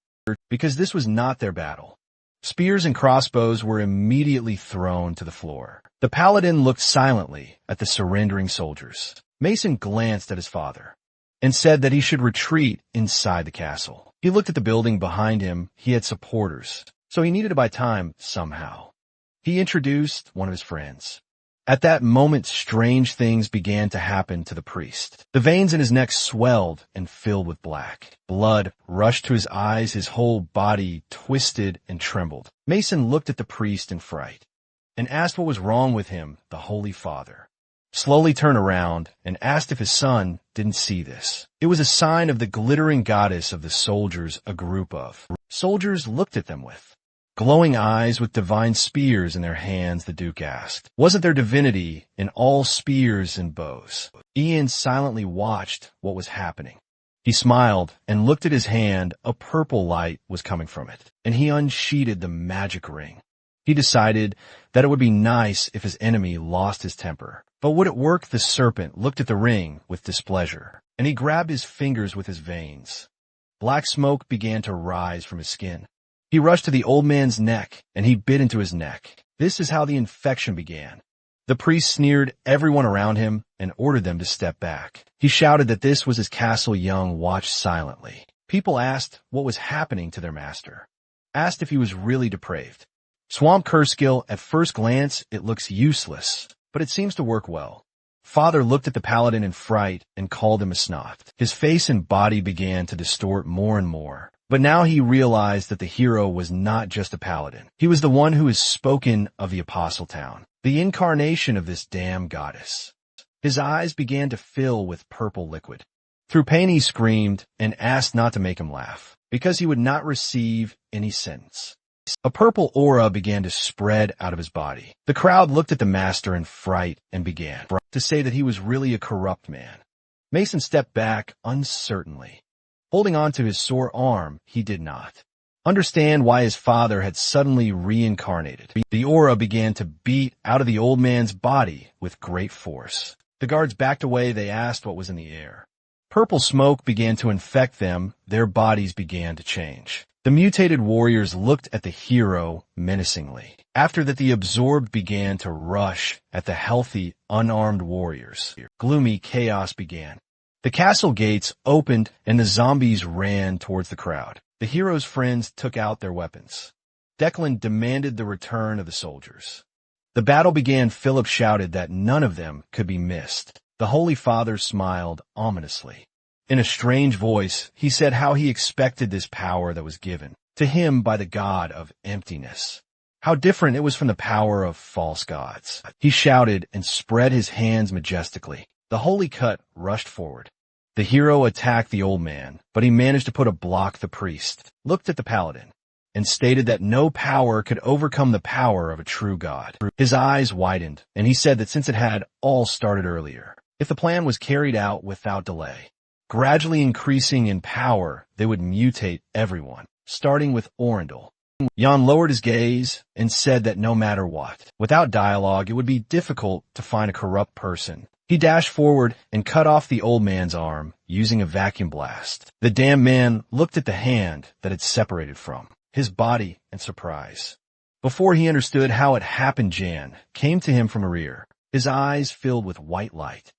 because this was not their battle. Spears and crossbows were immediately thrown to the floor. The paladin looked silently at the surrendering soldiers. Mason glanced at his father and said that he should retreat inside the castle. He looked at the building behind him. He had supporters, so he needed to buy time somehow. He introduced one of his friends. At that moment, strange things began to happen to the priest. The veins in his neck swelled and filled with black. Blood rushed to his eyes. His whole body twisted and trembled. Mason looked at the priest in fright and asked what was wrong with him. The Holy Father slowly turned around and asked if his son didn't see this. It was a sign of the glittering goddess of the soldiers. A group of soldiers looked at them with glowing eyes with divine spears in their hands. The Duke asked, wasn't there divinity in all spears and bows? Ian silently watched what was happening. He smiled and looked at his hand. A purple light was coming from it, and he unsheathed the magic ring. He decided that it would be nice if his enemy lost his temper. But would it work? The serpent looked at the ring with displeasure, and he grabbed his fingers with his veins. Black smoke began to rise from his skin. He rushed to the old man's neck, and he bit into his neck. This is how the infection began. The priest sneered everyone around him and ordered them to step back. He shouted that this was his castle. Young watched silently. People asked what was happening to their master, asked if he was really depraved. Swamp curse skill, at first glance, it looks useless, but it seems to work well. Father looked at the paladin in fright and called him a snot. His face and body began to distort more and more. But now he realized that the hero was not just a paladin. He was the one who has spoken of the Apostle Town, the incarnation of this damn goddess. His eyes began to fill with purple liquid. Through pain he screamed and asked not to make him laugh, because he would not receive any sentence. A purple aura began to spread out of his body. The crowd looked at the master in fright and began to say that he was really a corrupt man. Mason stepped back uncertainly. Holding on to his sore arm, he did not understand why his father had suddenly reincarnated. The aura began to beat out of the old man's body with great force. The guards backed away. They asked what was in the air. Purple smoke began to infect them. Their bodies began to change. The mutated warriors looked at the hero menacingly. After that, the absorbed began to rush at the healthy, unarmed warriors. Gloomy chaos began. The castle gates opened and the zombies ran towards the crowd. The hero's friends took out their weapons. Declan demanded the return of the soldiers. The battle began. Philip shouted that none of them could be missed. The Holy Father smiled ominously. In a strange voice, he said how he expected this power that was given to him by the god of emptiness. How different it was from the power of false gods. He shouted and spread his hands majestically. The holy cut rushed forward. The hero attacked the old man, but he managed to put a block. The priest looked at the paladin and stated that no power could overcome the power of a true god. His eyes widened, and he said that since it had all started earlier, if the plan was carried out without delay, gradually increasing in power, they would mutate everyone, starting with Orindel. Jan lowered his gaze and said that no matter what, without dialogue, it would be difficult to find a corrupt person. He dashed forward and cut off the old man's arm using a vacuum blast. The damned man looked at the hand that had separated from his body in surprise. Before he understood how it happened, Jan came to him from the rear, his eyes filled with white light.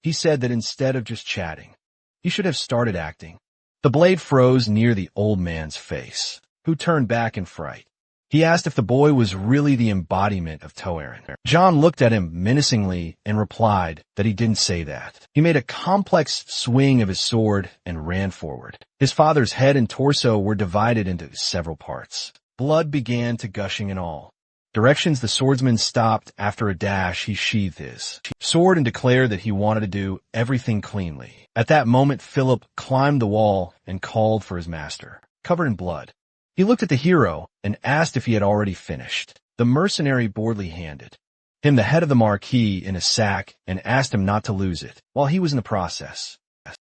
He said that instead of just chatting, he should have started acting. The blade froze near the old man's face, who turned back in fright. He asked if the boy was really the embodiment of Toaren. John looked at him menacingly and replied that he didn't say that. He made a complex swing of his sword and ran forward. His father's head and torso were divided into several parts. Blood began to gushing in all directions. The swordsman stopped. After a dash, he sheathed his sword and declared that he wanted to do everything cleanly. At that moment, Philip climbed the wall and called for his master, covered in blood. He looked at the hero and asked if he had already finished. The mercenary boldly handed him the head of the Marquis in a sack and asked him not to lose it while he was in the process.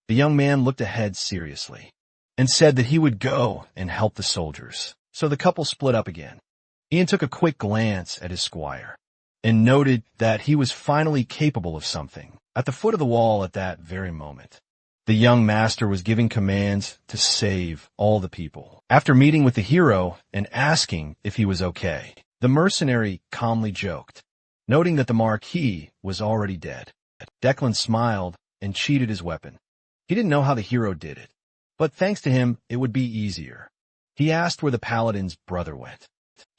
The young man looked ahead seriously and said that he would go and help the soldiers. So the couple split up again. Ian took a quick glance at his squire and noted that he was finally capable of something. At the foot of the wall at that very moment, the young master was giving commands to save all the people. After meeting with the hero and asking if he was okay, the mercenary calmly joked, noting that the Marquis was already dead. Declan smiled and cheated his weapon. He didn't know how the hero did it, but thanks to him, it would be easier. He asked where the paladin's brother went.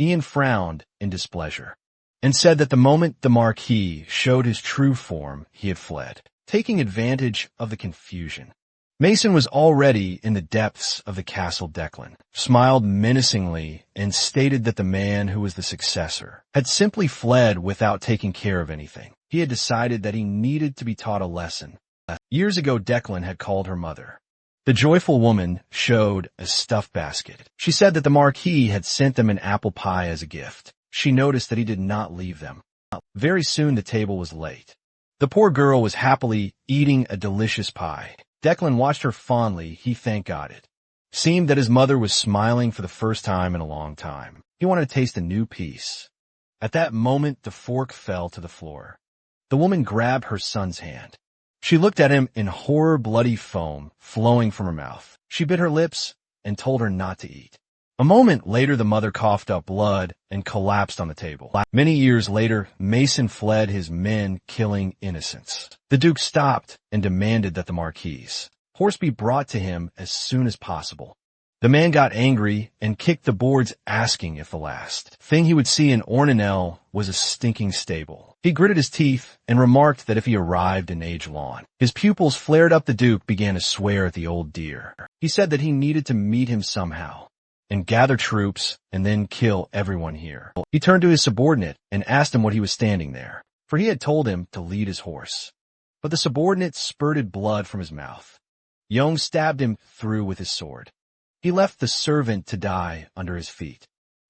Ian frowned in displeasure and said that the moment the Marquis showed his true form, he had fled, taking advantage of the confusion. Mason was already in the depths of the castle. Declan smiled menacingly and stated that the man who was the successor had simply fled without taking care of anything. He had decided that he needed to be taught a lesson. Years ago, Declan had called her mother. The joyful woman showed a stuffed basket. She said that the Marquis had sent them an apple pie as a gift. She noticed that he did not leave them. Very soon the table was late. The poor girl was happily eating a delicious pie. Declan watched her fondly. He thanked God. It seemed that his mother was smiling for the first time in a long time. He wanted to taste a new piece. At that moment, the fork fell to the floor. The woman grabbed her son's hand. She looked at him in horror, bloody foam flowing from her mouth. She bit her lips and told her not to eat. A moment later, the mother coughed up blood and collapsed on the table. Many years later, Mason fled, his men killing innocents. The Duke stopped and demanded that the Marquis' horse be brought to him as soon as possible. The man got angry and kicked the boards, asking if the last thing he would see in Ornanel was a stinking stable. He gritted his teeth and remarked that if he arrived in Age Lawn, his pupils flared up. The Duke began to swear at the old dear. He said that he needed to meet him somehow and gather troops and then kill everyone here. He turned to his subordinate and asked him what he was standing there, for he had told him to lead his horse. But the subordinate spurted blood from his mouth. Yong stabbed him through with his sword. He left the servant to die under his feet.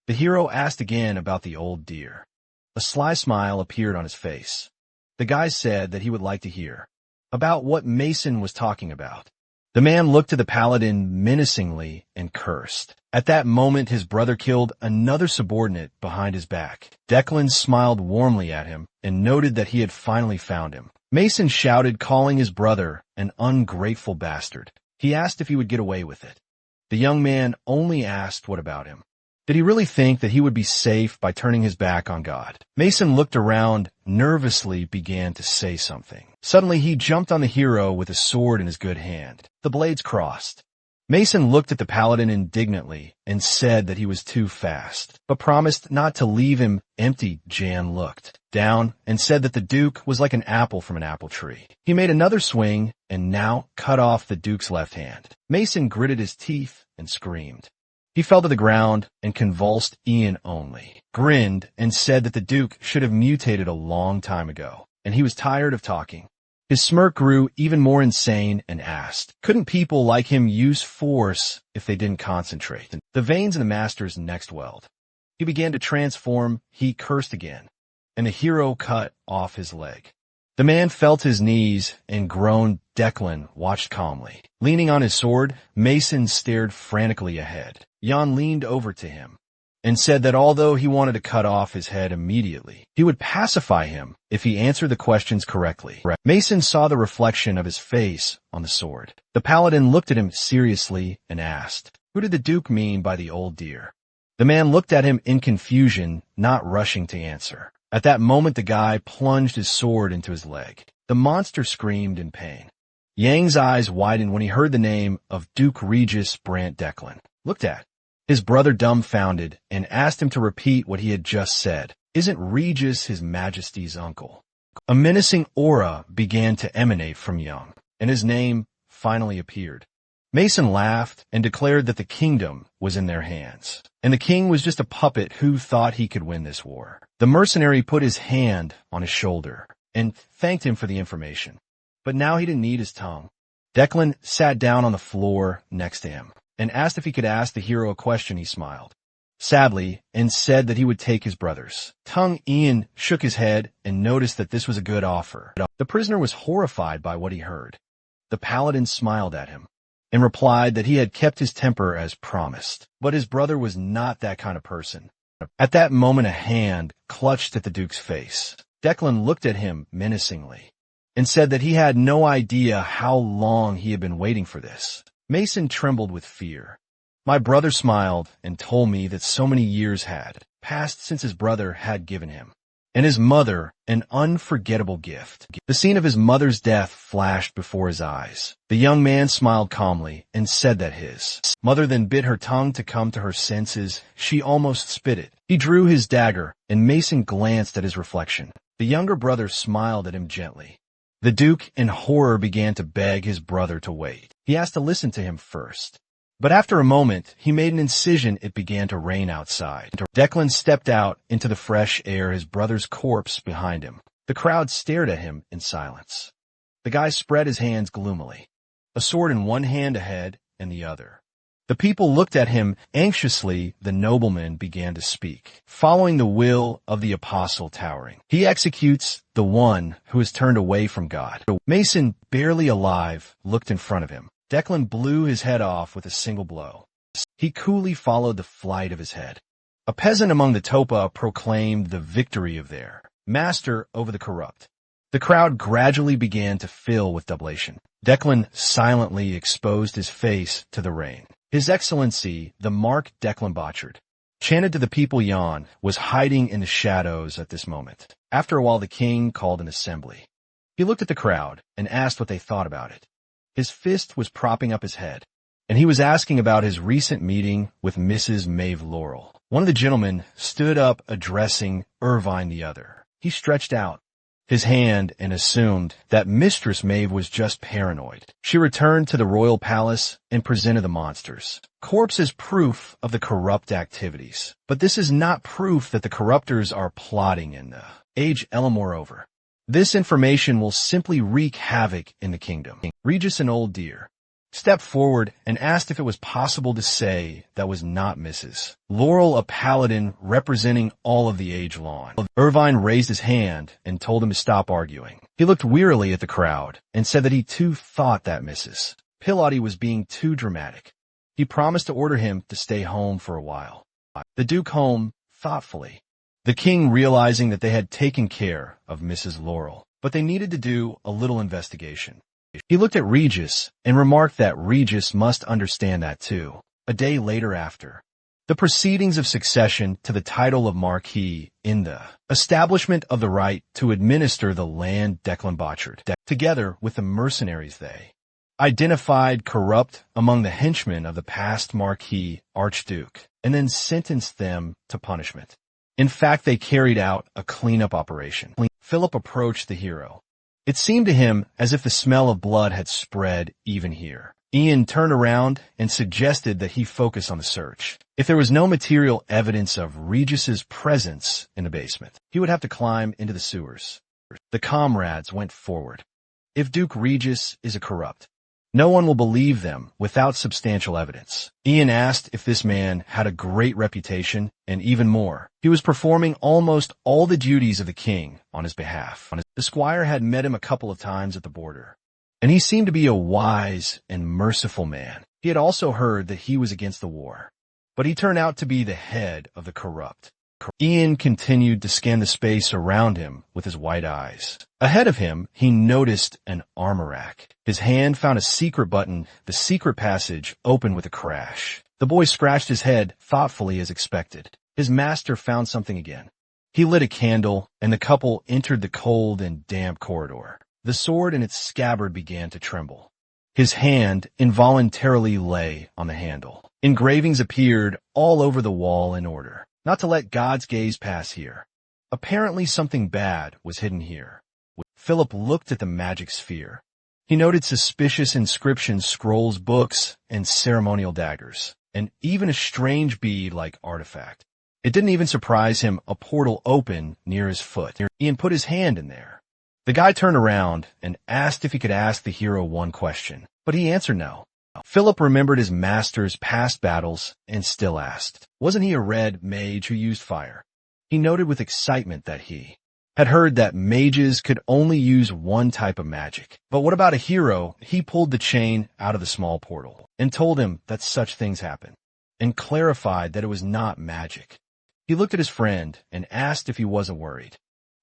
The hero asked again about the old deer. A sly smile appeared on his face. The guy said that he would like to hear about what Mason was talking about. The man looked to the paladin menacingly and cursed. At that moment, his brother killed another subordinate behind his back. Declan smiled warmly at him and noted that he had finally found him. Mason shouted, calling his brother an ungrateful bastard. He asked if he would get away with it. The young man only asked what about him. Did he really think that he would be safe by turning his back on God? Mason looked around, nervously began to say something. Suddenly he jumped on the hero with a sword in his good hand. The blades crossed. Mason looked at the paladin indignantly and said that he was too fast, but promised not to leave him empty. Jan looked down and said that the Duke was like an apple from an apple tree. He made another swing and now cut off the Duke's left hand. Mason gritted his teeth and screamed. He fell to the ground and convulsed. Ian only grinned and said that the Duke should have mutated a long time ago, and he was tired of talking. His smirk grew even more insane and asked, couldn't people like him use force if they didn't concentrate? The veins in the master's neck swelled. He began to transform. He cursed again, and the hero cut off his leg. The man fell to his knees and groaned. Declan watched calmly. Leaning on his sword, Mason stared frantically ahead. Jan leaned over to him and said that although he wanted to cut off his head immediately, he would pacify him if he answered the questions correctly. Mason saw the reflection of his face on the sword. The paladin looked at him seriously and asked, who did the Duke mean by the old dear? The man looked at him in confusion, not rushing to answer. At that moment, the guy plunged his sword into his leg. The monster screamed in pain. Yang's eyes widened when he heard the name of Duke Regis Brant. Declan looked at his brother dumbfounded and asked him to repeat what he had just said. Isn't Regis His Majesty's uncle? A menacing aura began to emanate from Yang, and his name finally appeared. Mason laughed and declared that the kingdom was in their hands, and the king was just a puppet who thought he could win this war. The mercenary put his hand on his shoulder and thanked him for the information, but now he didn't need his tongue. Declan sat down on the floor next to him and asked if he could ask the hero a question. He smiled sadly and said that he would take his brother's tongue. Ian shook his head and noticed that this was a good offer. The prisoner was horrified by what he heard. The paladin smiled at him and replied that he had kept his temper as promised, but his brother was not that kind of person. At that moment, a hand clutched at the Duke's face. Declan looked at him menacingly and said that he had no idea how long he had been waiting for this. Mason trembled with fear. My brother smiled and told me that so many years had passed since his brother had given him and his mother an unforgettable gift. The scene of his mother's death flashed before his eyes. The young man smiled calmly and said that his mother then bit her tongue to come to her senses. She almost spit it. He drew his dagger, and Mason glanced at his reflection. The younger brother smiled at him gently. The Duke, in horror, began to beg his brother to wait. He asked to listen to him first. But after a moment, he made an incision. It began to rain outside. Declan stepped out into the fresh air, his brother's corpse behind him. The crowd stared at him in silence. The guy spread his hands gloomily, a sword in one hand ahead and the other. The people looked at him anxiously. The nobleman began to speak, following the will of the apostle towering. He executes the one who has turned away from God. Mason, barely alive, looked in front of him. Declan blew his head off with a single blow. He coolly followed the flight of his head. A peasant among the Topa proclaimed the victory of their master over the corrupt. The crowd gradually began to fill with jubilation. Declan silently exposed his face to the rain. His Excellency, the Mark Declan Botchard, chanted to the people. Jan was hiding in the shadows at this moment. After a while, the king called an assembly. He looked at the crowd and asked what they thought about it. His fist was propping up his head, and he was asking about his recent meeting with Mrs. Maeve Laurel. One of the gentlemen stood up, addressing Irvine the other. He stretched out his hand and assumed that Mistress Maeve was just paranoid. She returned to the royal palace and presented the monsters. Corpse is proof of the corrupt activities, but this is not proof that the corruptors are plotting in the age. Moreover, this information will simply wreak havoc in the kingdom. Regis, an old dear, stepped forward and asked if it was possible to say that was not Mrs. Laurel, a paladin representing all of the age lawn. Irvine raised his hand and told him to stop arguing. He looked wearily at the crowd and said that he too thought that Mrs. Pilotty was being too dramatic. He promised to order him to stay home for a while. The Duke home thoughtfully. The king realizing that they had taken care of Mrs. Laurel, but they needed to do a little investigation. He looked at Regis and remarked that Regis must understand that too. A day later, after the proceedings of succession to the title of Marquis in the establishment of the right to administer the land, Declan Botchard, together with the mercenaries they identified corrupt among the henchmen of the past Marquis Archduke, and then sentenced them to punishment. In fact, they carried out a cleanup operation. Philip approached the hero. It seemed to him as if the smell of blood had spread even here. Ian turned around and suggested that he focus on the search. If there was no material evidence of Regis's presence in the basement, he would have to climb into the sewers. The comrades went forward. If Duke Regis is a corrupt, no one will believe them without substantial evidence. Ian asked if this man had a great reputation, and even more, he was performing almost all the duties of the king on his behalf. The squire had met him a couple of times at the border, and he seemed to be a wise and merciful man. He had also heard that he was against the war, but he turned out to be the head of the corrupt. Ian continued to scan the space around him with his white eyes. Ahead of him, he noticed an armor rack. His hand found a secret button. The secret passage opened with a crash. The boy scratched his head thoughtfully as expected. His master found something again. He lit a candle, and the couple entered the cold and damp corridor. The sword in its scabbard began to tremble. His hand involuntarily lay on the handle. Engravings appeared all over the wall in order. Not to let God's gaze pass here. Apparently something bad was hidden here. Philip looked at the magic sphere. He noted suspicious inscriptions, scrolls, books, and ceremonial daggers, and even a strange bead-like artifact. It didn't even surprise him a portal opened near his foot. Ian put his hand in there. The guy turned around and asked if he could ask the hero one question, but he answered no. Philip remembered his master's past battles and still asked, wasn't he a red mage who used fire? He noted with excitement that he had heard that mages could only use one type of magic. But what about a hero? He pulled the chain out of the small portal and told him that such things happen, and clarified that it was not magic. He looked at his friend and asked if he wasn't worried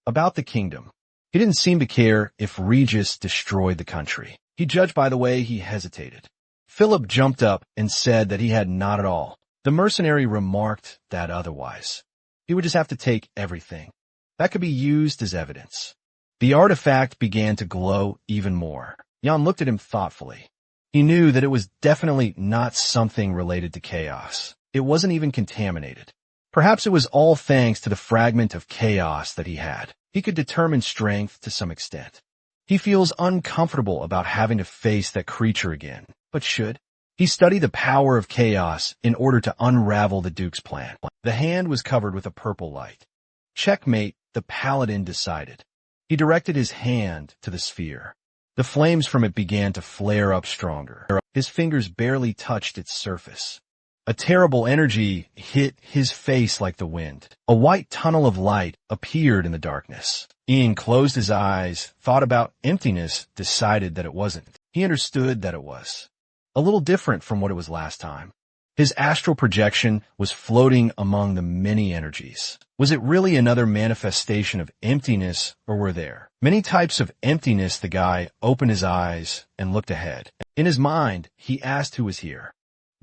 about the kingdom. He didn't seem to care if Regis destroyed the country. He judged by the way he hesitated. Philip jumped up and said that he had not at all. The mercenary remarked that otherwise. He would just have to take everything. That could be used as evidence. The artifact began to glow even more. Jan looked at him thoughtfully. He knew that it was definitely not something related to chaos. It wasn't even contaminated. Perhaps it was all thanks to the fragment of chaos that he had. He could determine strength to some extent. He feels uncomfortable about having to face that creature again. But should he study the power of chaos in order to unravel the Duke's plan? The hand was covered with a purple light. Checkmate, the paladin decided. He directed his hand to the sphere. The flames from it began to flare up stronger. His fingers barely touched its surface. A terrible energy hit his face like the wind. A white tunnel of light appeared in the darkness. Ian closed his eyes, thought about emptiness, decided that it wasn't. He understood that it was a little different from what it was last time. His astral projection was floating among the many energies. Was it really another manifestation of emptiness, or were there many types of emptiness? The guy opened his eyes and looked ahead. In his mind, he asked who was here.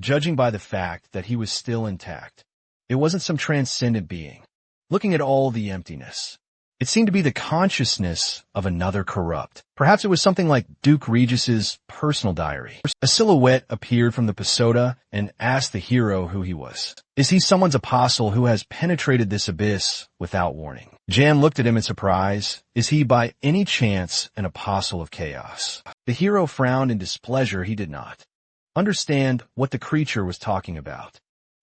Judging by the fact that he was still intact, it wasn't some transcendent being. Looking at all the emptiness, it seemed to be the consciousness of another corrupt. Perhaps it was something like Duke Regis's personal diary. A silhouette appeared from the pagoda and asked the hero who he was. Is he someone's apostle who has penetrated this abyss without warning? Jan looked at him in surprise. Is he by any chance an apostle of chaos? The hero frowned in displeasure. He did not understand what the creature was talking about.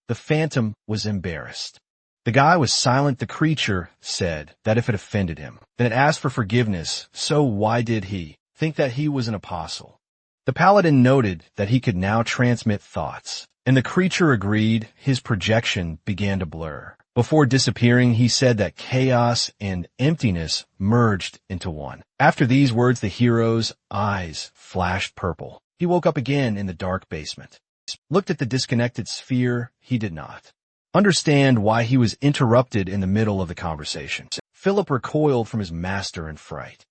The phantom was embarrassed. The guy was silent. The creature said that if it offended him, then it asked for forgiveness. So why did he think that he was an apostle? The paladin noted that he could now transmit thoughts, and the creature agreed. His projection began to blur. Before disappearing, he said that chaos and emptiness merged into one. After these words, the hero's eyes flashed purple. He woke up again in the dark basement. Looked at the disconnected sphere. He did not understand why he was interrupted in the middle of the conversation. Philip recoiled from his master in fright.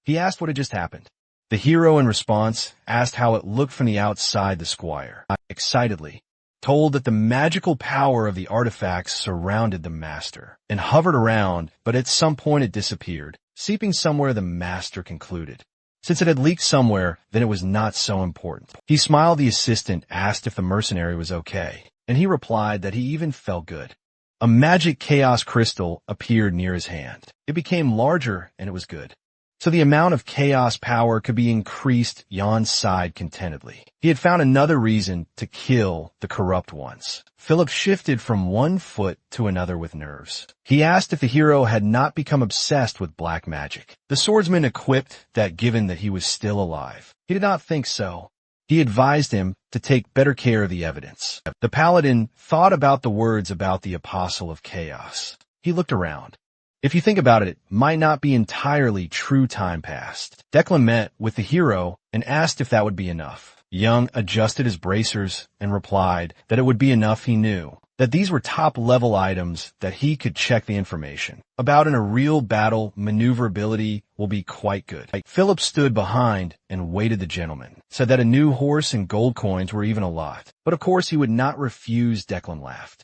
He asked what had just happened. The hero, in response, asked how it looked from the outside. The squire, excitedly, told that the magical power of the artifacts surrounded the master and hovered around, but at some point it disappeared, seeping somewhere. The master concluded. Since it had leaked somewhere, then it was not so important. He smiled. The assistant asked if the mercenary was okay, and he replied that he even felt good. A magic chaos crystal appeared near his hand. It became larger, and it was good. So the amount of chaos power could be increased. Jan sighed contentedly. He had found another reason to kill the corrupt ones. Philip shifted from one foot to another with nerves. He asked if the hero had not become obsessed with black magic. The swordsman quipped that given that he was still alive, he did not think so. He advised him to take better care of the evidence. The paladin thought about the words about the apostle of chaos. He looked around. If you think about it, it might not be entirely true. Time passed. Declan met with the hero and asked if that would be enough. Young adjusted his bracers and replied that it would be enough. He knew that these were top-level items that he could check the information about in a real battle. Maneuverability will be quite good. Philip stood behind and waited. The gentleman said that a new horse and gold coins were even a lot. But of course he would not refuse. Declan laughed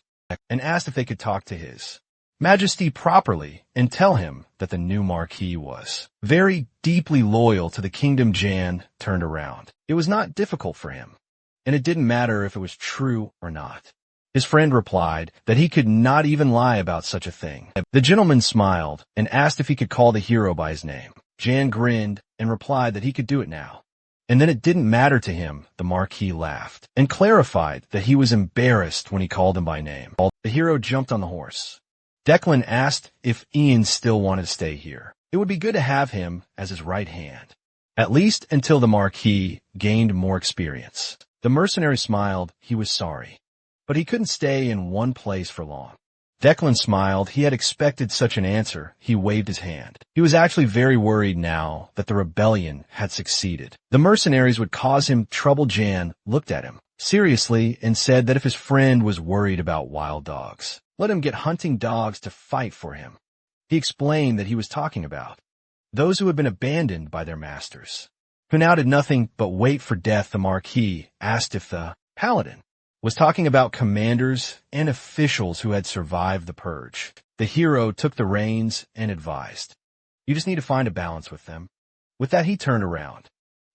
and asked if they could talk to his Majesty properly and tell him that the new Marquis was very deeply loyal to the kingdom. Jan turned around. It was not difficult for him, and it didn't matter if it was true or not. His friend replied that he could not even lie about such a thing. The gentleman smiled and asked if he could call the hero by his name. Jan grinned and replied that he could do it now. And then it didn't matter to him. The Marquis laughed and clarified that he was embarrassed when he called him by name. The hero jumped on the horse. Declan asked if Ian still wanted to stay here. It would be good to have him as his right hand, at least until the Marquis gained more experience. The mercenary smiled. He was sorry, but he couldn't stay in one place for long. Declan smiled. He had expected such an answer. He waved his hand. He was actually very worried now that the rebellion had succeeded. The mercenaries would cause him trouble. Jan looked at him seriously and said that if his friend was worried about wild dogs, let him get hunting dogs to fight for him. He explained that he was talking about those who had been abandoned by their masters, who now did nothing but wait for death. The Marquis asked if the paladin was talking about commanders and officials who had survived the purge. The hero took the reins and advised, you just need to find a balance with them. With that, he turned around.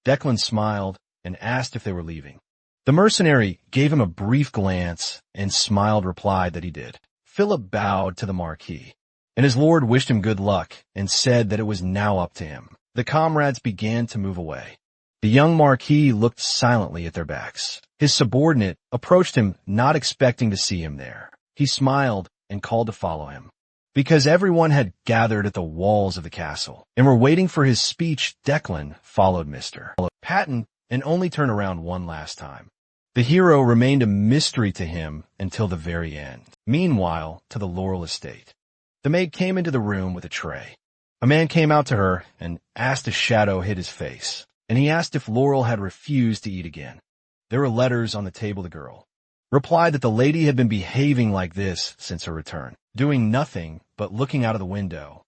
Declan smiled and asked if they were leaving. The mercenary gave him a brief glance and smiled, replied that he did. Philip bowed to the Marquis, and his lord wished him good luck and said that it was now up to him. The comrades began to move away. The young Marquis looked silently at their backs. His subordinate approached him, not expecting to see him there. He smiled and called to follow him, because everyone had gathered at the walls of the castle and were waiting for his speech. Declan followed Mr. Patton and only turned around one last time. The hero remained a mystery to him until the very end. Meanwhile, to the Laurel estate, the maid came into the room with a tray. A man came out to her and asked. A shadow hid his face, and he asked if Laurel had refused to eat again. There were letters on the table. The girl replied that the lady had been behaving like this since her return, doing nothing but looking out of the window.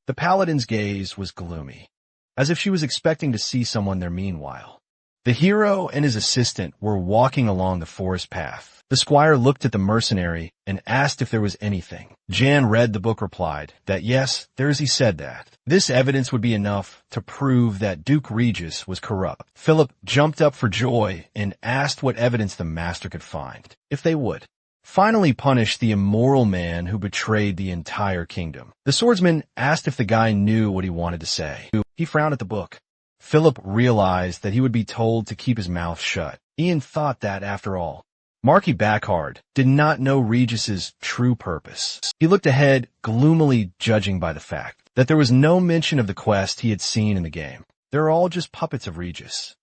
The paladin's gaze was gloomy, as if she was expecting to see someone there. Meanwhile, the hero and his assistant were walking along the forest path. The squire looked at the mercenary and asked if there was anything. Jan read the book, replied that yes, there is. He said that this evidence would be enough to prove that Duke Regis was corrupt. Philip jumped up for joy and asked what evidence the master could find, if they would finally punish the immoral man who betrayed the entire kingdom. The swordsman asked if the guy knew what he wanted to say. He frowned at the book. Philip realized that he would be told to keep his mouth shut. Ian thought that, after all, Marquis Backhard did not know Regis's true purpose. He looked ahead, gloomily, judging by the fact that there was no mention of the quest he had seen in the game. They're all just puppets of Regis.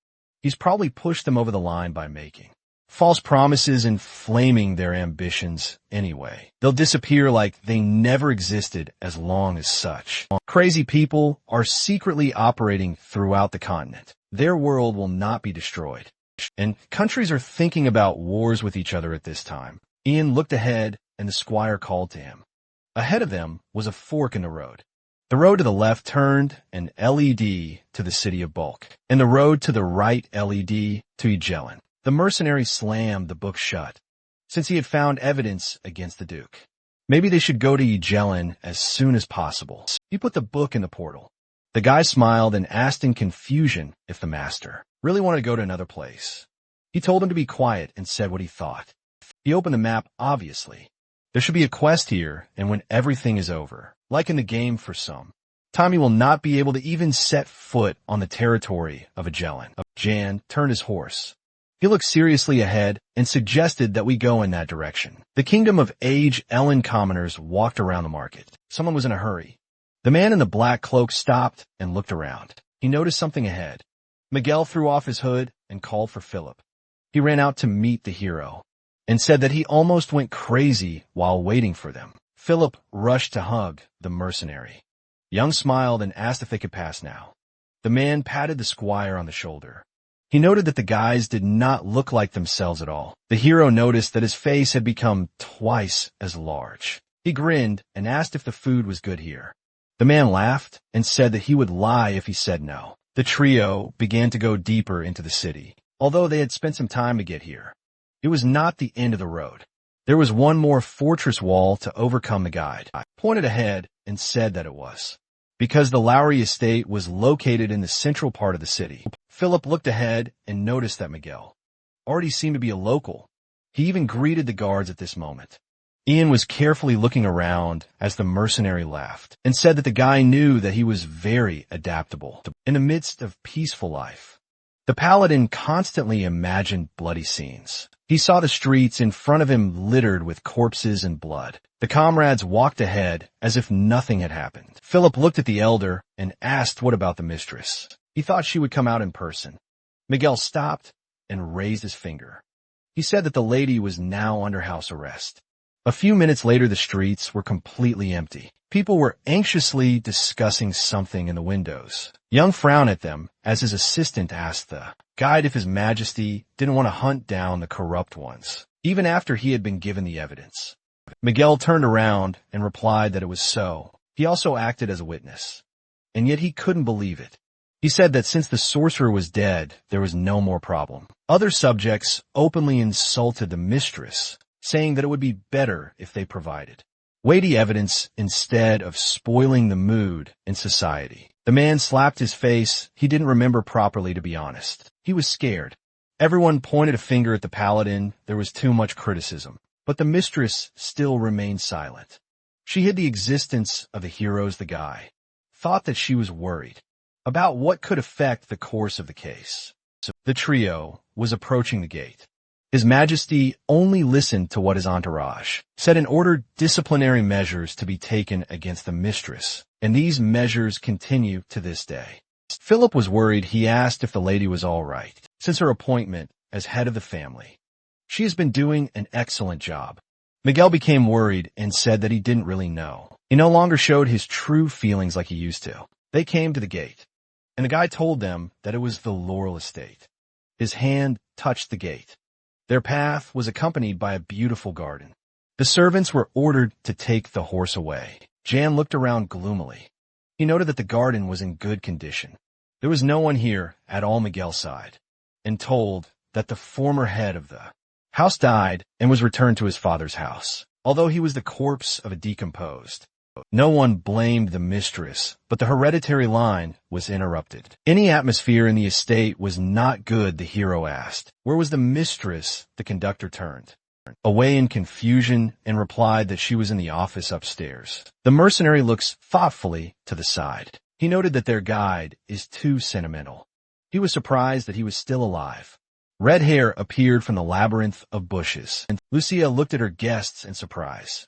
He's probably pushed them over the line by making false promises and flaming their ambitions anyway. They'll disappear like they never existed as long as such. Crazy people are secretly operating throughout the continent. Their world will not be destroyed, and countries are thinking about wars with each other at this time. Ian looked ahead, and the squire called to him. Ahead of them was a fork in the road. The road to the left turned an LED to the city of Bulk, and the road to the right LED to Egelin. The mercenary slammed the book shut, since he had found evidence against the Duke. Maybe they should go to Egelin as soon as possible. He put the book in the portal. The guy smiled and asked in confusion if the master really wanted to go to another place. He told him to be quiet and said what he thought. He opened the map, obviously. There should be a quest here, and when everything is over, like in the game for some, Tommy will not be able to even set foot on the territory of Agellan. Jan turned his horse. He looked seriously ahead and suggested that we go in that direction. The kingdom of Age Ellen commoners walked around the market. Someone was in a hurry. The man in the black cloak stopped and looked around. He noticed something ahead. Miguel threw off his hood and called for Philip. He ran out to meet the hero and said that he almost went crazy while waiting for them. Philip rushed to hug the mercenary. Young smiled and asked if they could pass now. The man patted the squire on the shoulder. He noted that the guys did not look like themselves at all. The hero noticed that his face had become twice as large. He grinned and asked if the food was good here. The man laughed and said that he would lie if he said no. The trio began to go deeper into the city. Although they had spent some time to get here, it was not the end of the road. There was one more fortress wall to overcome. The guide pointed ahead and said that it was because the Lowry estate was located in the central part of the city. Philip looked ahead and noticed that Miguel already seemed to be a local. He even greeted the guards at this moment. Ian was carefully looking around as the mercenary laughed and said that the guy knew that he was very adaptable in the midst of peaceful life. The paladin constantly imagined bloody scenes. He saw the streets in front of him littered with corpses and blood. The comrades walked ahead as if nothing had happened. Philip looked at the elder and asked what about the mistress. He thought she would come out in person. Miguel stopped and raised his finger. He said that the lady was now under house arrest. A few minutes later, the streets were completely empty. People were anxiously discussing something in the windows. Young frowned at them as his assistant asked the guide if His Majesty didn't want to hunt down the corrupt ones, even after he had been given the evidence. Miguel turned around and replied that it was so. He also acted as a witness, and yet he couldn't believe it. He said that since the sorcerer was dead, there was no more problem. Other subjects openly insulted the mistress, saying that it would be better if they provided weighty evidence instead of spoiling the mood in society. The man slapped his face. He didn't remember properly, to be honest. He was scared. Everyone pointed a finger at the paladin. There was too much criticism. But the mistress still remained silent. She hid the existence of the heroes. The guy thought that she was worried about what could affect the course of the case. So the trio was approaching the gate. His Majesty only listened to what his entourage said and ordered disciplinary measures to be taken against the mistress, and these measures continue to this day. Philip was worried. He asked if the lady was all right since her appointment as head of the family. She has been doing an excellent job. Miguel became worried and said that he didn't really know. He no longer showed his true feelings like he used to. They came to the gate, and the guy told them that it was the Laurel estate. His hand touched the gate. Their path was accompanied by a beautiful garden. The servants were ordered to take the horse away. Jan looked around gloomily. He noted that the garden was in good condition. There was no one here at all. Miguel sighed and told that the former head of the house died and was returned to his father's house, although he was the corpse of a decomposed. No one blamed the mistress, but the hereditary line was interrupted. Any atmosphere in the estate was not good, the hero asked. Where was the mistress? The conductor turned away in confusion and replied that she was in the office upstairs. The mercenary looks thoughtfully to the side. He noted that their guide is too sentimental. He was surprised that he was still alive. Red hair appeared from the labyrinth of bushes, and Lucia looked at her guests in surprise.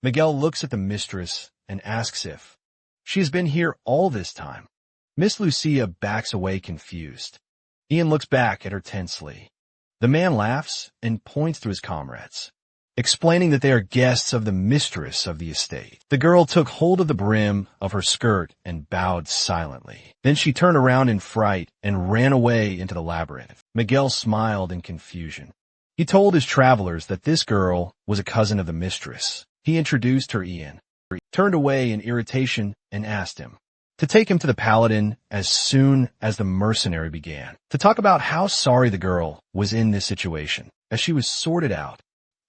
Miguel looks at the mistress and asks if she has been here all this time. Miss Lucia backs away confused. Ian looks back at her tensely. The man laughs and points to his comrades, explaining that they are guests of the mistress of the estate. The girl took hold of the brim of her skirt and bowed silently. Then she turned around in fright and ran away into the labyrinth. Miguel smiled in confusion. He told his travelers that this girl was a cousin of the mistress. He introduced her. Ian turned away in irritation and asked him to take him to the paladin as soon as the mercenary began to talk about how sorry the girl was in this situation. As she was sorted out,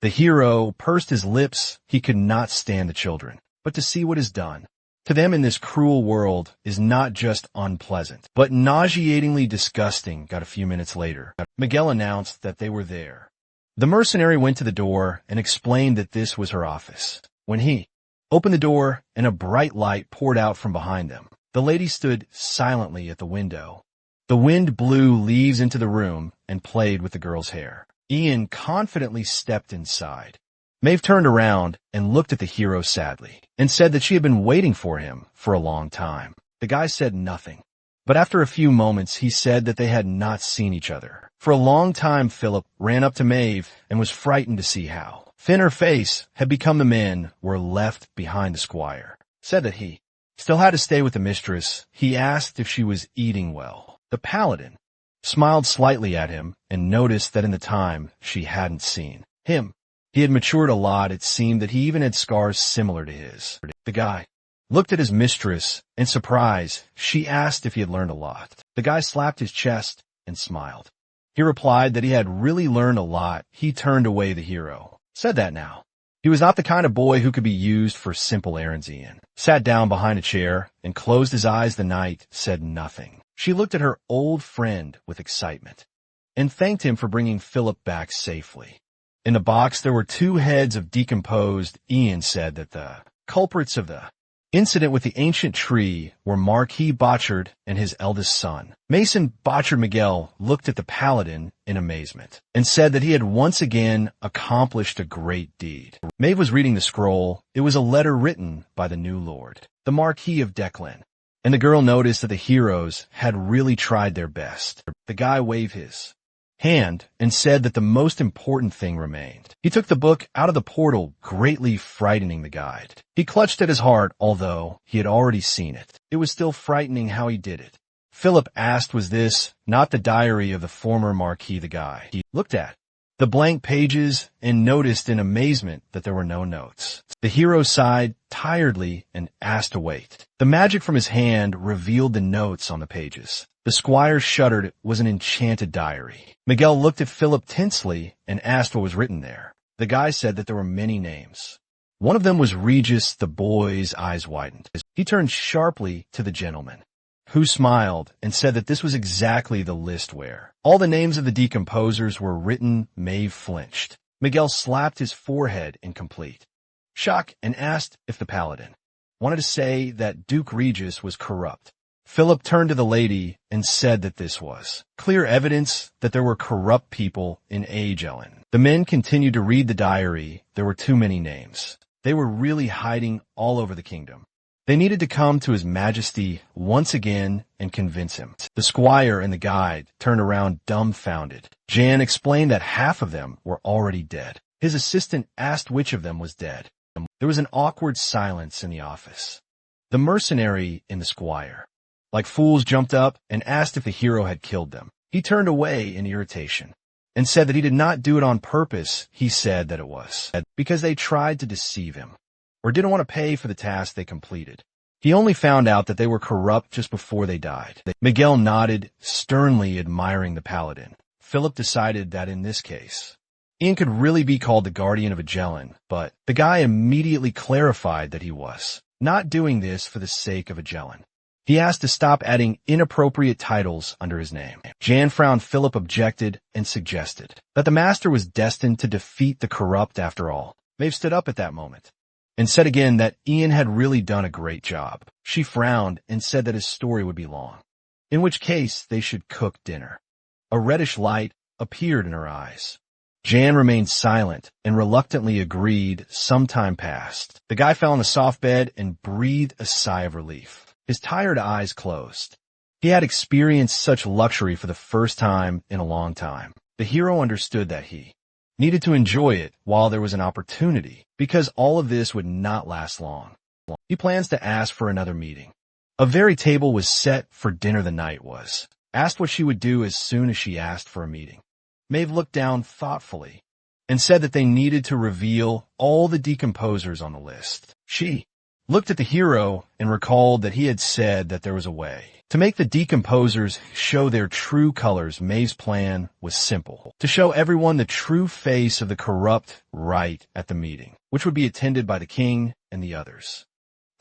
the hero pursed his lips. He could not stand the children, but to see what is done. to them in this cruel world is not just unpleasant, but nauseatingly disgusting. Got a few minutes later, Miguel announced that they were there. The mercenary went to the door and explained that this was her office. When he opened the door and a bright light poured out from behind them, the lady stood silently at the window. The wind blew leaves into the room and played with the girl's hair. Ian confidently stepped inside. Maeve turned around and looked at the hero sadly and said that she had been waiting for him for a long time. The guy said nothing, but after a few moments he said that they had not seen each other for a long time. Philip ran up to Maeve and was frightened to see how thin her face had become. The men were left behind. The squire said that he still had to stay with the mistress. He asked if she was eating well. The paladin smiled slightly at him and noticed that in the time she hadn't seen him, he had matured a lot. It seemed that he even had scars similar to his. The guy looked at his mistress in surprise. She asked if he had learned a lot. The guy slapped his chest and smiled. He replied that he had really learned a lot. He turned away. The hero said that now he was not the kind of boy who could be used for simple errands. Ian sat down behind a chair and closed his eyes. The knight said nothing. She looked at her old friend with excitement and thanked him for bringing Philip back safely. In the box there were 2 heads of decomposed. Ian said that the culprits of the incident with the ancient tree were Marquis Botchard and his eldest son. Mason Botchard. Miguel looked at the paladin in amazement and said that he had once again accomplished a great deed. Maeve was reading the scroll. It was a letter written by the new lord, the Marquis of Declan, and the girl noticed that the heroes had really tried their best. The guy waved his hand and said that the most important thing remained. He took the book out of the portal, greatly frightening the guide. He clutched at his heart, although he had already seen it. It was still frightening how he did it. Philip asked, was this not the diary of the former Marquis? The guy he looked at the blank pages and noticed in amazement that there were no notes. The hero sighed tiredly and asked to wait. The magic from his hand revealed the notes on the pages. The squire shuddered. It was an enchanted diary. Miguel looked at Philip tensely and asked what was written there. The guy said that there were many names. One of them was Regis. The boy's eyes widened. He turned sharply to the gentleman, who smiled and said that this was exactly the list where all the names of the decomposers were written. Maeve flinched. Miguel slapped his forehead in complete shock and asked if the paladin wanted to say that Duke Regis was corrupt. Philip turned to the lady and said that this was clear evidence that there were corrupt people in Ellen. The men continued to read the diary. There were too many names. They were really hiding all over the kingdom. They needed to come to His Majesty once again and convince him. The squire and the guide turned around dumbfounded. Jan explained that half of them were already dead. His assistant asked which of them was dead. There was an awkward silence in the office. The mercenary and the squire, like fools, jumped up and asked if the hero had killed them. He turned away in irritation and said that he did not do it on purpose. He said that it was because they tried to deceive him or didn't want to pay for the task they completed. He only found out that they were corrupt just before they died. Miguel nodded, sternly admiring the paladin. Philip decided that in this case, Ian could really be called the guardian of Ellen, but the guy immediately clarified that he was not doing this for the sake of Ellen. He asked to stop adding inappropriate titles under his name. Jan frowned. Philip objected and suggested that the master was destined to defeat the corrupt after all. Maeve stood up at that moment and said again that Ian had really done a great job. She frowned and said that his story would be long, in which case they should cook dinner. A reddish light appeared in her eyes. Jan remained silent and reluctantly agreed. Some time passed. The guy fell on the soft bed and breathed a sigh of relief. His tired eyes closed. He had experienced such luxury for the first time in a long time. The hero understood that he needed to enjoy it while there was an opportunity, because all of this would not last long. He plans to ask for another meeting. A very table was set for dinner. The knight was asked what she would do as soon as she asked for a meeting. Maeve looked down thoughtfully and said that they needed to reveal all the decomposers on the list. She looked at the hero and recalled that he had said that there was a way to make the decomposers show their true colors. Maeve's plan was simple: to show everyone the true face of the corrupt right at the meeting, which would be attended by the king and the others.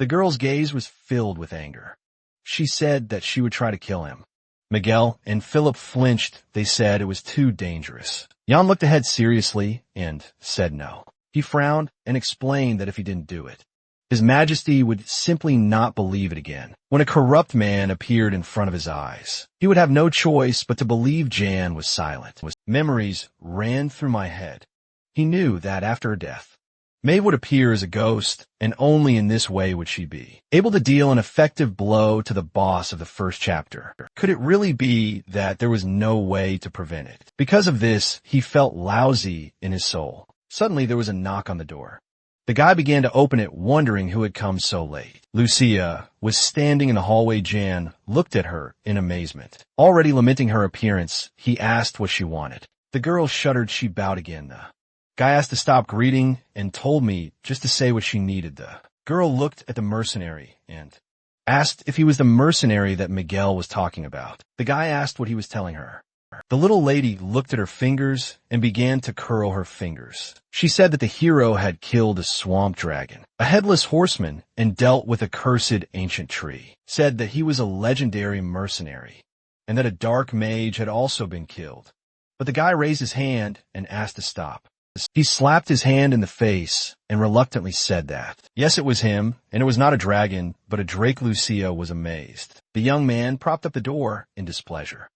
The girl's gaze was filled with anger. She said that she would try to kill him. Miguel and Philip flinched. They said it was too dangerous. Jan looked ahead seriously and said no. He frowned and explained that if he didn't do it, His Majesty would simply not believe it again. When a corrupt man appeared in front of his eyes, he would have no choice but to believe Jan was silent. Memories ran through my head. He knew that after her death, Maeve would appear as a ghost, and only in this way would she be able to deal an effective blow to the boss of the first chapter. Could it really be that there was no way to prevent it? Because of this, he felt lousy in his soul. Suddenly, there was a knock on the door. The guy began to open it, wondering who had come so late. Lucia was standing in the hallway. Jan looked at her in amazement. Already lamenting her appearance, he asked what she wanted. The girl shuddered. She bowed again. The guy asked to stop greeting and told me just to say what she needed. The girl looked at the mercenary and asked if he was the mercenary that Miguel was talking about. The guy asked what he was telling her. The little lady looked at her fingers and began to curl her fingers. She said that the hero had killed a swamp dragon, a headless horseman, and dealt with a cursed ancient tree. Said that he was a legendary mercenary, and that a dark mage had also been killed. But the guy raised his hand and asked to stop. He slapped his hand in the face and reluctantly said that, yes, it was him, and it was not a dragon, but a drake. Lucia was amazed. The young man propped up the door in displeasure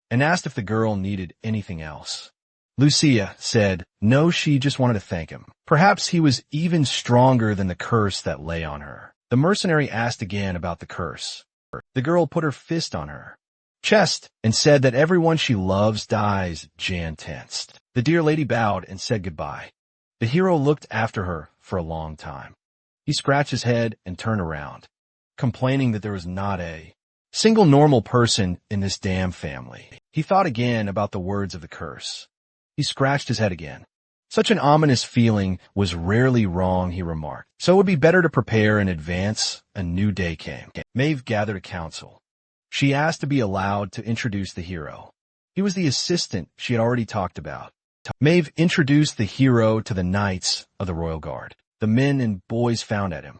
and asked if the girl needed anything else. Lucia said no, she just wanted to thank him. Perhaps he was even stronger than the curse that lay on her. The mercenary asked again about the curse. The girl put her fist on her chest and said that everyone she loves dies. Jan tensed. The dear lady bowed and said goodbye. The hero looked after her for a long time. He scratched his head and turned around, complaining that there was not a single normal person in this damn family. He thought again about the words of the curse. He scratched his head again. Such an ominous feeling was rarely wrong, he remarked. So it would be better to prepare in advance. A new day came. Maeve gathered a council. She asked to be allowed to introduce the hero. He was the assistant she had already talked about. Maeve introduced the hero to the knights of the royal guard. The men and boys found at him.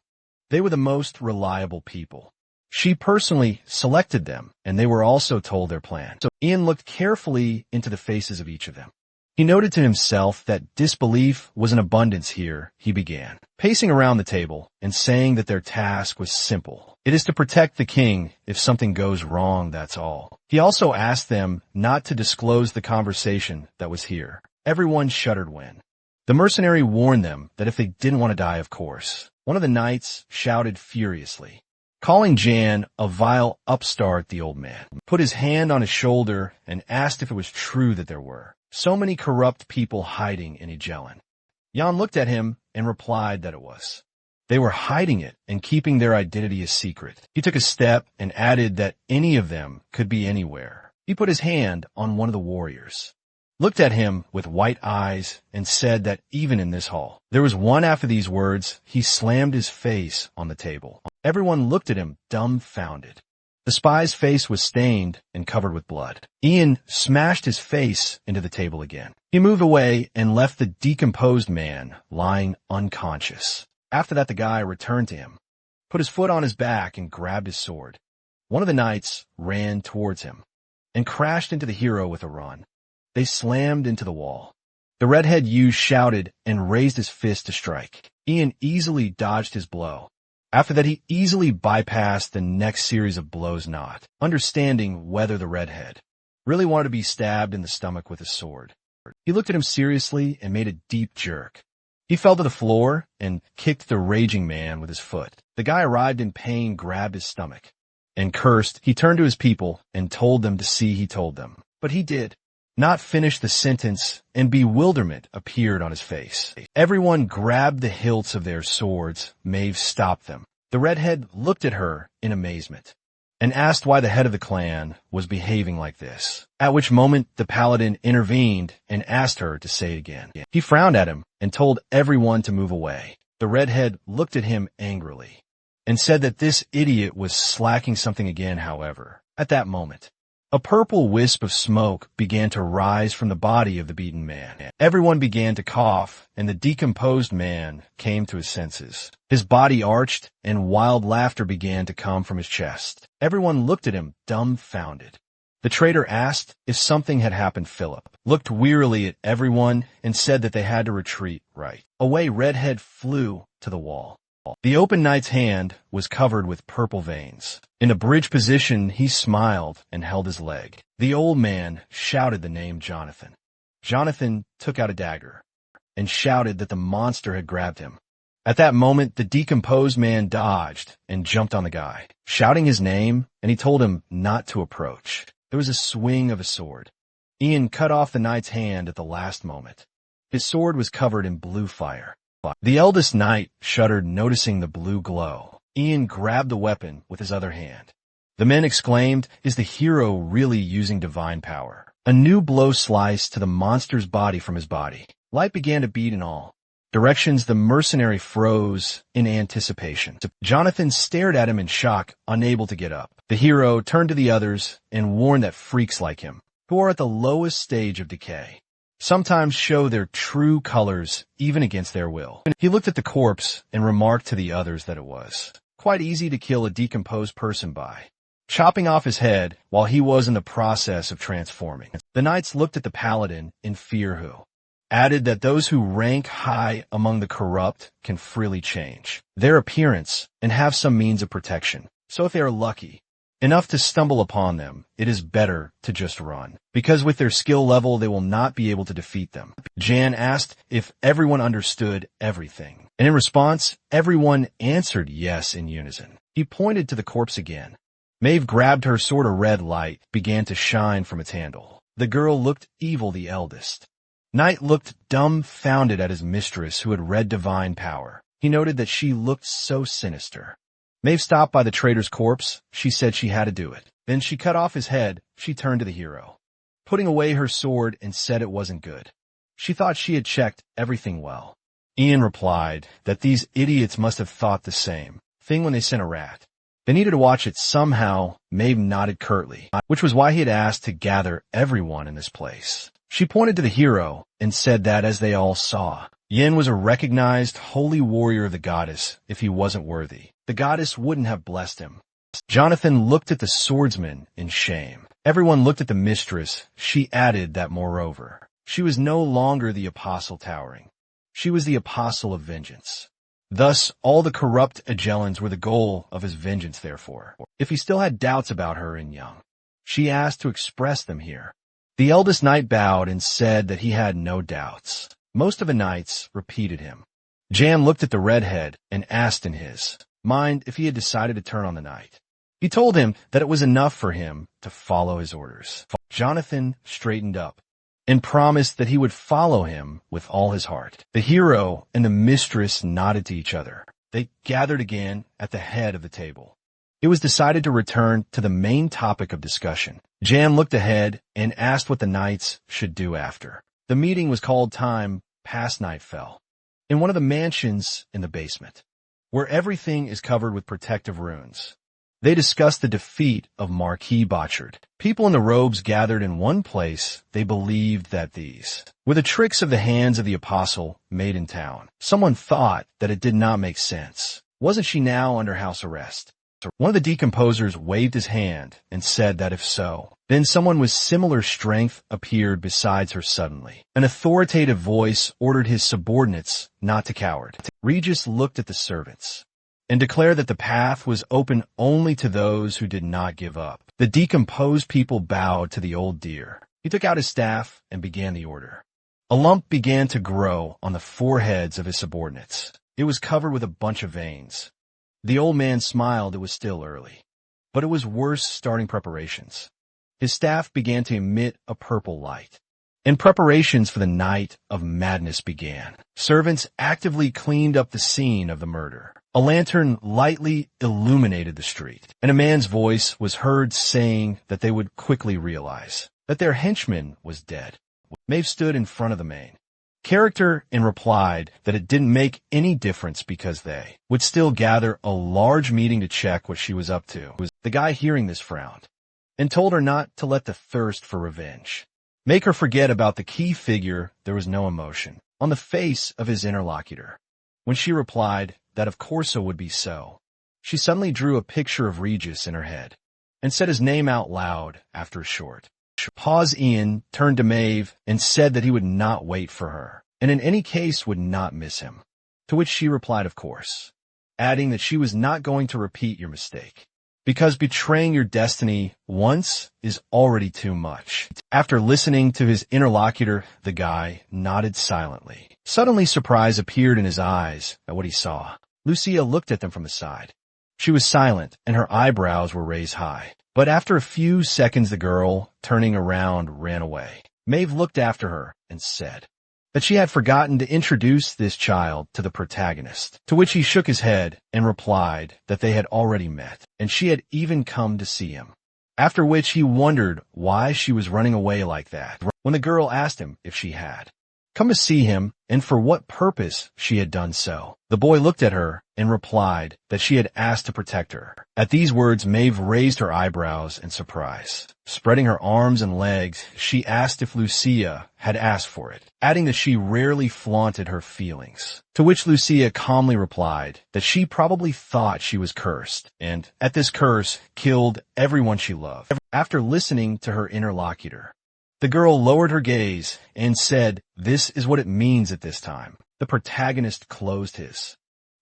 They were the most reliable people. She personally selected them, and they were also told their plan. So Ian looked carefully into the faces of each of them. He noted to himself that disbelief was in abundance here. He began pacing around the table and saying that their task was simple. It is to protect the king. If something goes wrong, that's all. He also asked them not to disclose the conversation that was here. Everyone shuddered when the mercenary warned them that if they didn't want to die, of course. One of the knights shouted furiously, calling Jan a vile upstart. The old man put his hand on his shoulder and asked if it was true that there were so many corrupt people hiding in Egelin. Jan looked at him and replied that it was. They were hiding it and keeping their identity a secret. He took a step and added that any of them could be anywhere. He put his hand on one of the warriors, looked at him with white eyes, and said that even in this hall, there was one. After these words, he slammed his face on the table. Everyone looked at him, dumbfounded. The spy's face was stained and covered with blood. Ian smashed his face into the table again. He moved away and left the decomposed man lying unconscious. After that, the guy returned to him, put his foot on his back, and grabbed his sword. One of the knights ran towards him and crashed into the hero with a run. They slammed into the wall. The redhead youth shouted and raised his fist to strike. Ian easily dodged his blow. After that, he easily bypassed the next series of blows, not understanding whether the redhead really wanted to be stabbed in the stomach with a sword. He looked at him seriously and made a deep jerk. He fell to the floor and kicked the raging man with his foot. The guy arrived in pain, grabbed his stomach, and cursed. He turned to his people and told them to see. He told them, but he did not finish the sentence, and bewilderment appeared on his face. Everyone grabbed the hilts of their swords. Maeve stopped them. The redhead looked at her in amazement and asked why the head of the clan was behaving like this, at which moment the paladin intervened and asked her to say it again. He frowned at him and told everyone to move away. The redhead looked at him angrily and said that this idiot was slacking something again. However, at that moment, A purple wisp of smoke began to rise from the body of the beaten man. Everyone began to cough, and the decomposed man came to his senses. His body arched, and wild laughter began to come from his chest. Everyone looked at him, dumbfounded. The traitor asked if something had happened. Philip looked wearily at everyone and said that they had to retreat. Right away, Redhead flew to the wall. The open knight's hand was covered with purple veins. In a bridge position, he smiled and held his leg. The old man shouted the name Jonathan. Jonathan took out a dagger and shouted that the monster had grabbed him. At that moment, the decomposed man dodged and jumped on the guy, shouting his name, and he told him not to approach. There was a swing of a sword. Ian cut off the knight's hand at the last moment. His sword was covered in blue fire. The eldest knight shuddered, noticing the blue glow. Ian grabbed the weapon with his other hand. The men exclaimed, "Is the hero really using divine power?" A new blow sliced to the monster's body from his body. Light began to beat in all directions. The mercenary froze in anticipation. Jonathan stared at him in shock, unable to get up. The hero turned to the others and warned that freaks like him, who are at the lowest stage of decay, sometimes show their true colors even against their will. He looked at the corpse and remarked to the others that it was quite easy to kill a decomposed person by chopping off his head while he was in the process of transforming. The knights looked at the paladin in fear, who added that those who rank high among the corrupt can freely change their appearance and have some means of protection. So if they are lucky enough to stumble upon them, it is better to just run, because with their skill level, they will not be able to defeat them. Jan asked if everyone understood everything, and in response, everyone answered yes in unison. He pointed to the corpse again. Maeve grabbed her sword. A red light began to shine from its handle. The girl looked evil. The eldest knight looked dumbfounded at his mistress, who had read divine power. He noted that she looked so sinister. Maeve stopped by the traitor's corpse. She said she had to do it. Then she cut off his head. She turned to the hero, putting away her sword, and said it wasn't good. She thought she had checked everything well. Ian replied that these idiots must have thought the same thing when they sent a rat. They needed to watch it somehow. Maeve nodded curtly, which was why he had asked to gather everyone in this place. She pointed to the hero and said that, as they all saw, Yin was a recognized holy warrior of the goddess. If he wasn't worthy, the goddess wouldn't have blessed him. Jonathan looked at the swordsman in shame. Everyone looked at the mistress. She added that, moreover, she was no longer the apostle towering. She was the apostle of vengeance. Thus, all the corrupt Agellans were the goal of his vengeance. Therefore, if he still had doubts about her and Young, she asked to express them here. The eldest knight bowed and said that he had no doubts. Most of the knights repeated him. Jan looked at the redhead and asked in his mind if he had decided to turn on the knight. He told him that it was enough for him to follow his orders. Jonathan straightened up and promised that he would follow him with all his heart. The hero and the mistress nodded to each other. They gathered again at the head of the table. It was decided to return to the main topic of discussion. Jan looked ahead and asked what the knights should do after. The meeting was called. Time past night fell. In one of the mansions in the basement, where everything is covered with protective runes, they discussed the defeat of Marquis Botchard. People in the robes gathered in one place. They believed that these were the tricks of the hands of the apostle made in town. Someone thought that it did not make sense. Wasn't she now under house arrest? One of the decomposers waved his hand and said that if so, then someone with similar strength appeared besides her suddenly. An authoritative voice ordered his subordinates not to coward. Regis looked at the servants and declared that the path was open only to those who did not give up. The decomposed people bowed to the old deer. He took out his staff and began the order. A lump began to grow on the foreheads of his subordinates. It was covered with a bunch of veins. The old man smiled. It was still early, but it was worse starting preparations. His staff began to emit a purple light, and preparations for the night of madness began. Servants actively cleaned up the scene of the murder. A lantern lightly illuminated the street, and a man's voice was heard saying that they would quickly realize that their henchman was dead. Maeve stood in front of the main character and replied that it didn't make any difference because they would still gather a large meeting to check what she was up to. The guy hearing this frowned. and told her not to let the thirst for revenge make her forget about the key figure. There was no emotion on the face of his interlocutor. When she replied that of course it would be so, she suddenly drew a picture of Regis in her head and said his name out loud after a short pause. Ian turned to Maeve and said that he would not wait for her, and in any case would not miss him, to which she replied of course, adding that she was not going to repeat your mistake, because betraying your destiny once is already too much. After listening to his interlocutor, the guy nodded silently. Suddenly surprise appeared in his eyes at what he saw. Lucia looked at them from the side. She was silent, and her eyebrows were raised high. But after a few seconds, the girl, turning around, ran away. Maeve looked after her and said that she had forgotten to introduce this child to the protagonist, to which he shook his head and replied that they had already met, and she had even come to see him. After which he wondered why she was running away like that, when the girl asked him if she had come to see him and for what purpose she had done so. The boy looked at her and replied that she had asked to protect her. At these words, Maeve raised her eyebrows in surprise. Spreading her arms and legs, she asked if Lucia had asked for it, adding that she rarely flaunted her feelings. To which Lucia calmly replied that she probably thought she was cursed, and, at this curse, killed everyone she loved. After listening to her interlocutor, the girl lowered her gaze and said, "This is what it means at this time." The protagonist closed his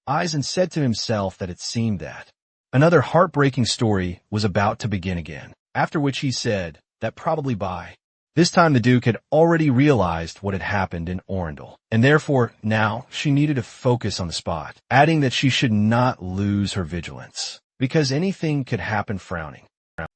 eyes and said to himself that it seemed that another heartbreaking story was about to begin again, after which he said that probably by this time the Duke had already realized what had happened in Orindel, and therefore now she needed to focus on the spot, adding that she should not lose her vigilance, because anything could happen. Frowning,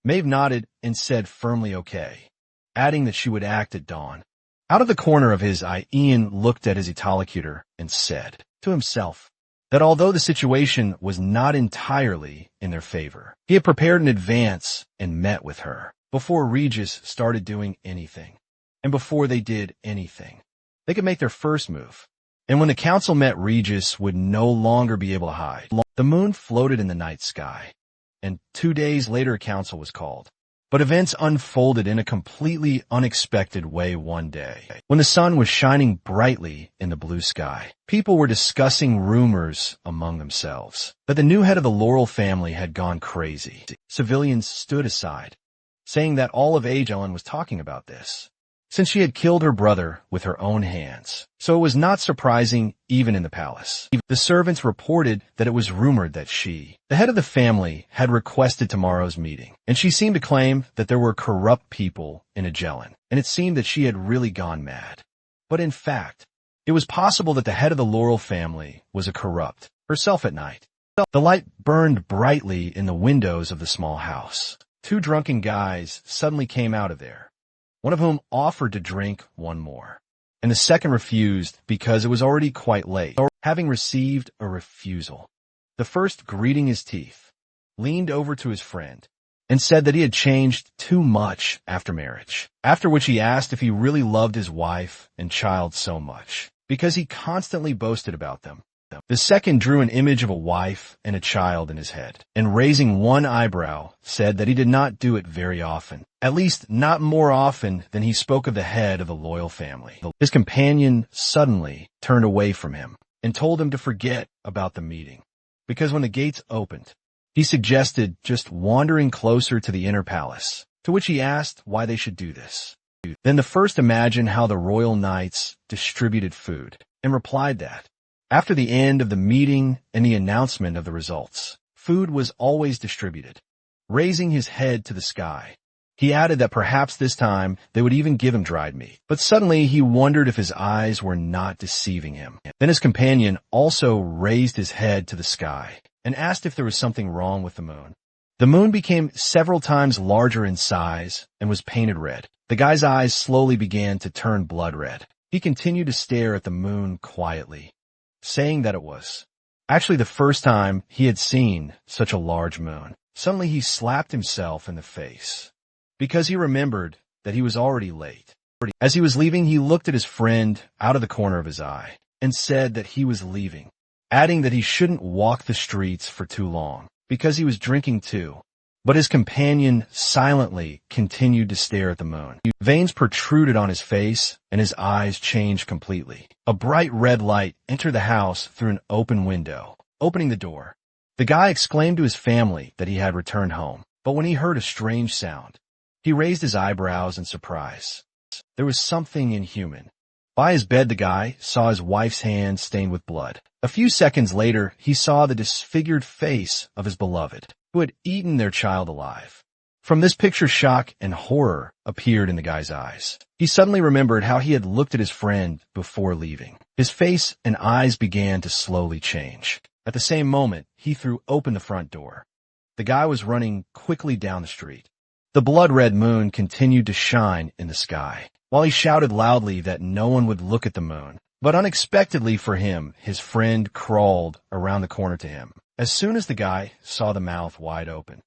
Maeve nodded and said firmly okay, adding that she would act at dawn. Out of the corner of his eye, Ian looked at his interlocutor and said to himself that although the situation was not entirely in their favor, he had prepared in advance and met with her before Regis started doing anything. And before they did anything, they could make their first move. And when the council met, Regis would no longer be able to hide. The moon floated in the night sky, and 2 days later a council was called. But events unfolded in a completely unexpected way one day. When the sun was shining brightly in the blue sky, people were discussing rumors among themselves that the new head of the Laurel family had gone crazy. Civilians stood aside, saying that all of Ellen was talking about this, since she had killed her brother with her own hands. So it was not surprising even in the palace. The servants reported that it was rumored that she, the head of the family, had requested tomorrow's meeting, and she seemed to claim that there were corrupt people in Agellan, and it seemed that she had really gone mad. But in fact, it was possible that the head of the Laurel family was a corrupt herself at night. The light burned brightly in the windows of the small house. 2 drunken guys suddenly came out of there, one of whom offered to drink one more, and the second refused because it was already quite late. Having received a refusal, the first, greeting his teeth, leaned over to his friend and said that he had changed too much after marriage, after which he asked if he really loved his wife and child so much, because he constantly boasted about them. The second drew an image of a wife and a child in his head, and raising one eyebrow, said that he did not do it very often, at least not more often than he spoke of the head of the loyal family. His companion suddenly turned away from him and told him to forget about the meeting, because when the gates opened, he suggested just wandering closer to the inner palace, to which he asked why they should do this. Then the first imagined how the royal knights distributed food, and replied that after the end of the meeting and the announcement of the results, food was always distributed. Raising his head to the sky, he added that perhaps this time they would even give him dried meat. But suddenly he wondered if his eyes were not deceiving him. Then his companion also raised his head to the sky and asked if there was something wrong with the moon. The moon became several times larger in size and was painted red. The guy's eyes slowly began to turn blood red. He continued to stare at the moon quietly, saying that it was actually the first time he had seen such a large moon. Suddenly he slapped himself in the face, because he remembered that he was already late. As he was leaving, he looked at his friend out of the corner of his eye and said that he was leaving, adding that he shouldn't walk the streets for too long, because he was drinking too. But his companion silently continued to stare at the moon. Veins protruded on his face, and his eyes changed completely. A bright red light entered the house through an open window. Opening the door, the guy exclaimed to his family that he had returned home. But when he heard a strange sound, he raised his eyebrows in surprise. There was something inhuman. By his bed, the guy saw his wife's hand stained with blood. A few seconds later, he saw the disfigured face of his beloved, who had eaten their child alive. From this picture, shock and horror appeared in the guy's eyes. He suddenly remembered how he had looked at his friend before leaving. His face and eyes began to slowly change. At the same moment, he threw open the front door. The guy was running quickly down the street. The blood-red moon continued to shine in the sky, while he shouted loudly that no one would look at the moon. But unexpectedly for him, his friend crawled around the corner to him. As soon as the guy saw the mouth wide open,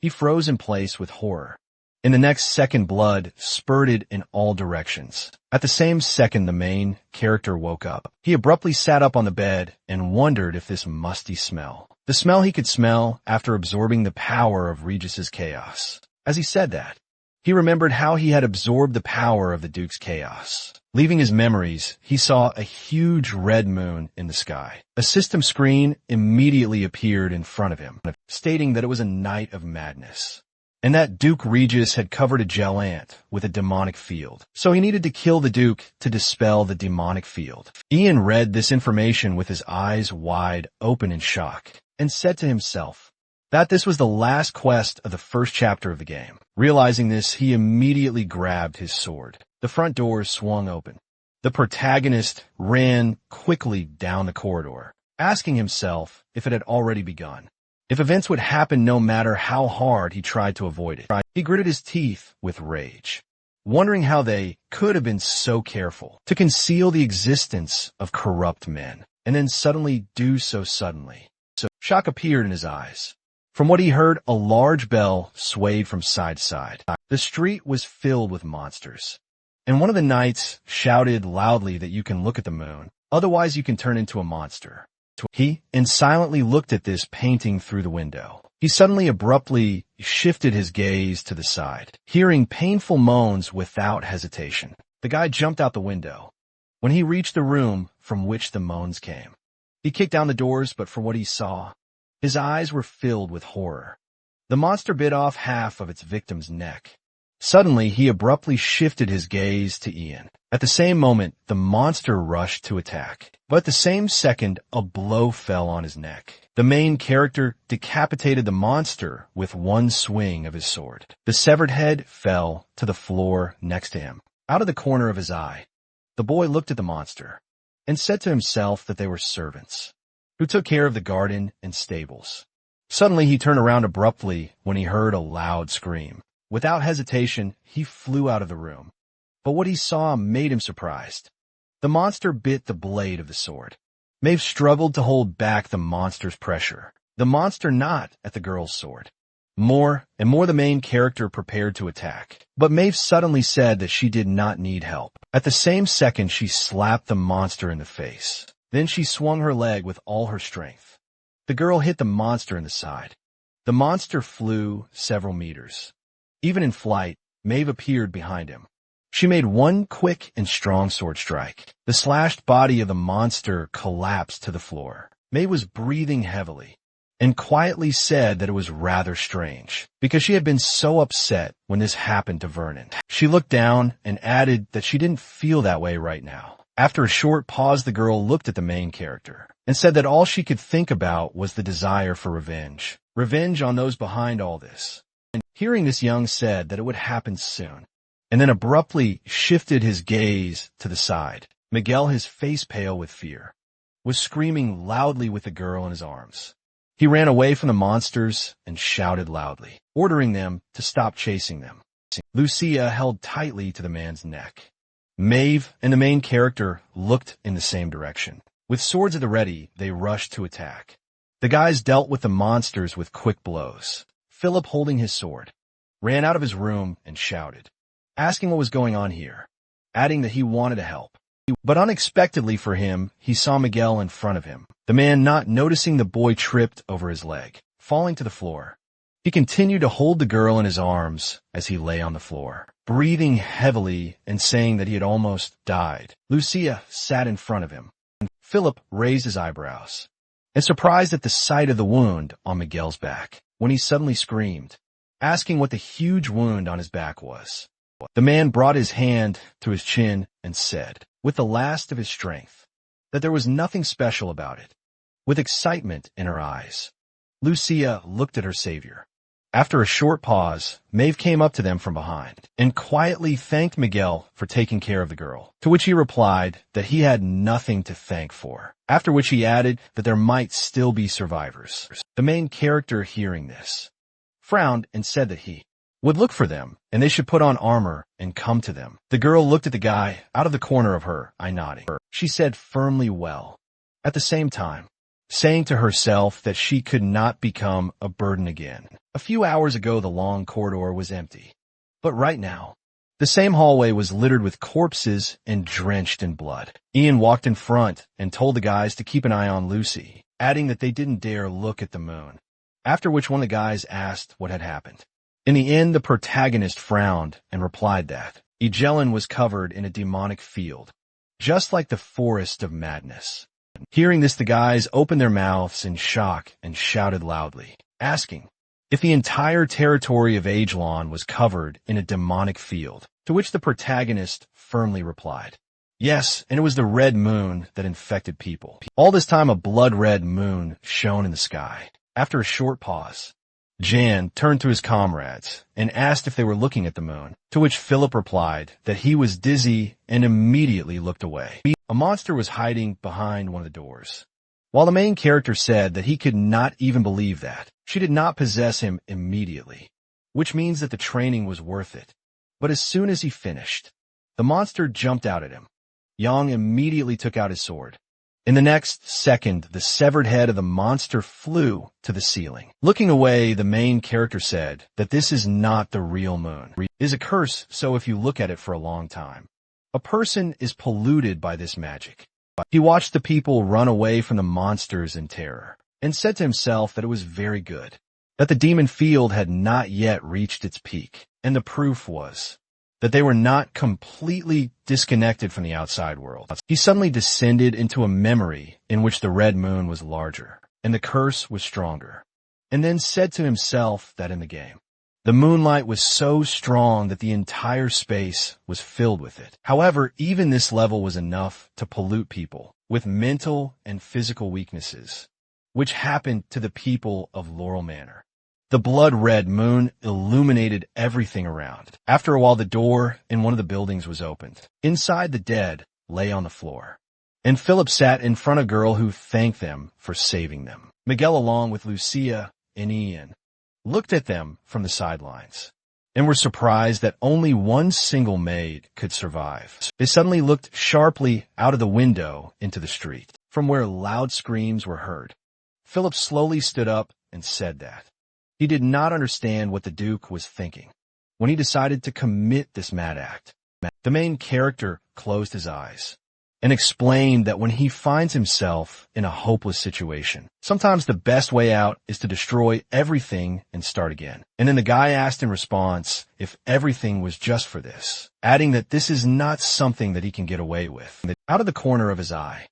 he froze in place with horror. In the next second, blood spurted in all directions. At the same second, the main character woke up. He abruptly sat up on the bed and wondered if this musty smell, the smell he could smell after absorbing the power of Regis's chaos. As he said that, he remembered how he had absorbed the power of the Duke's chaos. Leaving his memories, he saw a huge red moon in the sky. A system screen immediately appeared in front of him, stating that it was a night of madness, and that Duke Regis had covered a gel ant with a demonic field. So he needed to kill the Duke to dispel the demonic field. Ian read this information with his eyes wide open in shock, and said to himself that this was the last quest of the first chapter of the game. Realizing this, he immediately grabbed his sword. The front doors swung open. The protagonist ran quickly down the corridor, asking himself if it had already begun, if events would happen no matter how hard he tried to avoid it. He gritted his teeth with rage, wondering how they could have been so careful to conceal the existence of corrupt men, and then suddenly do so suddenly. So shock appeared in his eyes. From what he heard, a large bell swayed from side to side. The street was filled with monsters, and one of the knights shouted loudly that you can look at the moon, otherwise you can turn into a monster. He silently looked at this painting through the window. He suddenly abruptly shifted his gaze to the side, hearing painful moans without hesitation. The guy jumped out the window when he reached the room from which the moans came. He kicked down the doors, but for what he saw, his eyes were filled with horror. The monster bit off half of its victim's neck. Suddenly, he abruptly shifted his gaze to Ian. At the same moment, the monster rushed to attack. But at the same second, a blow fell on his neck. The main character decapitated the monster with one swing of his sword. The severed head fell to the floor next to him. Out of the corner of his eye, the boy looked at the monster and said to himself that they were servants who took care of the garden and stables. Suddenly, he turned around abruptly when he heard a loud scream. Without hesitation, he flew out of the room. But what he saw made him surprised. The monster bit the blade of the sword. Maeve struggled to hold back the monster's pressure. The monster not at the girl's sword. More and more the main character prepared to attack. But Maeve suddenly said that she did not need help. At the same second, she slapped the monster in the face. Then she swung her leg with all her strength. The girl hit the monster in the side. The monster flew several meters. Even in flight, Maeve appeared behind him. She made one quick and strong sword strike. The slashed body of the monster collapsed to the floor. Maeve was breathing heavily and quietly said that it was rather strange because she had been so upset when this happened to Vernon. She looked down and added that she didn't feel that way right now. After a short pause, the girl looked at the main character and said that all she could think about was the desire for revenge. Revenge on those behind all this. And hearing this, Young said that it would happen soon, and then abruptly shifted his gaze to the side. Miguel, his face pale with fear, was screaming loudly with the girl in his arms. He ran away from the monsters and shouted loudly, ordering them to stop chasing them. Lucia held tightly to the man's neck. Maeve and the main character looked in the same direction. With swords at the ready, they rushed to attack. The guys dealt with the monsters with quick blows. Philip, holding his sword, ran out of his room and shouted, asking what was going on here, adding that he wanted to help. But unexpectedly for him, he saw Miguel in front of him. The man, not noticing the boy, tripped over his leg, falling to the floor. He continued to hold the girl in his arms as he lay on the floor, breathing heavily and saying that he had almost died. Lucia sat in front of him. Philip raised his eyebrows and surprised at the sight of the wound on Miguel's back when he suddenly screamed, asking what the huge wound on his back was. The man brought his hand to his chin and said, with the last of his strength, that there was nothing special about it. With excitement in her eyes, Lucia looked at her savior. After a short pause, Maeve came up to them from behind and quietly thanked Miguel for taking care of the girl, to which he replied that he had nothing to thank for, after which he added that there might still be survivors. The main character, hearing this, frowned and said that he would look for them, and they should put on armor and come to them. The girl looked at the guy out of the corner of her eye, nodding. She said firmly, well, at the same time, saying to herself that she could not become a burden again. A few hours ago, the long corridor was empty, but right now, the same hallway was littered with corpses and drenched in blood. Ian walked in front and told the guys to keep an eye on Lucy, adding that they didn't dare look at the moon, after which one of the guys asked what had happened. In the end, the protagonist frowned and replied that Egelin was covered in a demonic field, just like the Forest of Madness. Hearing this, the guys opened their mouths in shock and shouted loudly, asking if the entire territory of Agelon was covered in a demonic field, to which the protagonist firmly replied, yes, and it was the red moon that infected people. All this time, a blood-red moon shone in the sky. After a short pause, Jan turned to his comrades and asked if they were looking at the moon, to which Philip replied that he was dizzy and immediately looked away. A monster was hiding behind one of the doors. While the main character said that he could not even believe that, she did not possess him immediately, which means that the training was worth it. But as soon as he finished, the monster jumped out at him. Yang immediately took out his sword. In the next second, the severed head of the monster flew to the ceiling. Looking away, the main character said that this is not the real moon. It is a curse, so if you look at it for a long time, a person is polluted by this magic. He watched the people run away from the monsters in terror and said to himself that it was very good, that the demon field had not yet reached its peak, and the proof was that they were not completely disconnected from the outside world. He suddenly descended into a memory in which the red moon was larger and the curse was stronger, and then said to himself that in the game, the moonlight was so strong that the entire space was filled with it. However, even this level was enough to pollute people with mental and physical weaknesses, which happened to the people of Laurel Manor. The blood-red moon illuminated everything around. After a while, the door in one of the buildings was opened. Inside, the dead lay on the floor, and Philip sat in front of a girl who thanked them for saving them. Miguel, along with Lucia and Ian, looked at them from the sidelines and were surprised that only one single maid could survive. They suddenly looked sharply out of the window into the street, from where loud screams were heard. Philip slowly stood up and said that he did not understand what the Duke was thinking when he decided to commit this mad act. The main character closed his eyes and explained that when he finds himself in a hopeless situation, sometimes the best way out is to destroy everything and start again. And then the guy asked in response if everything was just for this, adding that this is not something that he can get away with. Out of the corner of his eye,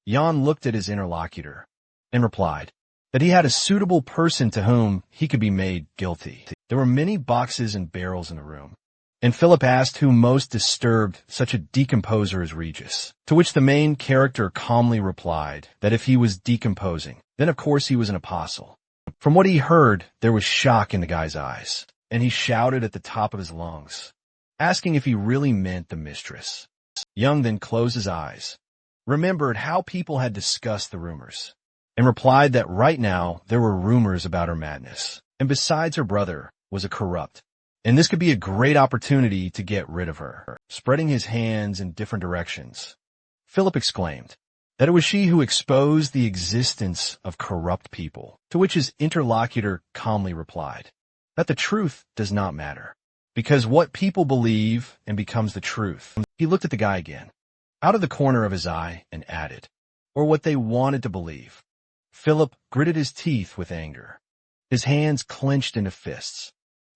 Jan looked at his interlocutor and replied that he had a suitable person to whom he could be made guilty. There were many boxes and barrels in the room, and Philip asked who most disturbed such a decomposer as Regis, to which the main character calmly replied that if he was decomposing, then of course he was an apostle. From what he heard, there was shock in the guy's eyes, and he shouted at the top of his lungs, asking if he really meant the mistress. Young then closed his eyes, remembered how people had discussed the rumors, and replied that right now there were rumors about her madness, and besides her brother was a corrupt, and this could be a great opportunity to get rid of her. Spreading his hands in different directions, Philip exclaimed that it was she who exposed the existence of corrupt people, to which his interlocutor calmly replied that the truth does not matter, because what people believe and becomes the truth. He looked at the guy again, out of the corner of his eye, and added, or what they wanted to believe. Philip gritted his teeth with anger His hands clenched into fists,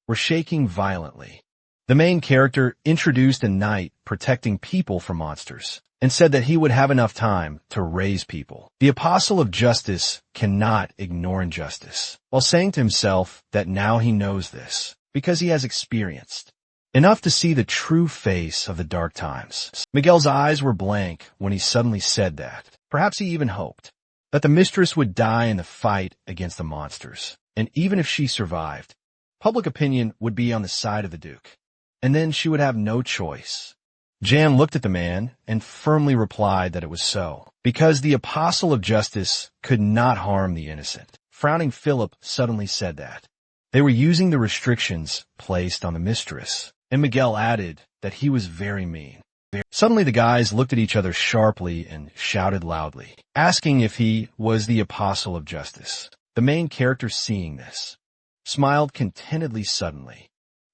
were shaking violently. The main character introduced a knight protecting people from monsters, and said that he would have enough time to raise people. The apostle of justice cannot ignore injustice, while saying to himself that now he knows this, because he has experienced enough to see the true face of the dark times. Miguel's eyes were blank when he suddenly said that. Perhaps he even hoped that the mistress would die in the fight against the monsters, and even if she survived, public opinion would be on the side of the Duke, and then she would have no choice. Jan looked at the man and firmly replied that it was so, because the apostle of justice could not harm the innocent. Frowning Philip suddenly said that they were using the restrictions placed on the mistress, and Miguel added that he was very mean. Suddenly the guys looked at each other sharply and shouted loudly, asking if he was the apostle of justice. The main character, seeing this, smiled contentedly suddenly.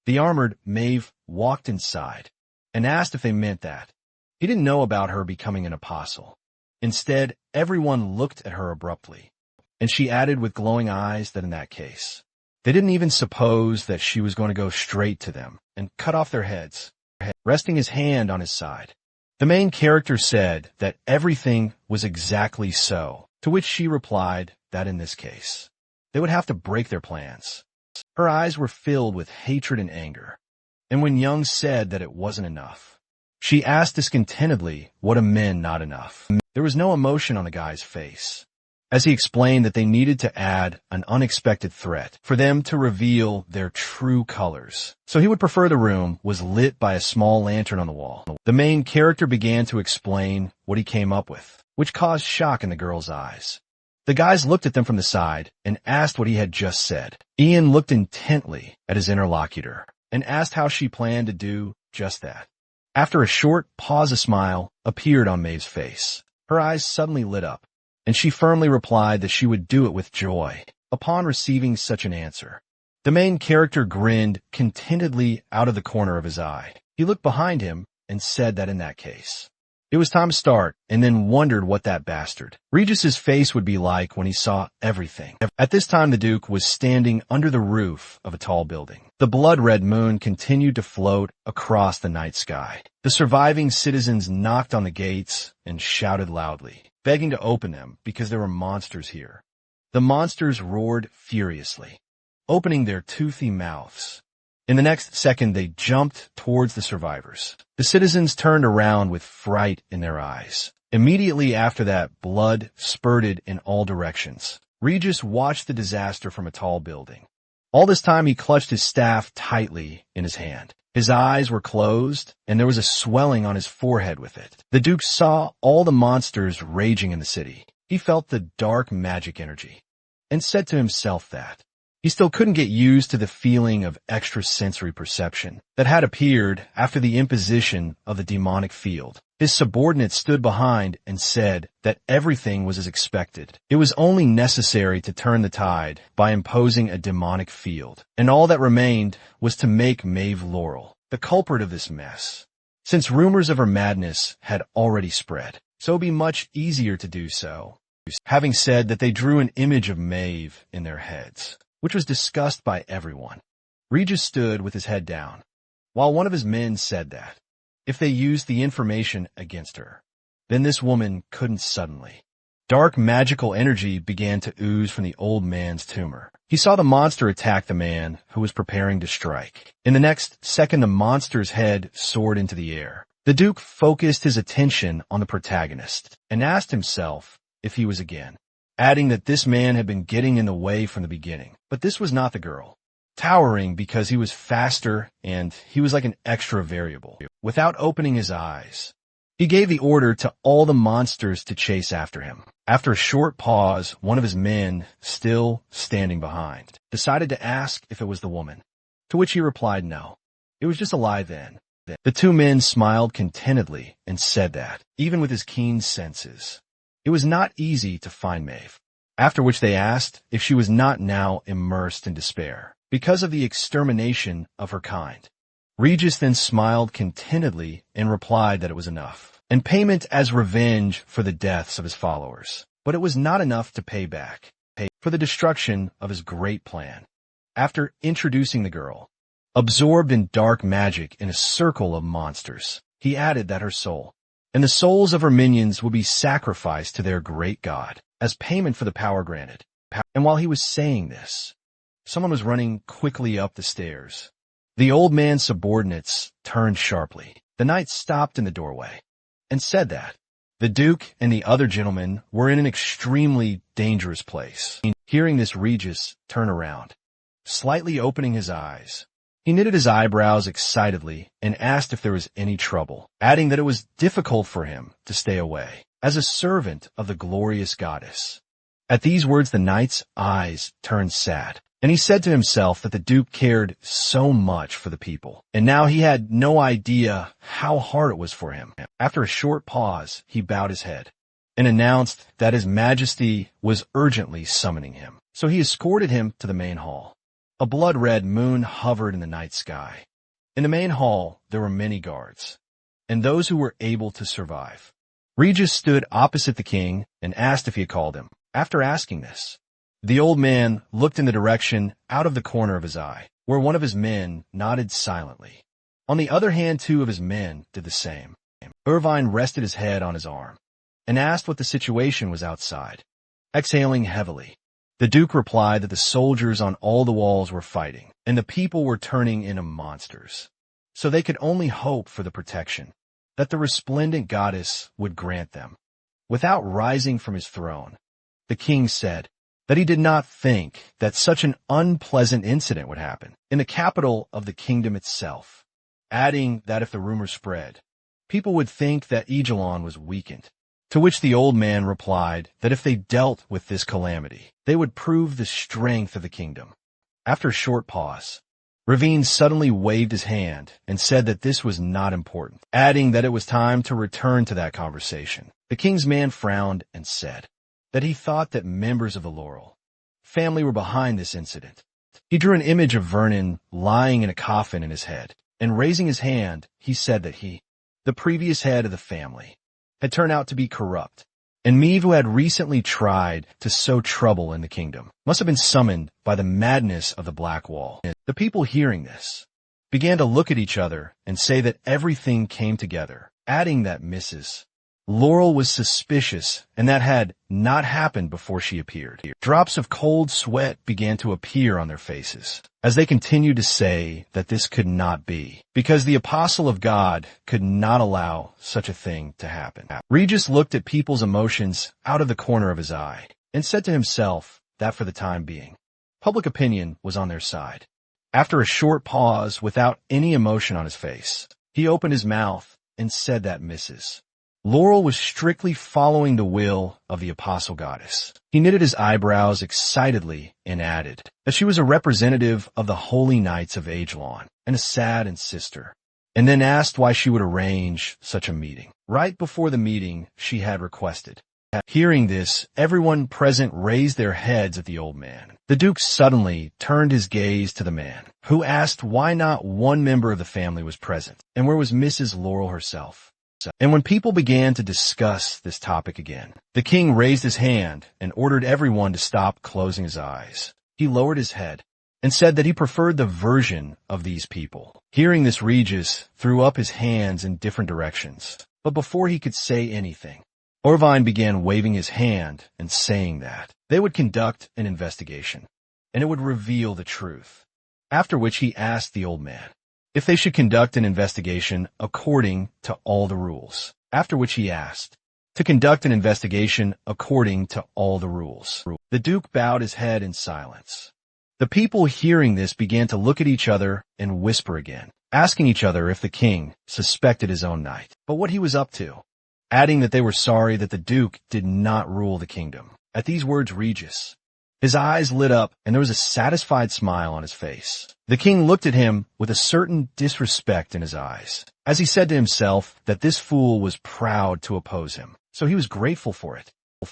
The armored Maeve walked inside and asked if they meant that. He didn't know about her becoming an apostle. Instead, everyone looked at her abruptly, and she added with glowing eyes that in that case, they didn't even suppose that she was going to go straight to them and cut off their heads, resting his hand on his side. The main character said that everything was exactly so, to which she replied that in this case, they would have to break their plans. Her eyes were filled with hatred and anger, and when Young said that it wasn't enough, she asked discontentedly what meant not enough. There was no emotion on the guy's face, as he explained that they needed to add an unexpected threat for them to reveal their true colors. So he would prefer the room was lit by a small lantern on the wall. The main character began to explain what he came up with, which caused shock in the girl's eyes. The guys looked at them from the side and asked what he had just said. Ian looked intently at his interlocutor and asked how she planned to do just that. After a short pause, a smile appeared on Maeve's face. Her eyes suddenly lit up, and she firmly replied that she would do it with joy upon receiving such an answer. The main character grinned contentedly out of the corner of his eye. He looked behind him and said that in that case, it was time to start, and then wondered what that bastard Regis's face would be like when he saw everything. At this time, the Duke was standing under the roof of a tall building. The blood-red moon continued to float across the night sky. The surviving citizens knocked on the gates and shouted loudly, begging to open them because there were monsters here. The monsters roared furiously, opening their toothy mouths. In the next second, they jumped towards the survivors. The citizens turned around with fright in their eyes. Immediately after that, blood spurted in all directions. Regis watched the disaster from a tall building. All this time, he clutched his staff tightly in his hand. His eyes were closed, and there was a swelling on his forehead with it. The Duke saw all the monsters raging in the city. He felt the dark magic energy, and said to himself that he still couldn't get used to the feeling of extrasensory perception that had appeared after the imposition of the demonic field. His subordinate stood behind and said that everything was as expected. It was only necessary to turn the tide by imposing a demonic field, and all that remained was to make Maeve Laurel the culprit of this mess. Since rumors of her madness had already spread, so it would be much easier to do so. Having said that, they drew an image of Maeve in their heads, which was discussed by everyone. Regis stood with his head down, while one of his men said that if they used the information against her, then this woman couldn't suddenly. Dark magical energy began to ooze from the old man's tumor. He saw the monster attack the man who was preparing to strike. In the next second, the monster's head soared into the air. The Duke focused his attention on the protagonist and asked himself if he was again, adding that this man had been getting in the way from the beginning. But this was not the girl, towering because he was faster and he was like an extra variable. Without opening his eyes, he gave the order to all the monsters to chase after him. After a short pause, one of his men, still standing behind, decided to ask if it was the woman, to which he replied no. It was just a lie then. The two men smiled contentedly and said that, even with his keen senses, it was not easy to find Maeve. After which they asked if she was not now immersed in despair because of the extermination of her kind. Regis then smiled contentedly and replied that it was enough, and payment as revenge for the deaths of his followers. But it was not enough to pay back. for the destruction of his great plan. After introducing the girl, absorbed in dark magic in a circle of monsters, he added that her soul and the souls of her minions would be sacrificed to their great god as payment for the power granted. And while he was saying this, someone was running quickly up the stairs. The old man's subordinates turned sharply. The knight stopped in the doorway and said that the Duke and the other gentlemen were in an extremely dangerous place. Hearing this, Regis turned around, slightly opening his eyes. He knitted his eyebrows excitedly and asked if there was any trouble, adding that it was difficult for him to stay away, as a servant of the glorious goddess. At these words, the knight's eyes turned sad, and he said to himself that the Duke cared so much for the people, and now he had no idea how hard it was for him. After a short pause, he bowed his head and announced that His Majesty was urgently summoning him. So he escorted him to the main hall. A blood-red moon hovered in the night sky. In the main hall, there were many guards, and those who were able to survive. Regis stood opposite the king and asked if he had called him. After asking this, the old man looked in the direction out of the corner of his eye, where one of his men nodded silently. On the other hand, two of his men did the same. Irvine rested his head on his arm and asked what the situation was outside. Exhaling heavily, the Duke replied that the soldiers on all the walls were fighting, and the people were turning into monsters. So they could only hope for the protection that the resplendent goddess would grant them. Without rising from his throne, the king said that he did not think that such an unpleasant incident would happen in the capital of the kingdom itself, adding that if the rumor spread, people would think that Aegelon was weakened. To which the old man replied that if they dealt with this calamity, they would prove the strength of the kingdom. After a short pause, Ravine suddenly waved his hand and said that this was not important, adding that it was time to return to that conversation. The king's man frowned and said that he thought that members of the Laurel family were behind this incident. He drew an image of Vernon lying in a coffin in his head, and raising his hand, he said that he, the previous head of the family, had turned out to be corrupt, and Meve, who had recently tried to sow trouble in the kingdom, must have been summoned by the madness of the Black Wall. The people hearing this began to look at each other and say that everything came together, adding that Mrs. Laurel was suspicious, and that had not happened before she appeared. Drops of cold sweat began to appear on their faces, as they continued to say that this could not be, because the apostle of God could not allow such a thing to happen. Regis looked at people's emotions out of the corner of his eye, and said to himself that for the time being, public opinion was on their side. After a short pause, without any emotion on his face, he opened his mouth and said that Mrs. Laurel was strictly following the will of the apostle goddess. He knitted his eyebrows excitedly and added that she was a representative of the holy knights of Aegelon and a sad and sister, and then asked why she would arrange such a meeting right before the meeting she had requested. Hearing this, everyone present raised their heads at the old man. The Duke suddenly turned his gaze to the man, who asked why not one member of the family was present, and where was Mrs. Laurel herself. And when people began to discuss this topic again, the king raised his hand and ordered everyone to stop closing his eyes. He lowered his head and said that he preferred the version of these people. Hearing this, Regis threw up his hands in different directions, but before he could say anything, Irvine began waving his hand and saying that they would conduct an investigation, and it would reveal the truth. After which he asked the old man if they should conduct an investigation according to all the rules. After which he asked to conduct an investigation according to all the rules. The Duke bowed his head in silence. The people hearing this began to look at each other and whisper again, asking each other if the king suspected his own knight, but what he was up to, adding that they were sorry that the Duke did not rule the kingdom. At these words, Regis, his eyes lit up and there was a satisfied smile on his face. The king looked at him with a certain disrespect in his eyes, as he said to himself that this fool was proud to oppose him, so he was grateful for it.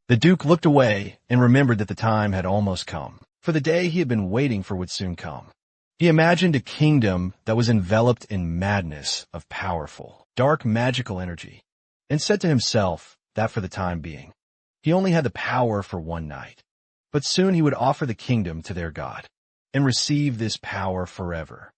The Duke looked away and remembered that the time had almost come, for the day he had been waiting for would soon come. He imagined a kingdom that was enveloped in madness of powerful, dark magical energy, and said to himself that for the time being, he only had the power for one night. But soon he would offer the kingdom to their god and receive this power forever.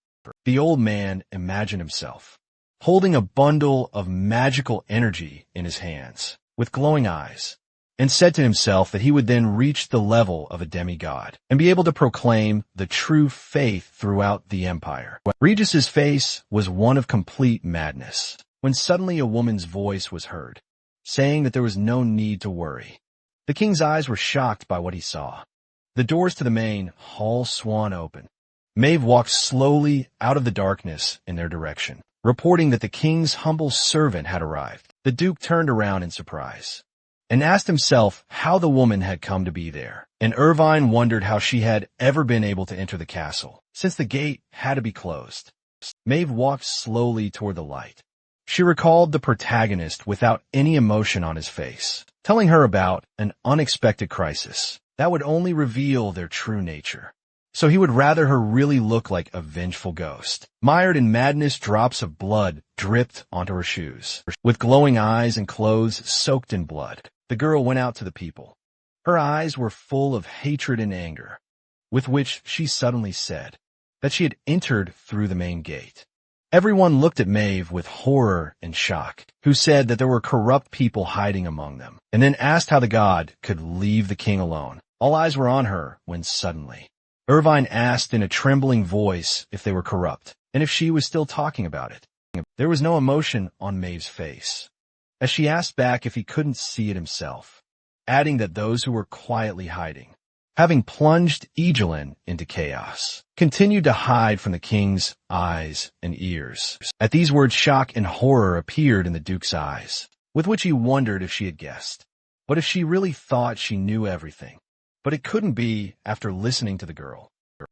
The old man imagined himself holding a bundle of magical energy in his hands with glowing eyes, and said to himself that he would then reach the level of a demigod and be able to proclaim the true faith throughout the empire. Regis's face was one of complete madness when suddenly a woman's voice was heard, saying that there was no need to worry. The king's eyes were shocked by what he saw. The doors to the main hall swung open. Maeve walked slowly out of the darkness in their direction, reporting that the king's humble servant had arrived. The duke turned around in surprise and asked himself how the woman had come to be there. And Irvine wondered how she had ever been able to enter the castle, since the gate had to be closed. Maeve walked slowly toward the light. She recalled the protagonist without any emotion on his face, telling her about an unexpected crisis that would only reveal their true nature. So he would rather her really look like a vengeful ghost. Mired in madness, drops of blood dripped onto her shoes. With glowing eyes and clothes soaked in blood, the girl went out to the people. Her eyes were full of hatred and anger, with which she suddenly said that she had entered through the main gate. Everyone looked at Maeve with horror and shock, who said that there were corrupt people hiding among them, and then asked how the god could leave the king alone. All eyes were on her when suddenly Irvine asked in a trembling voice if they were corrupt, and if she was still talking about it. There was no emotion on Maeve's face, as she asked back if he couldn't see it himself, adding that those who were quietly hiding, having plunged Egelin into chaos, continued to hide from the king's eyes and ears. At these words, shock and horror appeared in the duke's eyes, with which he wondered if she had guessed. What if she really thought she knew everything? But it couldn't be after listening to the girl.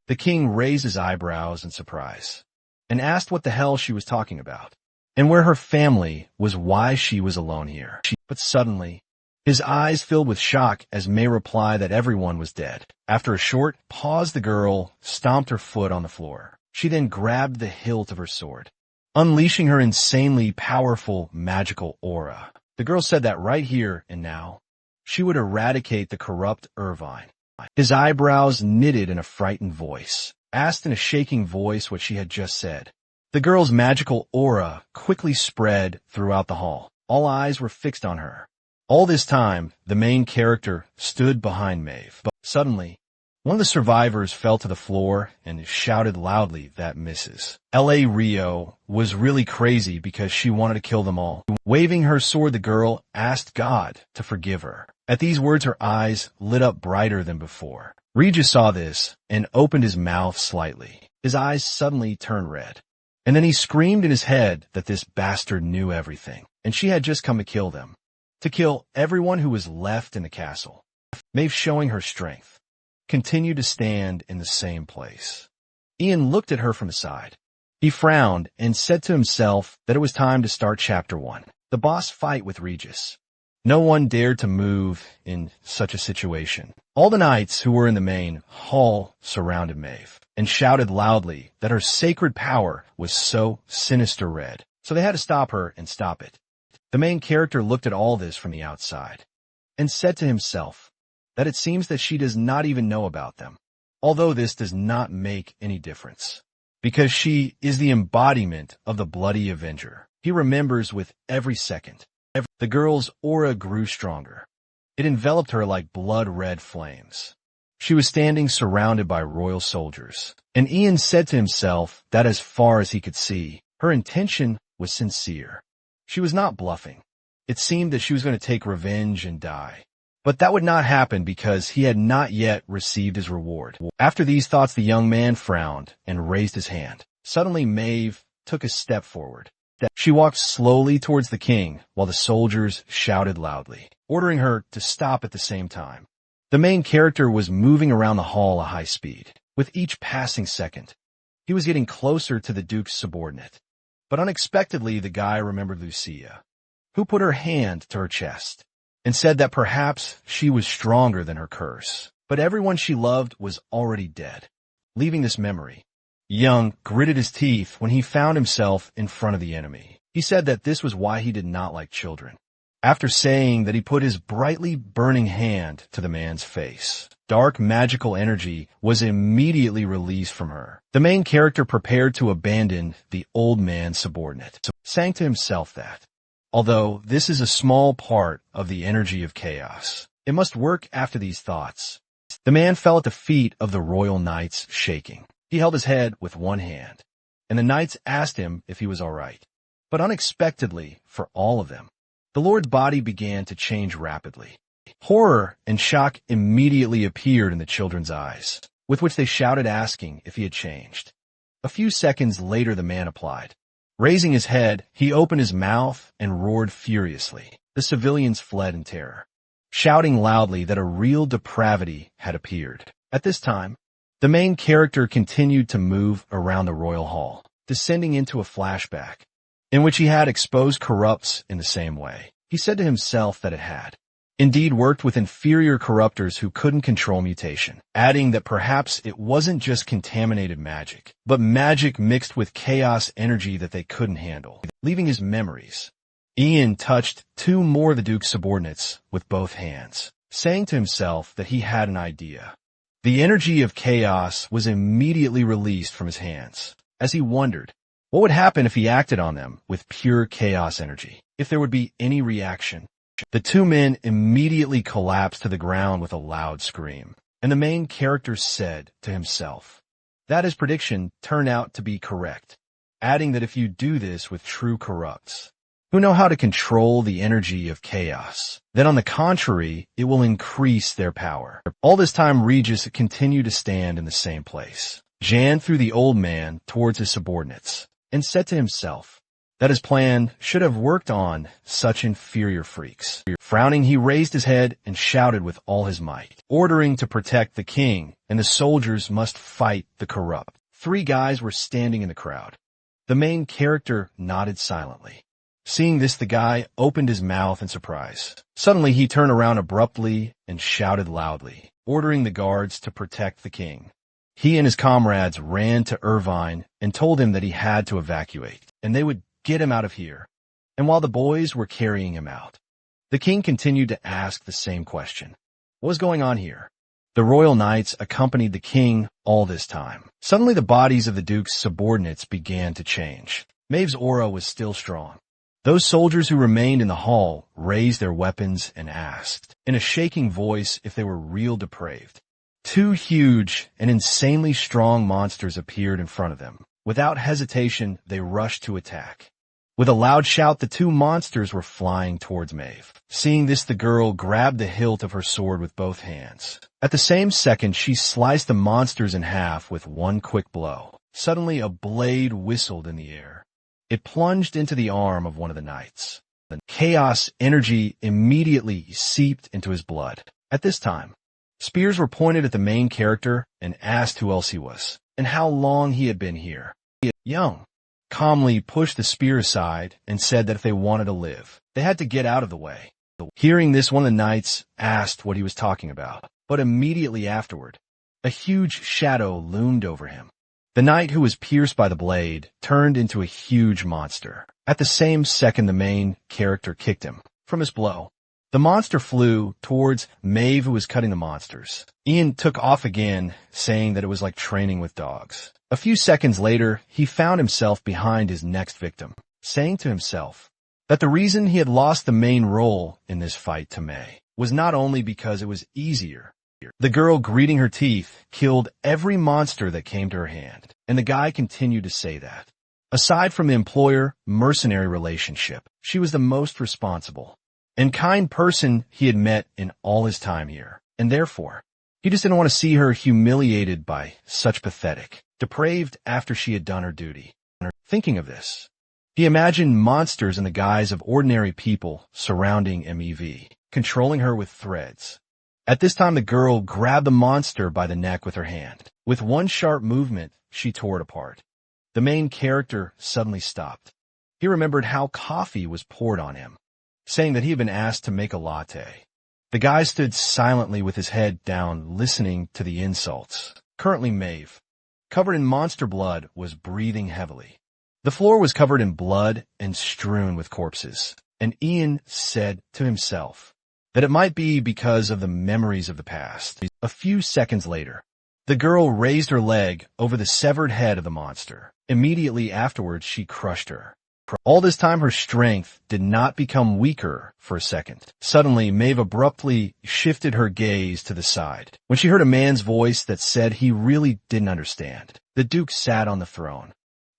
The king raised his eyebrows in surprise and asked what the hell she was talking about, and where her family was, why she was alone here. But suddenly, his eyes filled with shock as May replied that everyone was dead. After a short pause, the girl stomped her foot on the floor. She then grabbed the hilt of her sword, unleashing her insanely powerful magical aura. The girl said that right here and now, she would eradicate the corrupt Irvine. His eyebrows knitted in a frightened voice, asked in a shaking voice what she had just said. The girl's magical aura quickly spread throughout the hall. All eyes were fixed on her. All this time, the main character stood behind Maeve. But suddenly, one of the survivors fell to the floor and shouted loudly that Mrs. L.A. Rio was really crazy because she wanted to kill them all. Waving her sword, the girl asked God to forgive her. At these words, her eyes lit up brighter than before. Regis saw this and opened his mouth slightly. His eyes suddenly turned red. And then he screamed in his head that this bastard knew everything, and she had just come to kill them. To kill everyone who was left in the castle. Maeve, showing her strength, continued to stand in the same place. Ian looked at her from the side. He frowned and said to himself that it was time to start Chapter 1, the boss fight with Regis. No one dared to move in such a situation. All the knights who were in the main hall surrounded Maeve and shouted loudly that her sacred power was so sinister red, so they had to stop her and stop it. The main character looked at all this from the outside and said to himself that it seems that she does not even know about them, although this does not make any difference, because she is the embodiment of the bloody Avenger. He remembers with every second. The girl's aura grew stronger. It enveloped her like blood-red flames. She was standing surrounded by royal soldiers, and Ian said to himself that as far as he could see, her intention was sincere. She was not bluffing. It seemed that she was going to take revenge and die. But that would not happen because he had not yet received his reward. After these thoughts, the young man frowned and raised his hand. Suddenly, Maeve took a step forward. She walked slowly towards the king while the soldiers shouted loudly, ordering her to stop at the same time. The main character was moving around the hall at high speed. With each passing second, he was getting closer to the duke's subordinate. But unexpectedly, the guy remembered Lucia, who put her hand to her chest and said that perhaps she was stronger than her curse. But everyone she loved was already dead, leaving this memory. Young gritted his teeth when he found himself in front of the enemy. He said that this was why he did not like children, after saying that he put his brightly burning hand to the man's face. Dark magical energy was immediately released from her. The main character prepared to abandon the old man's subordinate, saying to himself that, although this is a small part of the energy of chaos, it must work after these thoughts. The man fell at the feet of the royal knights, shaking. He held his head with one hand, and the knights asked him if he was all right. But unexpectedly, for all of them, the Lord's body began to change rapidly. Horror and shock immediately appeared in the children's eyes, with which they shouted, asking if he had changed. A few seconds later, the man applied. Raising his head, he opened his mouth and roared furiously. The civilians fled in terror, shouting loudly that a real depravity had appeared. At this time, the main character continued to move around the royal hall, descending into a flashback, in which he had exposed corrupts in the same way. He said to himself that it had indeed worked with inferior corruptors who couldn't control mutation, adding that perhaps it wasn't just contaminated magic, but magic mixed with chaos energy that they couldn't handle. Leaving his memories, Ian touched two more of the Duke's subordinates with both hands, saying to himself that he had an idea. The energy of chaos was immediately released from his hands, as he wondered what would happen if he acted on them with pure chaos energy, if there would be any reaction. The two men immediately collapsed to the ground with a loud scream, and the main character said to himself that his prediction turned out to be correct, adding that if you do this with true corrupts, who know how to control the energy of chaos, then on the contrary, it will increase their power. All this time, Regis continued to stand in the same place. Jan threw the old man towards his subordinates, and said to himself that his plan should have worked on such inferior freaks. Frowning, he raised his head and shouted with all his might, ordering to protect the king, and the soldiers must fight the corrupt. Three guys were standing in the crowd. The main character nodded silently. Seeing this, the guy opened his mouth in surprise. Suddenly, he turned around abruptly and shouted loudly, ordering the guards to protect the king. He and his comrades ran to Irvine and told him that he had to evacuate, and they would get him out of here. And while the boys were carrying him out, the king continued to ask the same question. What was going on here? The royal knights accompanied the king all this time. Suddenly, the bodies of the Duke's subordinates began to change. Maeve's aura was still strong. Those soldiers who remained in the hall raised their weapons and asked, in a shaking voice, if they were real depraved. Two huge and insanely strong monsters appeared in front of them. Without hesitation, they rushed to attack. With a loud shout, the two monsters were flying towards Maeve. Seeing this, the girl grabbed the hilt of her sword with both hands. At the same second, she sliced the monsters in half with one quick blow. Suddenly, a blade whistled in the air. It plunged into the arm of one of the knights. The chaos energy immediately seeped into his blood. At this time, spears were pointed at the main character and asked who else he was, and how long he had been here. Young calmly pushed the spear aside and said that if they wanted to live, they had to get out of the way. Hearing this, one of the knights asked what he was talking about, but immediately afterward, a huge shadow loomed over him. The knight who was pierced by the blade turned into a huge monster. At the same second, the main character kicked him. From his blow, the monster flew towards Maeve, who was cutting the monsters. Ian took off again, saying that it was like training with dogs. A few seconds later, he found himself behind his next victim, saying to himself that the reason he had lost the main role in this fight to May was not only because it was easier. The girl, gritting her teeth, killed every monster that came to her hand, and the guy continued to say that, aside from the employer-mercenary relationship, she was the most responsible and kind person he had met in all his time here, and therefore, he just didn't want to see her humiliated by such pathetic, depraved after she had done her duty. Thinking of this, he imagined monsters in the guise of ordinary people surrounding MEV, controlling her with threads. At this time, the girl grabbed the monster by the neck with her hand. With one sharp movement, she tore it apart. The main character suddenly stopped. He remembered how coffee was poured on him, saying that he had been asked to make a latte. The guy stood silently with his head down, listening to the insults. Currently, Maeve, covered in monster blood, was breathing heavily. The floor was covered in blood and strewn with corpses. and Ian said to himself that it might be because of the memories of the past. A few seconds later, the girl raised her leg over the severed head of the monster. Immediately afterwards, she crushed her. All this time, her strength did not become weaker for a second. Suddenly, Maeve abruptly shifted her gaze to the side when she heard a man's voice that said he really didn't understand. The Duke sat on the throne.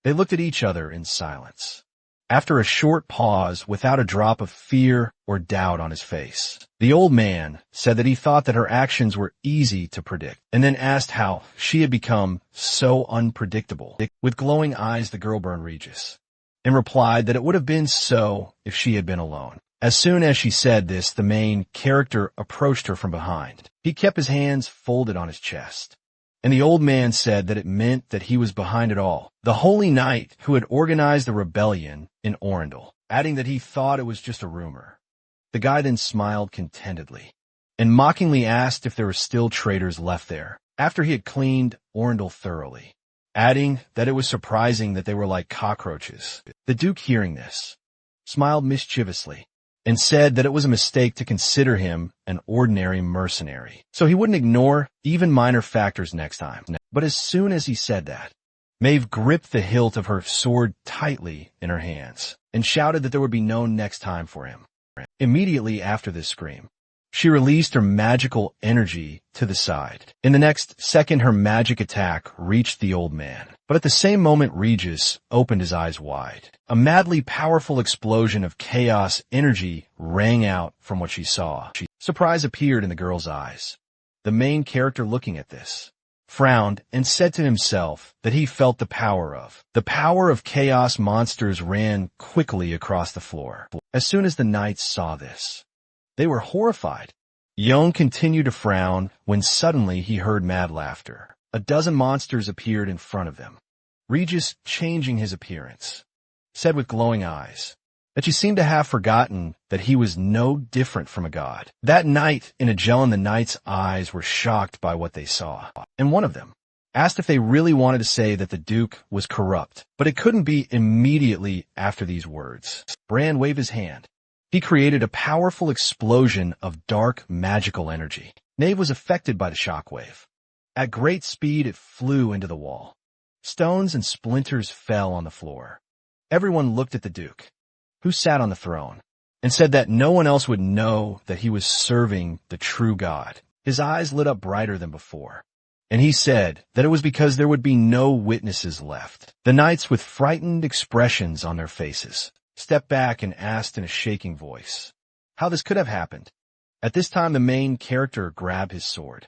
They looked at each other in silence. After a short pause, without a drop of fear or doubt on his face, the old man said that he thought that her actions were easy to predict, and then asked how she had become so unpredictable. With glowing eyes, the girl burned Regis and replied that it would have been so if she had been alone. As soon as she said this, the main character approached her from behind. He kept his hands folded on his chest, and the old man said that it meant that he was behind it all, the holy knight who had organized the rebellion in Orindal, adding that he thought it was just a rumor. The guy then smiled contentedly and mockingly asked if there were still traitors left there after he had cleaned Orindal thoroughly, adding that it was surprising that they were like cockroaches. The Duke, hearing this, smiled mischievously and said that it was a mistake to consider him an ordinary mercenary, so he wouldn't ignore even minor factors next time. But as soon as he said that, Maeve gripped the hilt of her sword tightly in her hands and shouted that there would be no next time for him. Immediately after this scream, she released her magical energy to the side. In the next second, her magic attack reached the old man. But at the same moment, Regis opened his eyes wide. A madly powerful explosion of chaos energy rang out from what she saw. Surprise appeared in the girl's eyes. The main character, looking at this, frowned and said to himself that he felt the power of chaos monsters ran quickly across the floor. As soon as the knights saw this, they were horrified. Young continued to frown when suddenly he heard mad laughter. A dozen monsters appeared in front of them. Regis, changing his appearance, said with glowing eyes that she seemed to have forgotten that he was no different from a god. That night, in Agellan, the knights' eyes were shocked by what they saw, and one of them asked if they really wanted to say that the Duke was corrupt, but it couldn't be. Immediately after these words, Bran waved his hand. He created a powerful explosion of dark magical energy. Maeve was affected by the shockwave. At great speed, it flew into the wall. Stones and splinters fell on the floor. Everyone looked at the Duke, who sat on the throne, and said that no one else would know that he was serving the true God. His eyes lit up brighter than before, and he said that it was because there would be no witnesses left. The knights, with frightened expressions on their faces, stepped back and asked in a shaking voice how this could have happened. At this time, the main character grabbed his sword.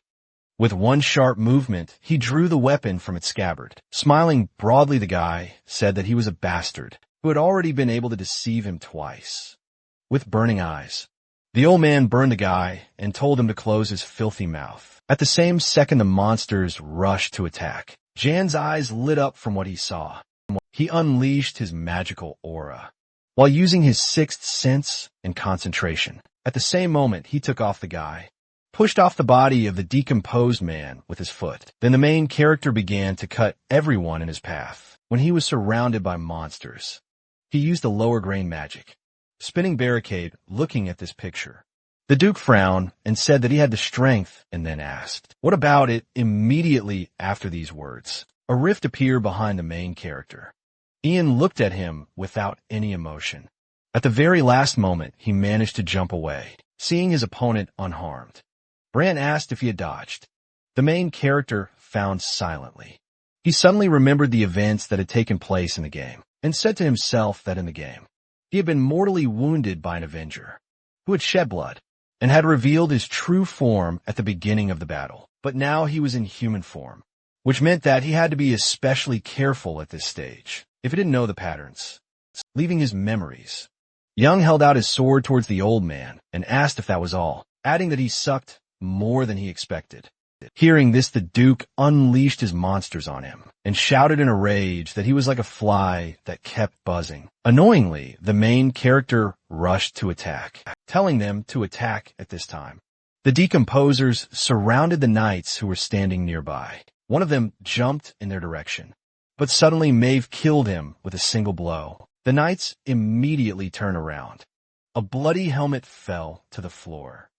With one sharp movement, he drew the weapon from its scabbard. Smiling broadly, the guy said that he was a bastard who had already been able to deceive him twice. With burning eyes, the old man burned the guy and told him to close his filthy mouth. At the same second, the monsters rushed to attack. Jan's eyes lit up from what he saw. He unleashed his magical aura while using his sixth sense and concentration. At the same moment, he took off the guy, pushed off the body of the decomposed man with his foot. Then the main character began to cut everyone in his path. When he was surrounded by monsters, he used a lower grade magic, spinning barricade. Looking at this picture, the Duke frowned and said that he had the strength, and then asked, "What about it?" Immediately after these words, a rift appeared behind the main character. Ian looked at him without any emotion. At the very last moment, he managed to jump away, seeing his opponent unharmed. Bran asked if he had dodged. The main character frowned silently. He suddenly remembered the events that had taken place in the game, and said to himself that in the game, he had been mortally wounded by an Avenger, who had shed blood, and had revealed his true form at the beginning of the battle. But now he was in human form, which meant that he had to be especially careful at this stage, if he didn't know the patterns, leaving his memories. Young held out his sword towards the old man and asked if that was all, adding that he sucked more than he expected. Hearing this, the Duke unleashed his monsters on him and shouted in a rage that he was like a fly that kept buzzing. Annoyingly, the main character rushed to attack, telling them to attack at this time. The decomposers surrounded the knights who were standing nearby. One of them jumped in their direction, but suddenly Maeve killed him with a single blow. The knights immediately turned around, a bloody helmet fell to the floor.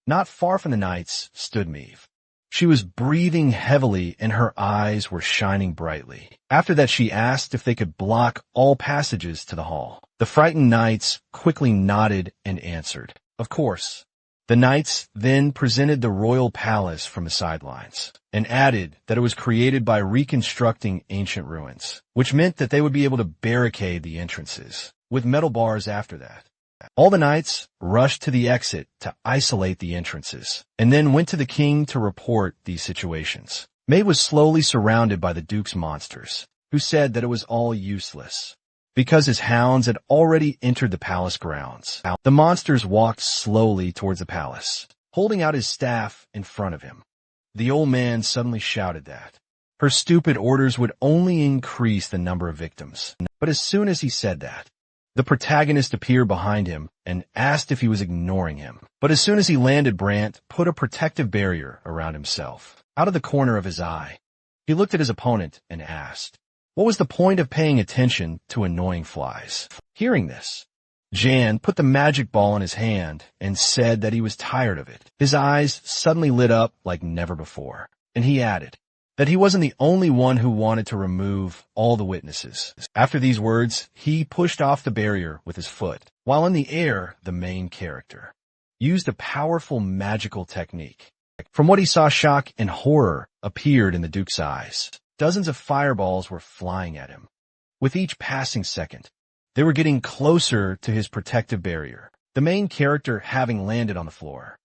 Not far from the knights stood Maeve. She was breathing heavily and her eyes were shining brightly. After that, she asked if they could block all passages to the hall. The frightened knights quickly nodded and answered, "Of course." The knights then presented the royal palace from the sidelines and added that it was created by reconstructing ancient ruins, which meant that they would be able to barricade the entrances with metal bars after that. All the knights rushed to the exit to isolate the entrances and then went to the king to report these situations. Maeve was slowly surrounded by the duke's monsters, who said that it was all useless because his hounds had already entered the palace grounds. The monsters walked slowly towards the palace, holding out his staff in front of him. The old man suddenly shouted that her stupid orders would only increase the number of victims. But as soon as he said that, the protagonist appeared behind him and asked if he was ignoring him. But as soon as he landed, Brant put a protective barrier around himself. Out of the corner of his eye, he looked at his opponent and asked, what was the point of paying attention to annoying flies? Hearing this, Jan put the magic ball in his hand and said that he was tired of it. His eyes suddenly lit up like never before, and he added that he wasn't the only one who wanted to remove all the witnesses. After these words, he pushed off the barrier with his foot. While in the air, the main character used a powerful magical technique. From what he saw, shock and horror appeared in the Duke's eyes. Dozens of fireballs were flying at him. With each passing second, they were getting closer to his protective barrier. The main character, having landed on the floor,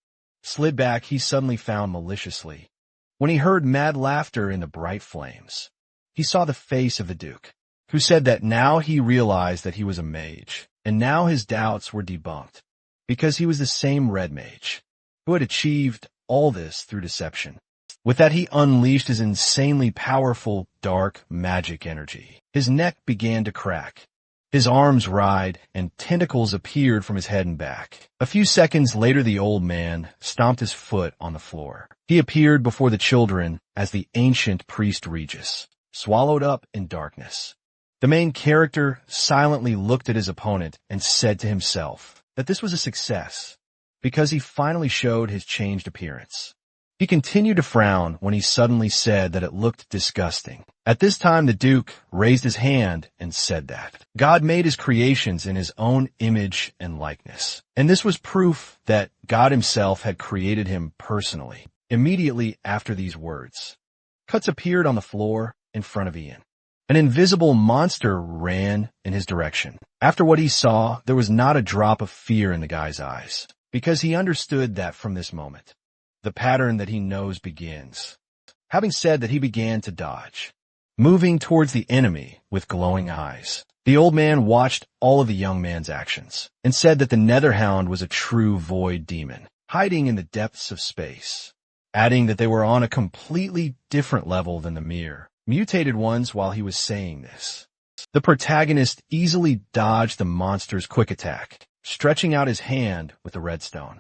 slid back. He suddenly found maliciously when he heard mad laughter in the bright flames. He saw the face of the Duke, who said that now he realized that he was a mage, and now his doubts were debunked, because he was the same red mage who had achieved all this through deception. With that, he unleashed his insanely powerful, dark magic energy. His neck began to crack. His arms writhed, and tentacles appeared from his head and back. A few seconds later, the old man stomped his foot on the floor. He appeared before the children as the ancient priest Regis, swallowed up in darkness. The main character silently looked at his opponent and said to himself that this was a success because he finally showed his changed appearance. He continued to frown when he suddenly said that it looked disgusting. At this time, the Duke raised his hand and said that God made his creations in his own image and likeness, and this was proof that God himself had created him personally. Immediately after these words, cuts appeared on the floor in front of Ian. An invisible monster ran in his direction. After what he saw, there was not a drop of fear in the guy's eyes, because he understood that from this moment, the pattern that he knows begins. Having said that, he began to dodge, moving towards the enemy with glowing eyes. The old man watched all of the young man's actions and said that the Netherhound was a true void demon, hiding in the depths of space, adding that they were on a completely different level than the mere mutated ones. While he was saying this, the protagonist easily dodged the monster's quick attack, stretching out his hand with the redstone.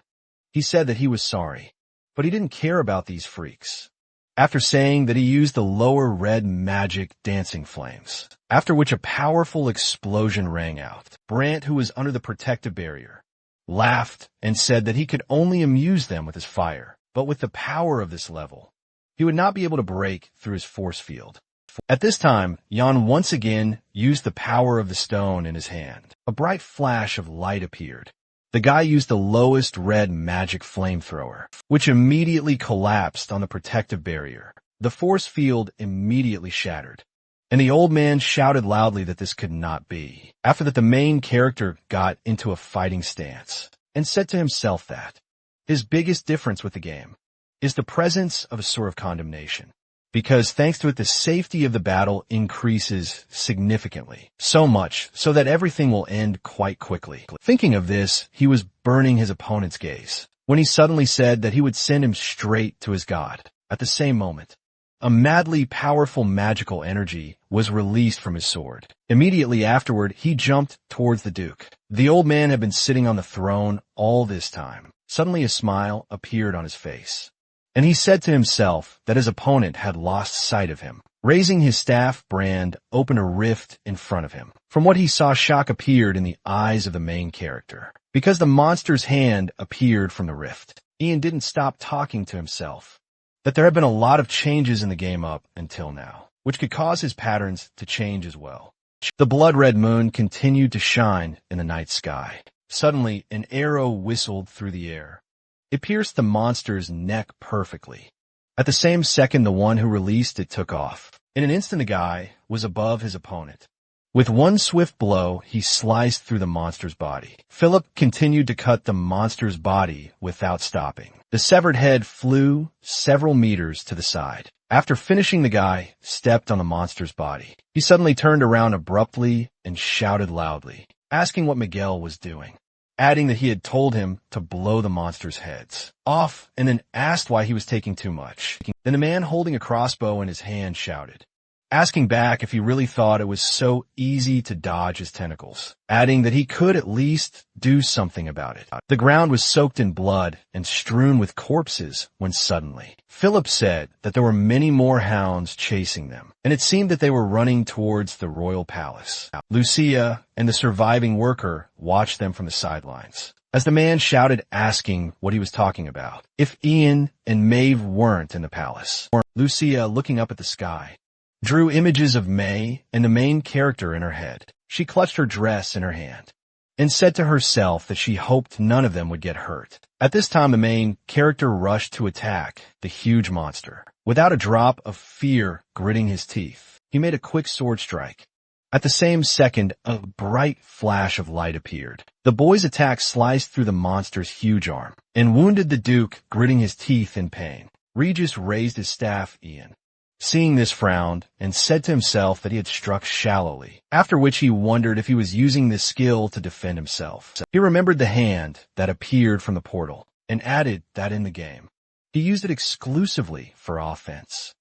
He said that he was sorry, but he didn't care about these freaks. After saying that, he used the lower red magic dancing flames, after which a powerful explosion rang out. Brant, who was under the protective barrier, laughed and said that he could only amuse them with his fire, but with the power of this level, he would not be able to break through his force field. At this time, Jan once again used the power of the stone in his hand. A bright flash of light appeared. The guy used the lowest red magic flamethrower, which immediately collapsed on the protective barrier. The force field immediately shattered, and the old man shouted loudly that this could not be. After that, the main character got into a fighting stance and said to himself that his biggest difference with the game is the presence of a sort of condemnation, because thanks to it, the safety of the battle increases significantly, so much so that everything will end quite quickly. Thinking of this, he was burning his opponent's gaze when he suddenly said that he would send him straight to his god. At the same moment, a madly powerful magical energy was released from his sword. Immediately afterward, he jumped towards the Duke. The old man had been sitting on the throne all this time. Suddenly a smile appeared on his face, and he said to himself that his opponent had lost sight of him. Raising his staff, Brand opened a rift in front of him. From what he saw, shock appeared in the eyes of the main character, because the monster's hand appeared from the rift. Ian didn't stop talking to himself that there had been a lot of changes in the game up until now, which could cause his patterns to change as well. The blood-red moon continued to shine in the night sky. Suddenly, an arrow whistled through the air. It pierced the monster's neck perfectly. At the same second, the one who released it took off. In an instant, the guy was above his opponent. With one swift blow, he sliced through the monster's body. Philip continued to cut the monster's body without stopping. The severed head flew several meters to the side. After finishing, the guy stepped on the monster's body. He suddenly turned around abruptly and shouted loudly, asking what Miguel was doing, adding that he had told him to blow the monster's heads off, and then asked why he was taking too much. Then a man holding a crossbow in his hand shouted, asking back if he really thought it was so easy to dodge his tentacles, adding that he could at least do something about it. The ground was soaked in blood and strewn with corpses when suddenly Philip said that there were many more hounds chasing them, and it seemed that they were running towards the royal palace. Lucia and the surviving worker watched them from the sidelines as the man shouted, asking what he was talking about. If Ian and Maeve weren't in the palace. Lucia, looking up at the sky, drew images of May and the main character in her head. She clutched her dress in her hand and said to herself that she hoped none of them would get hurt. At this time, the main character rushed to attack the huge monster. Without a drop of fear gritting his teeth, he made a quick sword strike. At the same second, a bright flash of light appeared. The boy's attack sliced through the monster's huge arm and wounded the Duke, gritting his teeth in pain. Regis raised his staff. Ian, seeing this, frowned and said to himself that he had struck shallowly, after which he wondered if he was using this skill to defend himself. He remembered the hand that appeared from the portal and added that in the game he used it exclusively for offense.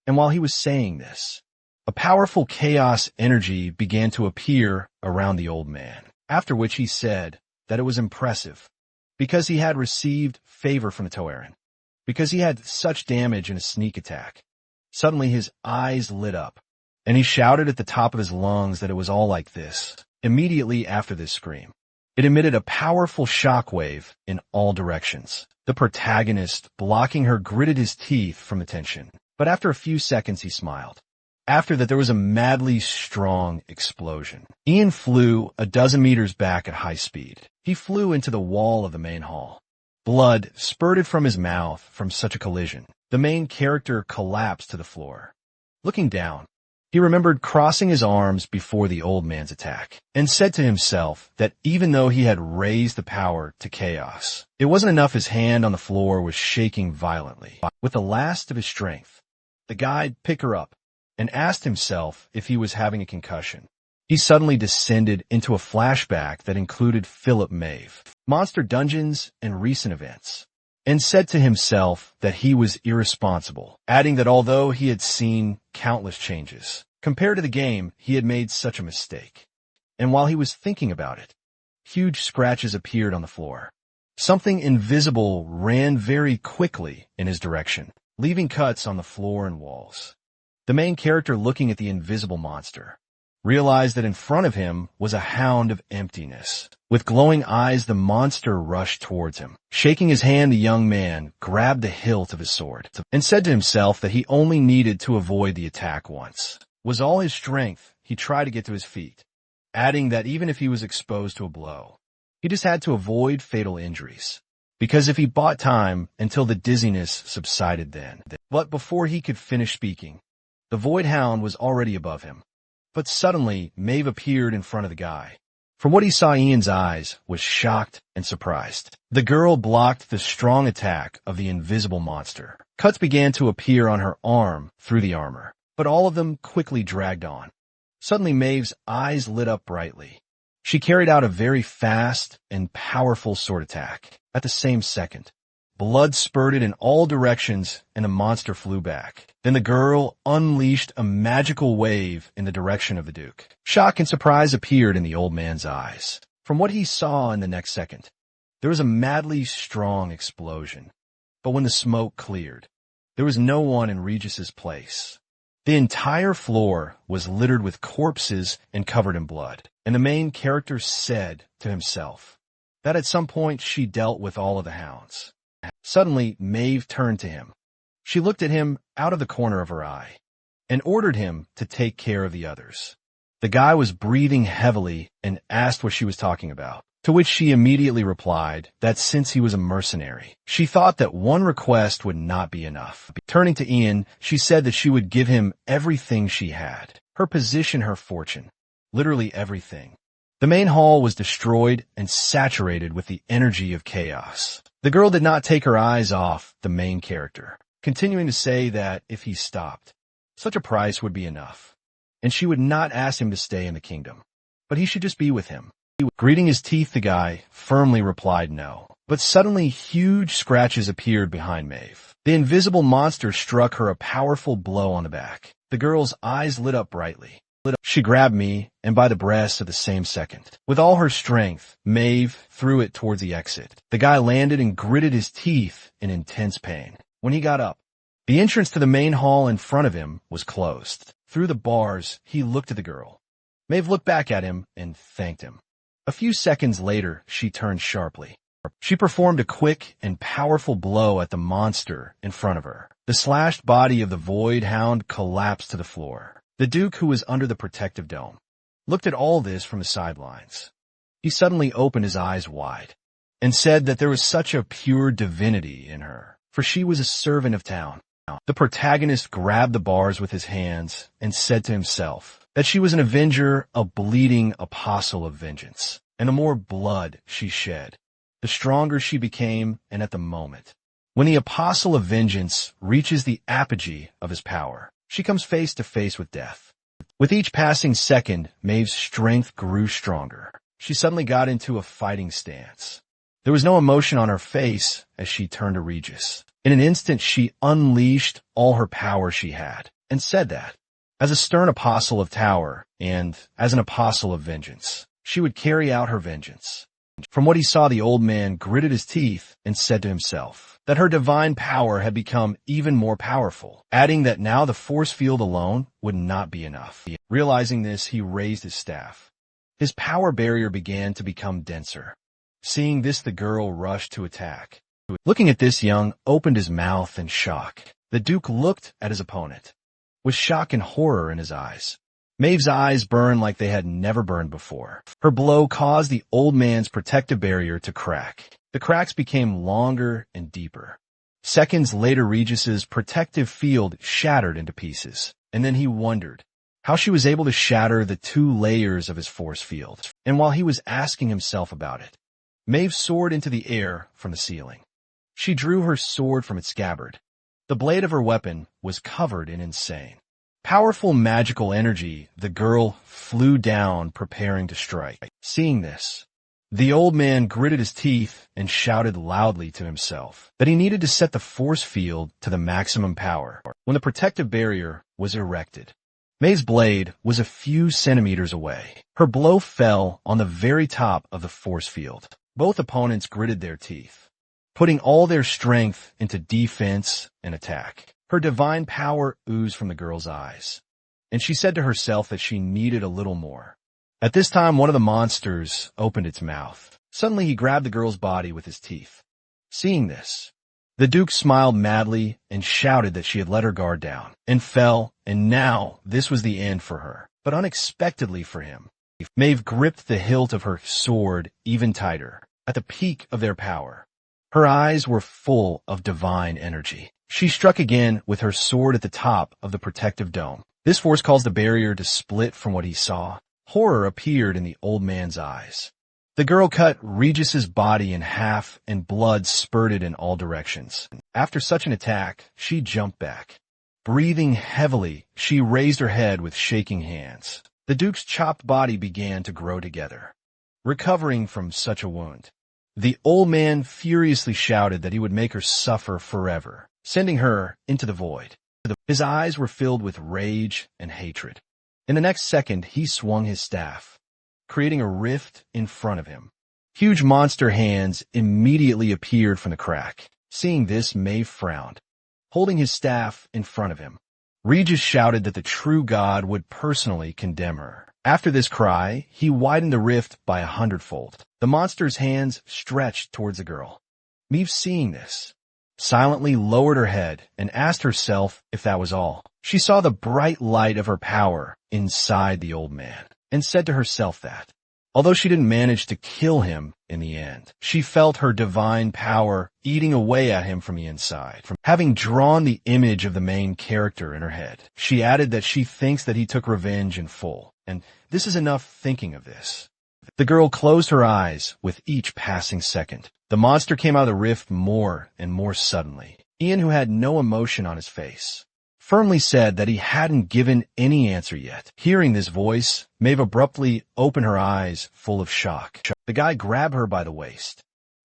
And while he was saying this, a powerful chaos energy began to appear around the old man, after which he said that it was impressive because he had received favor from the Toaran, because he had such damage in a sneak attack. Suddenly his eyes lit up, and he shouted at the top of his lungs that it was all like this. Immediately after this scream, it emitted a powerful shockwave in all directions. The protagonist, blocking her, gritted his teeth from the tension, but after a few seconds he smiled. After that, there was a madly strong explosion. Ian flew a dozen meters back at high speed. He flew into the wall of the main hall. Blood spurted from his mouth from such a collision. The main character collapsed to the floor. Looking down, he remembered crossing his arms before the old man's attack, and said to himself that even though he had raised the power to chaos, it wasn't enough. His hand on the floor was shaking violently. With the last of his strength, the guide picked her up and asked himself if he was having a concussion. He suddenly descended into a flashback that included Philip, Maeve, Monster Dungeons, and recent events, and said to himself that he was irresponsible, adding that although he had seen countless changes, compared to the game, he had made such a mistake. And while he was thinking about it, huge scratches appeared on the floor. Something invisible ran very quickly in his direction, leaving cuts on the floor and walls. The main character, looking at the invisible monster, realized that in front of him was a hound of emptiness. With glowing eyes, the monster rushed towards him. Shaking his hand, the young man grabbed the hilt of his sword and said to himself that he only needed to avoid the attack once. With all his strength, he tried to get to his feet, adding that even if he was exposed to a blow, he just had to avoid fatal injuries, because if he bought time until the dizziness subsided then. But before he could finish speaking, the Void Hound was already above him. But suddenly, Maeve appeared in front of the guy. From what he saw, Ian's eyes was shocked and surprised. The girl blocked the strong attack of the invisible monster. Cuts began to appear on her arm through the armor, but all of them quickly dragged on. Suddenly, Maeve's eyes lit up brightly. She carried out a very fast and powerful sword attack. At the same second, blood spurted in all directions and the monster flew back. Then the girl unleashed a magical wave in the direction of the Duke. Shock and surprise appeared in the old man's eyes. From what he saw in the next second, there was a madly strong explosion. But when the smoke cleared, there was no one in Regis's place. The entire floor was littered with corpses and covered in blood. And the main character said to himself that at some point she dealt with all of the hounds. Suddenly, Maeve turned to him. She looked at him out of the corner of her eye and ordered him to take care of the others. The guy was breathing heavily and asked what she was talking about, to which she immediately replied that since he was a mercenary, she thought that one request would not be enough. Turning to Ian, she said that she would give him everything she had, her position, her fortune, literally everything. The main hall was destroyed and saturated with the energy of chaos. The girl did not take her eyes off the main character, continuing to say that if he stopped, such a price would be enough, and she would not ask him to stay in the kingdom, but he should just be with him. Greeting his teeth, the guy firmly replied no. But suddenly huge scratches appeared behind Maeve. The invisible monster struck her a powerful blow on the back. The girl's eyes lit up brightly. She grabbed me, and by the breast at the same second. With all her strength, Maeve threw it towards the exit. The guy landed and gritted his teeth in intense pain. When he got up, the entrance to the main hall in front of him was closed. Through the bars, he looked at the girl. Maeve looked back at him and thanked him. A few seconds later, she turned sharply. She performed a quick and powerful blow at the monster in front of her. The slashed body of the void hound collapsed to the floor. The Duke, who was under the protective dome, looked at all this from the sidelines. He suddenly opened his eyes wide and said that there was such a pure divinity in her, for she was a servant of town. The protagonist grabbed the bars with his hands and said to himself that she was an avenger, a bleeding apostle of vengeance. And the more blood she shed, the stronger she became, and at the moment, when the apostle of vengeance reaches the apogee of his power, she comes face to face with death. With each passing second, Maeve's strength grew stronger. She suddenly got into a fighting stance. There was no emotion on her face as she turned to Regis. In an instant, she unleashed all her power she had, and said that, as a stern apostle of Tower, and as an apostle of vengeance, she would carry out her vengeance. From what he saw, the old man gritted his teeth and said to himself that her divine power had become even more powerful, adding that now the force field alone would not be enough. Realizing this, he raised his staff. His power barrier began to become denser. Seeing this, the girl rushed to attack. Looking at this, Young opened his mouth in shock. The Duke looked at his opponent with shock and horror in his eyes. Maeve's eyes burned like they had never burned before. Her blow caused the old man's protective barrier to crack. The cracks became longer and deeper. Seconds later, Regis's protective field shattered into pieces, and then he wondered how she was able to shatter the 2 layers of his force field. And while he was asking himself about it, Maeve soared into the air from the ceiling. She drew her sword from its scabbard. The blade of her weapon was covered in insane, powerful magical energy. The girl flew down, preparing to strike. Seeing this, the old man gritted his teeth and shouted loudly to himself that he needed to set the force field to the maximum power. When the protective barrier was erected, Maeve's blade was a few centimeters away. Her blow fell on the very top of the force field. Both opponents gritted their teeth, putting all their strength into defense and attack. Her divine power oozed from the girl's eyes, and she said to herself that she needed a little more. At this time, one of the monsters opened its mouth. Suddenly, he grabbed the girl's body with his teeth. Seeing this, the Duke smiled madly and shouted that she had let her guard down and fell, and now this was the end for her. But unexpectedly for him, Maeve gripped the hilt of her sword even tighter. At the peak of their power, her eyes were full of divine energy. She struck again with her sword at the top of the protective dome. This force caused the barrier to split from what he saw. Horror appeared in the old man's eyes. The girl cut Regis's body in half and blood spurted in all directions. After such an attack, she jumped back. Breathing heavily, she raised her head with shaking hands. The Duke's chopped body began to grow together. Recovering from such a wound, the old man furiously shouted that he would make her suffer forever, sending her into the void. His eyes were filled with rage and hatred. In the next second, he swung his staff, creating a rift in front of him. Huge monster hands immediately appeared from the crack. Seeing this, Maeve frowned, holding his staff in front of him. Regis shouted that the true God would personally condemn her. After this cry, he widened the rift by 100-fold. The The monster's hands stretched towards the girl. Maeve, seeing this, silently lowered her head and asked herself if that was all. She saw the bright light of her power inside the old man and said to herself that, although she didn't manage to kill him in the end, she felt her divine power eating away at him from the inside. From having drawn the image of the main character in her head, she added that she thinks that he took revenge in full, and this is enough thinking of this. The girl closed her eyes with each passing second. The monster came out of the rift more and more suddenly. Ian, who had no emotion on his face, firmly said that he hadn't given any answer yet. Hearing this voice, Maeve abruptly opened her eyes full of shock. The guy grabbed her by the waist.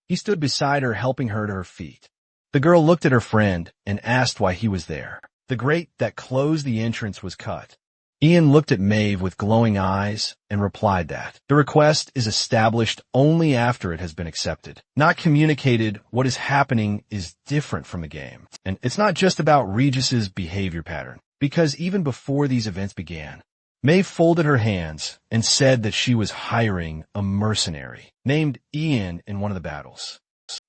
He stood beside her, helping her to her feet. The girl looked at her friend and asked why he was there. The grate that closed the entrance was cut. Ian looked at Maeve with glowing eyes and replied that the request is established only after it has been accepted. Not communicated, what is happening is different from the game. And it's not just about Regis's behavior pattern, because even before these events began, Maeve folded her hands and said that she was hiring a mercenary named Ian in one of the battles.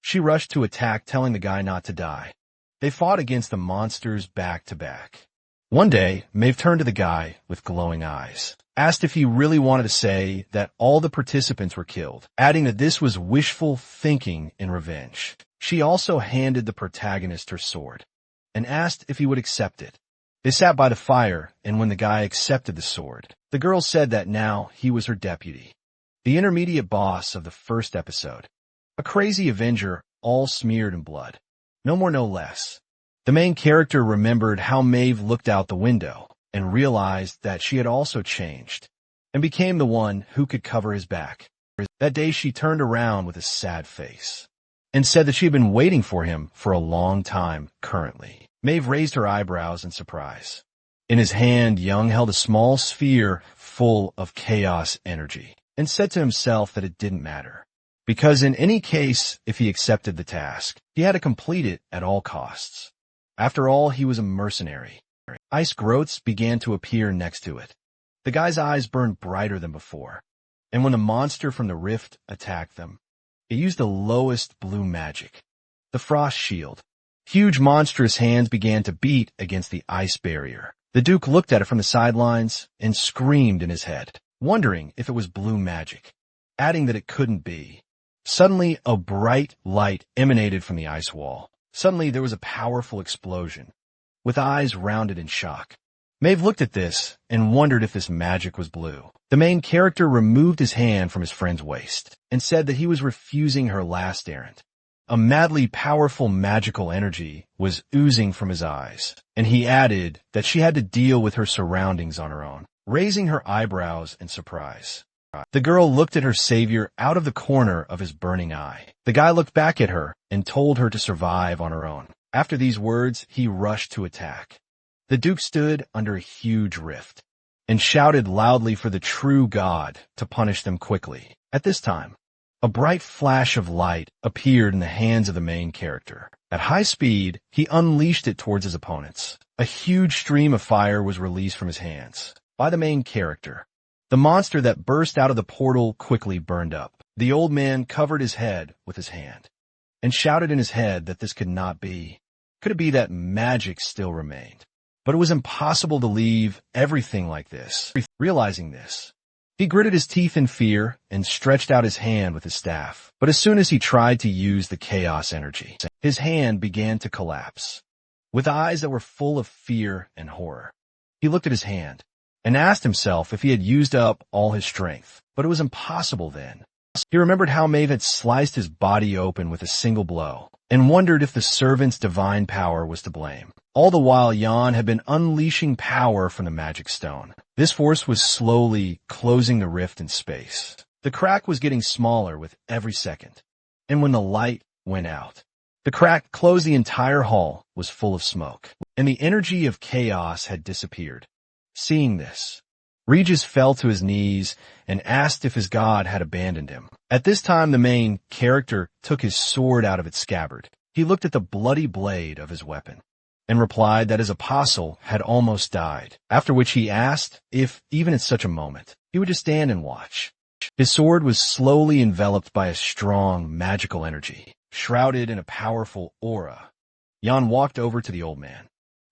She rushed to attack, telling the guy not to die. They fought against the monsters back to back. One day, Maeve turned to the guy with glowing eyes, asked if he really wanted to say that all the participants were killed, adding that this was wishful thinking in revenge. She also handed the protagonist her sword and asked if he would accept it. They sat by the fire, and when the guy accepted the sword, the girl said that now he was her deputy, the intermediate boss of the first episode, a crazy avenger all smeared in blood. No more, no less. The main character remembered how Maeve looked out the window and realized that she had also changed and became the one who could cover his back. That day she turned around with a sad face and said that she had been waiting for him for a long time currently. Maeve raised her eyebrows in surprise. In his hand, Young held a small sphere full of chaos energy and said to himself that it didn't matter, because in any case, if he accepted the task, he had to complete it at all costs. After all, he was a mercenary. Ice growths began to appear next to it. The guy's eyes burned brighter than before, and when the monster from the rift attacked them, it used the lowest blue magic, the frost shield. Huge monstrous hands began to beat against the ice barrier. The Duke looked at it from the sidelines and screamed in his head, wondering if it was blue magic, adding that it couldn't be. Suddenly, a bright light emanated from the ice wall. Suddenly, there was a powerful explosion, with eyes rounded in shock. Maeve looked at this and wondered if this magic was blue. The main character removed his hand from his friend's waist and said that he was refusing her last errand. A madly powerful magical energy was oozing from his eyes, and he added that she had to deal with her surroundings on her own, raising her eyebrows in surprise. The girl looked at her savior out of the corner of his burning eye. The guy looked back at her and told her to survive on her own. After these words, he rushed to attack. The Duke stood under a huge rift and shouted loudly for the true God to punish them quickly. At this time, a bright flash of light appeared in the hands of the main character. At high speed, he unleashed it towards his opponents. A huge stream of fire was released from his hands by the main character. The monster that burst out of the portal quickly burned up. The old man covered his head with his hand and shouted in his head that this could not be. Could it be that magic still remained? But it was impossible to leave everything like this. Realizing this, he gritted his teeth in fear and stretched out his hand with his staff. But as soon as he tried to use the chaos energy, his hand began to collapse. With eyes that were full of fear and horror, he looked at his hand and asked himself if he had used up all his strength. But it was impossible then. He remembered how Maeve had sliced his body open with a single blow and wondered if the servant's divine power was to blame. All the while, Jan had been unleashing power from the magic stone. This force was slowly closing the rift in space. The crack was getting smaller with every second, and when the light went out, the crack closed. The entire hall was full of smoke, and the energy of chaos had disappeared. Seeing this, Regis fell to his knees and asked if his god had abandoned him. At this time, the main character took his sword out of its scabbard. He looked at the bloody blade of his weapon and replied that his apostle had almost died, after which he asked if, even at such a moment, he would just stand and watch. His sword was slowly enveloped by a strong, magical energy, shrouded in a powerful aura. Jan walked over to the old man.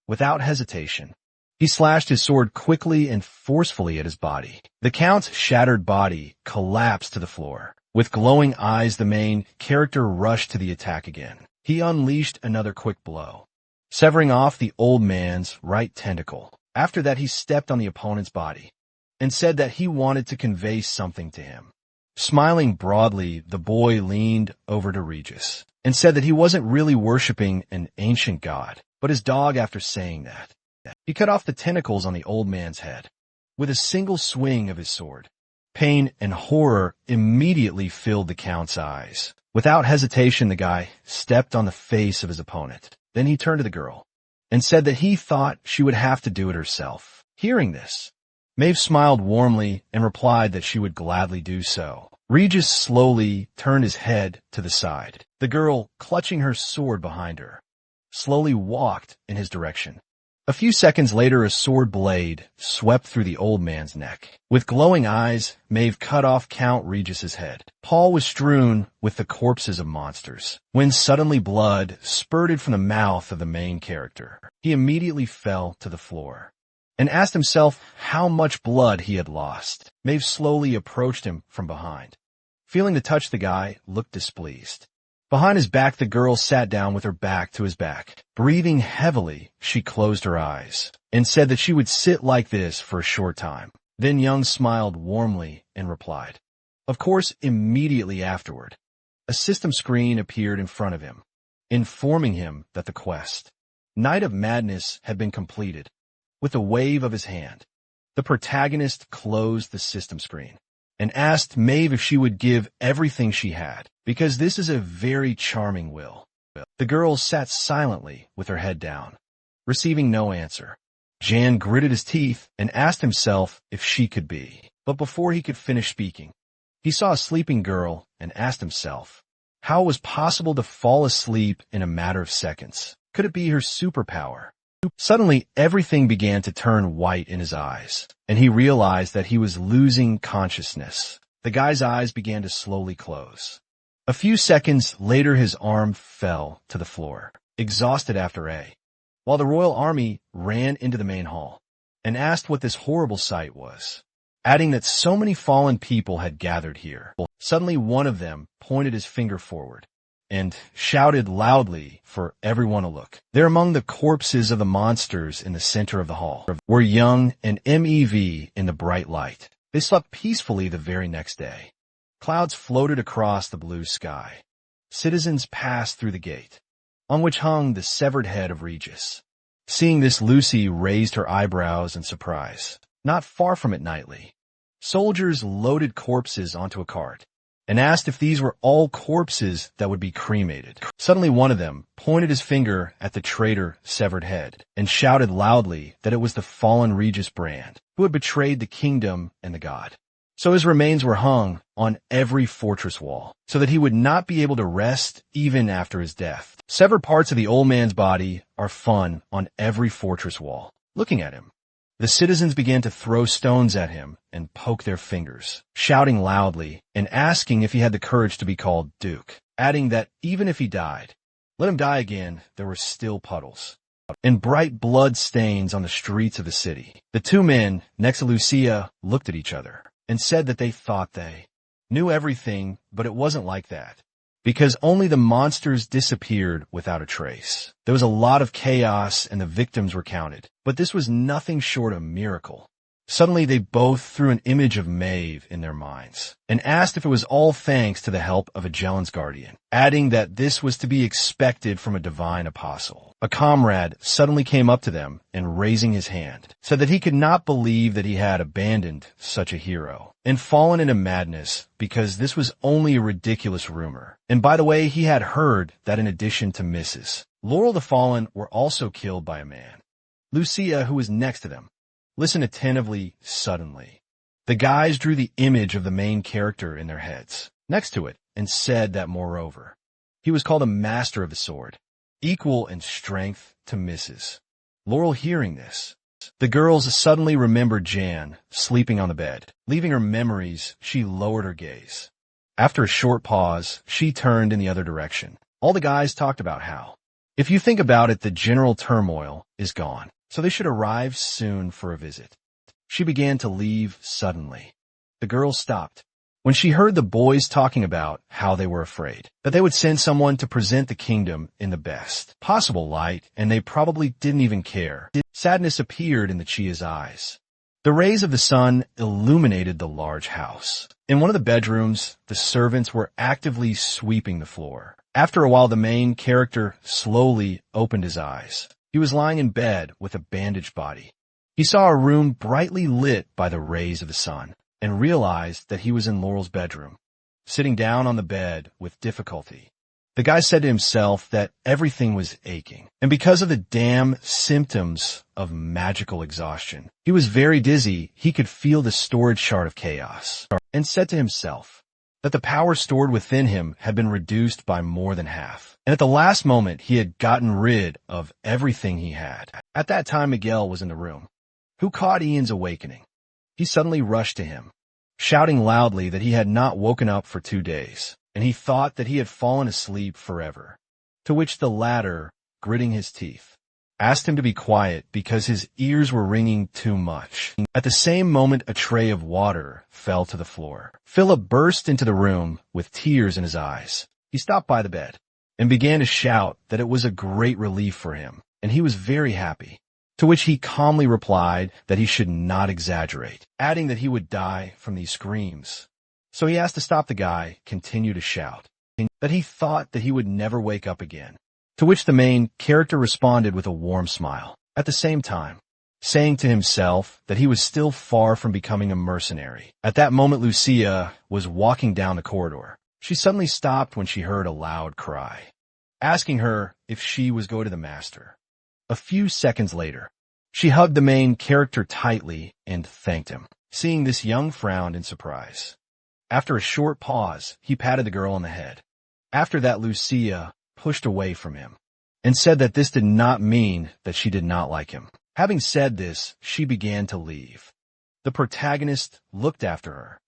Without hesitation, he slashed his sword quickly and forcefully at his body. The Count's shattered body collapsed to the floor. With glowing eyes, the main character rushed to the attack again. He unleashed another quick blow, severing off the old man's right tentacle. After that, he stepped on the opponent's body and said that he wanted to convey something to him. Smiling broadly, the boy leaned over to Regis and said that he wasn't really worshipping an ancient god, but his dog. After saying that, he cut off the tentacles on the old man's head with a single swing of his sword. Pain and horror immediately filled the Count's eyes. Without hesitation, the guy stepped on the face of his opponent. Then he turned to the girl and said that he thought she would have to do it herself. Hearing this, Maeve smiled warmly and replied that she would gladly do so. Regis slowly turned his head to the side. The girl, clutching her sword behind her, slowly walked in his direction. A few seconds later, a sword blade swept through the old man's neck. With glowing eyes, Maeve cut off Count Regis's head. Paul was strewn with the corpses of monsters, when suddenly blood spurted from the mouth of the main character. He immediately fell to the floor and asked himself how much blood he had lost. Maeve slowly approached him from behind. Feeling to touch the guy, looked displeased. Behind his back, the girl sat down with her back to his back. Breathing heavily, she closed her eyes and said that she would sit like this for a short time. Then Young smiled warmly and replied. Of course, immediately afterward, a system screen appeared in front of him, informing him that the quest, Night of Madness, had been completed. With a wave of his hand, the protagonist closed the system screen and asked Maeve if she would give everything she had, because this is a very charming will. The girl sat silently with her head down, receiving no answer. Jan gritted his teeth and asked himself if she could be. But before he could finish speaking, he saw a sleeping girl and asked himself how it was possible to fall asleep in a matter of seconds. Could it be her superpower? Suddenly, everything began to turn white in his eyes, and he realized that he was losing consciousness. The guy's eyes began to slowly close. A few seconds later, his arm fell to the floor, exhausted after while the royal army ran into the main hall and asked what this horrible sight was, adding that so many fallen people had gathered here. Suddenly, one of them pointed his finger forward and shouted loudly for everyone to look. There, among the corpses of the monsters in the center of the hall, were Young and Mev in the bright light. They slept peacefully the very next day. Clouds floated across the blue sky. Citizens passed through the gate, on which hung the severed head of Regis. Seeing this, Lucy raised her eyebrows in surprise. Not far from it nightly, soldiers loaded corpses onto a cart and asked if these were all corpses that would be cremated. Suddenly, one of them pointed his finger at the traitor severed head and shouted loudly that it was the fallen Regis Brand, who had betrayed the kingdom and the god. So his remains were hung on every fortress wall, so that he would not be able to rest even after his death. Severed parts of the old man's body are found on every fortress wall. Looking at him, the citizens began to throw stones at him and poke their fingers, shouting loudly and asking if he had the courage to be called Duke, adding that even if he died, let him die again. There were still puddles and bright blood stains on the streets of the city. The two men next to Lucia looked at each other and said that they thought they knew everything, but it wasn't like that, because only the monsters disappeared without a trace. There was a lot of chaos and the victims were counted, but this was nothing short of a miracle. Suddenly, they both threw an image of Maeve in their minds and asked if it was all thanks to the help of a Jellen's guardian, adding that this was to be expected from a divine apostle. A comrade suddenly came up to them and, raising his hand, said that he could not believe that he had abandoned such a hero and fallen into madness, because this was only a ridiculous rumor. And by the way, he had heard that in addition to Mrs. Laurel, the fallen were also killed by a man. Lucia, who was next to them, listened attentively. Suddenly, the guys drew the image of the main character in their heads next to it and said that, moreover, he was called a master of the sword, equal in strength to Mrs. Laurel. Hearing this, The girls suddenly remembered Jan sleeping on the bed. Leaving her memories, she lowered her gaze. After a short pause, she turned in the other direction. All the guys talked about how, if you think about it, the general turmoil is gone, so they should arrive soon for a visit. She began to leave suddenly. The girl stopped when she heard the boys talking about how they were afraid that they would send someone to present the kingdom in the best possible light, and they probably didn't even care. Sadness appeared in the Chia's eyes. The rays of the sun illuminated the large house. In one of the bedrooms, the servants were actively sweeping the floor. After a while, the main character slowly opened his eyes. He was lying in bed with a bandaged body. He saw a room brightly lit by the rays of the sun, and realized that he was in Laurel's bedroom, sitting down on the bed with difficulty. The guy said to himself that everything was aching, and because of the damn symptoms of magical exhaustion, he was very dizzy. He could feel the storage shard of chaos, and said to himself that the power stored within him had been reduced by more than half, and at the last moment he had gotten rid of everything he had. At that time, Miguel was in the room, who caught Ian's awakening. He suddenly rushed to him, shouting loudly that he had not woken up for 2 days, and he thought that he had fallen asleep forever. To which the latter, gritting his teeth, asked him to be quiet because his ears were ringing too much. At the same moment, a tray of water fell to the floor. Philip burst into the room with tears in his eyes. He stopped by the bed and began to shout that it was a great relief for him, and he was very happy. To which he calmly replied that he should not exaggerate, adding that he would die from these screams. So he asked to stop the guy, continue to shout, that he thought that he would never wake up again. To which the main character responded with a warm smile, at the same time saying to himself that he was still far from becoming a mercenary. At that moment, Lucia was walking down the corridor. She suddenly stopped when she heard a loud cry, asking her if she was going to the master. A few seconds later, she hugged the main character tightly and thanked him. Seeing this, Young frowned in surprise. After a short pause, he patted the girl on the head. After that, Lucia pushed away from him and said that this did not mean that she did not like him. Having said this, she began to leave. The protagonist looked after her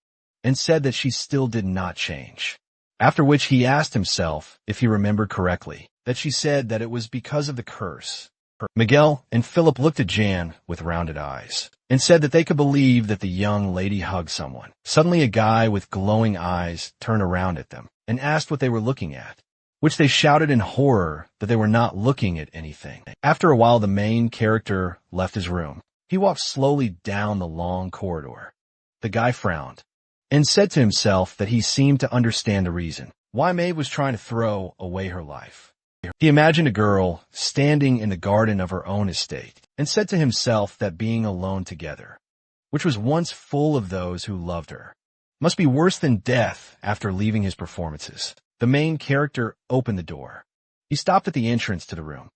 and said that she still did not change. After which he asked himself if he remembered correctly that she said that it was because of the curse. Miguel and Philip looked at Jan with rounded eyes and said that they could believe that the young lady hugged someone. Suddenly, a guy with glowing eyes turned around at them and asked what they were looking at, which they shouted in horror that they were not looking at anything. After a while, the main character left his room. He walked slowly down the long corridor. The guy frowned and said to himself that he seemed to understand the reason why Maeve was trying to throw away her life. He imagined a girl standing in the garden of her own estate and said to himself that being alone together, which was once full of those who loved her, must be worse than death after leaving his performances. The main character opened the door. He stopped at the entrance to the room,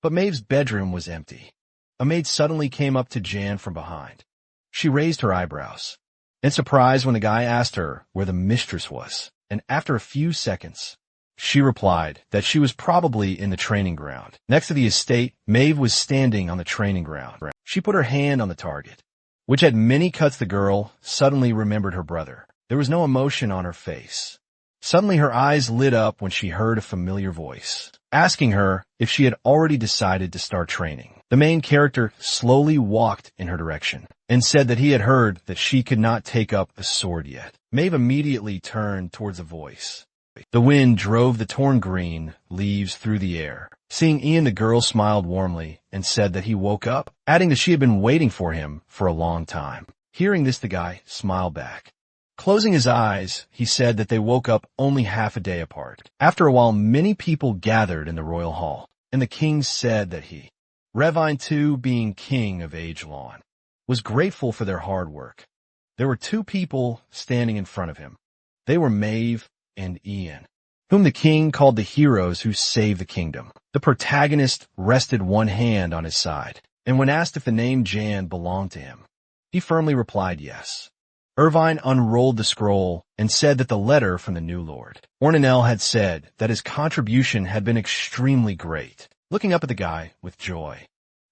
but Maeve's bedroom was empty. A maid suddenly came up to Jan from behind. She raised her eyebrows in surprise when the guy asked her where the mistress was, and after a few seconds, she replied that she was probably in the training ground. Next to the estate, Maeve was standing on the training ground. She put her hand on the target, which had many cuts. The girl suddenly remembered her brother. There was no emotion on her face. Suddenly her eyes lit up when she heard a familiar voice, asking her if she had already decided to start training. The main character slowly walked in her direction and said that he had heard that she could not take up a sword yet. Maeve immediately turned towards the voice. The wind drove the torn green leaves through the air. Seeing Ian, the girl smiled warmly and said that he woke up, adding that she had been waiting for him for a long time. Hearing this, the guy smiled back. Closing his eyes, he said that they woke up only half a day apart. After a while, many people gathered in the royal hall, and the king said that he, Revine II, being king of Age Lawn, was grateful for their hard work. There were 2 people standing in front of him. They were Maeve and Ian, whom the king called the heroes who saved the kingdom. The protagonist rested one hand on his side, and when asked if the name Jan belonged to him, he firmly replied yes. Irvine unrolled the scroll and said that the letter from the new lord, Ornanel, had said that his contribution had been extremely great. Looking up at the guy with joy,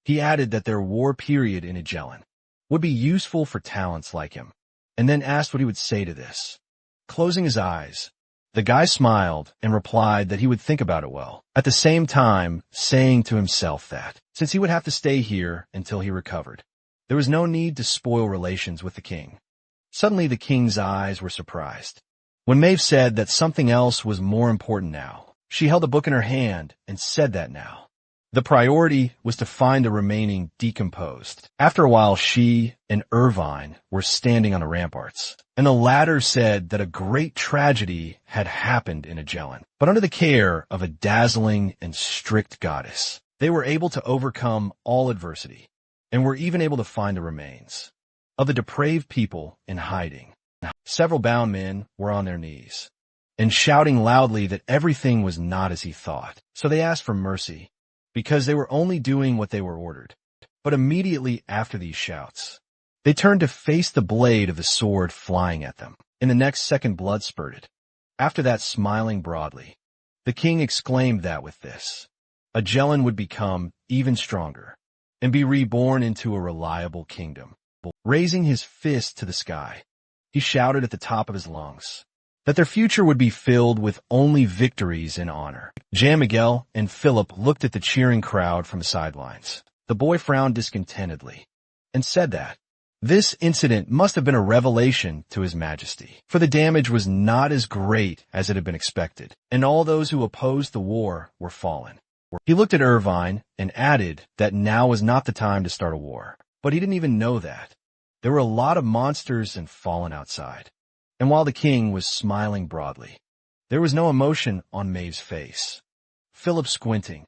He added that their war period in Magellan would be useful for talents like him, and then asked what he would say to this. Closing his eyes, the guy smiled and replied that he would think about it well, at the same time saying to himself that, since he would have to stay here until he recovered, there was no need to spoil relations with the king. Suddenly the king's eyes were surprised. When Maeve said that something else was more important now, she held a book in her hand and said that now the priority was to find the remaining decomposed. After a while, she and Irvine were standing on the ramparts, and the latter said that a great tragedy had happened in Magellan. But under the care of a dazzling and strict goddess, they were able to overcome all adversity, and were even able to find the remains of the depraved people in hiding. Several bound men were on their knees, and shouting loudly that everything was not as he thought. So they asked for mercy, because they were only doing what they were ordered. But immediately after these shouts, they turned to face the blade of the sword flying at them. In the next second, blood spurted. After that, smiling broadly, the king exclaimed that with this, Magellan would become even stronger and be reborn into a reliable kingdom. Raising his fist to the sky, he shouted at the top of his lungs that their future would be filled with only victories and honor. Jan Miguel and Philip looked at the cheering crowd from the sidelines. The boy frowned discontentedly and said that this incident must have been a revelation to His Majesty, for the damage was not as great as it had been expected, and all those who opposed the war were fallen. He looked at Irvine and added that now was not the time to start a war, but he didn't even know that. There were a lot of monsters and fallen outside. And while the king was smiling broadly, there was no emotion on Maeve's face. Philip, squinting,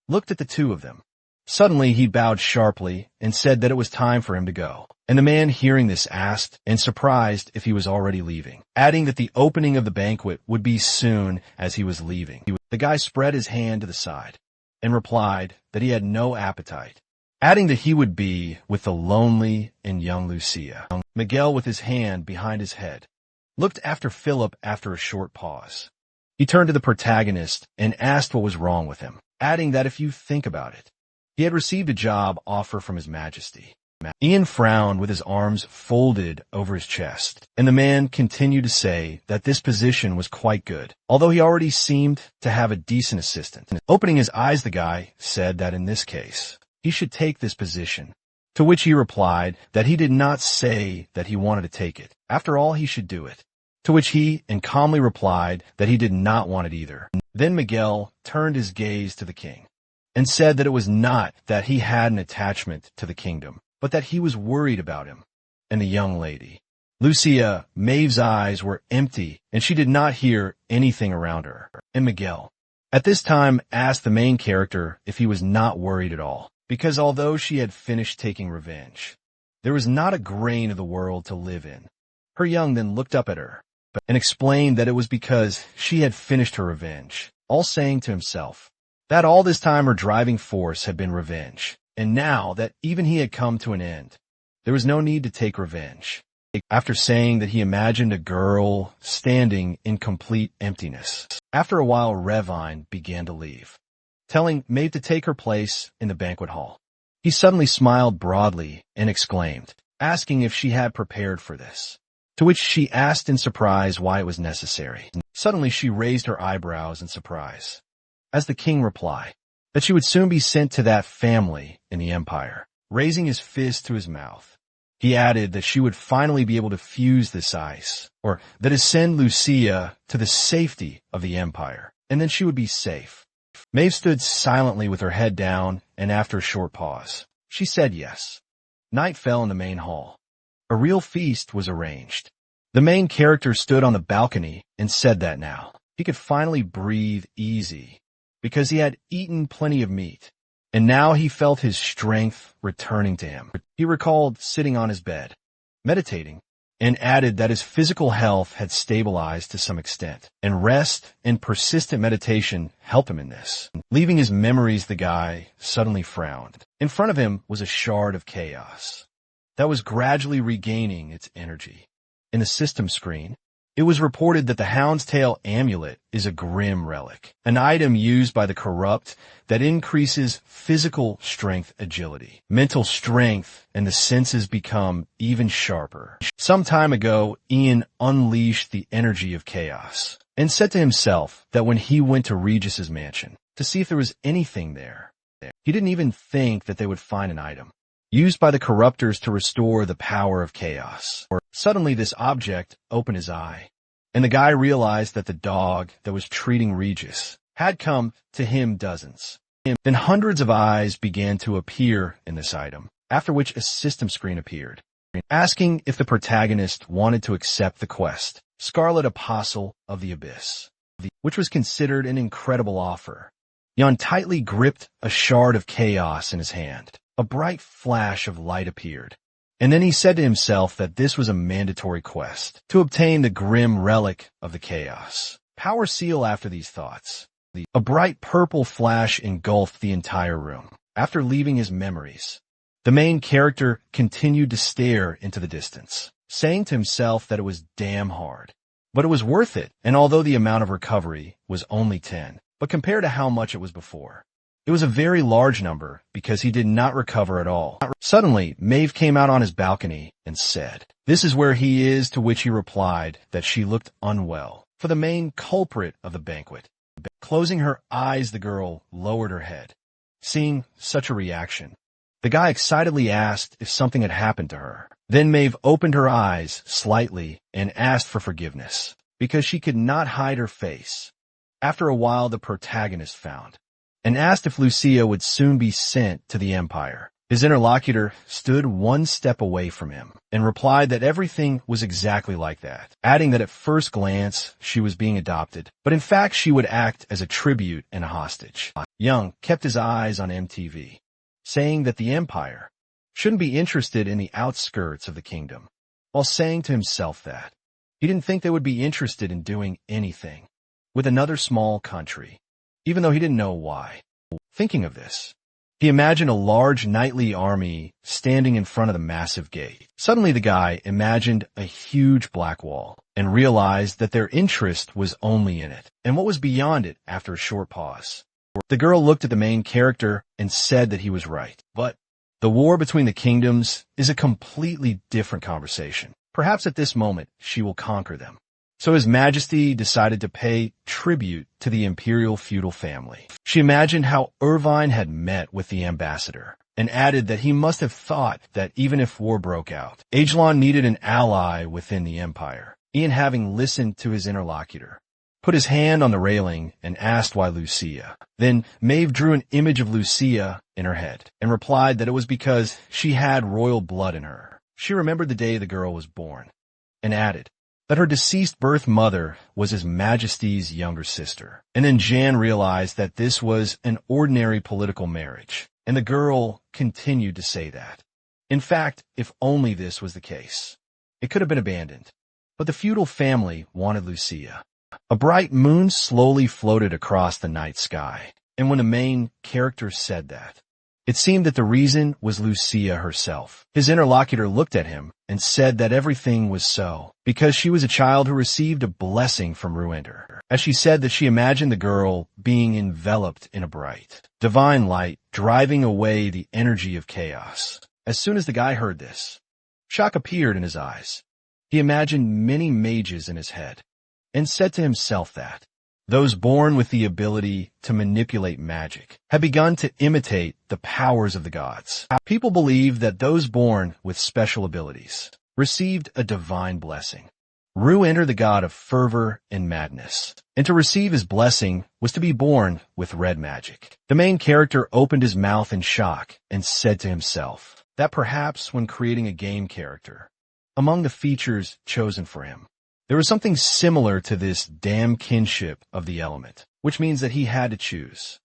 looked at the two of them. Suddenly he bowed sharply and said that it was time for him to go. And the man hearing this asked and surprised if he was already leaving, adding that the opening of the banquet would be soon as he was leaving. The guy spread his hand to the side and replied that he had no appetite, adding that he would be with the lonely and young Lucia. Miguel, with his hand behind his head, looked after Philip after a short pause. He turned to the protagonist and asked what was wrong with him, adding that if you think about it, he had received a job offer from His Majesty. Ian frowned with his arms folded over his chest, and the man continued to say that this position was quite good, although he already seemed to have a decent assistant. Opening his eyes, the guy said that in this case, he should take this position, to which he replied that he did not say that he wanted to take it. After all, he should do it. To which he calmly replied that he did not want it either. Then Miguel turned his gaze to the king and said that it was not that he had an attachment to the kingdom, but that he was worried about him and the young lady. Lucia, Maeve's eyes were empty, and she did not hear anything around her. And Miguel, at this time, asked the main character if he was not worried at all, because although she had finished taking revenge, there was not a grain of the world to live in. Her young then looked up at her and explained that it was because she had finished her revenge, all saying to himself that all this time her driving force had been revenge, and now that even he had come to an end, there was no need to take revenge. After saying that he imagined a girl standing in complete emptiness. After a while, Revine began to leave, telling Maeve to take her place in the banquet hall. He suddenly smiled broadly and exclaimed, asking if she had prepared for this, to which she asked in surprise why it was necessary. Suddenly she raised her eyebrows in surprise, as the king replied that she would soon be sent to that family in the empire. Raising his fist to his mouth, he added that she would finally be able to fuse this ice, or that is send Lucia to the safety of the empire, and then she would be safe. Maeve stood silently with her head down, and after a short pause, she said yes. Night fell in the main hall. A real feast was arranged. The main character stood on the balcony and said that now he could finally breathe easy, because he had eaten plenty of meat, and now he felt his strength returning to him. He recalled sitting on his bed, meditating, and added that his physical health had stabilized to some extent, and rest and persistent meditation helped him in this. Leaving his memories, the guy suddenly frowned. In front of him was a shard of chaos that was gradually regaining its energy. In the system screen, It was reported that the Hound's Tail amulet is a grim relic, an item used by the corrupt that increases physical strength, agility, mental strength, and the senses become even sharper. Some time ago, Ian unleashed the energy of chaos and said to himself that when he went to Regis's mansion to see if there was anything there, he didn't even think that they would find an item used by the corruptors to restore the power of chaos. Suddenly this object opened his eye, and the guy realized that the dog that was treating Regis had come to him dozens. Then hundreds of eyes began to appear in this item, after which a system screen appeared, asking if the protagonist wanted to accept the quest, Scarlet Apostle of the Abyss, which was considered an incredible offer. Jan tightly gripped a shard of chaos in his hand. A bright flash of light appeared, and then he said to himself that this was a mandatory quest to obtain the grim relic of the chaos. Power seal after these thoughts. A bright purple flash engulfed the entire room. After leaving his memories, the main character continued to stare into the distance, saying to himself that it was damn hard, but it was worth it, and although the amount of recovery was only 10, but compared to how much it was before, it was a very large number because he did not recover at all. Suddenly, Maeve came out on his balcony and said, "This is where he is," to which he replied that she looked unwell for the main culprit of the banquet. Closing her eyes, the girl lowered her head. Seeing such a reaction, the guy excitedly asked if something had happened to her. Then Maeve opened her eyes slightly and asked for forgiveness because she could not hide her face. After a while, the protagonist found and asked if Lucia would soon be sent to the Empire. His interlocutor stood one step away from him and replied that everything was exactly like that, adding that at first glance she was being adopted, but in fact she would act as a tribute and a hostage. Young kept his eyes on MTV, saying that the Empire shouldn't be interested in the outskirts of the kingdom, while saying to himself that he didn't think they would be interested in doing anything with another small country, even though he didn't know why. Thinking of this, he imagined a large knightly army standing in front of the massive gate. Suddenly the guy imagined a huge black wall and realized that their interest was only in it and what was beyond it after a short pause. The girl looked at the main character and said that he was right. But the war between the kingdoms is a completely different conversation. Perhaps at this moment she will conquer them. So His Majesty decided to pay tribute to the imperial feudal family. She imagined how Irvine had met with the ambassador and added that he must have thought that even if war broke out, Agelon needed an ally within the empire. Ian, having listened to his interlocutor, put his hand on the railing and asked why Lucia. Then Maeve drew an image of Lucia in her head and replied that it was because she had royal blood in her. She remembered the day the girl was born and added that her deceased birth mother was His Majesty's younger sister. And then Jan realized that this was an ordinary political marriage, and the girl continued to say that. In fact, if only this was the case, it could have been abandoned. But the feudal family wanted Lucia. A bright moon slowly floated across the night sky, and when the main character said that, it seemed that the reason was Lucia herself. His interlocutor looked at him and said that everything was so because she was a child who received a blessing from Ruender. As she said that she imagined the girl being enveloped in a bright, divine light, driving away the energy of chaos. As soon as the guy heard this, shock appeared in his eyes. He imagined many mages in his head and said to himself that those born with the ability to manipulate magic had begun to imitate the powers of the gods. People believe that those born with special abilities received a divine blessing. Ruender, the god of fervor and madness, and to receive his blessing was to be born with red magic. The main character opened his mouth in shock and said to himself that perhaps when creating a game character, among the features chosen for him, there was something similar to this damn kinship of the element, which means that he had to choose.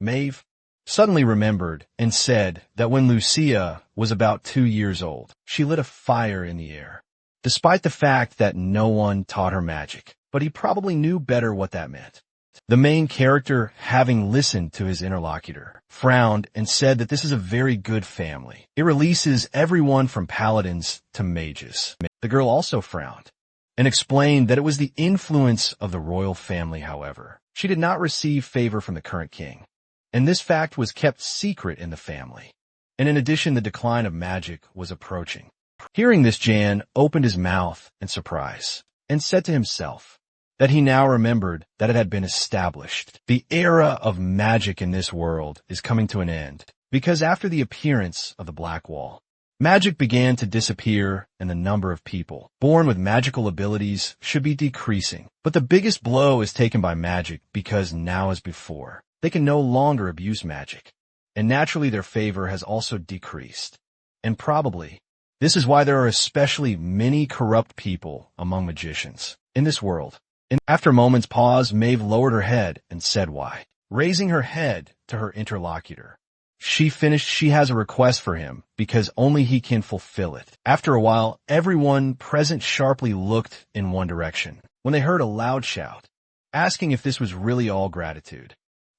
Maeve suddenly remembered and said that when Lucia was about 2 years old, she lit a fire in the air, despite the fact that no one taught her magic, but he probably knew better what that meant. The main character, having listened to his interlocutor, frowned and said that this is a very good family. It releases everyone from paladins to mages. The girl also frowned and explained that it was the influence of the royal family, however. She did not receive favor from the current king, and this fact was kept secret in the family. And in addition, the decline of magic was approaching. Hearing this, Jan opened his mouth in surprise and said to himself that he now remembered that it had been established. The era of magic in this world is coming to an end, because after the appearance of the Black Wall, magic began to disappear and the number of people born with magical abilities should be decreasing. But the biggest blow is taken by magic because now as before, they can no longer abuse magic. And naturally their favor has also decreased. And probably, this is why there are especially many corrupt people among magicians in this world. And after a moment's pause, Maeve lowered her head and said why. Raising her head to her interlocutor, she finished, she has a request for him because only he can fulfill it. After a while, everyone present sharply looked in one direction when they heard a loud shout, asking if this was really all gratitude.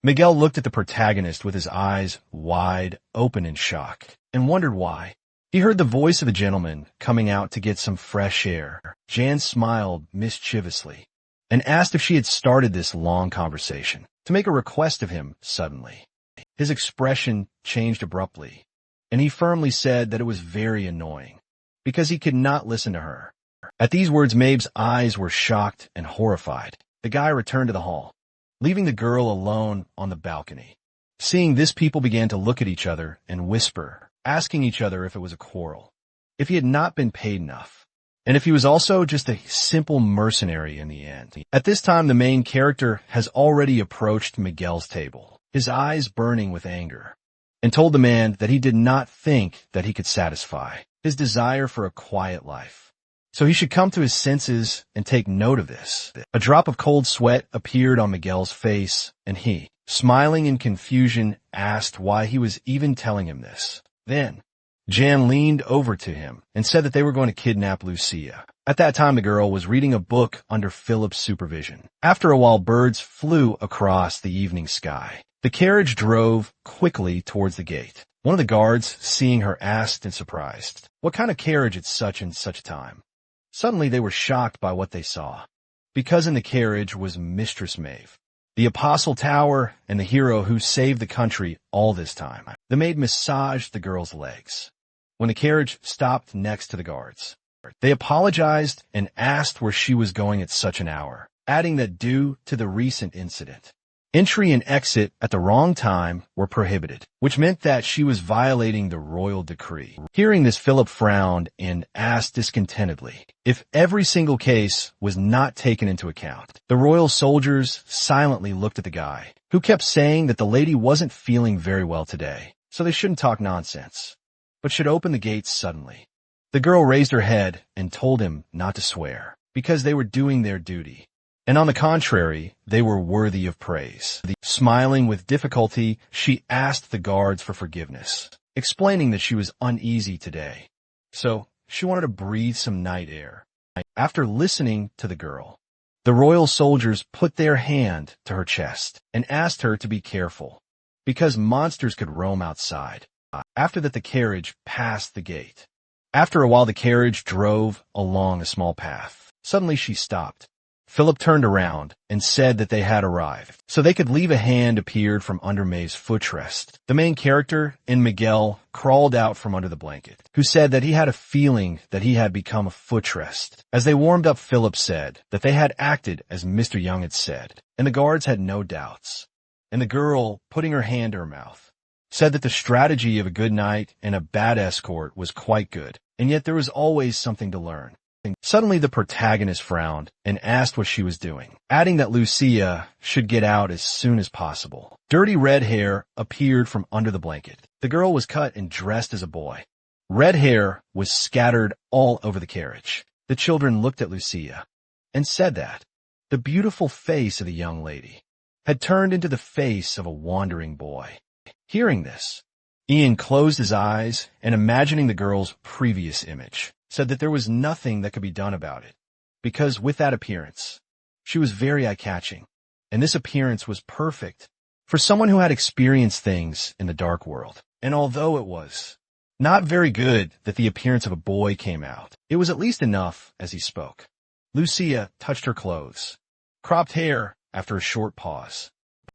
Miguel looked at the protagonist with his eyes wide open in shock and wondered why. He heard the voice of the gentleman coming out to get some fresh air. Jan smiled mischievously and asked if she had started this long conversation to make a request of him suddenly. His expression changed abruptly, and he firmly said that it was very annoying because he could not listen to her. At these words, Maeve's eyes were shocked and horrified. The guy returned to the hall, leaving the girl alone on the balcony. Seeing this, people began to look at each other and whisper, asking each other if it was a quarrel, if he had not been paid enough, and if he was also just a simple mercenary in the end. At this time, the main character has already approached Miguel's table, his eyes burning with anger, and told the man that he did not think that he could satisfy his desire for a quiet life. So he should come to his senses and take note of this. A drop of cold sweat appeared on Miguel's face, and he, smiling in confusion, asked why he was even telling him this. Then, Jan leaned over to him and said that they were going to kidnap Lucia. At that time, the girl was reading a book under Philip's supervision. After a while, birds flew across the evening sky. The carriage drove quickly towards the gate. One of the guards, seeing her, asked in surprise, "What kind of carriage at such and such a time?" Suddenly they were shocked by what they saw, because in the carriage was Mistress Maeve, the Apostle Tower and the hero who saved the country all this time. The maid massaged the girl's legs when the carriage stopped next to the guards. They apologized and asked where she was going at such an hour, adding that due to the recent incident, entry and exit at the wrong time were prohibited, which meant that she was violating the royal decree. Hearing this, Philip frowned and asked discontentedly if every single case was not taken into account. The royal soldiers silently looked at the guy, who kept saying that the lady wasn't feeling very well today, so they shouldn't talk nonsense, but should open the gates suddenly. The girl raised her head and told him not to swear, because they were doing their duty. And on the contrary, they were worthy of praise. Smiling with difficulty, she asked the guards for forgiveness, explaining that she was uneasy today, so she wanted to breathe some night air. After listening to the girl, the royal soldiers put their hand to her chest and asked her to be careful, because monsters could roam outside. After that, the carriage passed the gate. After a while, the carriage drove along a small path. Suddenly she stopped. Philip turned around and said that they had arrived, so they could leave. A hand appeared from under Maeve's footrest. The main character, and Miguel, crawled out from under the blanket, who said that he had a feeling that he had become a footrest. As they warmed up, Philip said that they had acted as Mr. Young had said, and the guards had no doubts. And the girl, putting her hand to her mouth, said that the strategy of a good knight and a bad escort was quite good, and yet there was always something to learn. Suddenly the protagonist frowned and asked what she was doing, adding that Lucia should get out as soon as possible. Dirty red hair appeared from under the blanket. The girl was cut and dressed as a boy. Red hair was scattered all over the carriage. The children looked at Lucia and said that the beautiful face of the young lady had turned into the face of a wandering boy. Hearing this, Ian closed his eyes and, imagining the girl's previous image, said that there was nothing that could be done about it, because with that appearance, she was very eye-catching, and this appearance was perfect for someone who had experienced things in the dark world. And although it was not very good that the appearance of a boy came out, it was at least enough as he spoke. Lucia touched her clothes. Cropped hair after a short pause.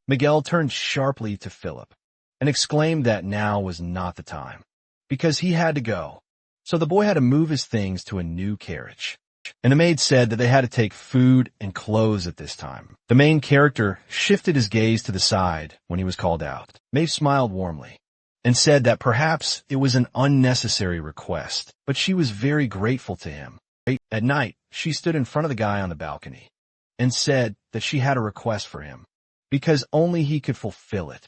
Miguel turned sharply to Philip and exclaimed that now was not the time, because he had to go. So the boy had to move his things to a new carriage. And the maid said that they had to take food and clothes at this time. The main character shifted his gaze to the side when he was called out. Maeve smiled warmly and said that perhaps it was an unnecessary request, but she was very grateful to him. At night, she stood in front of the guy on the balcony and said that she had a request for him, because only he could fulfill it.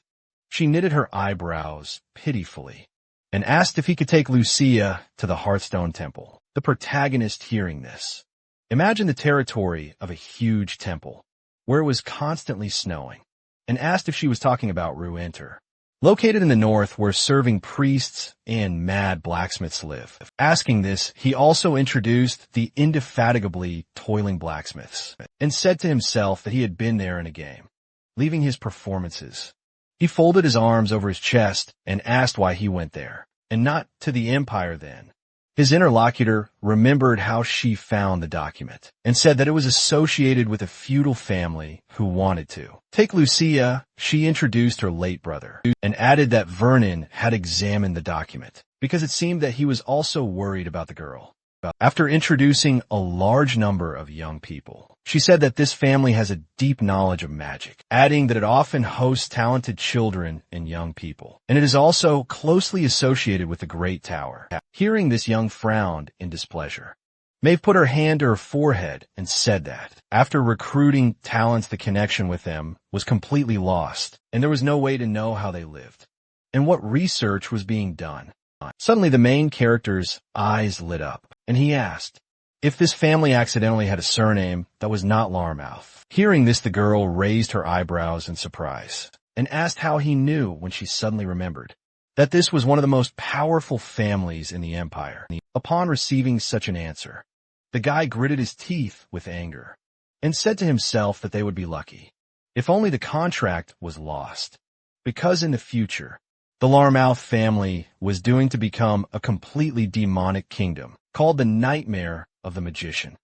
She knitted her eyebrows pitifully and asked if he could take Lucia to the Hearthstone Temple. The protagonist hearing this, imagine the territory of a huge temple, where it was constantly snowing, and asked if she was talking about Ruenter, located in the north where serving priests and mad blacksmiths live. Asking this, he also introduced the indefatigably toiling blacksmiths, and said to himself that he had been there in a game, leaving his performances. He folded his arms over his chest and asked why he went there, and not to the Empire then. His interlocutor remembered how she found the document and said that it was associated with a feudal family who wanted to take Lucia. She introduced her late brother and added that Vernon had examined the document because it seemed that he was also worried about the girl. After introducing a large number of young people, she said that this family has a deep knowledge of magic, adding that it often hosts talented children and young people, and it is also closely associated with the Great Tower. Hearing this, Young frowned in displeasure. Maeve put her hand to her forehead and said that, after recruiting talents, the connection with them was completely lost, and there was no way to know how they lived and what research was being done. Suddenly, the main character's eyes lit up, and he asked if this family accidentally had a surname that was not Larmouth. Hearing this, the girl raised her eyebrows in surprise and asked how he knew, when she suddenly remembered that this was one of the most powerful families in the Empire. Upon receiving such an answer, the guy gritted his teeth with anger and said to himself that they would be lucky if only the contract was lost, because in the future, the Larmouth family was doomed to become a completely demonic kingdom called the Nightmare of the Magician.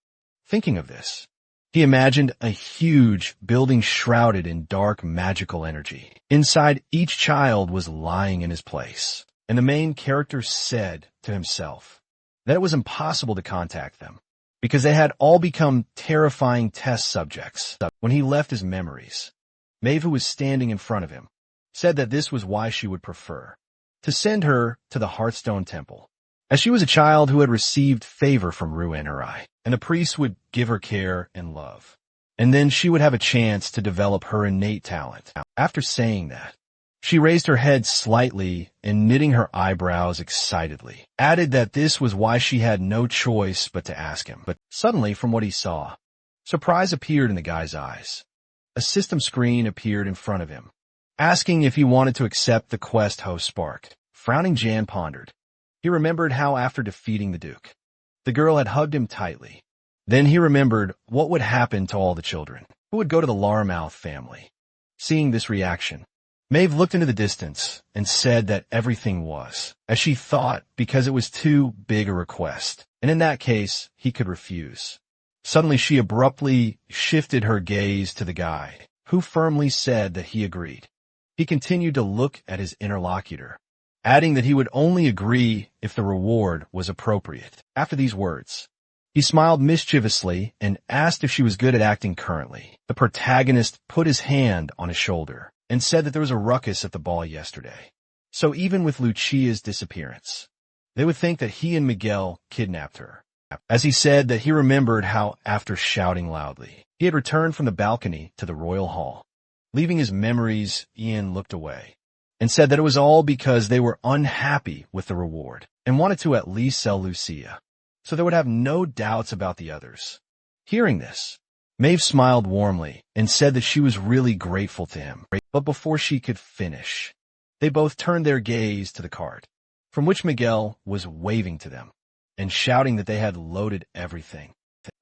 Thinking of this, he imagined a huge building shrouded in dark magical energy. Inside, each child was lying in his place, and the main character said to himself that it was impossible to contact them because they had all become terrifying test subjects. When he left his memories, Maeve, who was standing in front of him, said that this was why she would prefer to send her to the Hearthstone Temple, as she was a child who had received favor from Rueneri, and the priest would give her care and love, and then she would have a chance to develop her innate talent. After saying that, she raised her head slightly and, knitting her eyebrows excitedly, added that this was why she had no choice but to ask him. But suddenly, from what he saw, surprise appeared in the guy's eyes. A system screen appeared in front of him, asking if he wanted to accept the quest host sparked. Frowning, Jan pondered. He remembered how after defeating the Duke, the girl had hugged him tightly. Then he remembered what would happen to all the children who would go to the Larmouth family. Seeing this reaction, Maeve looked into the distance and said that everything was as she thought, because it was too big a request, and in that case, he could refuse. Suddenly, she abruptly shifted her gaze to the guy, who firmly said that he agreed. He continued to look at his interlocutor, adding that he would only agree if the reward was appropriate. After these words, he smiled mischievously and asked if she was good at acting currently. The protagonist put his hand on his shoulder and said that there was a ruckus at the ball yesterday. So even with Lucia's disappearance, they would think that he and Miguel kidnapped her. As he said that he remembered how, after shouting loudly, he had returned from the balcony to the royal hall. Leaving his memories, Ian looked away and said that it was all because they were unhappy with the reward and wanted to at least sell Lucia, so they would have no doubts about the others. Hearing this, Maeve smiled warmly and said that she was really grateful to him. But before she could finish, they both turned their gaze to the cart, from which Miguel was waving to them and shouting that they had loaded everything.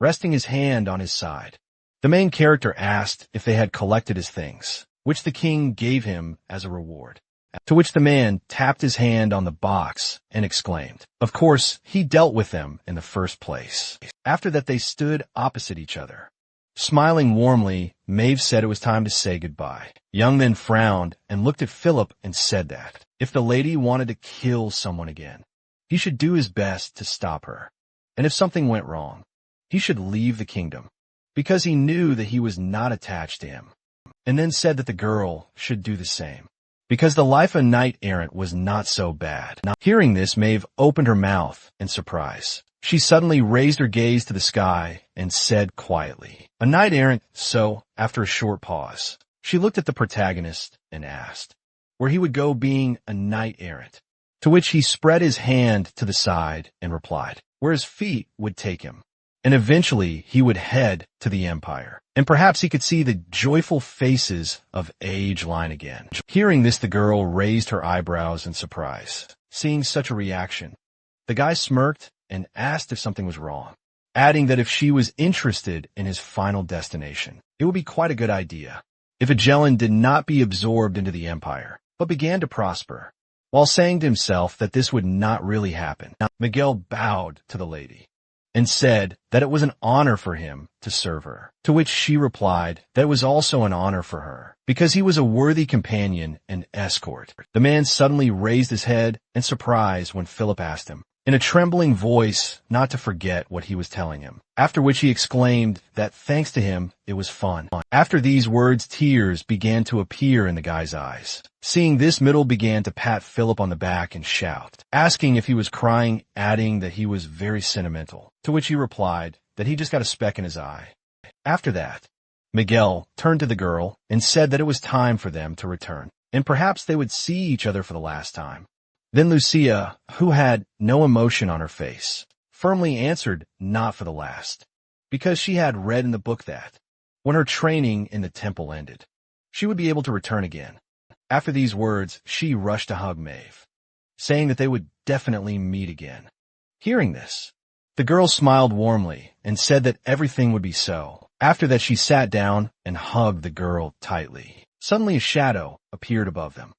Resting his hand on his side, the main character asked if they had collected his things, which the king gave him as a reward. To which the man tapped his hand on the box and exclaimed, "Of course, he dealt with them in the first place." After that, they stood opposite each other. Smiling warmly, Maeve said it was time to say goodbye. Young men frowned and looked at Philip and said that, if the lady wanted to kill someone again, he should do his best to stop her. And if something went wrong, he should leave the kingdom, because he knew that he was not attached to him. And then said that the girl should do the same, because the life of a knight-errant was not so bad. Hearing this, Maeve opened her mouth in surprise. She suddenly raised her gaze to the sky and said quietly, "A knight-errant." So, after a short pause, she looked at the protagonist and asked where he would go being a knight-errant, to which he spread his hand to the side and replied, where his feet would take him. And eventually he would head to the Empire, and perhaps he could see the joyful faces of age line again. Hearing this, the girl raised her eyebrows in surprise, seeing such a reaction. The guy smirked and asked if something was wrong, adding that if she was interested in his final destination, it would be quite a good idea if Magellan did not be absorbed into the Empire, but began to prosper, while saying to himself that this would not really happen. Miguel bowed to the lady and said that it was an honor for him to serve her, to which she replied that it was also an honor for her, because he was a worthy companion and escort. The man suddenly raised his head in surprise when Philip asked him, in a trembling voice, not to forget what he was telling him, after which he exclaimed that thanks to him, it was fun. After these words, tears began to appear in the guy's eyes. Seeing this, Middle began to pat Philip on the back and shout, asking if he was crying, adding that he was very sentimental, to which he replied that he just got a speck in his eye. After that, Miguel turned to the girl and said that it was time for them to return, and perhaps they would see each other for the last time. Then Lucia, who had no emotion on her face, firmly answered not for the last, because she had read in the book that, when her training in the temple ended, she would be able to return again. After these words, she rushed to hug Maeve, saying that they would definitely meet again. Hearing this, the girl smiled warmly and said that everything would be so. After that, she sat down and hugged the girl tightly. Suddenly a shadow appeared above them,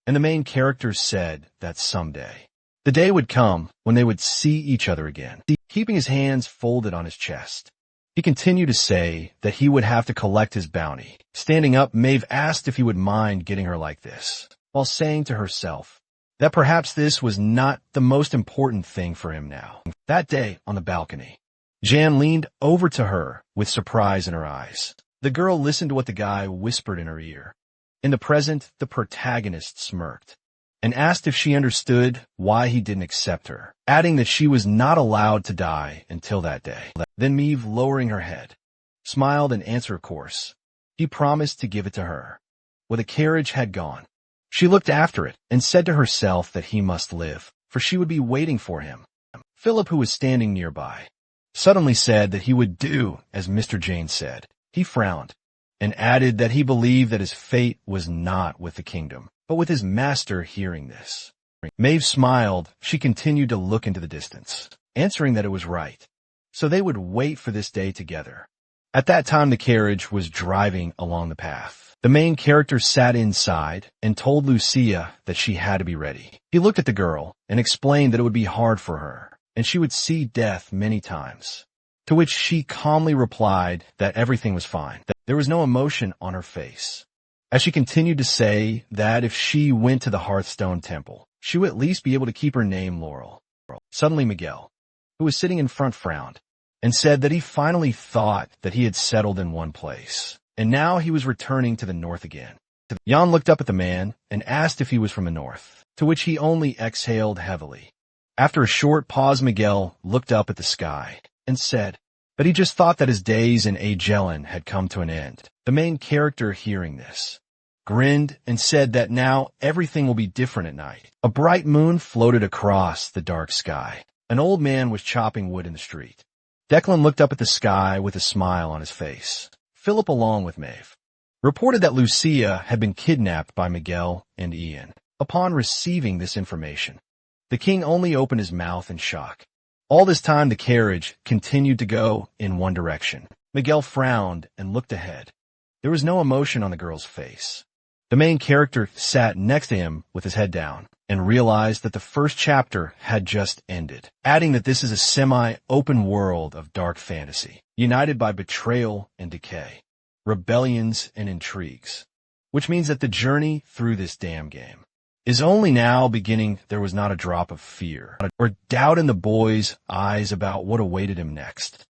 and the main character said that someday, the day would come when they would see each other again. Keeping his hands folded on his chest, he continued to say that he would have to collect his bounty. Standing up, Maeve asked if he would mind getting her like this, while saying to herself that perhaps this was not the most important thing for him now. That day, on the balcony, Jan leaned over to her with surprise in her eyes. The girl listened to what the guy whispered in her ear. In the present, the protagonist smirked and asked if she understood why he didn't accept her, adding that she was not allowed to die until that day. Then Maeve, lowering her head, smiled and answered, of course. He promised to give it to her. When the carriage had gone, she looked after it and said to herself that he must live, for she would be waiting for him. Philip, who was standing nearby, suddenly said that he would do as Mr. Jane said. He frowned and added that he believed that his fate was not with the kingdom, but with his master. Hearing this, Maeve smiled. She continued to look into the distance, answering that it was right, so they would wait for this day together. At that time, the carriage was driving along the path. The main character sat inside and told Lucia that she had to be ready. He looked at the girl and explained that it would be hard for her, and she would see death many times, to which she calmly replied that everything was fine. There was no emotion on her face, as she continued to say that if she went to the Hearthstone Temple, she would at least be able to keep her name Laurel. Suddenly Miguel, who was sitting in front, frowned and said that he finally thought that he had settled in one place, and now he was returning to the north again. Jan looked up at the man and asked if he was from the north, to which he only exhaled heavily. After a short pause, Miguel looked up at the sky and said but he just thought that his days in Agellan had come to an end. The main character, hearing this, grinned and said that now everything will be different at night. A bright moon floated across the dark sky. An old man was chopping wood in the street. Declan looked up at the sky with a smile on his face. Philip, along with Maeve, reported that Lucia had been kidnapped by Miguel and Ian. Upon receiving this information, the king only opened his mouth in shock. All this time, the carriage continued to go in one direction. Miguel frowned and looked ahead. There was no emotion on the girl's face, The main character sat next to him with his head down and realized that the first chapter had just ended, adding that this is a semi-open world of dark fantasy, united by betrayal and decay, rebellions and intrigues, which means that the journey through this damn game is only now beginning. There was not a drop of fear or doubt in the boy's eyes about what awaited him next.